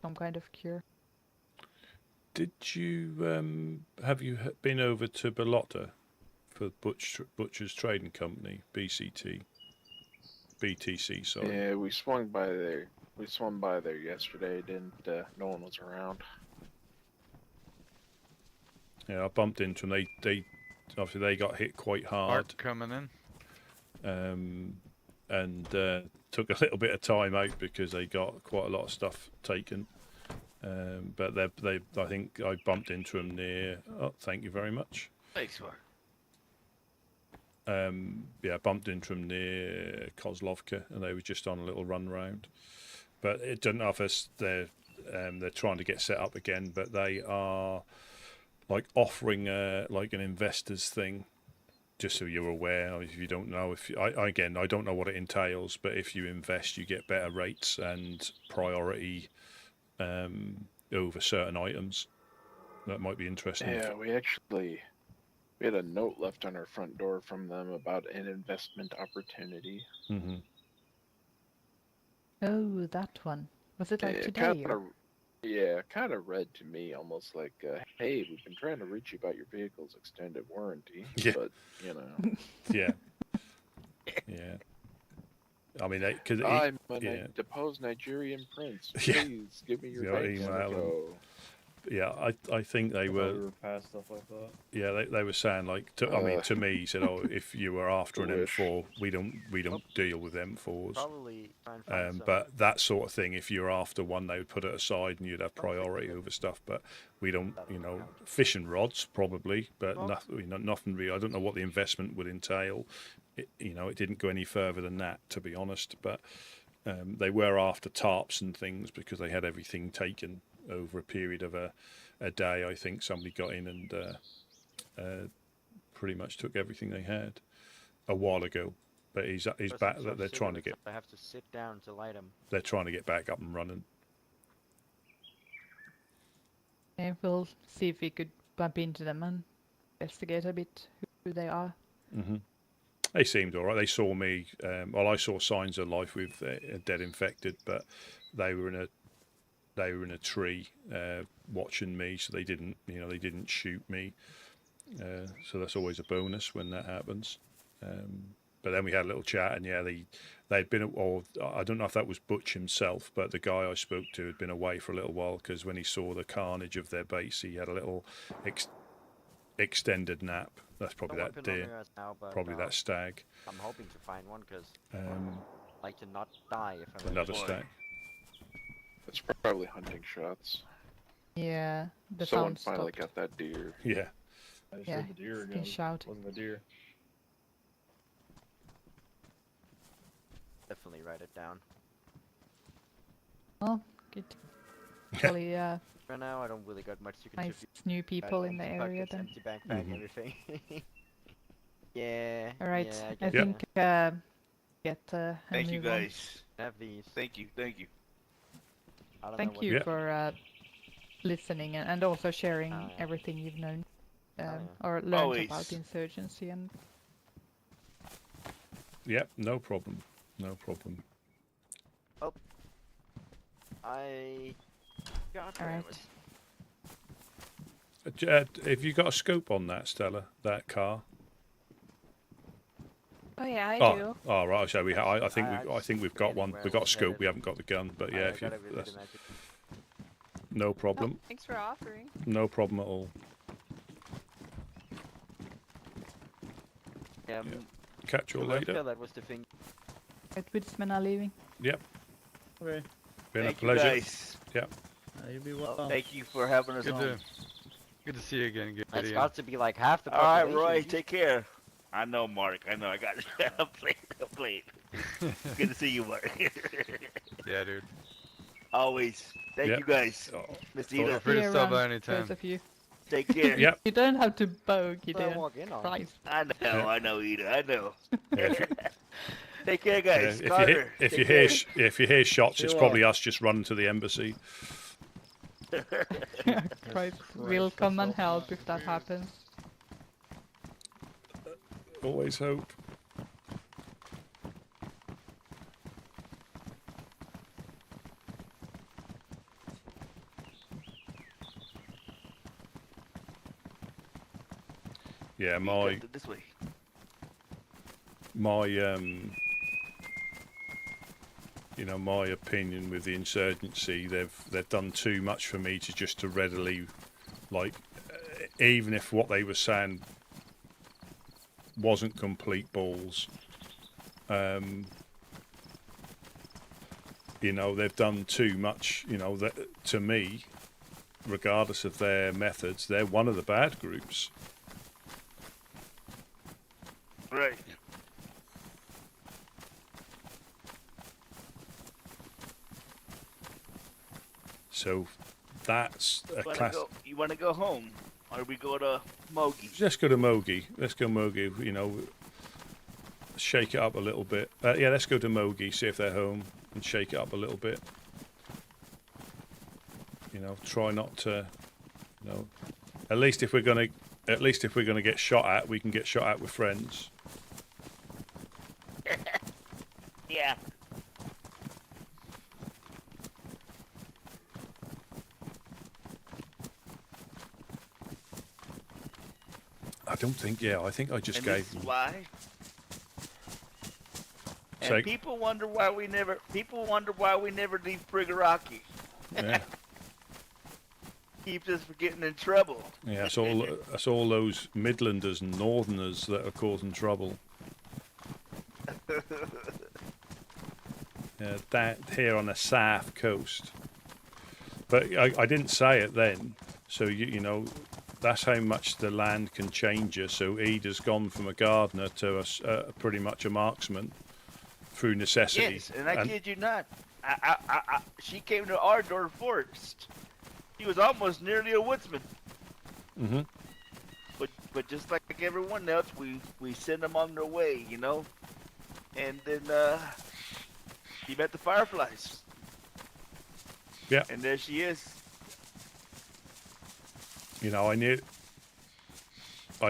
some kind of cure. Did you have you been over to Bellotta for Butcher's Trading Company, BTC? Sorry. Yeah, we swung by there. We swung by there yesterday. Didn't no one was around. Yeah, I bumped into them. They obviously they got hit quite hard. Mark coming in. And took a little bit of time out because they got quite a lot of stuff taken. But they I think I bumped into them near. Oh, thank you very much. Thanks, Mark. Yeah, I bumped into them near Kozlovka, and they were just on a little run round. But it doesn't know if they're trying to get set up again. But they are like offering like an investors thing, just so you're aware. If you don't know, I don't know what it entails, but if you invest, you get better rates and priority over certain items. That might be interesting. Yeah, we had a note left on our front door from them about an investment opportunity. Mm-hmm. Oh, that one. Was it like Yeah, today? Yeah, kind of read to me almost like, hey, we've been trying to reach you about your vehicle's extended warranty, Yeah. but, you know. Yeah. Yeah. I mean, because I'm a deposed Nigerian prince. Yeah. Please give me your Your bank email info. Yeah, I think they I thought were. we were past stuff like that. Yeah, they were saying like, I mean, to me, he said, "Oh, if you were after an wish. M4, we don't deal with M4s." Probably try and find some. But that sort of thing, if you're after one, they would put it aside and you'd have priority over stuff. But we don't, fishing rods probably, but nothing, nothing really. I don't know what the investment would entail. It didn't go any further than that, to be honest. But they were after tarps and things because they had everything taken over a period of a day. I think somebody got in and pretty much took everything they had a while ago. But he's back. They're trying to get. I have to sit down to light them. They're trying to get back up and running. And we'll see if we could bump into them and investigate a bit who they are. Mm-hmm. They seemed all right. They saw me. Well, I saw signs of life with a dead infected, but they were in a tree watching me, so they didn't shoot me. So that's always a bonus when that happens. But then we had a little chat, and yeah, they'd been, or I don't know if that was Butch himself, but the guy I spoke to had been away for a little while because when he saw the carnage of their base, he had a little extended nap. That's probably that deer, probably that stag. I'm hoping to find one because I'd like to not die if I'm another stag. It's probably hunting shots. Yeah, the Someone sound finally stopped. got that deer. Yeah. I just Yeah, heard the deer it's again. been shouting. Wasn't the deer. definitely write it down. Oh, good. Probably, For now, I don't really got much to nice contribute. new people in the Empty area buckets, then. empty backpack, everything. Yeah. Alright, yeah, I think get and Thank you move on. guys. Have these. Thank you. I don't know Thank what you Yeah. for listening and also sharing everything you've known or learned Always. about the insurgency and Yep, no problem. No problem. Oh. I got there. Alright. Have you got a scope on that, Stella? That car? Oh yeah, I Oh, do. oh right. So I think we've got one. where We've got a we scope. headed. We haven't got the gun. But yeah, I if you, got every that's, bit of magic. no problem. Oh, thanks for offering. No problem at all. Yeah. Catch you all Whoever later. that was the thing. Red Woodsmen are leaving. Yep. Okay. Been Thank a you pleasure. guys. Yep. You be well. Thank you for having us on. Good to see you again, It's Gideon. got to be like half the All right, population. Roy. Take care. I know, Mark. I know. I got it. I'm playing. Good to see you, Mark. Yeah, dude. Always. Thank Yep. you guys. Miss Feel Ida. free to See you stop by around, anytime. both of you. Take care. Yep. You don't have to bow, you Well, I don't. walk in on. Christ. I know. I know, Ida. I know. Yeah, Take care, guys. if Carter, if you take hear care. if you hear shots, it's You probably us just running to the embassy. Christ, we'll come and help if that happens. Always hope. Yeah, This way. my my opinion with the insurgency, they've done too much for me to readily, like, even if what they were saying wasn't complete balls, they've done too much. That to me, regardless of their methods, they're one of the bad groups. Right. So that's a class. You want to go home, or we go to Mogi? Let's go to Mogi. Let's go Mogi. Shake it up a little bit. Yeah, let's go to Mogi. See if they're home and shake it up a little bit. Try not to. At least if we're gonna get shot at, we can get shot at with friends. Yeah. I don't think. Yeah, I think I just And gave this is them. why. And Say- people wonder why we never. People wonder why we never leave Prigorodki. Yeah. keeps us from getting in trouble. Yeah, that's all those Midlanders and Northerners that are causing trouble. Yeah, that here on the south coast. But I didn't say it then, so you know, that's how much the land can change you. So Ida's gone from a gardener to pretty much a marksman through necessity. Yes, and I kid you not, she came to our door first. She was almost nearly a woodsman. Mm-hmm. But just like everyone else, we send them on their way, you know. And then she met the fireflies. Yeah. And there she is. You know, I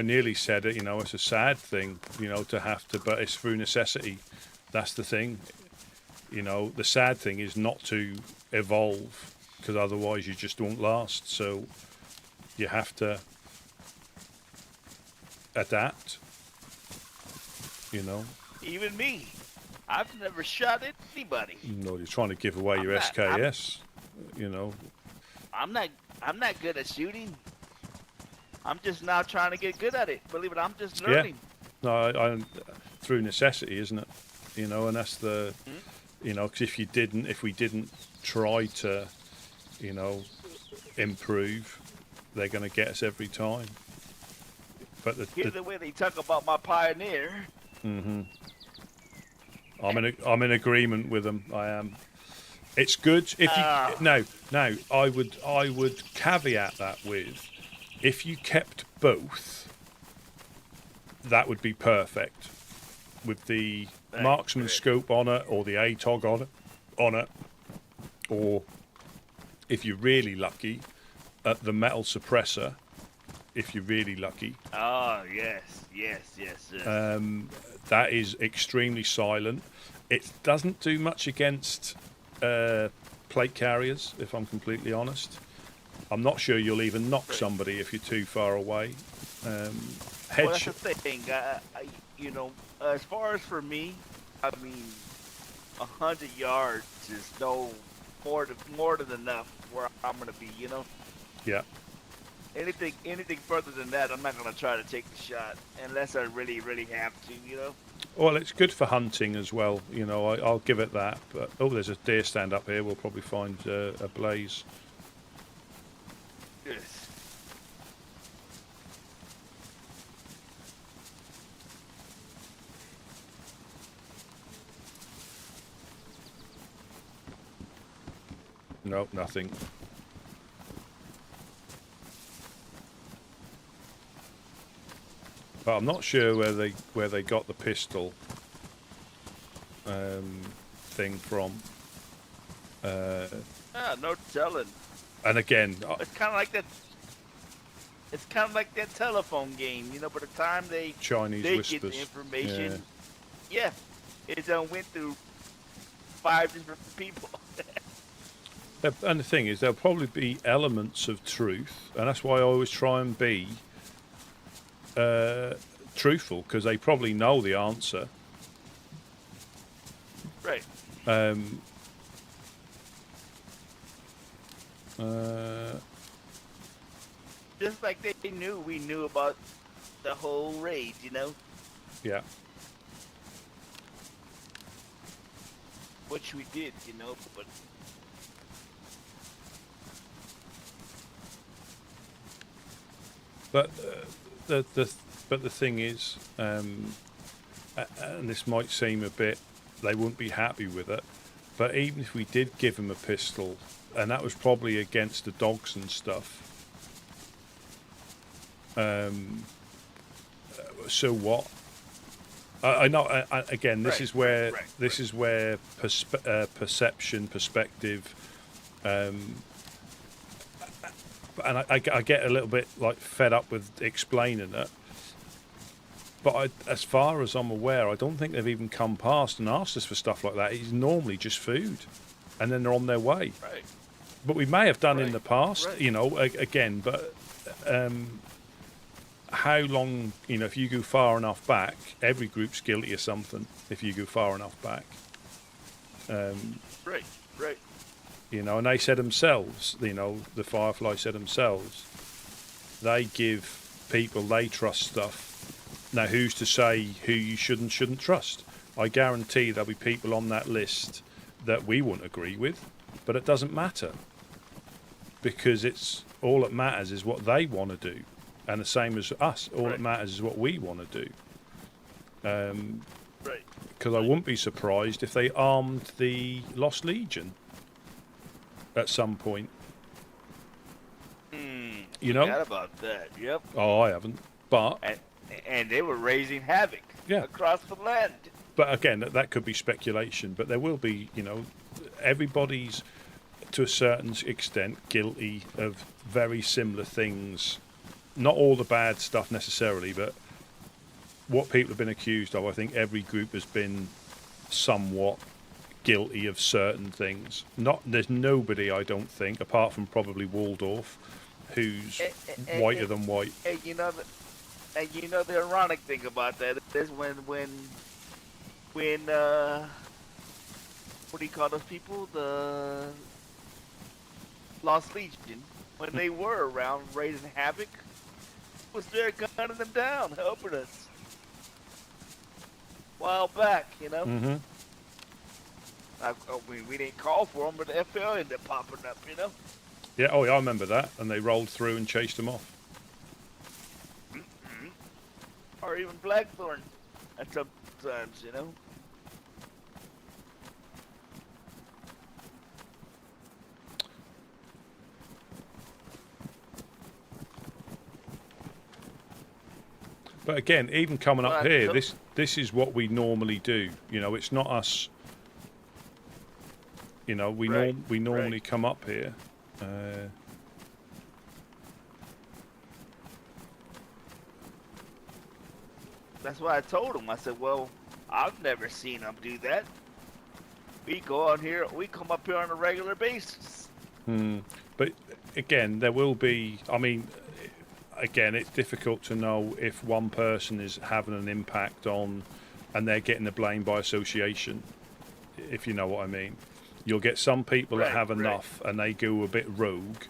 nearly said it. You know, it's a sad thing, you know, to have to, but it's through necessity. That's the thing. You know, the sad thing is not to evolve, because otherwise you just won't last. So you have to adapt. You know. Even me, I've never shot at anybody. No, you're trying to give away your SKS. You know. I'm not good at shooting. I'm just now trying to get good at it. Believe it, I'm just learning. Yeah. No, I through necessity, isn't it? You know, and that's the, you know, because if we didn't try to, you know, improve, they're going to get us every time. But Hear the way they talk about my pioneer. Mm-hmm. I'm in agreement with them. I am. It's good if you no. I would caveat that with, if you kept both, that would be perfect, with the marksman scope on it, or the ATOG on it, or if you're really lucky, the metal suppressor. If you're really lucky. Oh yes. That is extremely silent. It doesn't do much against plate carriers, if I'm completely honest. I'm not sure you'll even knock somebody if you're too far away. Well, that's the thing. You know, as far as for me, I mean, 100 yards is no more than enough where I'm gonna be. You know. Yeah. Anything further than that, I'm not gonna try to take the shot unless I really have to. You know. Well, it's good for hunting as well. You know, I'll give it that. But there's a deer stand up here. We'll probably find a blaze. Yes. Nope, nothing. But I'm not sure where they got the pistol thing from. No telling. And again, it's kind of like that. It's kind of like that telephone game, you know. By the time they Whispers. get the information, yeah, it went through 5 different people. And the thing is, there'll probably be elements of truth, and that's why I always try and be truthful, because they probably know the answer. Right. Just like we knew about the whole raid, you know. Yeah. Which we did, you know, but the thing is, and this might seem a bit, they wouldn't be happy with it, but even if we did give them a pistol, and that was probably against the dogs and stuff, so what? I know. Again, this is where perception, perspective, and I get a little bit like fed up with explaining it. But as far as I'm aware, I don't think they've even come past and asked us for stuff like that. It's normally just food, and then they're on their way. Right. But we may have done in the past, you know, again. But how long, you know, if you go far enough back, every group's guilty of something. If you go far enough back. Right. You know, and they said themselves, you know, the Firefly said themselves, they give people they trust stuff. Now, who's to say who you shouldn't trust? I guarantee there'll be people on that list that we wouldn't agree with, but it doesn't matter, because it's all that matters is what they want to do, and the same as us. All that matters is what we want to do. Because I wouldn't be surprised if they armed the Lost Legion at some point. You know? Forgot about that. Yep. Oh, I haven't. But and they were raising havoc across the land. But again, that could be speculation. But there will be, you know, everybody's to a certain extent guilty of very similar things. Not all the bad stuff necessarily, but what people have been accused of, I think every group has been somewhat guilty of certain things. There's nobody, I don't think, apart from probably Waldorf, who's whiter than white. And you know the ironic thing about that is when what do you call those people? The Lost Legion, when they were around raising havoc, was there gunning them down, helping us. While back, you know. Mm-hmm. We didn't call for them, but the FL ended up popping up, you know. Yeah, oh yeah, I remember that, and they rolled through and chased them off. Or even Blackthorn at some times, you know. But again, even coming up here, this is what we normally do. You know, it's not us. You know, we normally come up here. That's why I told him. I said, well, I've never seen them do that. We go out here, we come up here on a regular basis. But again, there will be, I mean, again, it's difficult to know if one person is having an impact on, and they're getting the blame by association, if you know what I mean. You'll get some people that have enough and they go a bit rogue,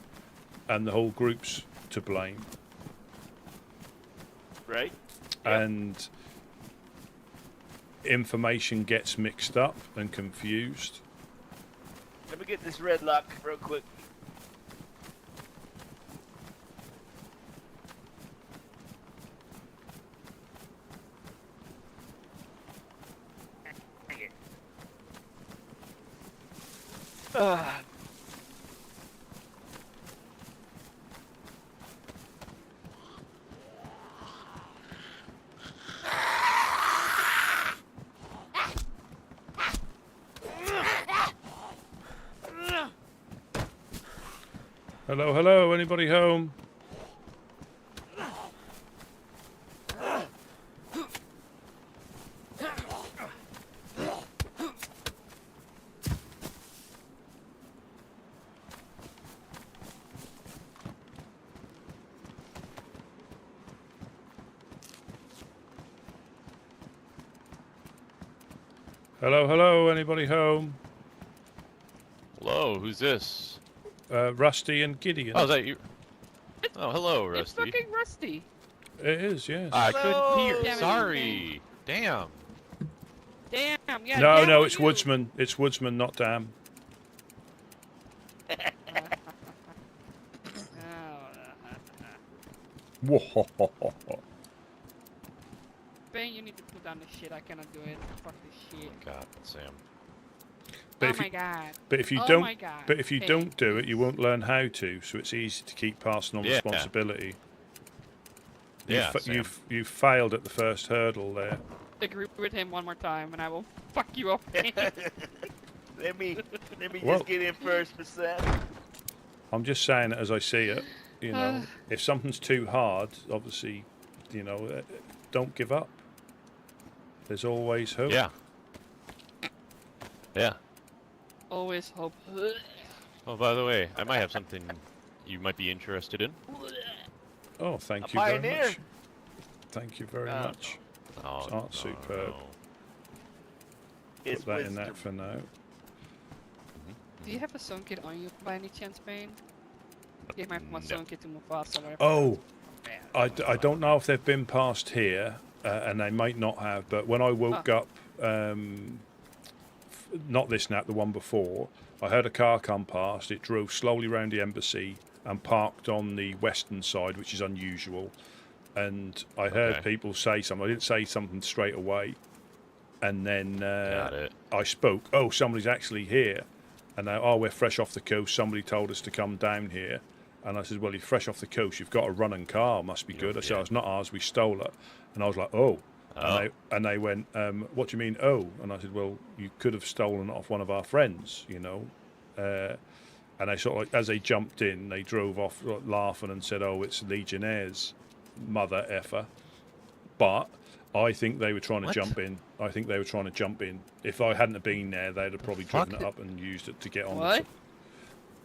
and the whole group's to blame. Right. And information gets mixed up and confused. Let me get this red lock real quick. Hello, hello, anybody home? Hello, hello, anybody home? Hello, who's this? Rusty and Gideon. Oh, is that you? Oh, hello, Rusty. It's fucking Rusty. It is, yes. I couldn't hear. Damn it, Sorry. Damn. Damn, yeah. No, damn no, you. it's Woodsman. It's Woodsman, not Damn. Ben, you need to put down this shit. I cannot do it. Fuck this shit. God, Sam. But oh if my you, god. But if you oh don't, my god. but if you Ben. don't do it, you won't learn how to. So it's easy to keep passing on Yeah. responsibility. Yeah, You've failed at the first hurdle there. Agree with him one more time, and I will fuck you up. Let me Well- just get in first, percent. I'm just saying it as I see it. You know, if something's too hard, obviously, you know, don't give up. There's always hope. Yeah. Yeah. Always hope. Oh, by the way, I might have something you might be interested in. Oh, thank A you very pioneer. much. Thank you very much. Oh, Superb. It's Put that in that wisdom. for now. Do you have a song kit on you by any chance, Bane? Give my song kit to Mufasa. Whatever. Oh, I don't know if they've been past here, and they might not have. But when I woke up, not this nap, the one before, I heard a car come past. It drove slowly round the embassy and parked on the western side, which is unusual. And I heard people say something. I didn't say something straight away. And then I spoke. Oh, somebody's actually here. And they, oh, we're fresh off the coast. Somebody told us to come down here. And I said, well, you're fresh off the coast. You've got a running car. Must be good. I said, oh, it's not ours. We stole it. And I was like, oh. And they went, what do you mean, oh? And I said, well, you could have stolen it off one of our friends, you know. And they sort of, like, as they jumped in, they drove off laughing and said, oh, it's Legionnaires, mother effer. But I think they were trying to jump in. I think they were trying to jump in. If I hadn't have been there, they'd have probably driven it up and used it to get on. What?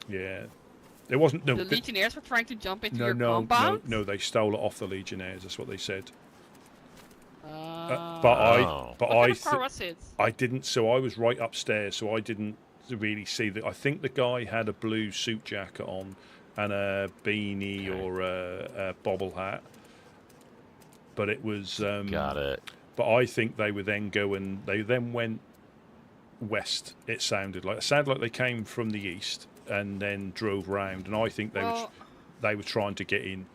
Yeah. It wasn't... No, the Legionnaires were trying to jump into your no, compound? no, they stole it off the Legionnaires. That's what they said. But what kind of car was it? I didn't. So I was right upstairs, so I didn't really see that. I think the guy had a blue suit jacket on and a beanie or a bobble hat. But it was. Got it. But I think they were then going. They then went west. It sounded like they came from the east and then drove round. And I think they were trying to get in.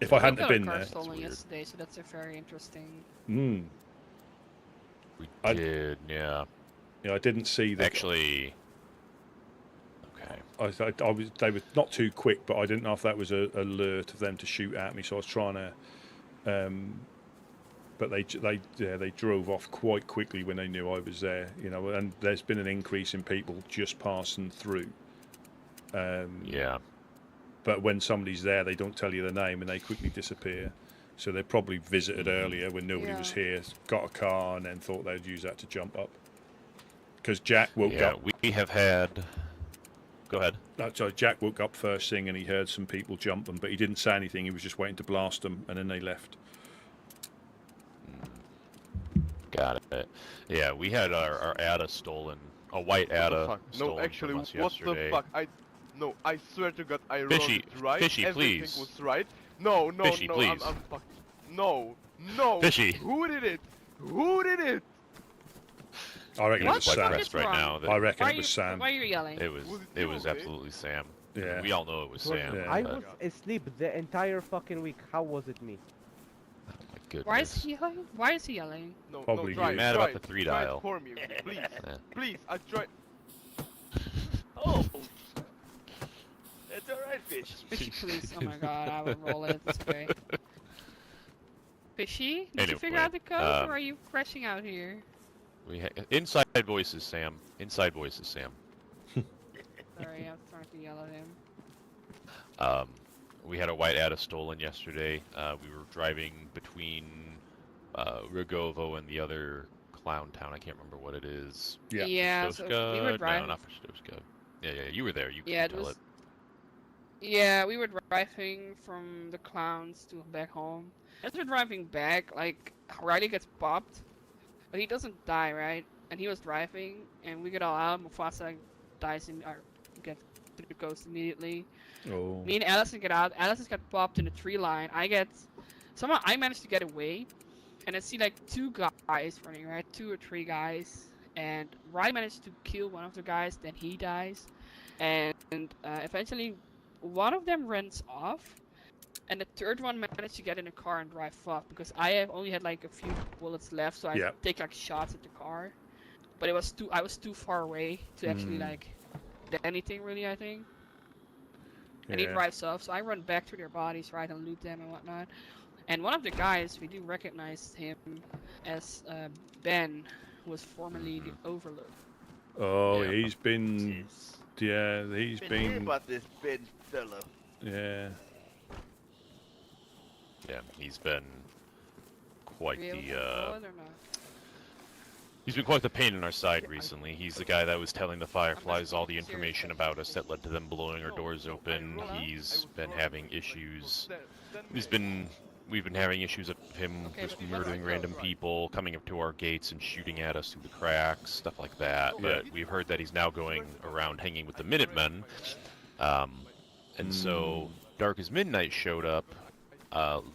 If I hadn't have been there, stolen yesterday, so that's a very interesting. We did, yeah. Yeah, I didn't see that. Actually, okay. I was. They were not too quick, but I didn't know if that was a alert of them to shoot at me. So I was trying to. But they drove off quite quickly when they knew I was there. You know, and there's been an increase in people just passing through. Yeah. But when somebody's there, they don't tell you their name and they quickly disappear. So they probably visited earlier when nobody was here, got a car, and then thought they'd use that to jump up. Because Jack woke up. We have had. Go ahead. So Jack woke up first thing and he heard some people jumping, but he didn't say anything. He was just waiting to blast them, and then they left. Got it. Yeah, we had our ADA stolen. A white ADA stolen No, actually, from us what yesterday. the fuck? No, I swear to God, I wrote Fishy, it right. Fishy, Everything please. was right. No, Fishy, no, please. I'm fucking... No, no. Fishy. Who did it? Who did it? I reckon it was quite Sam. pressed right now. I reckon it was Sam. Why are you yelling? It was absolutely Sam. Yeah. We all know it was Sam. Yeah. I was asleep the entire fucking week. How was it me? Goodness. Why is he yelling? Why is he yelling? No, Probably no, try, mad try, about the 3 try dial. It for me, please. Please, I tried. Oh! That's alright, Fish. Fishy, please. Oh my god, I will roll it. It's okay. Fishy? Did you figure out the code, or are you crashing out here? Inside voices, Sam. Inside voices, Sam. Sorry, I was trying to yell at him. We had a white ADA stolen yesterday. We were driving between Rigovo and the other clown town. I can't remember what it is. Yeah, so we were driving. No, not Stoska. Yeah, you were there. You Yeah, can tell it. Yeah, we were driving from the clowns to back home. As we're driving back, like, Riley gets popped, but he doesn't die, right? And he was driving, and we get all out. Mufasa dies gets to the coast immediately. Oh. Me and Allison get out. Allison got popped in the tree line. Somehow I managed to get away, and I see like 2 guys running, right? 2 or 3 guys, and Riley managed to kill one of the guys. Then he dies, and eventually one of them runs off, and the 3rd one managed to get in a car and drive off because I have only had like a few bullets left, so I take like shots at the car, but I was too far away to actually like do anything really, I think. And he drives off, so I run back to their bodies, right, and loot them and whatnot. And one of the guys, we do recognize him as Ben, who was formerly the Overlord. Oh, he's been... Yeah, he's been... been... hearing about this Ben fella. Yeah. Yeah, he's been quite the... He's been quite the pain in our side recently. He's the guy that was telling the Fireflies all the information about us that led to them blowing our doors open. He's been having issues. He's been we've been having issues of him just murdering random people, coming up to our gates and shooting at us through the cracks, stuff like that. But we've heard that he's now going around hanging with the Minutemen. And so Dark as Midnight showed up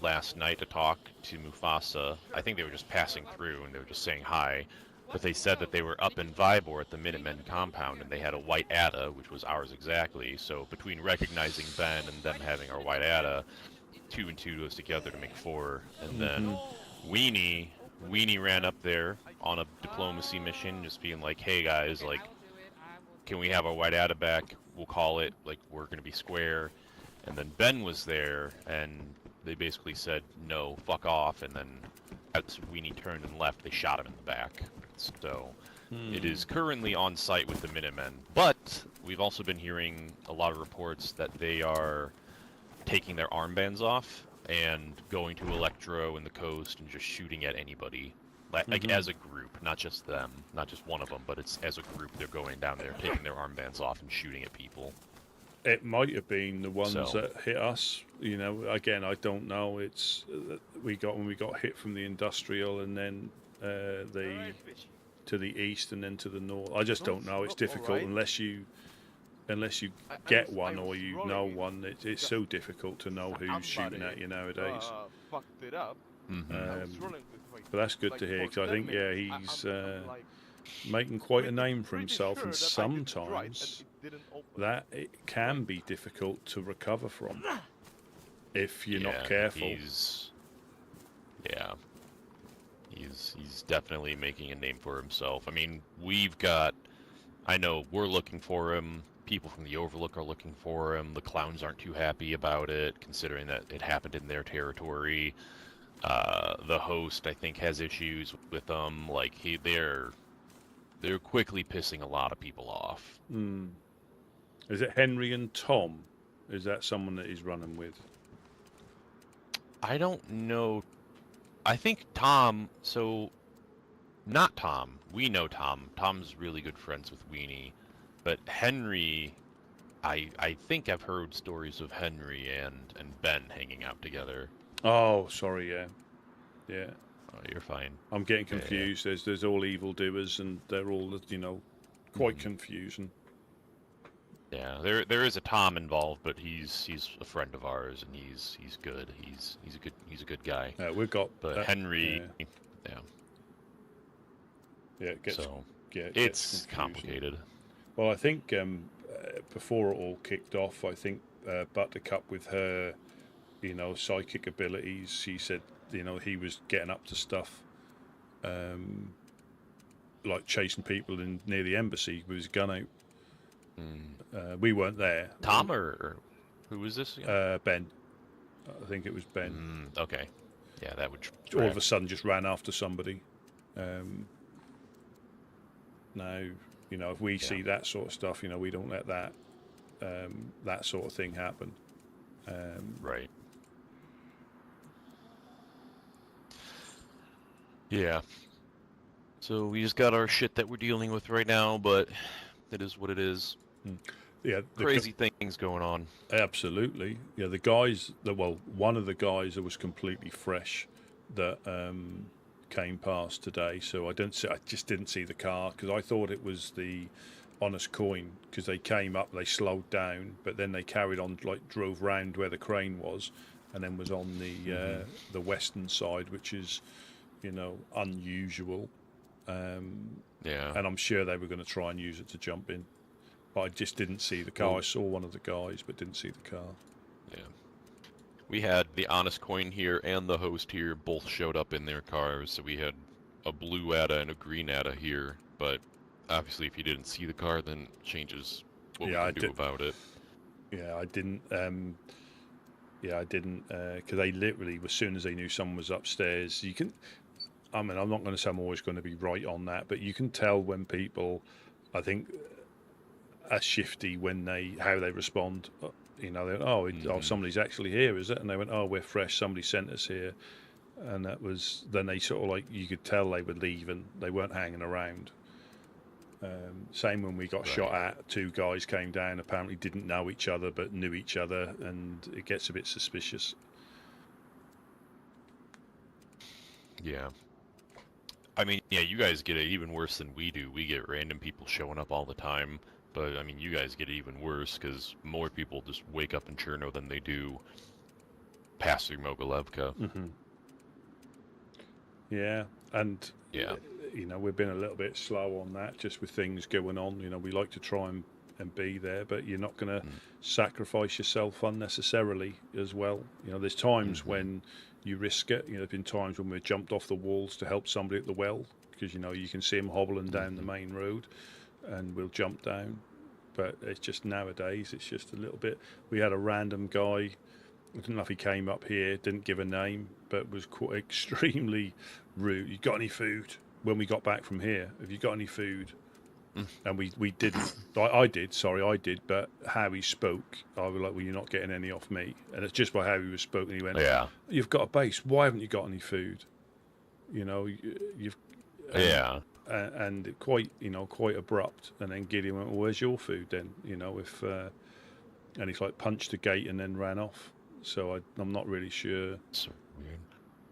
last night to talk to Mufasa. I think they were just passing through and they were just saying hi. But they said that they were up in Vybor at the Minutemen compound and they had a white Ada, which was ours exactly. So between recognizing Ben and them having our white Ada, 2 and 2 goes together to make 4. And then Weenie ran up there on a diplomacy mission, just being like, hey guys, like, can we have our white Ada back? We'll call it, like, we're going to be square. And then Ben was there, and they basically said, no, fuck off. And then as Weenie turned and left, they shot him in the back. So it is currently on site with the Minutemen. But we've also been hearing a lot of reports that they are taking their armbands off and going to Electro and the coast and just shooting at anybody. Like as a group, not just them, not just one of them, but it's as a group they're going down there, taking their armbands off and shooting at people. It might have been the ones that hit us. You know, again, I don't know. It's when we got hit from the industrial, and then to the east, and then to the north. I just don't know. It's difficult unless you get one or you know one. It's so difficult to know who's shooting at you nowadays. Fucked it up. But that's good to hear, because I think he's making quite a name for himself, and sometimes that it can be difficult to recover from if you're not careful. He's definitely making a name for himself. I mean, I know we're looking for him. People from the Overlook are looking for him. The clowns aren't too happy about it, considering that it happened in their territory. The host, I think, has issues with them. Like they're quickly pissing a lot of people off. Is it Henry and Tom? Is that someone that he's running with? I don't know. I think Tom. So, not Tom. We know Tom. Tom's really good friends with Weenie, but Henry. I think I've heard stories of Henry and Ben hanging out together. Oh, sorry, yeah. Oh, you're fine. I'm getting confused. Yeah. There's all evildoers, and they're all, quite confusing. Yeah, there is a Tom involved, but he's a friend of ours, and he's good. He's a good guy. We've got, but Henry, it's complicated. Well, I think before it all kicked off, I think Buttercup with her, psychic abilities, she said, he was getting up to stuff, like chasing people near the embassy with his gun out. We weren't there. Tom or who was this again? Ben. I think it was Ben. Okay. Yeah, that would. All of a sudden, just ran after somebody. Now, if we see that sort of stuff, we don't let that sort of thing happen. Right. Yeah. So we just got our shit that we're dealing with right now, but it is what it is. Yeah, crazy things going on. Absolutely. Yeah, the guys one of the guys that was completely fresh that came past today. So I just didn't see the car, because I thought it was the Honest Coin, because they came up, they slowed down, but then they carried on, drove round where the crane was, and then was on the western side, which is unusual. And I'm sure they were going to try and use it to jump in, but I just didn't see the car. I saw one of the guys, but didn't see the car. Yeah, we had the Honest Coin here and the host here both showed up in their cars, so we had a blue ATA and a green ATA here. But obviously, if you didn't see the car, then it changes what we can do about it. Yeah, I didn't. Because they literally, as soon as they knew someone was upstairs, you can. I mean, I'm not going to say I'm always going to be right on that, but you can tell when people, I think, are shifty how they respond. They're, somebody's actually here, is it? And they went, oh, we're fresh. Somebody sent us here, and that was. Then they sort of you could tell they were leaving. They weren't hanging around. Same when we got shot at. 2 guys came down, apparently didn't know each other, but knew each other, and it gets a bit suspicious. Yeah. I mean, yeah, you guys get it even worse than we do. We get random people showing up all the time. But, I mean, you guys get it even worse because more people just wake up in Cherno than they do pass through Mogilevka. Yeah, and yeah, you know, we've been a little bit slow on that, just with things going on. You know, we like to try and be there, but you're not going to sacrifice yourself unnecessarily as well. You know, there's times when you risk it. You know, there've been times when we've jumped off the walls to help somebody at the well because, you know, you can see them hobbling down the main road and we'll jump down. But it's just nowadays, it's just a little bit. We had a random guy, I don't know if he came up here, didn't give a name, but was quite extremely rude. You got any food? When we got back from here, have you got any food? And we didn't. I did, but how he spoke, I was like, well, you're not getting any off me. And it's just by how he was spoken. He went, yeah, you've got a base. Why haven't you got any food? You know, you've. Yeah. And quite, you know, quite abrupt. And then Gideon went, well, where's your food then? You know, if and he's like punched the gate and then ran off. So I'm not really sure. So weird.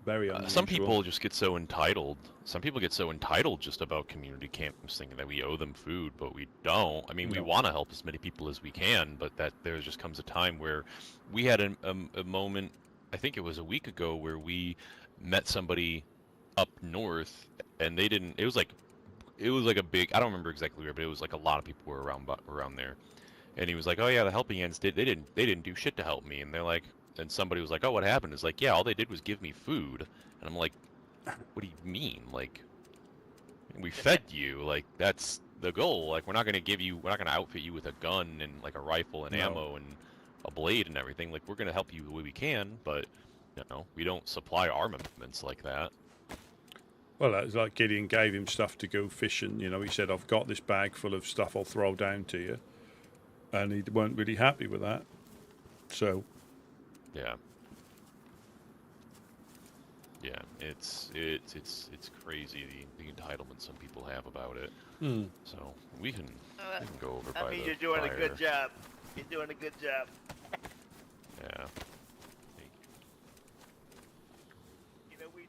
Very unusual. Some people just get so entitled. Some people get so entitled just about community camps, thinking that we owe them food, but we don't. I mean, we want to help as many people as we can, but that there just comes a time where we had a moment, I think it was a week ago, where we met somebody up north, and they didn't. It was like a big. I don't remember exactly where, but it was like a lot of people were around there, and he was like, "Oh yeah, the helping hands they didn't do shit to help me," and they're like. And somebody was like, "Oh, what happened?" It's like, "Yeah, all they did was give me food." And I'm like, "What do you mean? Like, we fed you. Like, that's the goal. Like, we're not gonna outfit you with a gun and like a rifle and ammo and a blade and everything. Like, we're gonna help you the way we can, but you know, we don't supply armaments like that." Well, it's like Gideon gave him stuff to go fishing. You know, he said, "I've got this bag full of stuff. I'll throw down to you," and he weren't really happy with that. So. Yeah. Yeah, it's crazy the entitlement some people have about it. So we can go over by the I mean, you're doing fire. a good job. You're doing a good job. Yeah. You know, we do.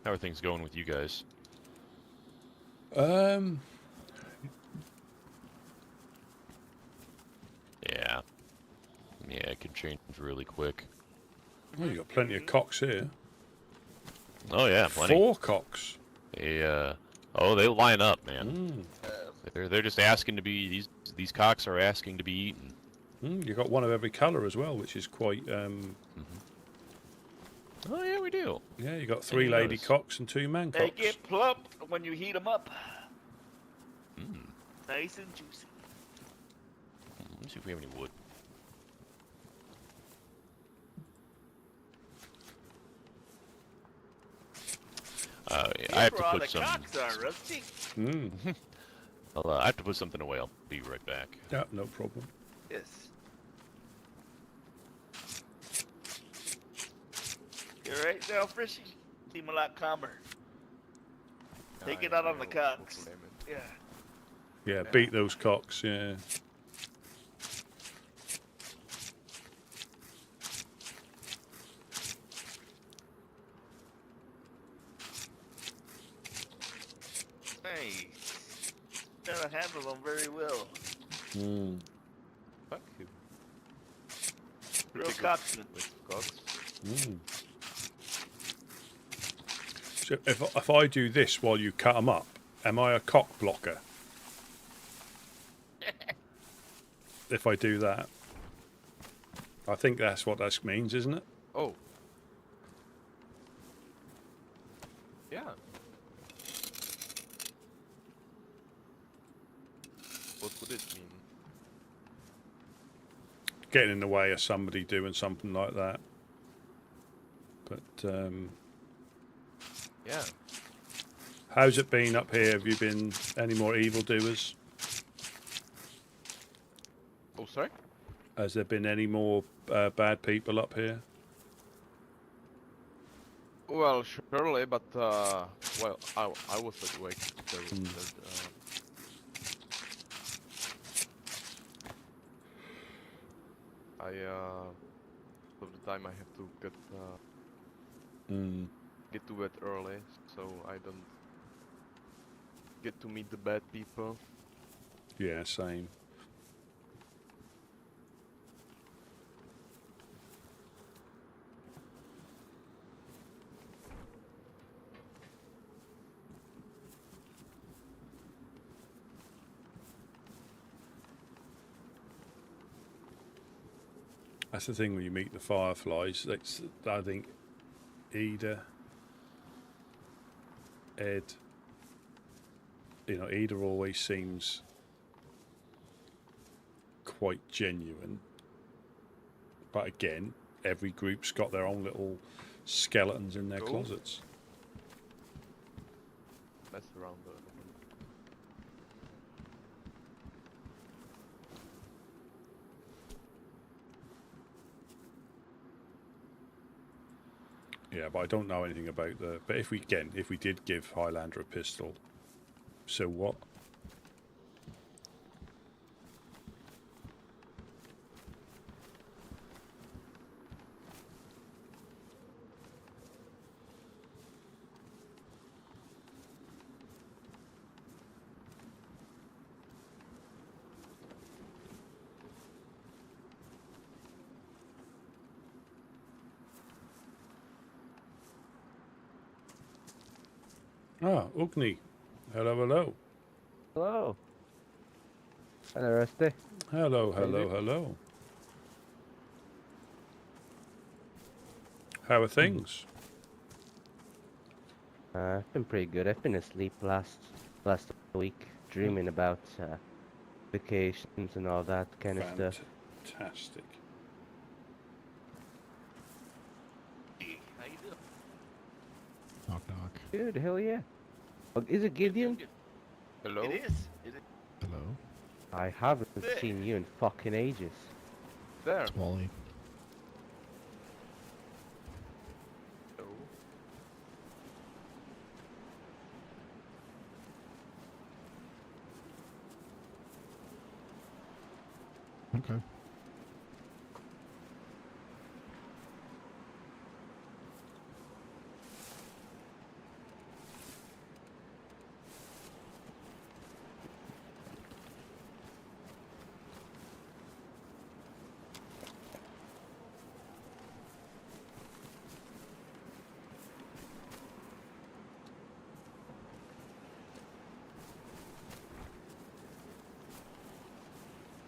How are things going with you guys? Yeah. Yeah, it could change really quick. Well, you got plenty of cocks here. Oh yeah, plenty. 4 cocks. They they line up, man. They're just asking to be these cocks are asking to be eaten. You got one of every colour as well, which is quite. Oh yeah, we do. Yeah, you got 3 lady cocks and 2 man They cocks. get plump when you heat them up. Nice and juicy. Let me see if we have any wood. I have to put some. Cocks are rusty. I have to put something away. I'll be right back. Yeah, no problem. Yes. You're right now, Frishy. Seem a lot calmer. Take it out on the cocks. Yeah. Yeah, beat those cocks, yeah. Nice. Gotta handle them very well. Fuck you. Real cocksman. So if I do this while you cut them up, am I a cock blocker? If I do that, I think that's what that means, isn't it? Oh. Yeah. What would it mean? Getting in the way of somebody doing something like that. But yeah. How's it been up here? Have you been any more evildoers? Oh, sorry? Has there been any more bad people up here? Well, surely, but well, I was awake. So, of the time I have to get to bed early, so I don't get to meet the bad people. Yeah, same. That's the thing when you meet the Fireflies. I think Ida, Ed, Ida always seems quite genuine. But again, every group's got their own little skeletons in their closets. Mess around Yeah, but I don't know anything about the. But if we did give Highlander a pistol, so what? Ah, Ugni. Hello, hello. Hello. Hello, Rusty. Hello, hello, hello. How are things? I've been pretty good. I've been asleep last week, dreaming about vacations and all that kind of stuff. Fantastic. How you doing? Knock knock. Good, hell yeah. Is it Gideon? Hello? It is. It is. Hello. I haven't seen you in fucking ages. There. It's Wally. Okay.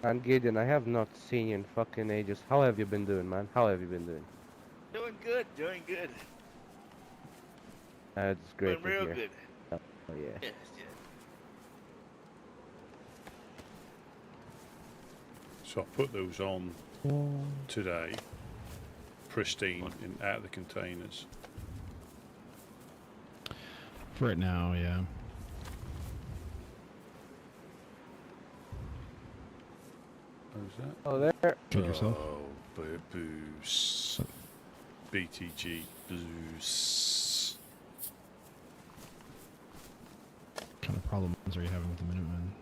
And Gideon, I have not seen you in fucking ages. How have you been doing, man? How have you been doing? Doing good. Doing good. That's great Doing to real hear. good. Oh yeah. Yes, yes. So I put those on today, pristine out of the containers. For it now, yeah. Who's that? Oh, there. Killed yourself? Oh, booze. BTG blues. What kind of problems are you having with the Minutemen?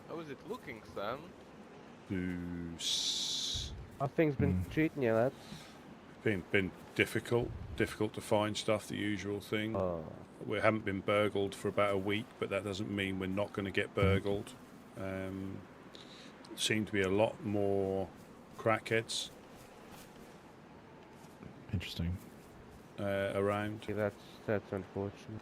How is it looking, Sam? Booze. How things been treating you, lads? Been difficult to find stuff. The usual thing. We haven't been burgled for about a week, but that doesn't mean we're not going to get burgled. Seem to be a lot more crackheads. Interesting. Around. Yeah, that's unfortunate.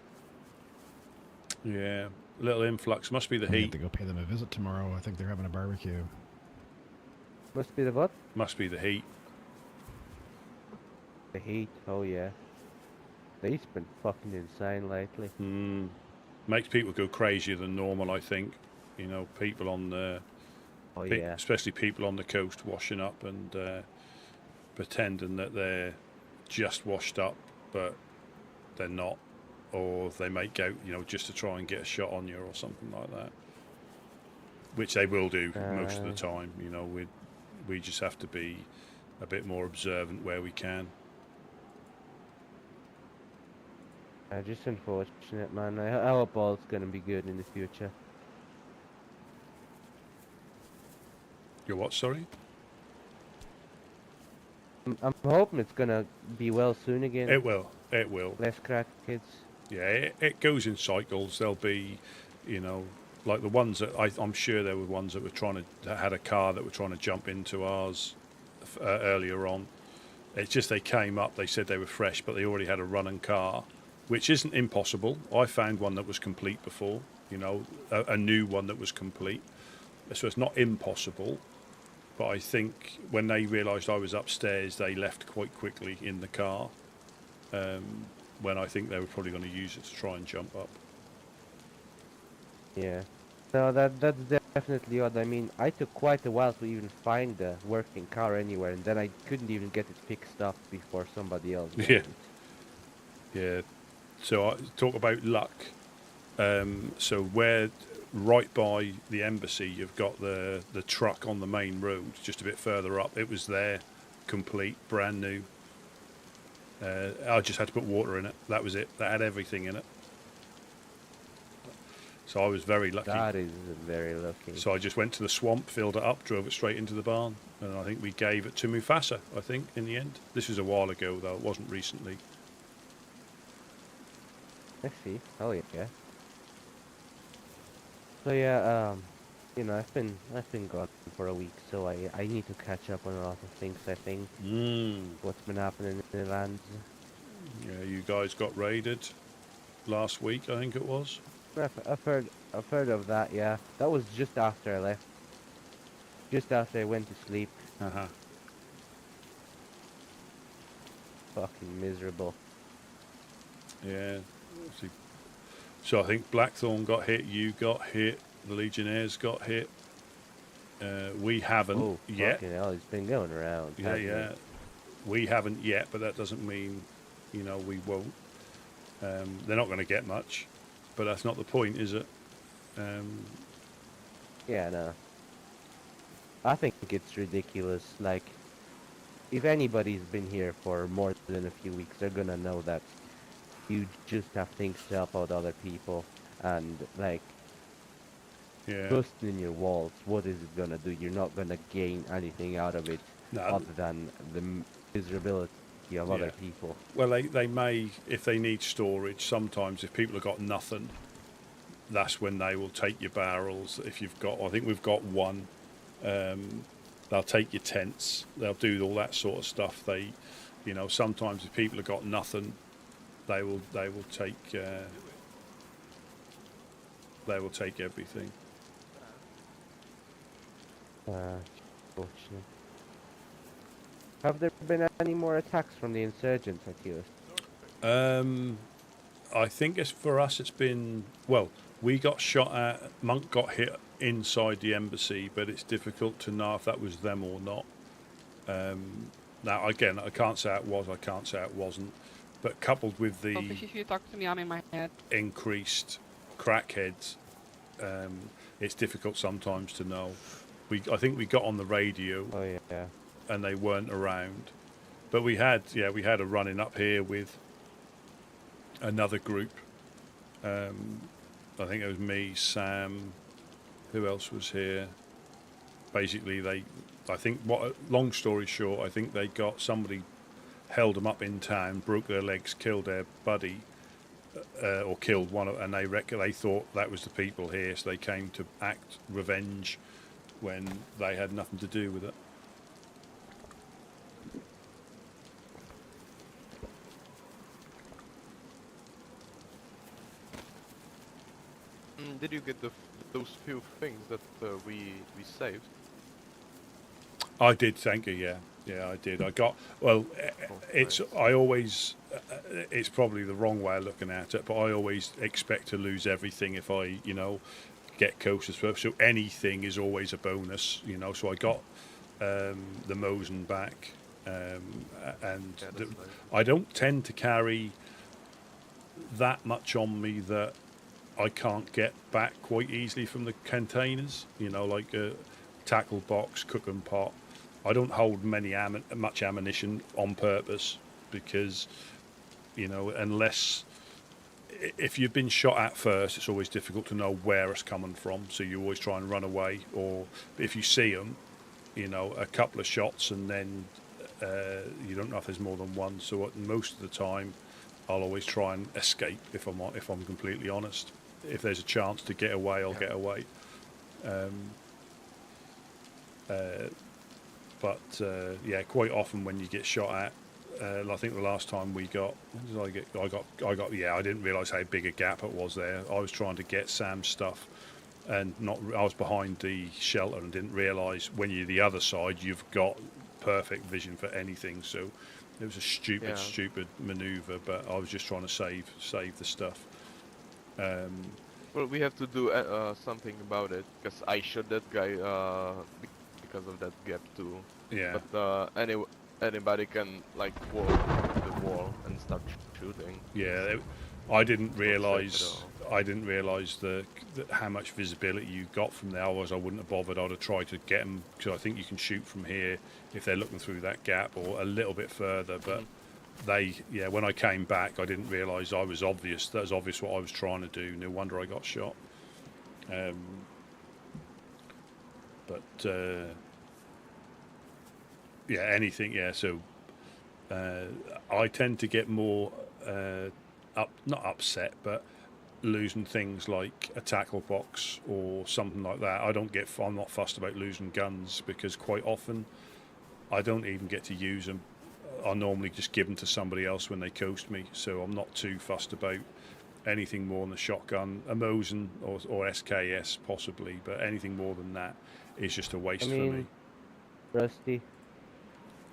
Yeah, little influx. Must be the I have heat. to go pay them a visit tomorrow. I think they're having a barbecue. Must be the what? Must be the heat. The heat, oh yeah. The heat's been fucking insane lately. Makes people go crazier than normal, I think. People on the... Oh yeah. Especially people on the coast washing up and pretending that they're just washed up, but they're not. Or they make out, just to try and get a shot on you or something like that. Which they will do most of the time. We just have to be a bit more observant where we can. Just unfortunate, man. I hope all's gonna be good in the future. You're what, sorry? I'm hoping it's gonna be well soon again. It will. It will. Less crack kids. Yeah, it goes in cycles. There'll be, you know, like the ones that I'm sure there were ones that were that had a car that were trying to jump into ours earlier on. It's just they came up, they said they were fresh, but they already had a running car, which isn't impossible. I found one that was complete before, you know, a new one that was complete. So it's not impossible, but I think when they realised I was upstairs, they left quite quickly in the car. When I think they were probably going to use it to try and jump up. Yeah. No, that's definitely odd. I mean, I took quite a while to even find a working car anywhere, and then I couldn't even get it fixed up before somebody else got Yeah. it. Yeah. So talk about luck. So where right by the embassy, you've got the truck on the main road, just a bit further up. It was there, complete, brand new. I just had to put water in it. That was it. That had everything in it. So I was very lucky. That is very lucky. So I just went to the swamp, filled it up, drove it straight into the barn, and I think we gave it to Mufasa, I think, in the end. This was a while ago, though. It wasn't recently. I see. Oh yeah. So yeah, you know, I've been gone for a week, so I need to catch up on a lot of things. I think. What's been happening in the lands? Yeah, you guys got raided last week, I think it was. I've heard of that. Yeah, that was just after I left. Just after I went to sleep. Fucking miserable. Yeah. So I think Blackthorn got hit, you got hit, the Legionnaires got hit. We haven't yet. Fucking hell, it's been going around. Yeah, yeah. We haven't yet, but that doesn't mean, you know, we won't. They're not going to get much, but that's not the point, is it? Yeah, no. I think it's ridiculous. Like, if anybody's been here for more than a few weeks, they're gonna know that you just have things to help out other people, and like, busting in your walls, what is it gonna do? You're not gonna gain anything out of it other than the miserability of other people. Well, they may, if they need storage, sometimes if people have got nothing, that's when they will take your barrels. If you've got, I think we've got one, they'll take your tents, they'll do all that sort of stuff. They, you know, sometimes if people have got nothing, they will take everything. Fortunate. Have there been any more attacks from the insurgents at you? I think for us it's been, well, we got shot at, Monk got hit inside the embassy, but it's difficult to know if that was them or not. Now again, I can't say it was, I can't say it wasn't, but coupled with the If you talk to me, I'm in my head. increased crackheads, it's difficult sometimes to know. I think we got on the radio. Oh yeah. And they weren't around, but we had a running up here with another group. I think it was me, Sam. Who else was here? Basically, long story short, I think they got somebody held them up in town, broke their legs, killed their buddy, or killed one, and they thought that was the people here, so they came to act revenge when they had nothing to do with it. Did you get those few things that we saved? I did, thank you. Yeah, I did. I got it's probably the wrong way of looking at it, but I always expect to lose everything if I, you know, get close as well. So anything is always a bonus, you know. So I got the Mosen back, and I don't tend to carry that much on me that I can't get back quite easily from the containers, you know, like a tackle box, cooking pot. I don't hold much ammunition on purpose because, you know, unless if you've been shot at first, it's always difficult to know where it's coming from. So you always try and run away, or if you see them, you know, a couple of shots and then you don't know if there's more than one. So most of the time, I'll always try and escape if I'm completely honest. If there's a chance to get away, I'll get away. But yeah, quite often when you get shot at, I think the last time we got, what did I get? Yeah, I didn't realise how big a gap it was there. I was trying to get Sam's stuff, and I was behind the shelter and didn't realise when you're the other side, you've got perfect vision for anything. So it was a stupid manoeuvre, but I was just trying to save the stuff. Well, we have to do something about it, because I shot that guy because of that gap too. Yeah. But anybody can like walk to the wall and start shooting. Yeah, I didn't realise. I didn't realise how much visibility you got from there. Otherwise, I wouldn't have bothered. I'd have tried to get them, because I think you can shoot from here if they're looking through that gap or a little bit further. But when I came back, I didn't realise I was obvious. That was obvious what I was trying to do. No wonder I got shot. Yeah, anything. Yeah, so I tend to get more not upset, but losing things like a tackle box or something like that. I'm not fussed about losing guns, because quite often I don't even get to use them. I normally just give them to somebody else when they coast me, so I'm not too fussed about anything more than a shotgun, a Mosin or SKS possibly, but anything more than that is just a waste for me. Rusty,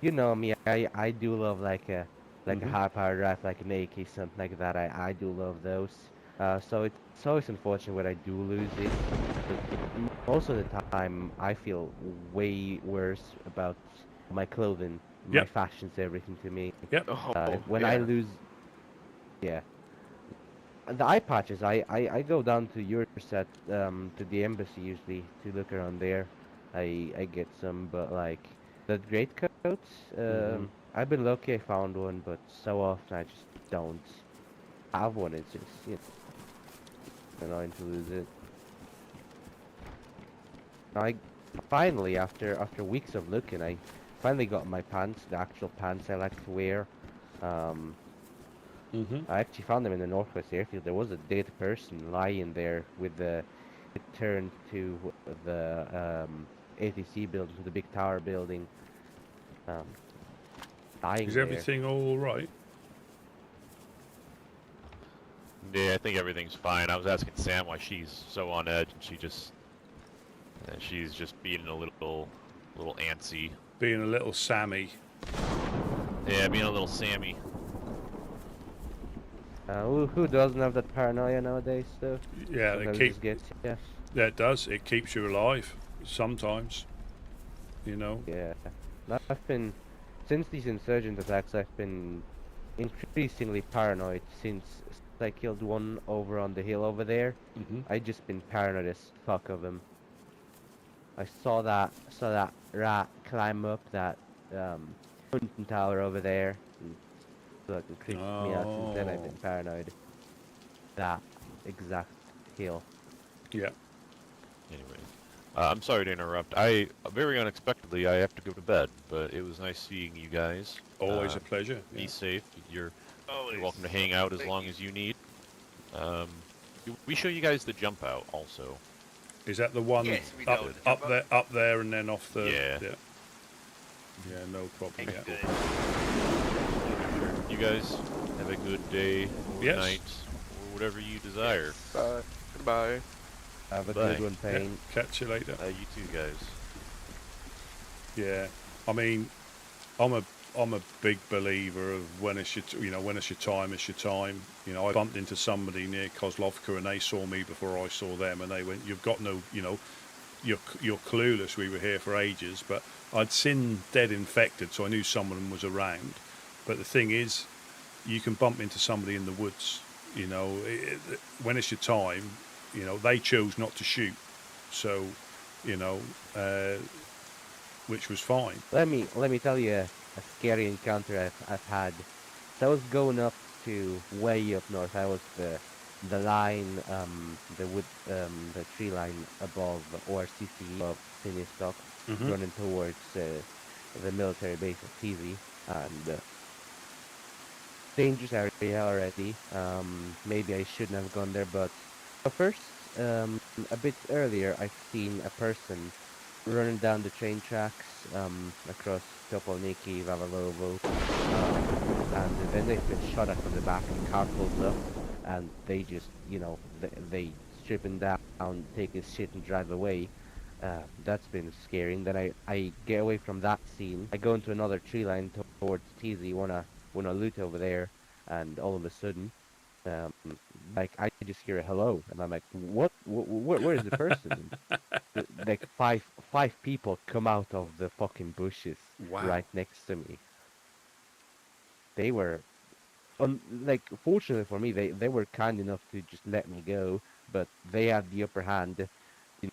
you know me, I do love like a high power rifle, like an AK, something like that. I do love those. So it's always unfortunate when I do lose it. But most of the time, I feel way worse about my clothing. My fashion's everything to me. Yep. When I lose, the eye patches, I go down to your set, to the embassy usually to look around there. I get some, but like that greatcoats, I've been lucky I found one, but so often I just don't have one. It's just annoying to lose it. I finally, after weeks of looking, I finally got my pants, the actual pants I like to wear. I actually found them in the Northwest Airfield. There was a dead person lying there with the turned to the ATC building, to the big tower building. Dying. Is everything all right? Yeah, I think everything's fine. I was asking Sam why she's so on edge, and she's just being a little antsy. Being a little Sammy. Yeah, being a little Sammy. Who doesn't have that paranoia nowadays, though? Yeah, yeah, it does. It keeps you alive sometimes. You know. Yeah, I've been, since these insurgent attacks, I've been increasingly paranoid since I killed one over on the hill over there. I just been paranoid as fuck of him. I saw that rat climb up that hunting tower over there. So it creeped me out, and then I've been paranoid. That exact hill. Yeah. Anyway, I'm sorry to interrupt. Very unexpectedly, I have to go to bed, but it was nice seeing you guys. Always a pleasure. Be safe. You're welcome to hang out as long as you need. We show you guys the jump out also. Is that the one up there and then off the? Yeah. Yeah, no problem. Yeah. You guys have a good day, or night, or whatever you desire. Bye. Goodbye. Have a good one, Payne. Yeah, catch you later. You too, guys. Yeah, I mean, I'm a big believer of when it's your time, it's your time. You know, I bumped into somebody near Kozlovka and they saw me before I saw them, and they went, "You've got no, you're clueless. We were here for ages." But I'd seen dead infected, so I knew someone was around. But the thing is, you can bump into somebody in the woods. You know, when it's your time, they chose not to shoot. So, which was fine. Let me tell you a scary encounter I've had. So I was going up to way up north. I was the line, the tree line above ORCC of Sinistock, Mhm. running towards the military base of TZ, and dangerous area already. Maybe I shouldn't have gone there, but first, a bit earlier, I've seen a person running down the train tracks across Topolniki, Vavalovo, and then they've been shot at from the back, and car pulls up, and they just, they strip him down, take his shit and drive away. That's been scary. And then I get away from that scene. I go into another tree line towards TZ, wanna loot over there, and all of a sudden, like I just hear a hello, and I'm like, what? Where is the person? Like five people come out of the fucking bushes right next to me. They were, like, fortunately for me, they were kind enough to just let me go, but they had the upper hand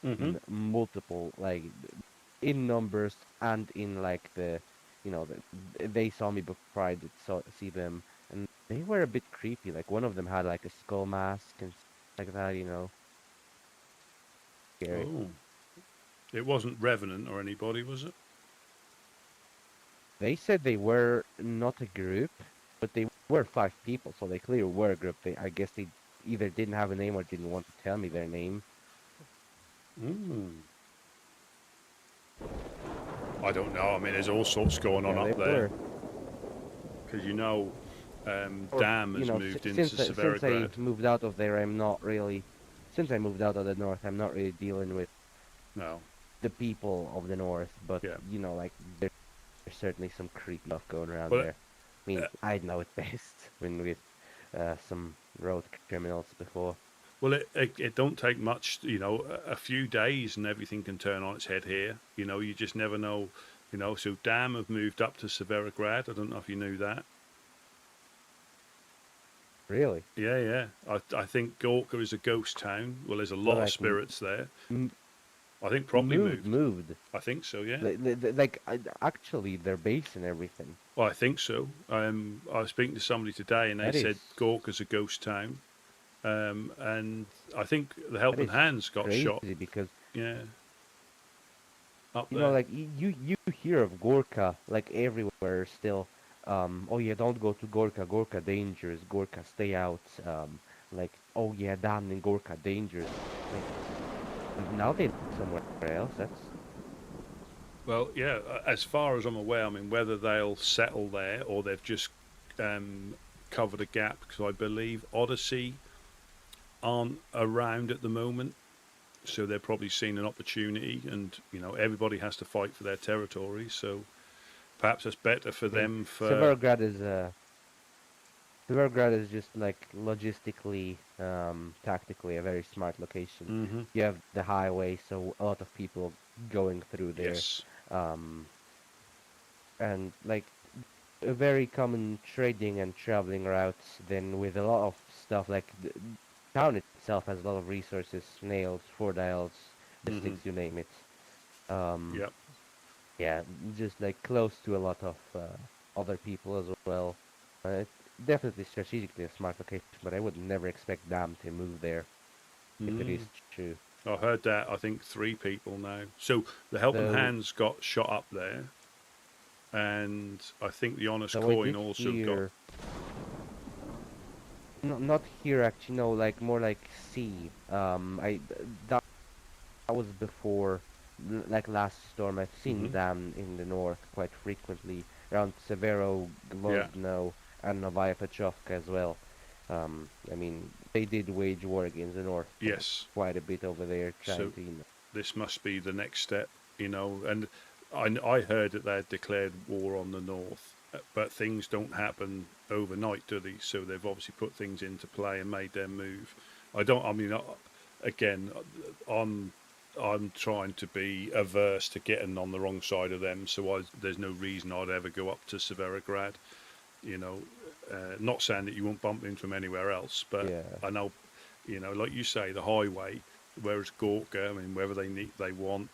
in multiple, like, in numbers and in like they saw me before I did see them, and they were a bit creepy. Like one of them had like a skull mask and stuff like that. Scary. Oh, it wasn't Revenant or anybody, was it? They said they were not a group, but they were 5 people, so they clearly were a group. I guess they either didn't have a name or didn't want to tell me their name. I don't know. I mean, there's all sorts going on up there. Because Dam has moved into Severograd. Since I moved out of there, since I moved out of the north, I'm not really dealing with the people of the north, but like there's certainly some creepy stuff going around there. I mean, I'd know it best with some road criminals before. Well, it don't take much, a few days and everything can turn on its head here. You just never know, So Dam have moved up to Severograd. I don't know if you knew that. Really? Yeah. I think Gorka is a ghost town. Well, there's a lot of spirits there. I think probably moved. I think so, yeah. Actually, their base and everything. Well, I think so. I was speaking to somebody today, and they said Gorka's a ghost town. And I think the Helping Hands got shot. Because up you there. know, like you hear of Gorka like everywhere still. Oh yeah, don't go to Gorka. Gorka dangerous. Gorka stay out. Like oh yeah, damn in Gorka dangerous. Like, now they somewhere else. That's well, yeah. As far as I'm aware, I mean, whether they'll settle there or they've just covered a gap, because I believe Odyssey aren't around at the moment, so they're probably seeing an opportunity, and everybody has to fight for their territory, so perhaps it's better for them. Severograd is just like logistically, tactically a very smart location. You have the highway, so a lot of people going through there, and like a very common trading and traveling routes. Then with a lot of stuff like town itself has a lot of resources, snails, fordials, districts, you name it. Yeah, just like close to a lot of other people as well. It's definitely strategically a smart location, but I would never expect them to move there if it is true. I heard that. I think 3 people now. So the Helping Hands got shot up there, and I think the Honest Coin also got. Not here actually, no, like more like sea. That was before, like last storm. I've seen them in the north quite frequently around Severo, Gvozno, and Novaya Petrovka as well. I mean, they did wage war against the north. Yes, quite a bit over there. Trying to, this must be the next step, And I heard that they had declared war on the north. But things don't happen overnight, do they? So they've obviously put things into play and made their move. Again, I'm trying to be averse to getting on the wrong side of them. So there's no reason I'd ever go up to Severograd. Not saying that you won't bump into them anywhere else, but I know, like you say, the highway. Whereas Gorka, I mean, whether they want,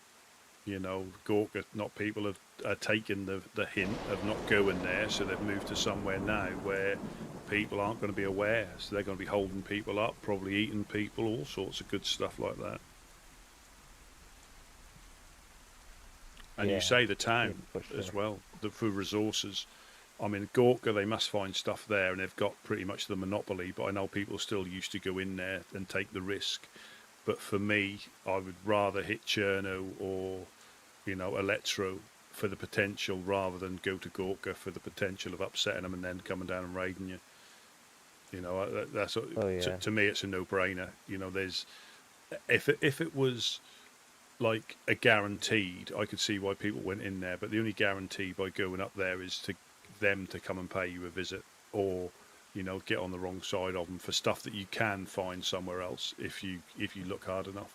You know, Gorka, not people are taking the hint of not going there, so they've moved to somewhere now where people aren't going to be aware. So they're going to be holding people up, probably eating people, all sorts of good stuff like that. And you say the town as well, for resources. I mean, Gorka, they must find stuff there, and they've got pretty much the monopoly, but I know people still used to go in there and take the risk. But for me, I would rather hit Cherno or, you know, Electro for the potential rather than go to Gorka for the potential of upsetting them and then coming down and raiding you. You know, that's to me, it's a no-brainer. You know, there's if it was like a guaranteed, I could see why people went in there, but the only guarantee by going up there is to them to come and pay you a visit, or you know, get on the wrong side of them for stuff that you can find somewhere else if you look hard enough.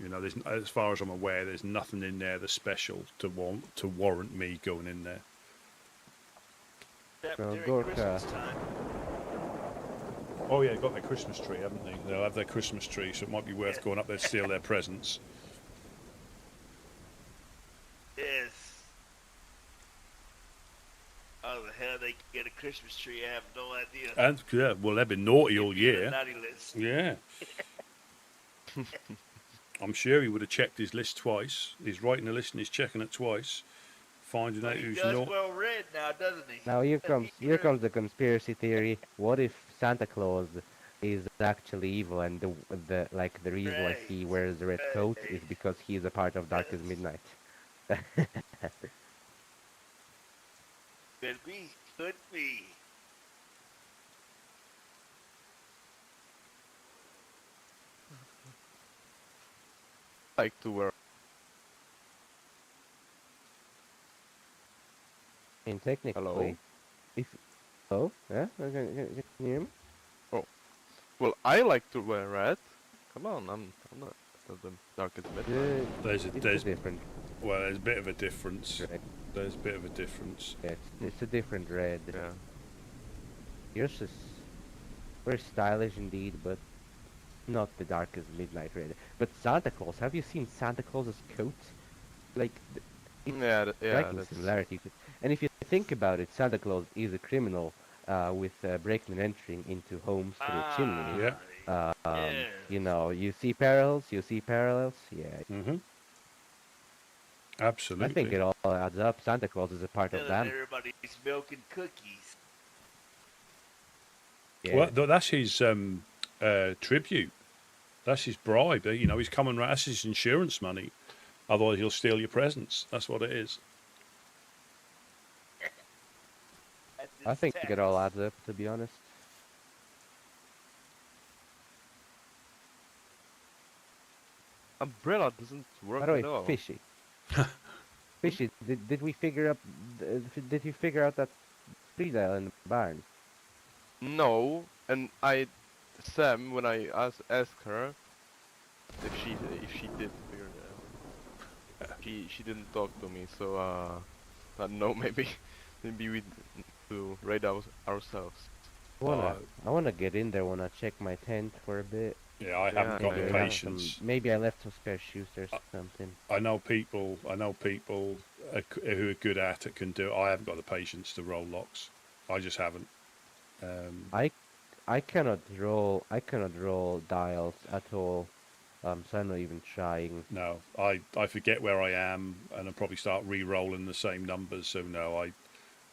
You know, there's, as far as I'm aware, there's nothing in there that's special to warrant me going in there. Gorka. Oh yeah, got their Christmas tree, haven't they? They'll have their Christmas tree, so it might be worth going up there to steal their presents. Yes. How the hell they get a Christmas tree? I have no idea. And yeah, well, they've been naughty all year. Naughty list. Yeah. I'm sure he would have checked his list twice. He's writing a list and he's checking it twice, finding out who's does naughty. well read now, doesn't he? Now here comes the conspiracy theory. What if Santa Claus is actually evil, and the reason why he wears the red coat is because he's a part of Darkest Midnight? Could be. Could be. Like to wear. And technically, Hello? Yeah, can you hear me? Oh, well, I like to wear red. Come on, I'm not the Darkest Midnight. There's different. Well, there's a bit of a difference. There's a bit of a difference. Yeah, it's a different red. Yeah. Yours is very stylish indeed, but not the Darkest Midnight red. But Santa Claus, have you seen Santa Claus's coat? Like, it's striking similarity. And if you think about it, Santa Claus is a criminal with breaking and entering into homes through a chimney. Yeah. You know, you see parallels. Yeah. Mm-hmm. Absolutely. I think it all adds up. Santa Claus is a part of them. Everybody's milking cookies. Yeah. Well, that's his tribute. That's his bribe. You know, he's coming right. That's his insurance money. Otherwise, he'll steal your presents. That's what it is. I think it all adds up, to be honest. Umbrella doesn't work By the way, at all. Fishy. Fishy, did we figure up? Did you figure out that tree dial in the barn? No, and Sam, when I asked her if she did figure it out, she didn't talk to me. So I don't know. Maybe we need to raid ourselves. I wanna get in there. Wanna check my tent for a bit. Yeah, I haven't got the patience. Maybe I left some spare shoes or something. I know people who are good at it can do it. I haven't got the patience to roll locks. I just haven't. I cannot roll dials at all. So I'm not even trying. No, I forget where I am, and I'll probably start re-rolling the same numbers. So no,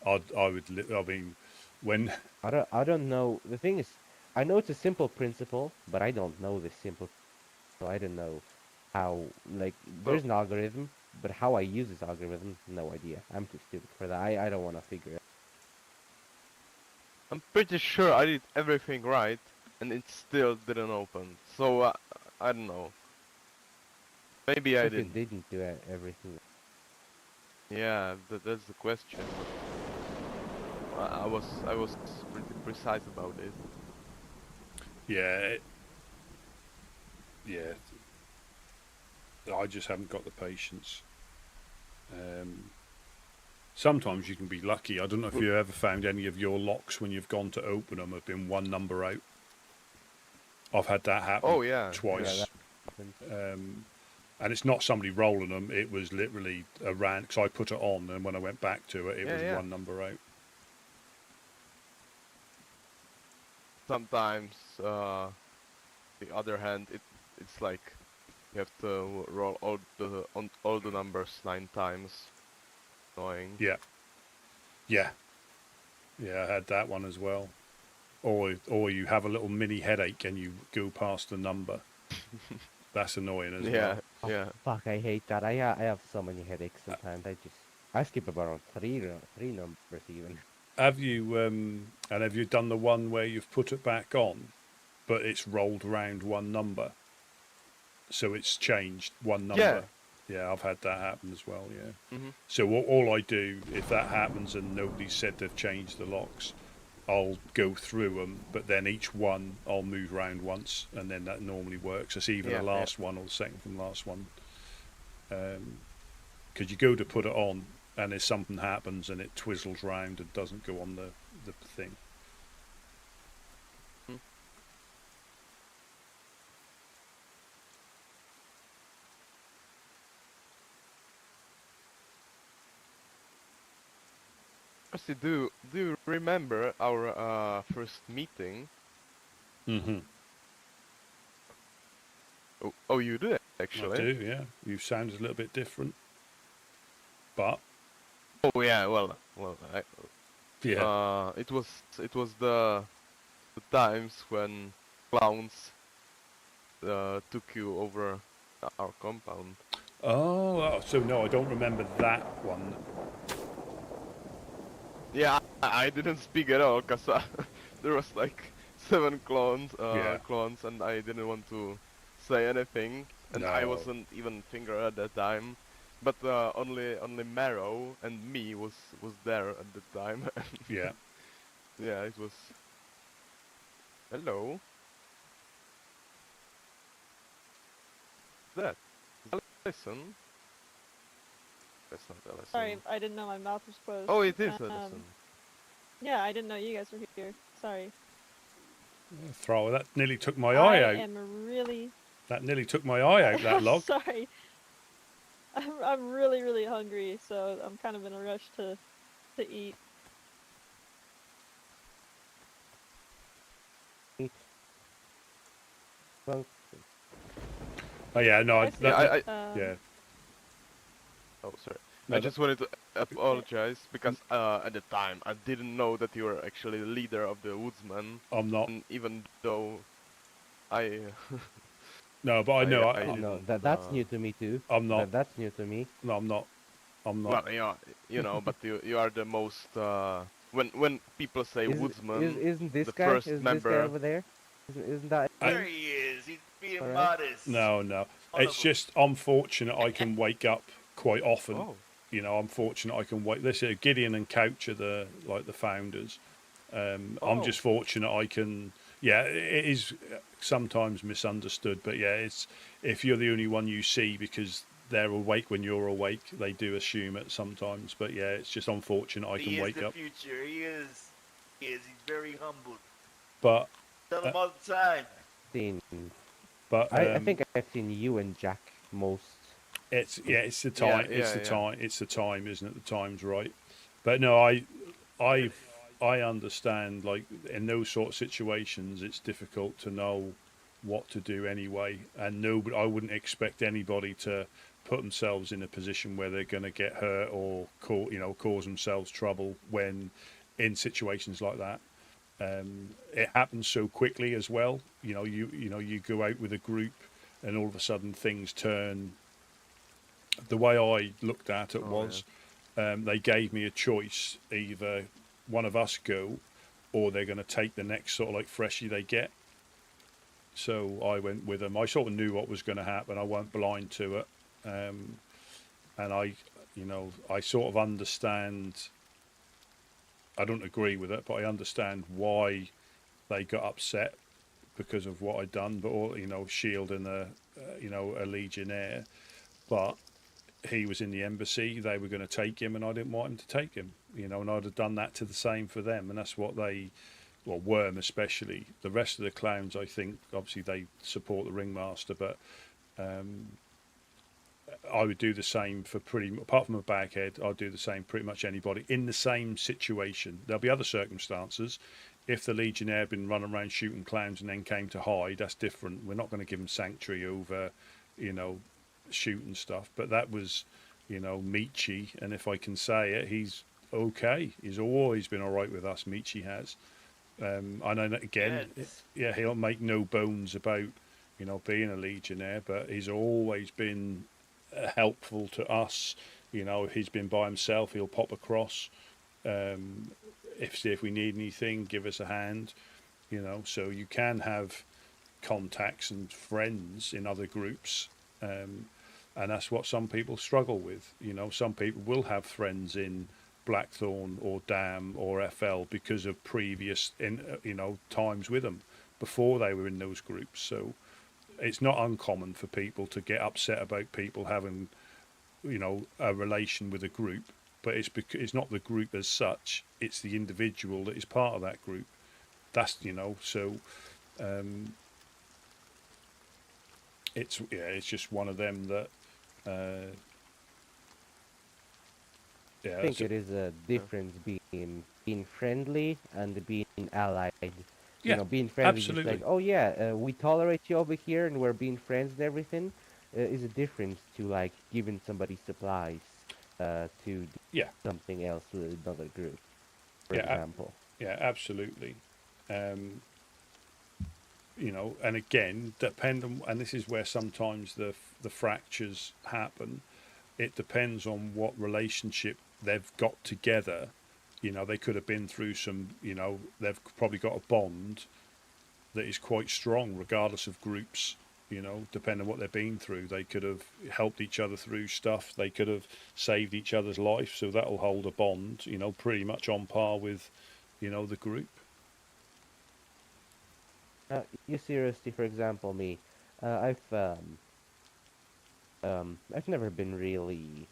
I mean, when I don't know. The thing is, I know it's a simple principle, but I don't know the simple. So I don't know how. Like, there's an algorithm, but how I use this algorithm, no idea. I'm too stupid for that. I don't want to figure it. I'm pretty sure I did everything right, and it still didn't open. So I don't know. Maybe I didn't. Didn't do everything. Yeah, that's the question. I was pretty precise about it. yeah, I just haven't got the patience. Sometimes you can be lucky. I don't know if you ever found any of your locks when you've gone to open them have been one number out. I've had that happen. Oh yeah, twice. Yeah, And it's not somebody rolling them. It was literally a random. Because I put it on, and when I went back to it, it was one number out. Sometimes, the other hand, it's like you have to roll all the numbers 9 times. Annoying. Yeah. Yeah. Yeah, I had that one as well. Or you have a little mini headache and you go past the number. That's annoying as well. Yeah. Fuck, I hate that. I have so many headaches sometimes. I skip about three numbers even. Have you done the one where you've put it back on, but it's rolled around one number, so it's changed one number? Yeah, I've had that happen as well. Yeah. Mhm. So all I do if that happens and nobody said they've changed the locks, I'll go through them, but then each one I'll move around once, and then that normally works. It's either the last one or the second from last one. Because you go to put it on, and if something happens and it twizzles round and doesn't go on the thing. Actually, do you remember our first meeting? Mm-hmm. Oh, you do actually. I do, yeah. You sounded a little bit different, but. Oh yeah, well. Yeah. It was the times when clowns took you over our compound. Oh, so no, I don't remember that one. Yeah, I didn't speak at all because there was like 7 clones, and I didn't want to say anything, and I wasn't even finger at that time. But only Marrow and me was there at the time. Yeah. Yeah, it was. Hello. That. Listen. That's not Ellison. Sorry, I didn't know my mouth was closed. Oh, it is Ellison. Yeah, I didn't know you guys were here. Sorry. Throw that nearly took my eye out. I am really. That nearly took my eye out. That log. Sorry. I'm really hungry, so I'm kind of in a rush to eat. Well. Oh yeah, no, yeah. Oh, sorry. No, I just wanted to apologize because at the time I didn't know that you were actually the leader of the Woodsmen. I'm not. And even though I. No, but I know. No, that's new to me too. I'm not. That's new to me. No, I'm not. I'm not. Well, yeah, you know, but you are the most. When people say Woodsman, isn't this the guy? first Isn't member. this guy over there? Isn't that? There he is. He's being All right. modest. No. It's just I'm fortunate I can wake up quite often. Oh. You know, I'm fortunate I can wake. This Gideon and Couch are the founders. I'm just fortunate I can. Yeah, it is sometimes misunderstood, but yeah, it's if you're the only one you see because they're awake when you're awake, they do assume it sometimes. But yeah, it's just unfortunate I can wake up. He is the future. He is. He's very humble. But Tell him all the time. But I think I've seen you and Jack most. It's the time. It's the time, isn't it? The time's right. But no, I understand. Like in those sort of situations, it's difficult to know what to do anyway. And I wouldn't expect anybody to put themselves in a position where they're going to get hurt or cause themselves trouble when in situations like that. It happens so quickly as well. You go out with a group, and all of a sudden things turn. The way I looked at it was, they gave me a choice: either one of us go, or they're going to take the next sort of like freshie they get. So I went with them. I sort of knew what was going to happen. I weren't blind to it, and I sort of understand. I don't agree with it, but I understand why they got upset because of what I'd done. But Shield and a Legionnaire, but he was in the embassy. They were going to take him, and I didn't want him to take him. And I'd have done that to the same for them, and that's what they, Worm especially. The rest of the clowns, I think, obviously they support the ringmaster, but I would do the same for apart from a baghead, I'd do the same pretty much anybody in the same situation. There'll be other circumstances. If the Legionnaire had been running around shooting clowns and then came to hide, that's different. We're not going to give him sanctuary over, shooting stuff. But that was, Michi, and if I can say it, he's okay. He's always been all right with us. Michi has. I know that again. Yeah, he'll make no bones about, being a Legionnaire, but he's always been helpful to us. If he's been by himself, he'll pop across. If we need anything, give us a hand. So you can have contacts and friends in other groups, and that's what some people struggle with. Some people will have friends in Blackthorn or Dam or FL because of previous times with them before they were in those groups. So it's not uncommon for people to get upset about people having a relation with a group, but it's not the group as such, it's the individual that is part of that group. That's it's just one of them that I think it is a difference being friendly and being allied. Being friendly, absolutely. Just like, oh yeah, we tolerate you over here and we're being friends and everything, is a difference to like giving somebody supplies to do something else with another group, for example. Absolutely. And again, and this is where sometimes the fractures happen. It depends on what relationship they've got together. They could have been through some, they've probably got a bond that is quite strong regardless of groups. Depending on what they've been through, they could have helped each other through stuff. They could have saved each other's life, so that'll hold a bond, pretty much on par with, the group. You see, Rusty, for example, me, I've never been really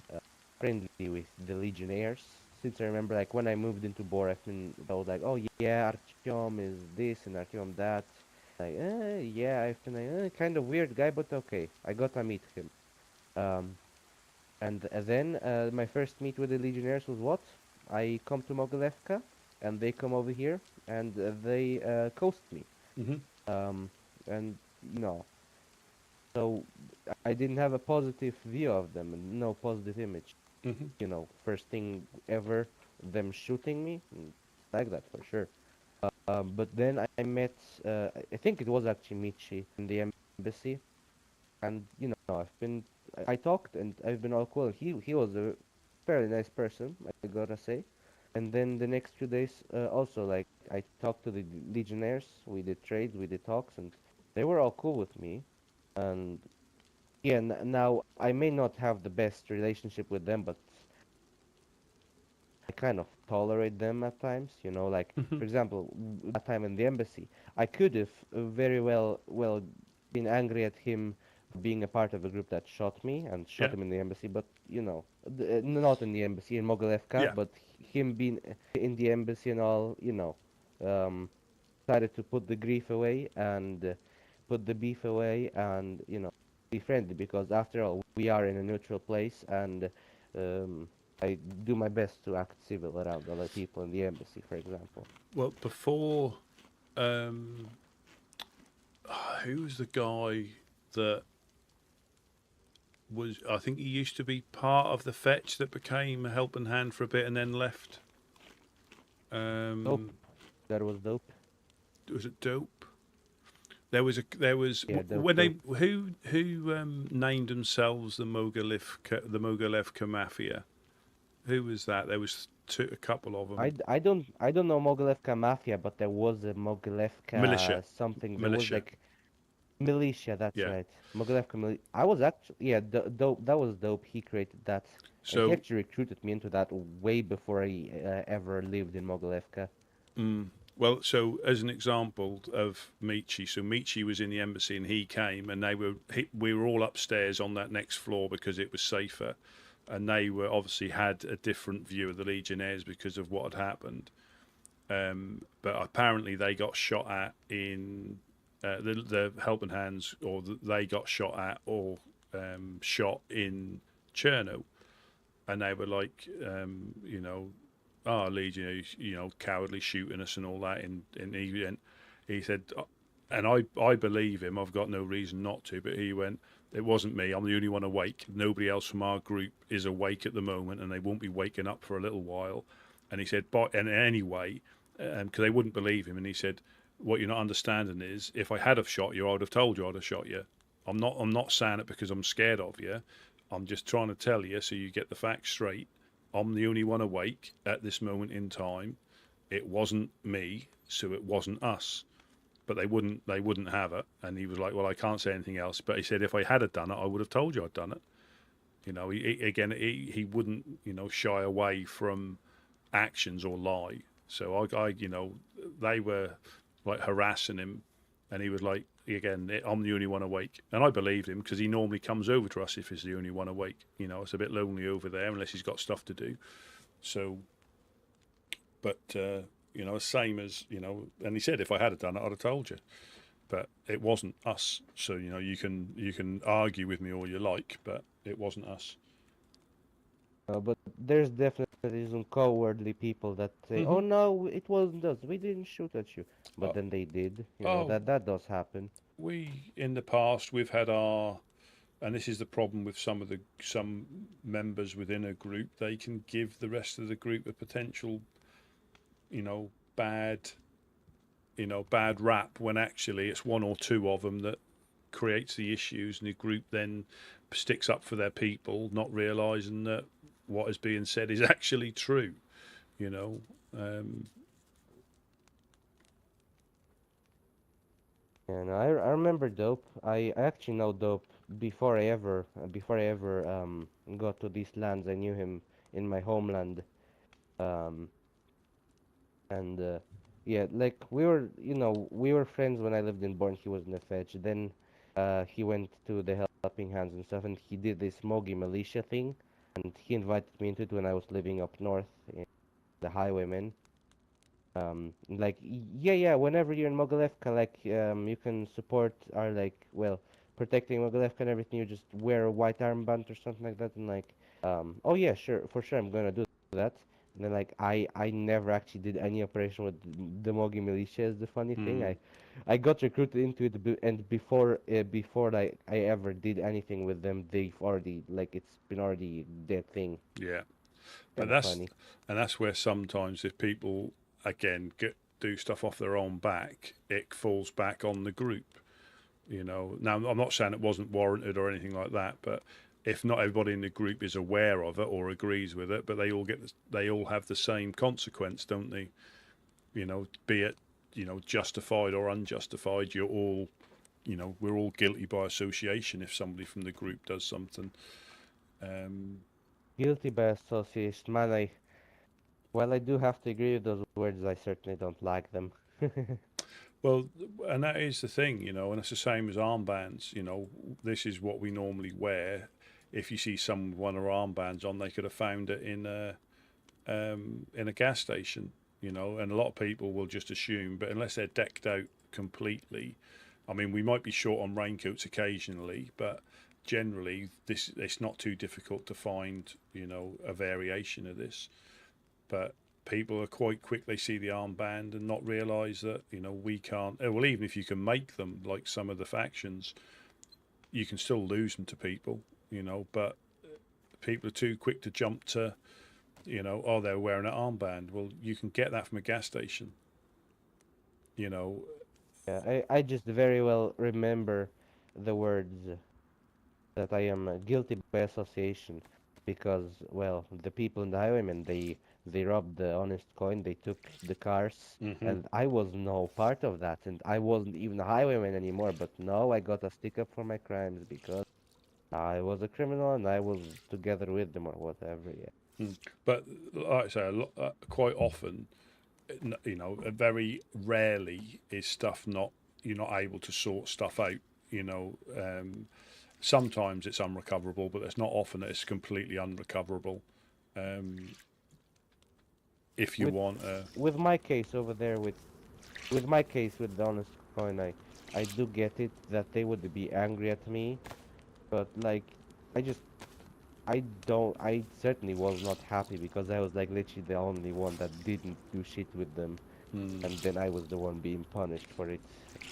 friendly with the Legionnaires. Since I remember, like, when I moved into Bor, I've been told, like, oh yeah, Artyom is this and Artyom that. Like, yeah, I've been like, kind of weird guy, but okay, I got to meet him. And then my first meet with the Legionnaires was what? I come to Mogilevka, and they come over here, and they coast me. And so I didn't have a positive view of them, and no positive image. First thing ever, them shooting me, like that for sure. But then I met, I think it was actually Michi in the embassy, and I talked and I've been all cool. He was a fairly nice person, I gotta say. And then the next few days, also like I talked to the Legionnaires, we did trades, we did talks, and they were all cool with me. And yeah, now I may not have the best relationship with them, but I kind of tolerate them at times, like, for example, that time in the embassy, I could have very well been angry at him being a part of a group that shot me and shot him in the embassy, but, not in the embassy, in Mogilevka, but him being in the embassy and all, decided to put the grief away and put the beef away and, be friendly, because after all, we are in a neutral place, and I do my best to act civil around other people in the embassy, for example. Well, before, who was the guy that was? I think he used to be part of the fetch that became a helping hand for a bit and then left. Dope. That was Dope. Was it Dope? There was Dope, when they who named themselves the Mogilevka Mafia. Who was that? There was a couple of them. I don't know Mogilevka Mafia, but there was a Mogilevka militia. Something. Militia. There was like militia. That's right. Mogilevka militia. I was actually Dope. That was Dope. He created that. So he actually recruited me into that way before I ever lived in Mogilevka. Well, so as an example of Michi, so Michi was in the embassy and he came, and we were all upstairs on that next floor because it was safer. And they were obviously had a different view of the Legionnaires because of what had happened. But apparently they got shot at in the helping hands, or they got shot at, or shot in Cherno, and they were like, you know, oh, Legion, you know, cowardly shooting us and all that. And he said, and I believe him. I've got no reason not to. But he went, it wasn't me. I'm the only one awake. Nobody else from our group is awake at the moment, and they won't be waking up for a little while. And he said, but and anyway, because they wouldn't believe him, and he said, what you're not understanding is, if I had have shot you, I would have told you I'd have shot you. I'm not saying it because I'm scared of you. I'm just trying to tell you so you get the facts straight. I'm the only one awake at this moment in time. It wasn't me, so it wasn't us. But they wouldn't have it. And he was like, well, I can't say anything else. But he said, if I had have done it, I would have told you I'd done it. You know, he wouldn't, you know, shy away from actions or lie. So I you know, they were like harassing him, and he was like, again, I'm the only one awake. And I believed him, because he normally comes over to us if he's the only one awake. You know, it's a bit lonely over there unless he's got stuff to do. So, but, you know, same as, you know, and he said, if I had done it, I'd have told you. But it wasn't us. So, you know, you can argue with me all you like, but it wasn't us. But there's definitely some cowardly people that say, "Oh no, it wasn't us. We didn't shoot at you," but then they did. You know, that does happen. We, in the past, we've had our, and this is the problem with some members within a group. They can give the rest of the group a potential, you know, bad rap, when actually it's one or two of them that creates the issues, and the group then sticks up for their people, not realising that what is being said is actually true, you know. And I remember Dope. I actually know Dope before I ever got to these lands. I knew him in my homeland, and yeah, like we were friends when I lived in Bourne. He was in the fetch. Then he went to the Helping Hands and stuff, and he did this Mogi militia thing, and he invited me into it when I was living up north in the Highwaymen. Like, yeah, whenever you're in Mogalevka, like, you can support our, like, well, protecting Mogalevka and everything. You just wear a white armband or something like that, and like, oh yeah, sure, for sure, I'm gonna do that. And then, like, I never actually did any operation with the Mogi militia. Is the funny thing. I got recruited into it, and before like I ever did anything with them, they've already, like, it's been already their thing. Yeah, but that's where sometimes, if people again do stuff off their own back, it falls back on the group. You know, now I'm not saying it wasn't warranted or anything like that, but if not everybody in the group is aware of it or agrees with it, but they all have the same consequence, don't they? You know, be it, you know, justified or unjustified, you're all, you know, we're all guilty by association if somebody from the group does something. Guilty by association, man. Well, I do have to agree with those words. I certainly don't like them. Well, and that is the thing, you know, and it's the same as armbands. You know, this is what we normally wear. If you see someone with one of our armbands on, they could have found it in a gas station, you know, and a lot of people will just assume, but unless they're decked out completely, I mean, we might be short on raincoats occasionally, but generally it's not too difficult to find, you know, a variation of this. But people are quite quick, they see the armband and not realise that, you know, we can't, well, even if you can make them, like some of the factions, you can still lose them to people, you know, but people are too quick to jump to, you know, oh, they're wearing an armband. Well, you can get that from a gas station, you know. Yeah, I just very well remember the words that I am guilty by association, because, well, the people in the Highwaymen, they robbed the honest coin, they took the cars, and I was no part of that, and I wasn't even a Highwayman anymore, but no, I got a stick up for my crimes because I was a criminal and I was together with them or whatever, yeah. But like I say, quite often, you know, very rarely is stuff you're not able to sort stuff out, you know. Sometimes it's unrecoverable, but it's not often that it's completely unrecoverable. If you want with my case over there, with my case with the honest coin, I do get it that they would be angry at me But like, I certainly was not happy because I was like literally the only one that didn't do shit with them, and then I was the one being punished for it.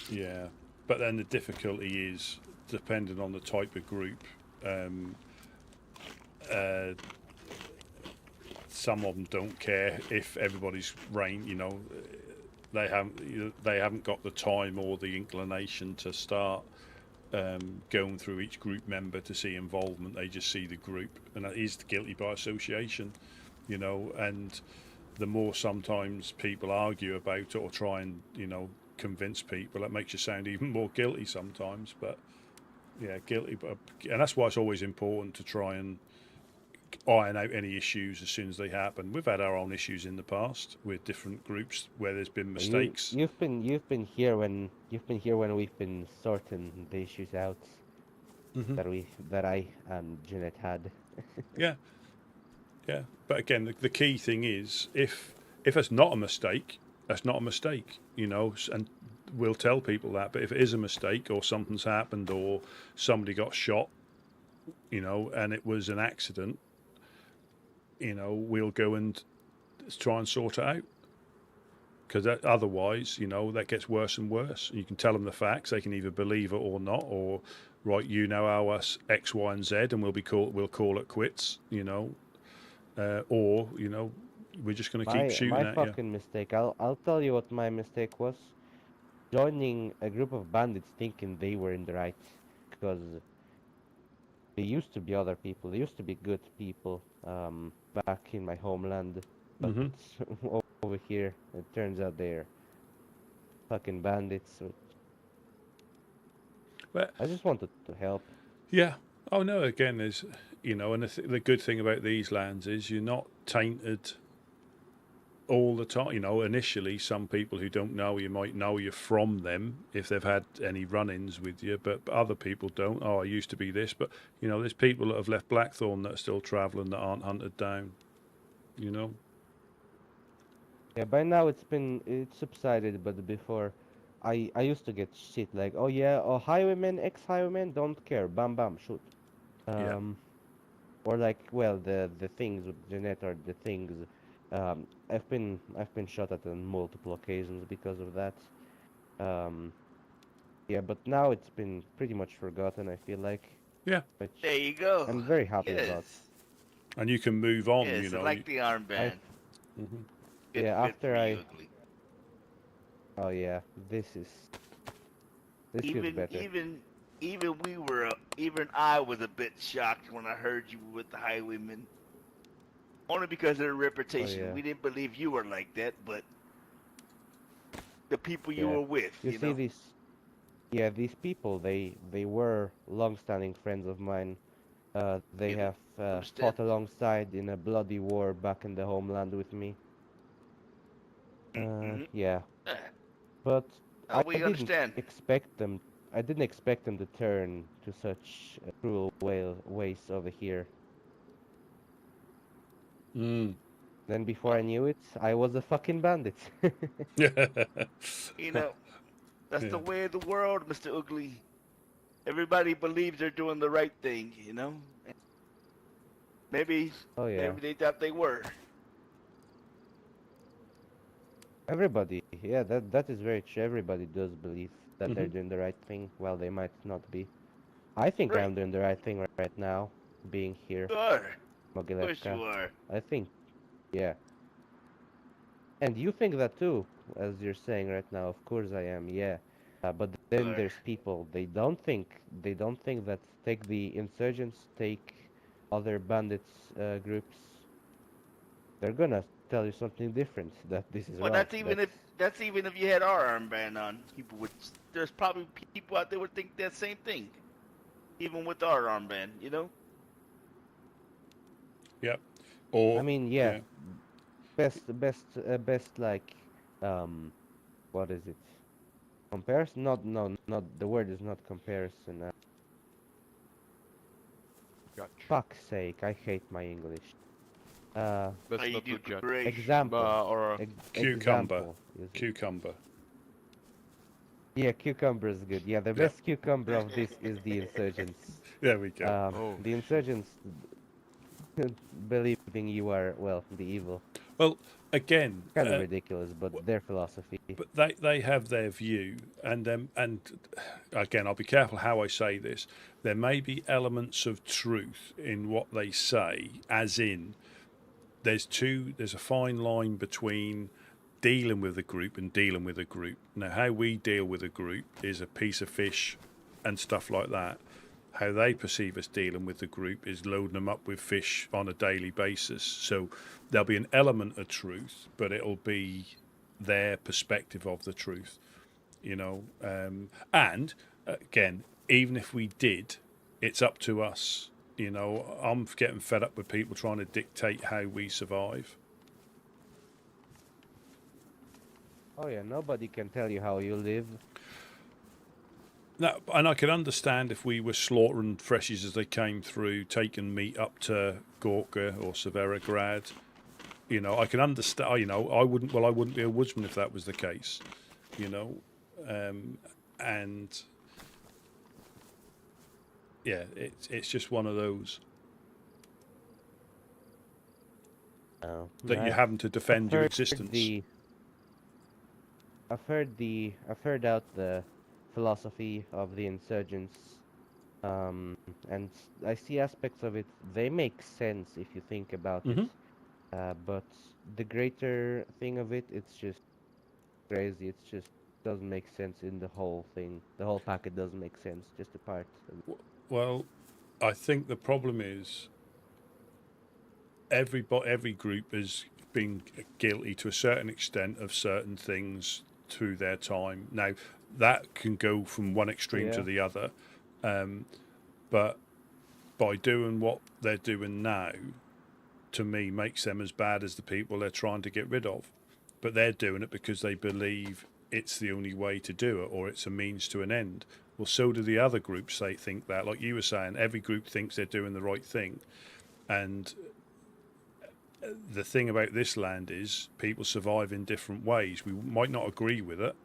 Yeah, but then the difficulty is depending on the type of group. Uh, some of them don't care if everybody's they haven't got the time or the inclination to start going through each group member to see involvement. They just see the group, and that is guilty by association, and the more sometimes people argue about it or try and convince people, that makes you sound even more guilty sometimes. But yeah, guilty, and that's why it's always important to try and iron out any issues as soon as they happen. We've had our own issues in the past with different groups where there's been mistakes. You've been here when we've been sorting the issues out that I and Jeanette had. Yeah. But again, the key thing is if it's not a mistake, that's not a mistake, and we'll tell people that. But if it is a mistake or something's happened or somebody got shot, and it was an accident, we'll go and try and sort it out. Because otherwise, that gets worse and worse. You can tell them the facts; they can either believe it or not, or right, owe us X, Y, and Z, and we'll call it quits. Or we're just going to keep shooting at you. My fucking mistake. I'll tell you what my mistake was. Joining a group of bandits thinking they were in the right, because there used to be other people. There used to be good people back in my homeland, but over here it turns out they're fucking bandits. But I just wanted to help. Yeah. Oh no. Again, there's and the good thing about these lands is you're not tainted all the time. Initially, some people who don't know you might know you from them if they've had any run-ins with you, but other people don't. Oh, I used to be this, but there's people that have left Blackthorn that are still travelling that aren't hunted down. Yeah, by now it's subsided, but before, I used to get shit like, oh yeah, highwaymen, ex-highwaymen, don't care, bam bam, shoot. Or like, well, the things with Jeanette are the things. I've been shot at on multiple occasions because of that. Yeah, but now it's been pretty much forgotten, I feel like. Yeah. Which There you go. I'm very happy about. And you can move on. Yes, I like the armband. Yeah, after Oh yeah, this feels better. Even I was a bit shocked when I heard you were with the highwaymen. Only because of their reputation. Oh, yeah. We didn't believe you were like that, but the people you were with, you see these people, they were long-standing friends of mine. They have fought alongside in a bloody war back in the homeland with me. Yeah, but I didn't expect them. I didn't expect them to turn to such cruel ways over here. Then before I knew it, I was a fucking bandit. That's the way of the world, Mr. Ugly. Everybody believes they're doing the right thing, Maybe they thought they were. Everybody, yeah, that is very true. Everybody does believe that they're doing the right thing, while they might not be. I think I'm doing the right thing right now, being here. You are. Of course you are. I think, yeah. And you think that too, as you're saying right now. Of course I am, yeah. But then there's people, they don't think that take the insurgents, take other bandits groups, they're gonna tell you something different, that this is well, wrong. That's even if you had our armband on. There's probably people out there would think that same thing, even with our armband, Yep. Or I mean, yeah. Best like, what is it? Comparison? Not the word is not comparison. Fuck's sake, I hate my English. That's not to judge. Example. Or cucumber. Cucumber. Yeah, cucumber is good. Yeah, the best cucumber of this is the insurgents. There we go. The insurgents believing you are, well, the evil. Well, again, Kind of ridiculous, but their philosophy. but they have their view, and again, I'll be careful how I say this. There may be elements of truth in what they say, as in there's a fine line between dealing with a group and dealing with a group. Now, how we deal with a group is a piece of fish and stuff like that. How they perceive us dealing with the group is loading them up with fish on a daily basis. So there'll be an element of truth, but it'll be their perspective of the truth, you know. And again, even if we did, it's up to us. You know, I'm getting fed up with people trying to dictate how we survive. Oh yeah, nobody can tell you how you live. No, and I can understand if we were slaughtering freshies as they came through, taking meat up to Gorka or Severograd. You know, I can understand. You know, I wouldn't be a woodsman if that was the case. You know, and yeah, it's just one of those that you're having to defend your existence. I've heard out the philosophy of the insurgents, and I see aspects of it. They make sense if you think about it, but the greater thing of it, it's just crazy. It's just doesn't make sense in the whole thing. The whole packet doesn't make sense. Just a part. Well, I think the problem is every group is being guilty to a certain extent of certain things through their time. Now, that can go from one extreme to the other, but by doing what they're doing now, to me, makes them as bad as the people they're trying to get rid of. But they're doing it because they believe it's the only way to do it, or it's a means to an end. Well, so do the other groups. They think that, like you were saying, every group thinks they're doing the right thing. And the thing about this land is people survive in different ways. We might not agree with it,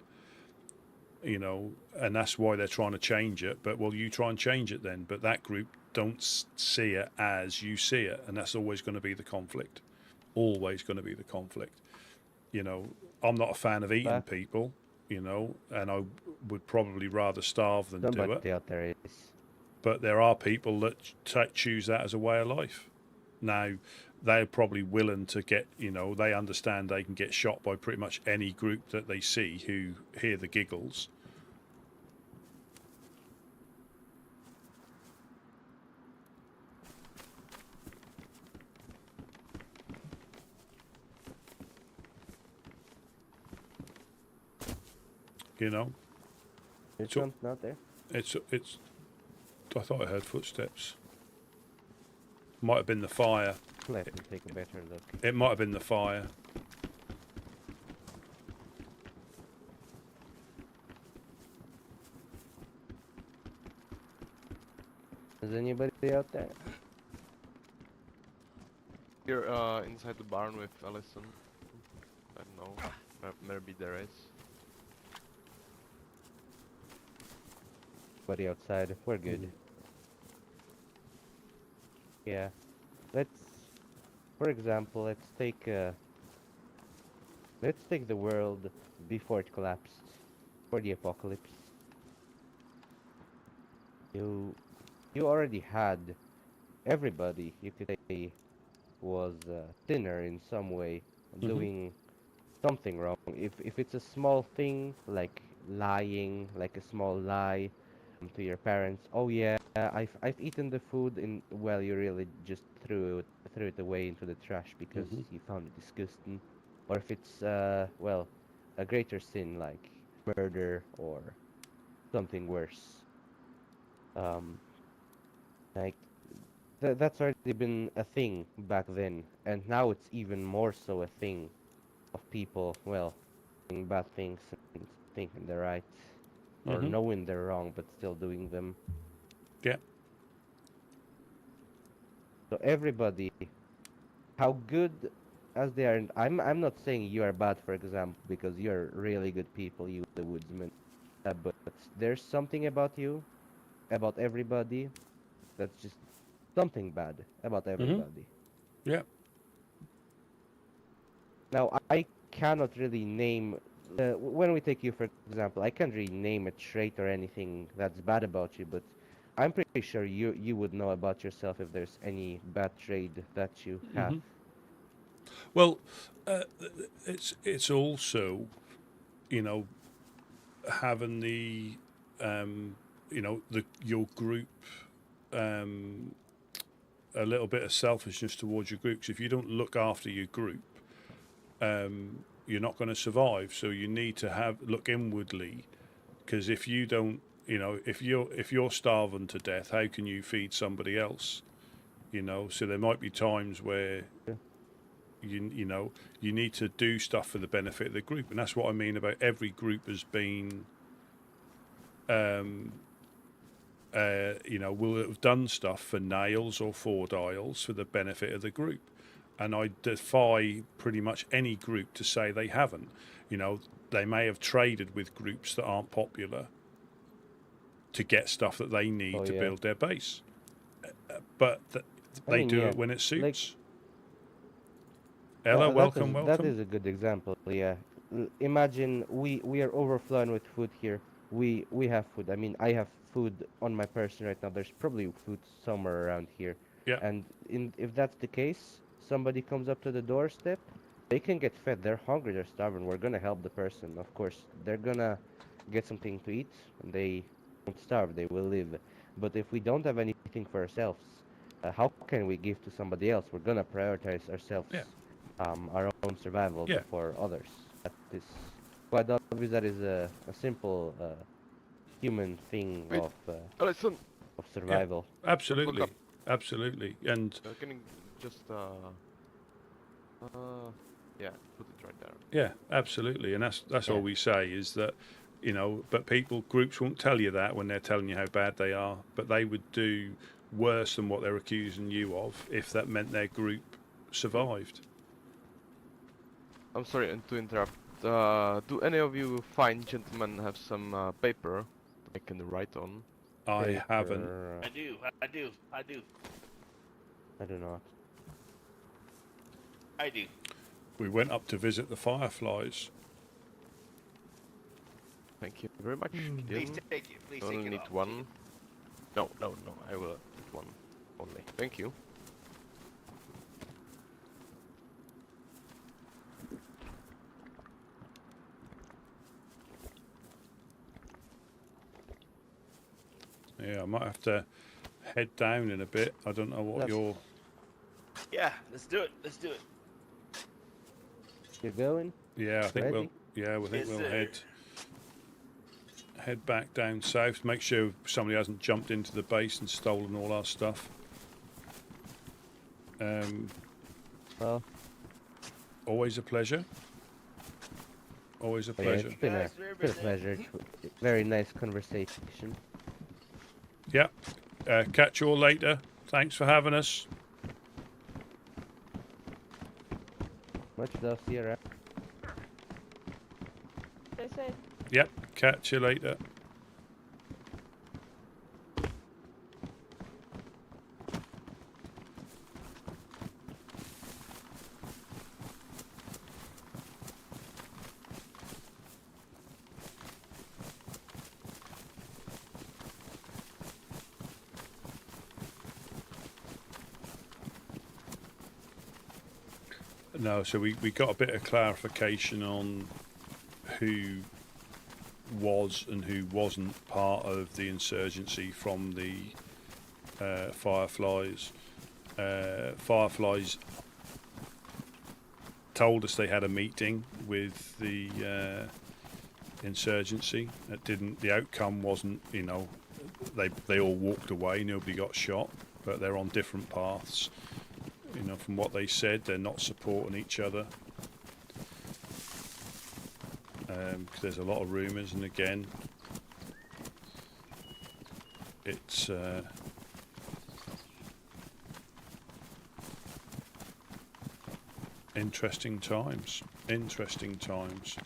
you know, and that's why they're trying to change it. But, well, you try and change it then. But that group don't see it as you see it. And that's always going to be the conflict. Always going to be the conflict. You know, I'm not a fan of eating people, you know, and I would probably rather starve than do it. Out there is. But there are people that choose that as a way of life. Now, they're probably willing to get, you know, they understand they can get shot by pretty much any group that they see who hear the giggles. You know? This one's not there? It's I thought I heard footsteps. Might have been the fire. Let me take a better look. It might have been the fire. Is anybody out there? You're inside the barn with Allison. I don't know. Maybe there is. Buddy outside. We're good. Yeah. For example, let's take the world before it collapsed, for the apocalypse. You already had everybody, you could say, was thinner in some way, doing something wrong. If it's a small thing like lying, like a small lie to your parents, oh yeah, I've eaten the food, and well, you really just threw it away into the trash because you found it disgusting. Or if it's well, a greater sin like murder or something worse, like that's already been a thing back then, and now it's even more so a thing of people, well, doing bad things and thinking they're right, or knowing they're wrong but still doing them. Yeah. So everybody, how good as they are, and I'm not saying you are bad, for example, because you're really good people, you the woodsmen. But there's something about you, about everybody, that's just something bad about everybody. Yeah. Now, I cannot really name, when we take you for example, I can't really name a trait or anything that's bad about you, but I'm pretty sure you would know about yourself if there's any bad trait that you have. Well, it's also, you know, having the, you know, your group, a little bit of selfishness towards your group. 'Cause if you don't look after your group, you're not going to survive. So you need to look inwardly, because if you don't, you know, if you're starving to death, how can you feed somebody else? You know, so there might be times where you know you need to do stuff for the benefit of the group, and that's what I mean about every group has been, you know, will have done stuff for nails or 4-dials for the benefit of the group. And I defy pretty much any group to say they haven't. You know, they may have traded with groups that aren't popular to get stuff that they need to build their base. But they do it when it suits. Ella, welcome. That is a good example, yeah. Imagine we are overflowing with food here. We have food. I mean, I have food on my person right now. There's probably food somewhere around here. Yeah. And if that's the case, somebody comes up to the doorstep, they can get fed. They're hungry, they're starving. We're gonna help the person. Of course, they're gonna get something to eat, and they won't starve. They will live. But if we don't have anything for ourselves, how can we give to somebody else? We're gonna prioritize ourselves, our own survival before others. That is quite obvious. That is a simple human thing of survival. Yeah, absolutely, absolutely. And can you just yeah, put it right there. yeah, absolutely. And that's all we say is that, you know, but groups won't tell you that when they're telling you how bad they are, but they would do worse than what they're accusing you of if that meant their group survived. I'm sorry to interrupt. Do any of you fine gentlemen have some paper I can write on? I haven't. I do. I do not. I do. We went up to visit the fireflies. Thank you very much. Please take it. Please I only take it need off. one. No. I will need one only. Thank you. Yeah, I might have to head down in a bit. I don't know what your... Yeah, let's do it. Let's do it. You're going? Yeah, I think Ready? we'll head back down south. Make sure somebody hasn't jumped into the base and stolen all our stuff. Well, always a pleasure. Always a yeah, pleasure. it's been a pleasure. Very nice conversation. Yeah. Catch you all later. Thanks for having us. Much love. See you around. Stay safe. Yep. Catch you later. No, so we got a bit of clarification on who was and who wasn't part of the insurgency from the Fireflies. Fireflies told us they had a meeting with the insurgency. It didn't. The outcome wasn't. You know, they all walked away. Nobody got shot, but they're on different paths. You know, from what they said, they're not supporting each other. Because there's a lot of rumours, and again, it's interesting times. Interesting times.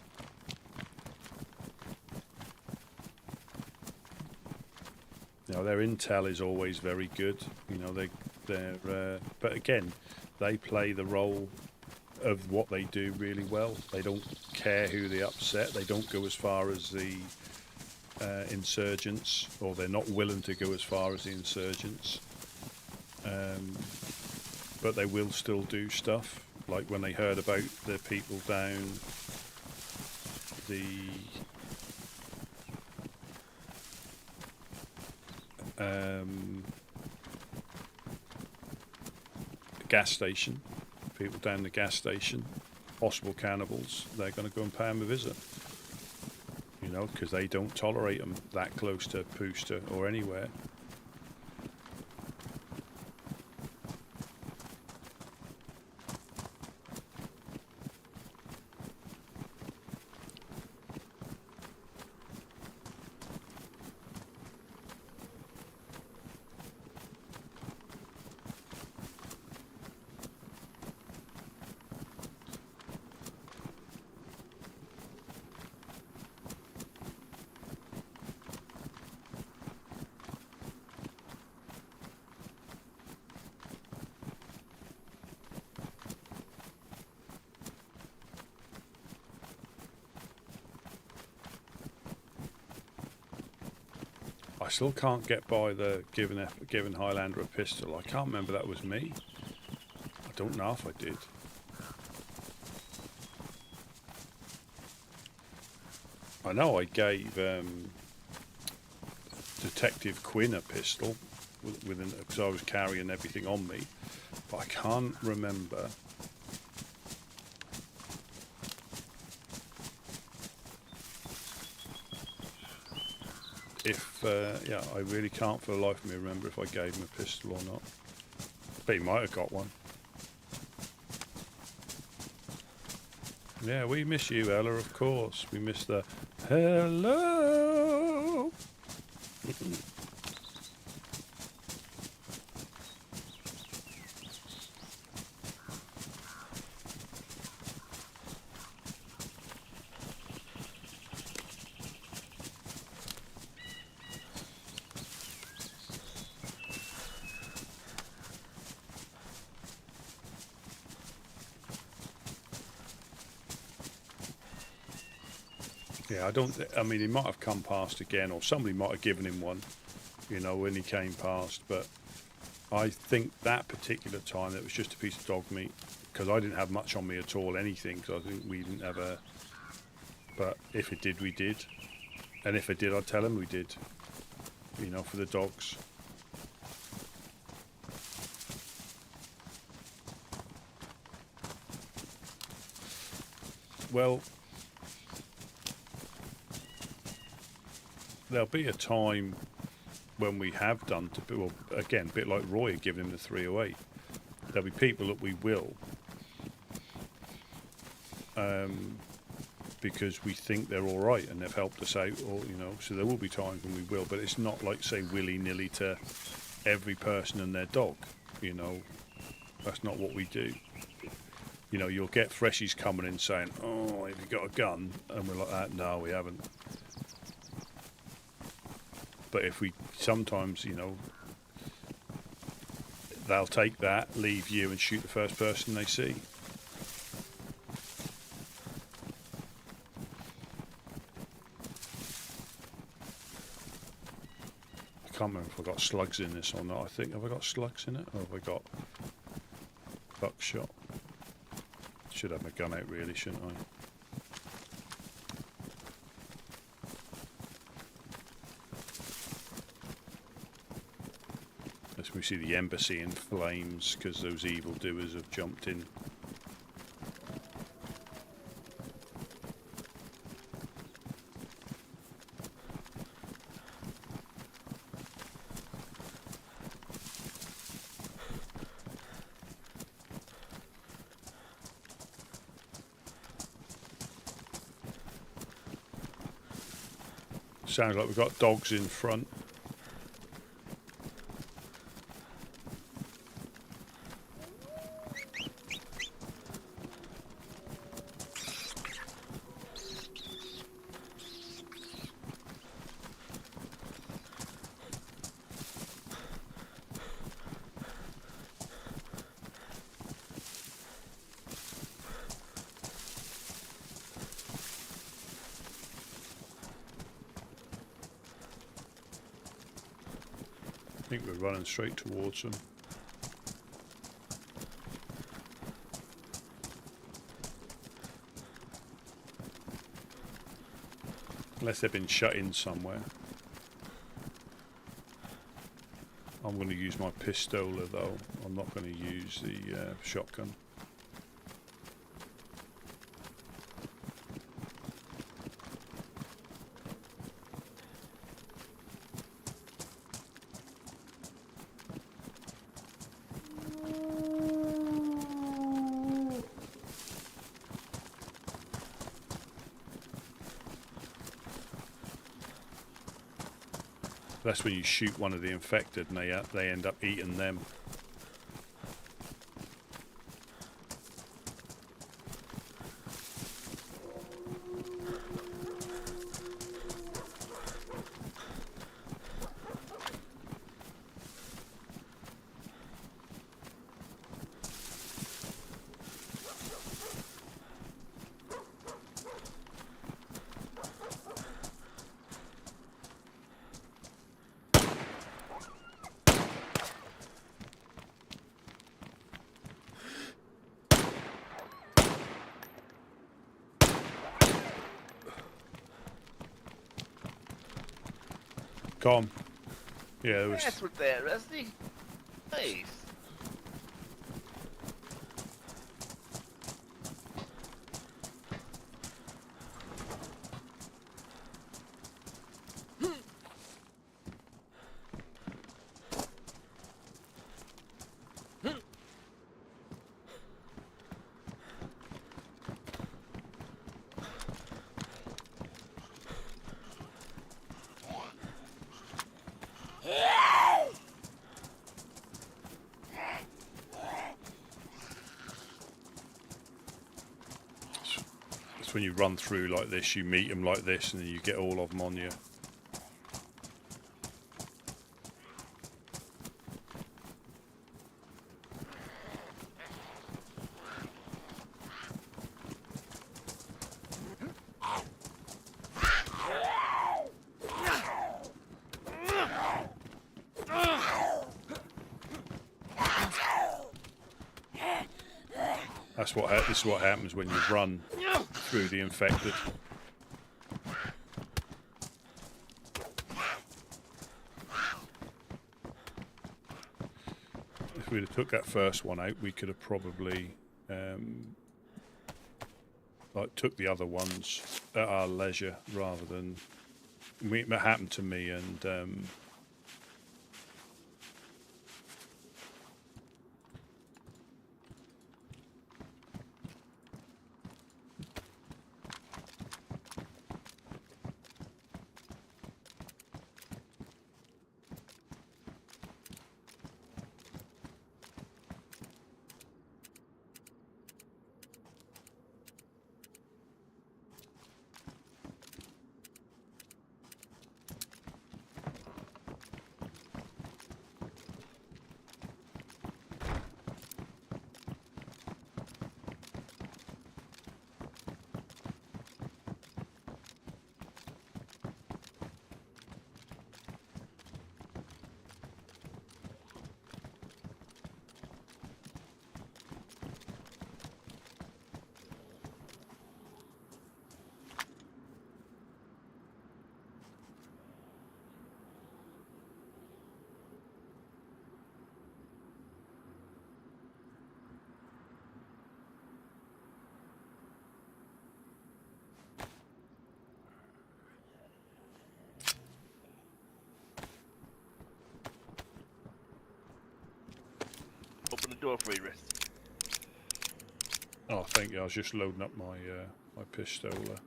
know, their intel is always very good. You know, but again, they play the role of what they do really well. They don't care who they upset. They don't go as far as the insurgents, or they're not willing to go as far as the insurgents. But they will still do stuff. Like when they heard about the people down the gas station, people down the gas station, possible cannibals, they're going to go and pay them a visit. You know, because they don't tolerate them that close to Pooster or anywhere. I still can't get by the giving Highlander a pistol. I can't remember that was me. I don't know if I did. I know I gave Detective Quinn a pistol because I was carrying everything on me, but I can't remember. Yeah, I really can't for the life of me remember if I gave him a pistol or not. But he might have got one. Yeah, we miss you, Ella, of course. We miss the hello. Yeah, I mean, he might have come past again, or somebody might have given him one, you know, when he came past. But I think that particular time, it was just a piece of dog meat, because I didn't have much on me at all, anything, because I think we didn't have a... But if it did, we did. And if it did, I'd tell him we did, you know, for the dogs. Well... There'll be a time when we have done, well, again, a bit like Roy had given him the 308. There'll be people that we will, because we think they're all right and they've helped us out, or you know. So there will be times when we will, but it's not like, say, willy-nilly to every person and their dog. You know, that's not what we do. You know, you'll get freshies coming in saying, "Oh, have you got a gun?" And we're like, "No, we haven't." But if we sometimes, you know, they'll take that, leave you, and shoot the first person they see. I can't remember if I got slugs in this or not. I think, have I got slugs in it, or have I got buckshot? Should have my gun out really, shouldn't I? As we see the embassy in flames because those evildoers have jumped in. Sounds like we've got dogs in front. think we're running straight towards them. Unless they've been shut in somewhere. I'm going to use my pistola though. I'm not going to use the shotgun. That's when you shoot one of the infected and they end up eating them. Calm. Yeah, there was. That's with that, Rusty. Nice. When you run through like this, you meet them like this, and then you get all of them on you. This is what happens when you run through the infected. If we'd have took that first one out, we could have probably like took the other ones at our leisure rather than. It happened to me, and Open the door for you, Rusty. oh, thank you. I was just loading up my my pistola.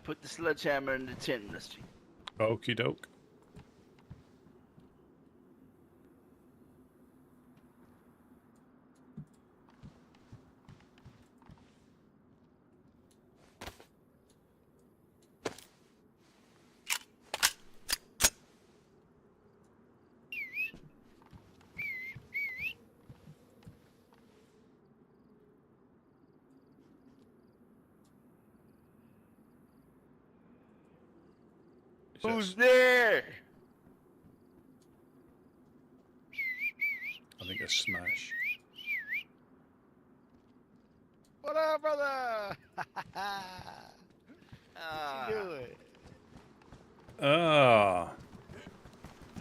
Put the sledgehammer in the tent, Rusty. Okie doke. Who's there? I think a smash. What up, brother? What you doing? Ah.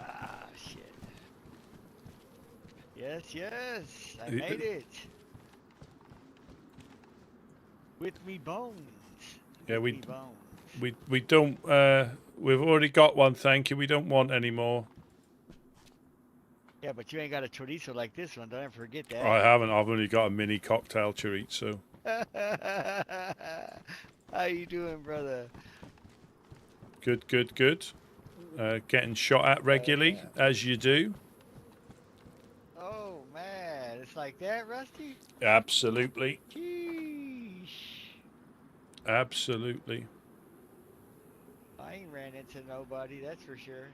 Ah, shit. Yes, yes, I Y- made it. With me bones. Yeah, With we me bones. we don't. We've already got one. Thank you. We don't want any more. Yeah, but you ain't got a chorizo like this one. Don't ever forget that. I haven't. I've only got a mini cocktail chorizo. How you doing, brother? Good, good, good. Getting shot at regularly, as you do. Oh man, it's like that, Rusty? Absolutely. Sheesh. Absolutely. I ain't ran into nobody, that's for sure.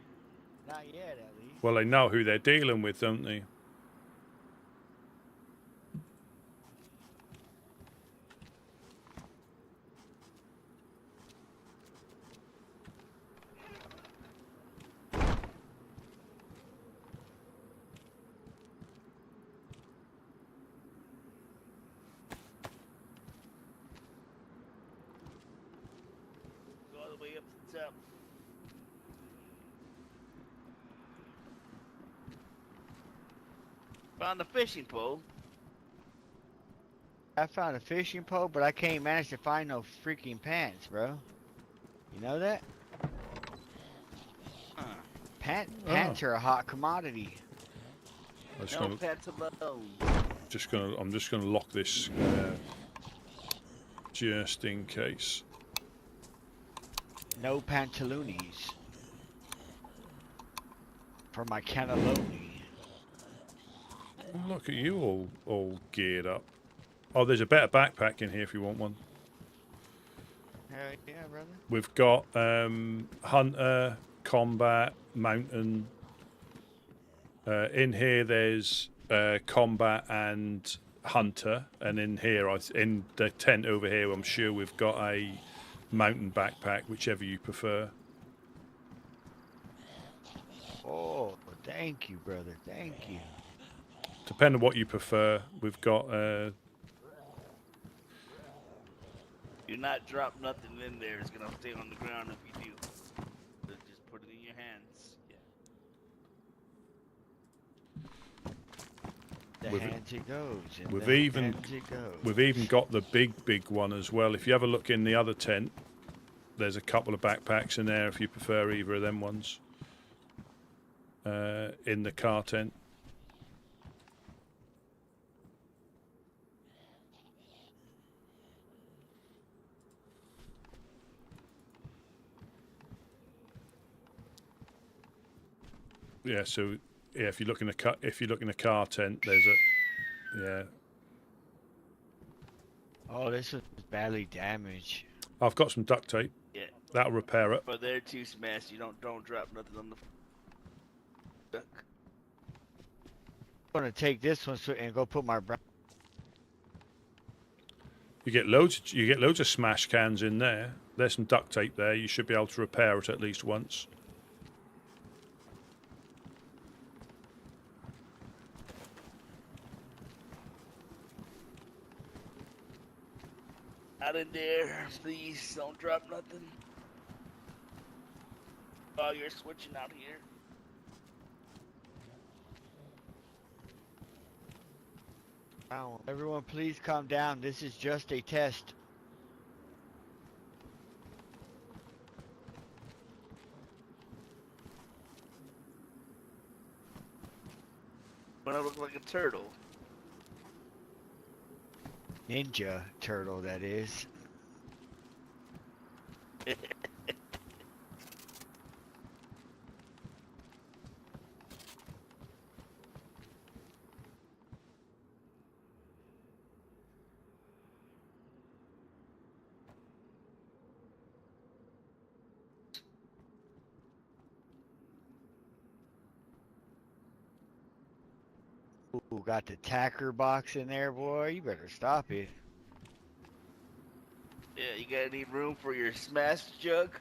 Not yet, at least. Well, they know who they're dealing with, don't they? Go all the way up to the top. Found the fishing pole. I found a fishing pole, but I can't manage to find no freaking pants, bro. You know that? Pants are a hot commodity. I'm just No gonna, pants alone. I'm just gonna lock this just in case. No pantaloonies. For my cannelloni. Look at you all geared up. Oh, there's a better backpack in here if you want one. Hell yeah, brother. We've got hunter, combat, mountain. In here there's combat and hunter, and in here, in the tent over here, I'm sure we've got a mountain backpack, whichever you prefer. Oh, thank you, brother. Thank you. Depending on what you prefer, we've got. Do not drop nothing in there. It's gonna stay on the ground if you do. So just put it in your hands. Yeah. The hands it goes. And We've the even hands it goes. we've even got the big one as well. If you have a look in the other tent, there's a couple of backpacks in there if you prefer either of them ones. In the car tent. Yeah, so yeah, if you look in the car tent, there's a yeah. Oh, this is badly damaged. I've got some duct tape. Yeah. That'll repair it. But they're too smashed. You don't drop nothing on the duck. I'm gonna take this one and go put my You get loads of smash cans in there. There's some duct tape there. You should be able to repair it at least once. Out in there, please don't drop nothing. While you're switching out here. Everyone, please calm down. This is just a test. When I look like a turtle. Ninja turtle, that is. Ooh, got the tacker box in there, boy. You better stop it. Yeah, you gotta need room for your smash jug.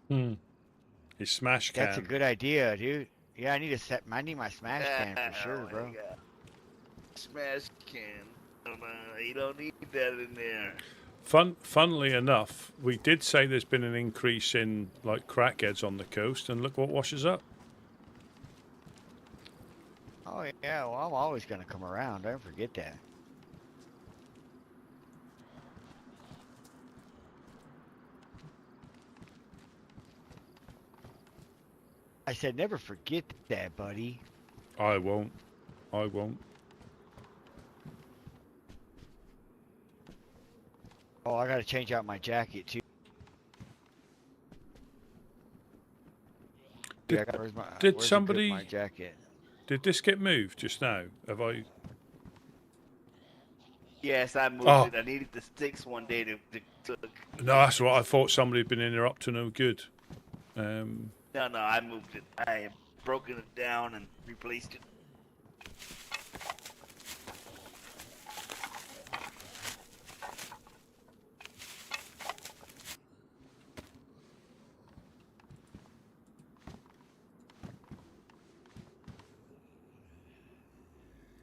His smash can. That's a good idea, dude. Yeah, I need I need my smash can for sure, bro. Yeah. Smash can. You don't need that in there. Funnily enough, we did say there's been an increase in like crackheads on the coast, and look what washes up. Oh yeah, well I'm always gonna come around. Don't forget that. I said never forget that, buddy. I won't. I won't. Oh, I gotta change out my jacket too. Did somebody? My jacket? Did this get moved just now? Have I? Yes, I moved Oh. it. I needed the sticks one day to No, that's what I thought. Somebody had been in there up to no good. No, I moved it. I have broken it down and replaced it.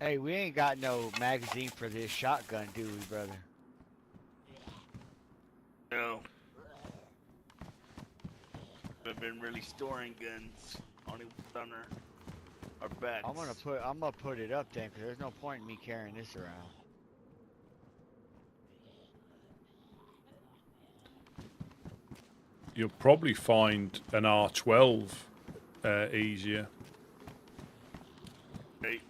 Hey, we ain't got no magazine for this shotgun, do we, brother? No. We've been really storing guns on our backs. I'm gonna put it up then, cause there's no point in me carrying this around. You'll probably find an R12 easier. Right.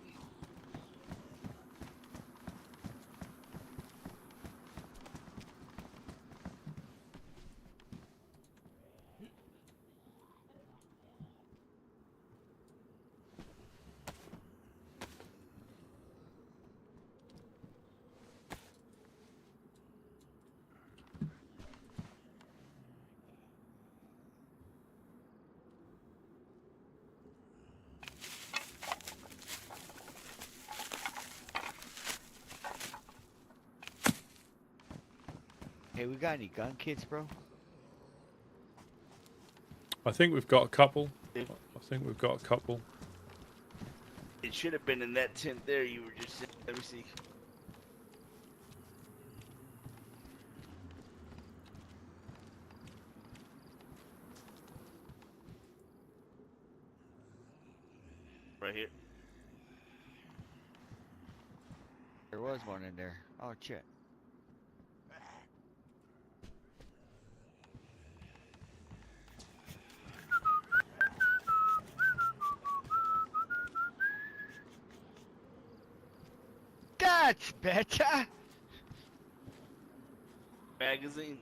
Hey, we got any gun kits, bro? I think we've got a couple. I think we've got a couple. It should have been in that tent there you were just in. Let me see. Right here. There was one in there. Oh, shit. That's better. Magazine.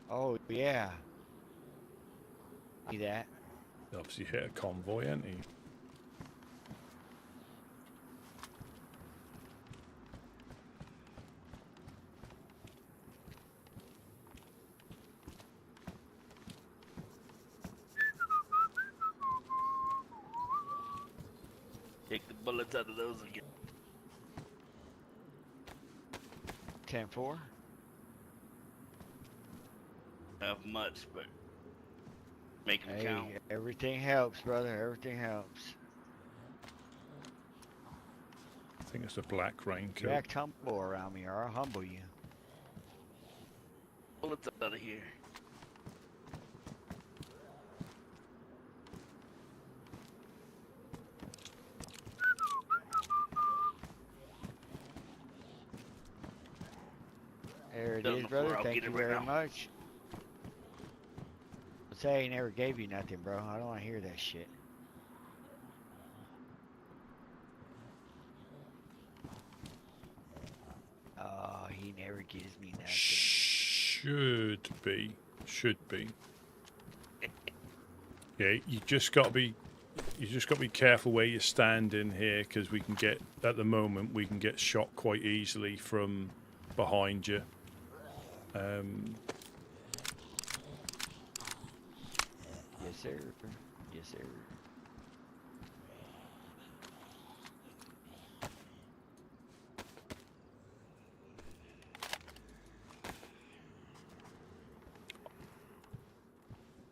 Oh, yeah. See that? He obviously hit a convoy, ain't he? Take the bullets out of those again. 10-4. Not much, but make them Hey, count. everything helps, brother. Everything helps. I think it's a black raincoat. You act humble around me, or I'll humble you. Bullets out of here. There it Done is, before, brother. I'll Thank get you it right very now. much. Say I never gave you nothing, bro. I don't want to hear that shit. Oh, he never gives me nothing. Shh. Should be. Yeah, you just got to be careful where you're standing here, because we can get, at the moment, we can get shot quite easily from behind you. Yes, sir. Yes, sir.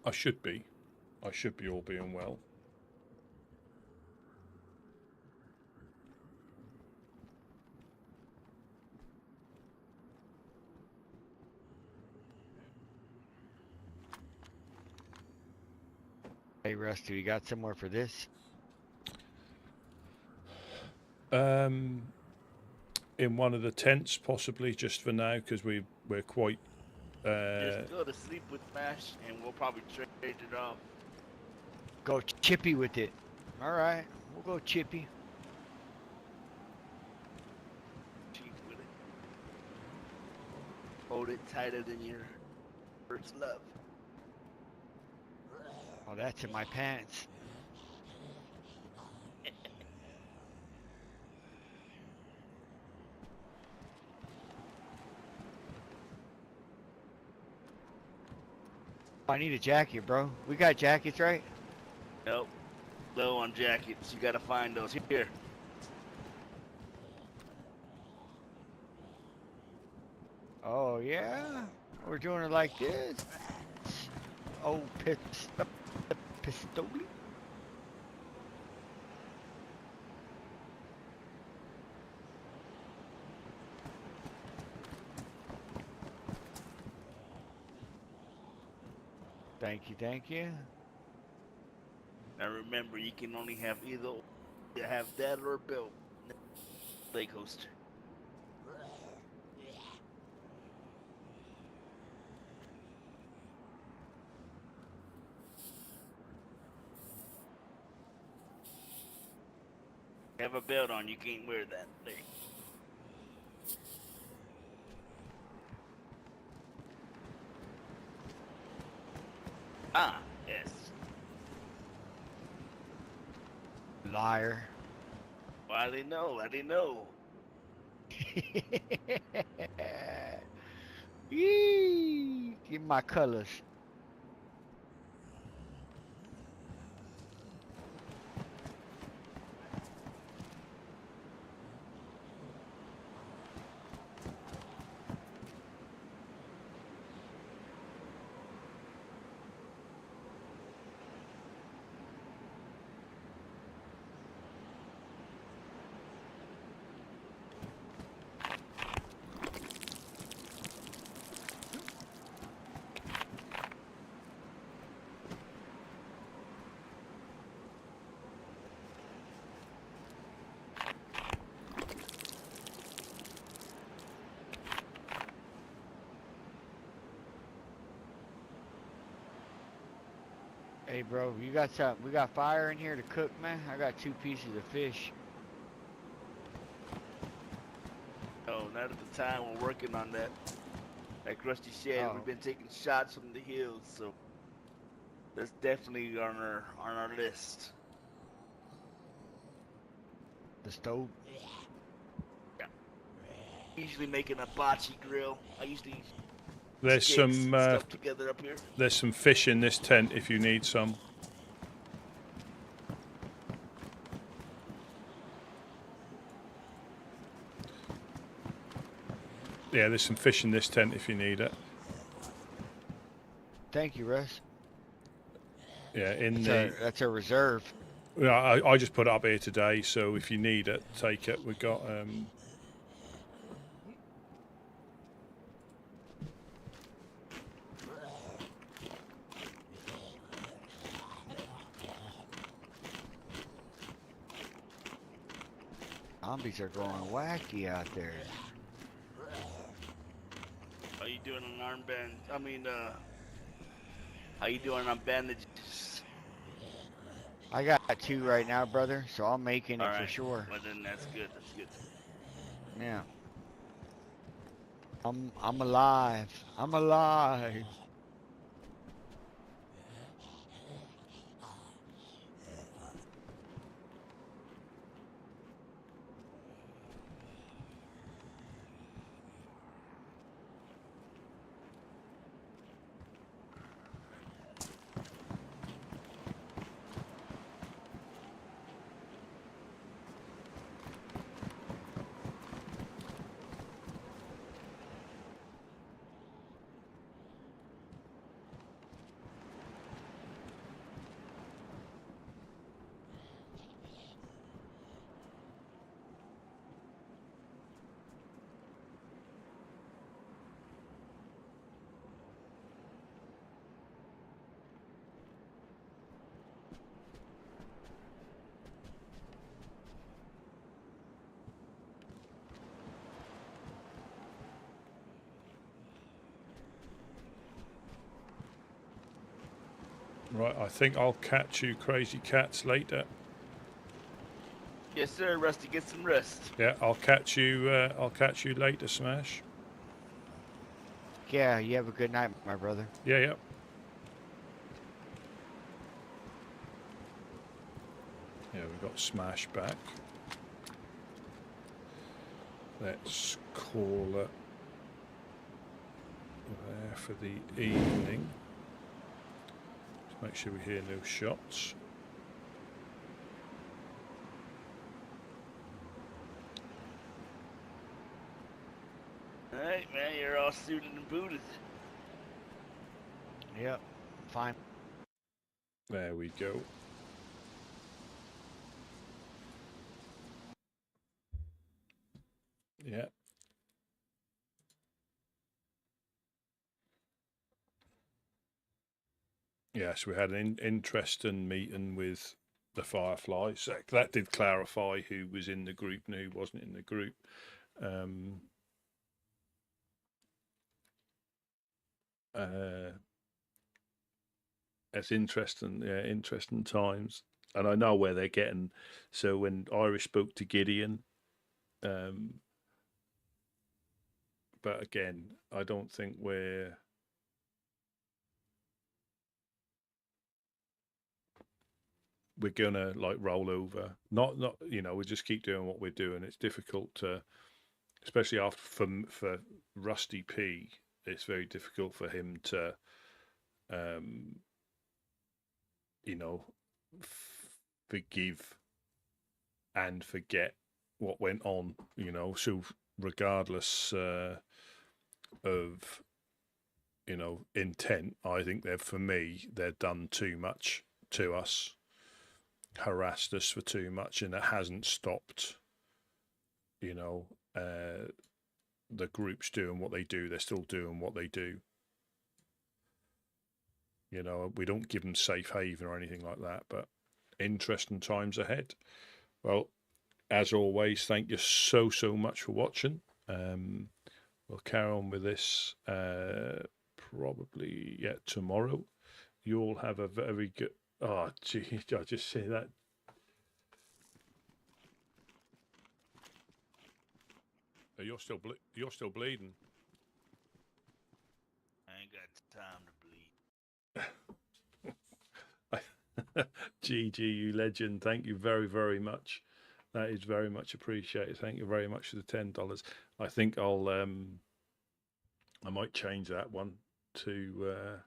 I should be all being well. Hey, Rusty, you got somewhere for this? In one of the tents, possibly, just for now, because we're quite. Just go to sleep with Smash, and we'll probably trade it off. Go chippy with it. All right, we'll go chippy. Cheap with it. Hold it tighter than your first love. Oh, that's in my pants. I need a jacket, bro. We got jackets, right? Nope. Low on jackets. You gotta find those here. Oh, yeah? We're doing it like this? Oh, pistol. Thank you, thank you. Now remember, you can only have either. You have that or a belt. Leg holster. Have a belt on, you can't wear that. There. Ah, yes. Liar. Well, I didn't know. I didn't know. Yee! Give me my colors. Hey, bro, you got something? We got fire in here to cook, man. I got 2 pieces of fish. No, not at the time. We're working on that. Like Rusty said, we've been taking shots from the hills, so that's definitely on our list. The stove. Yeah. Usually making a bocce grill. I usually There's sticks some and stuff together up here. there's some fish in this tent if you need some. Yeah, there's some fish in this tent if you need it. Thank you, Russ. Yeah, That's a reserve. Yeah, I just put it up here today, so if you need it, take it. We've got Zombies are going wacky out there. How you doing on armband? I mean, how you doing on bandages? I got 2 right now, brother, so I'm making it All for right. sure. Well, then that's good. That's good. Yeah. I'm alive. I'm alive. Right, I think I'll catch you crazy cats later. Yes, sir. Rusty, get some rest. Yeah, I'll catch you later, Smash. Yeah, you have a good night, my brother. Yeah, yeah. Yeah, we've got Smash back. Let's call it there for the evening. Just make sure we hear no shots. Alright, man, you're all suited and booted. Yep, fine. There we go. Yeah. Yes, we had an interesting meeting with the Fireflies. That did clarify who was in the group and who wasn't in the group. It's interesting, yeah, interesting times. And I know where they're getting. So when Irish spoke to Gideon, but again, I don't think we're gonna like roll over. Not you know, we just keep doing what we're doing. It's difficult to, especially after for Rusty P. It's very difficult for him to, you know, forgive and forget what went on. You know, so regardless of, you know, intent, I think for me they've done too much to us, harassed us for too much, and it hasn't stopped, you know, the groups doing what they do. They're still doing what they do. You know, we don't give them safe haven or anything like that, but interesting times ahead. Well, as always, thank you so much for watching. We'll carry on with this probably tomorrow. You all have a very good. Oh, gee, I just say that. You're still bleeding. I ain't got time to bleed. GG, you legend. Thank you very much. That is very much appreciated. Thank you very much for the $10. I think I'll I might change that one to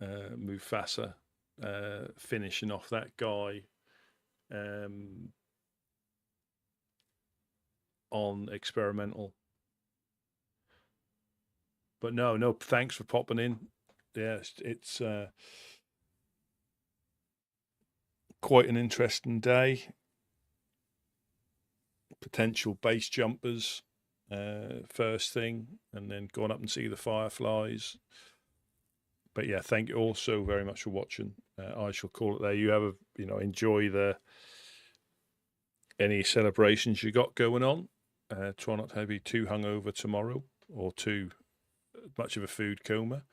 Mufasa finishing off that guy on experimental. But no, thanks for popping in. Yes, it's quite an interesting day. Potential base jumpers first thing, and then going up and see the Fireflies. But yeah, thank you all so very much for watching. I shall call it there. You have enjoy any celebrations you got going on. Try not to be too hungover tomorrow or too much of a food coma.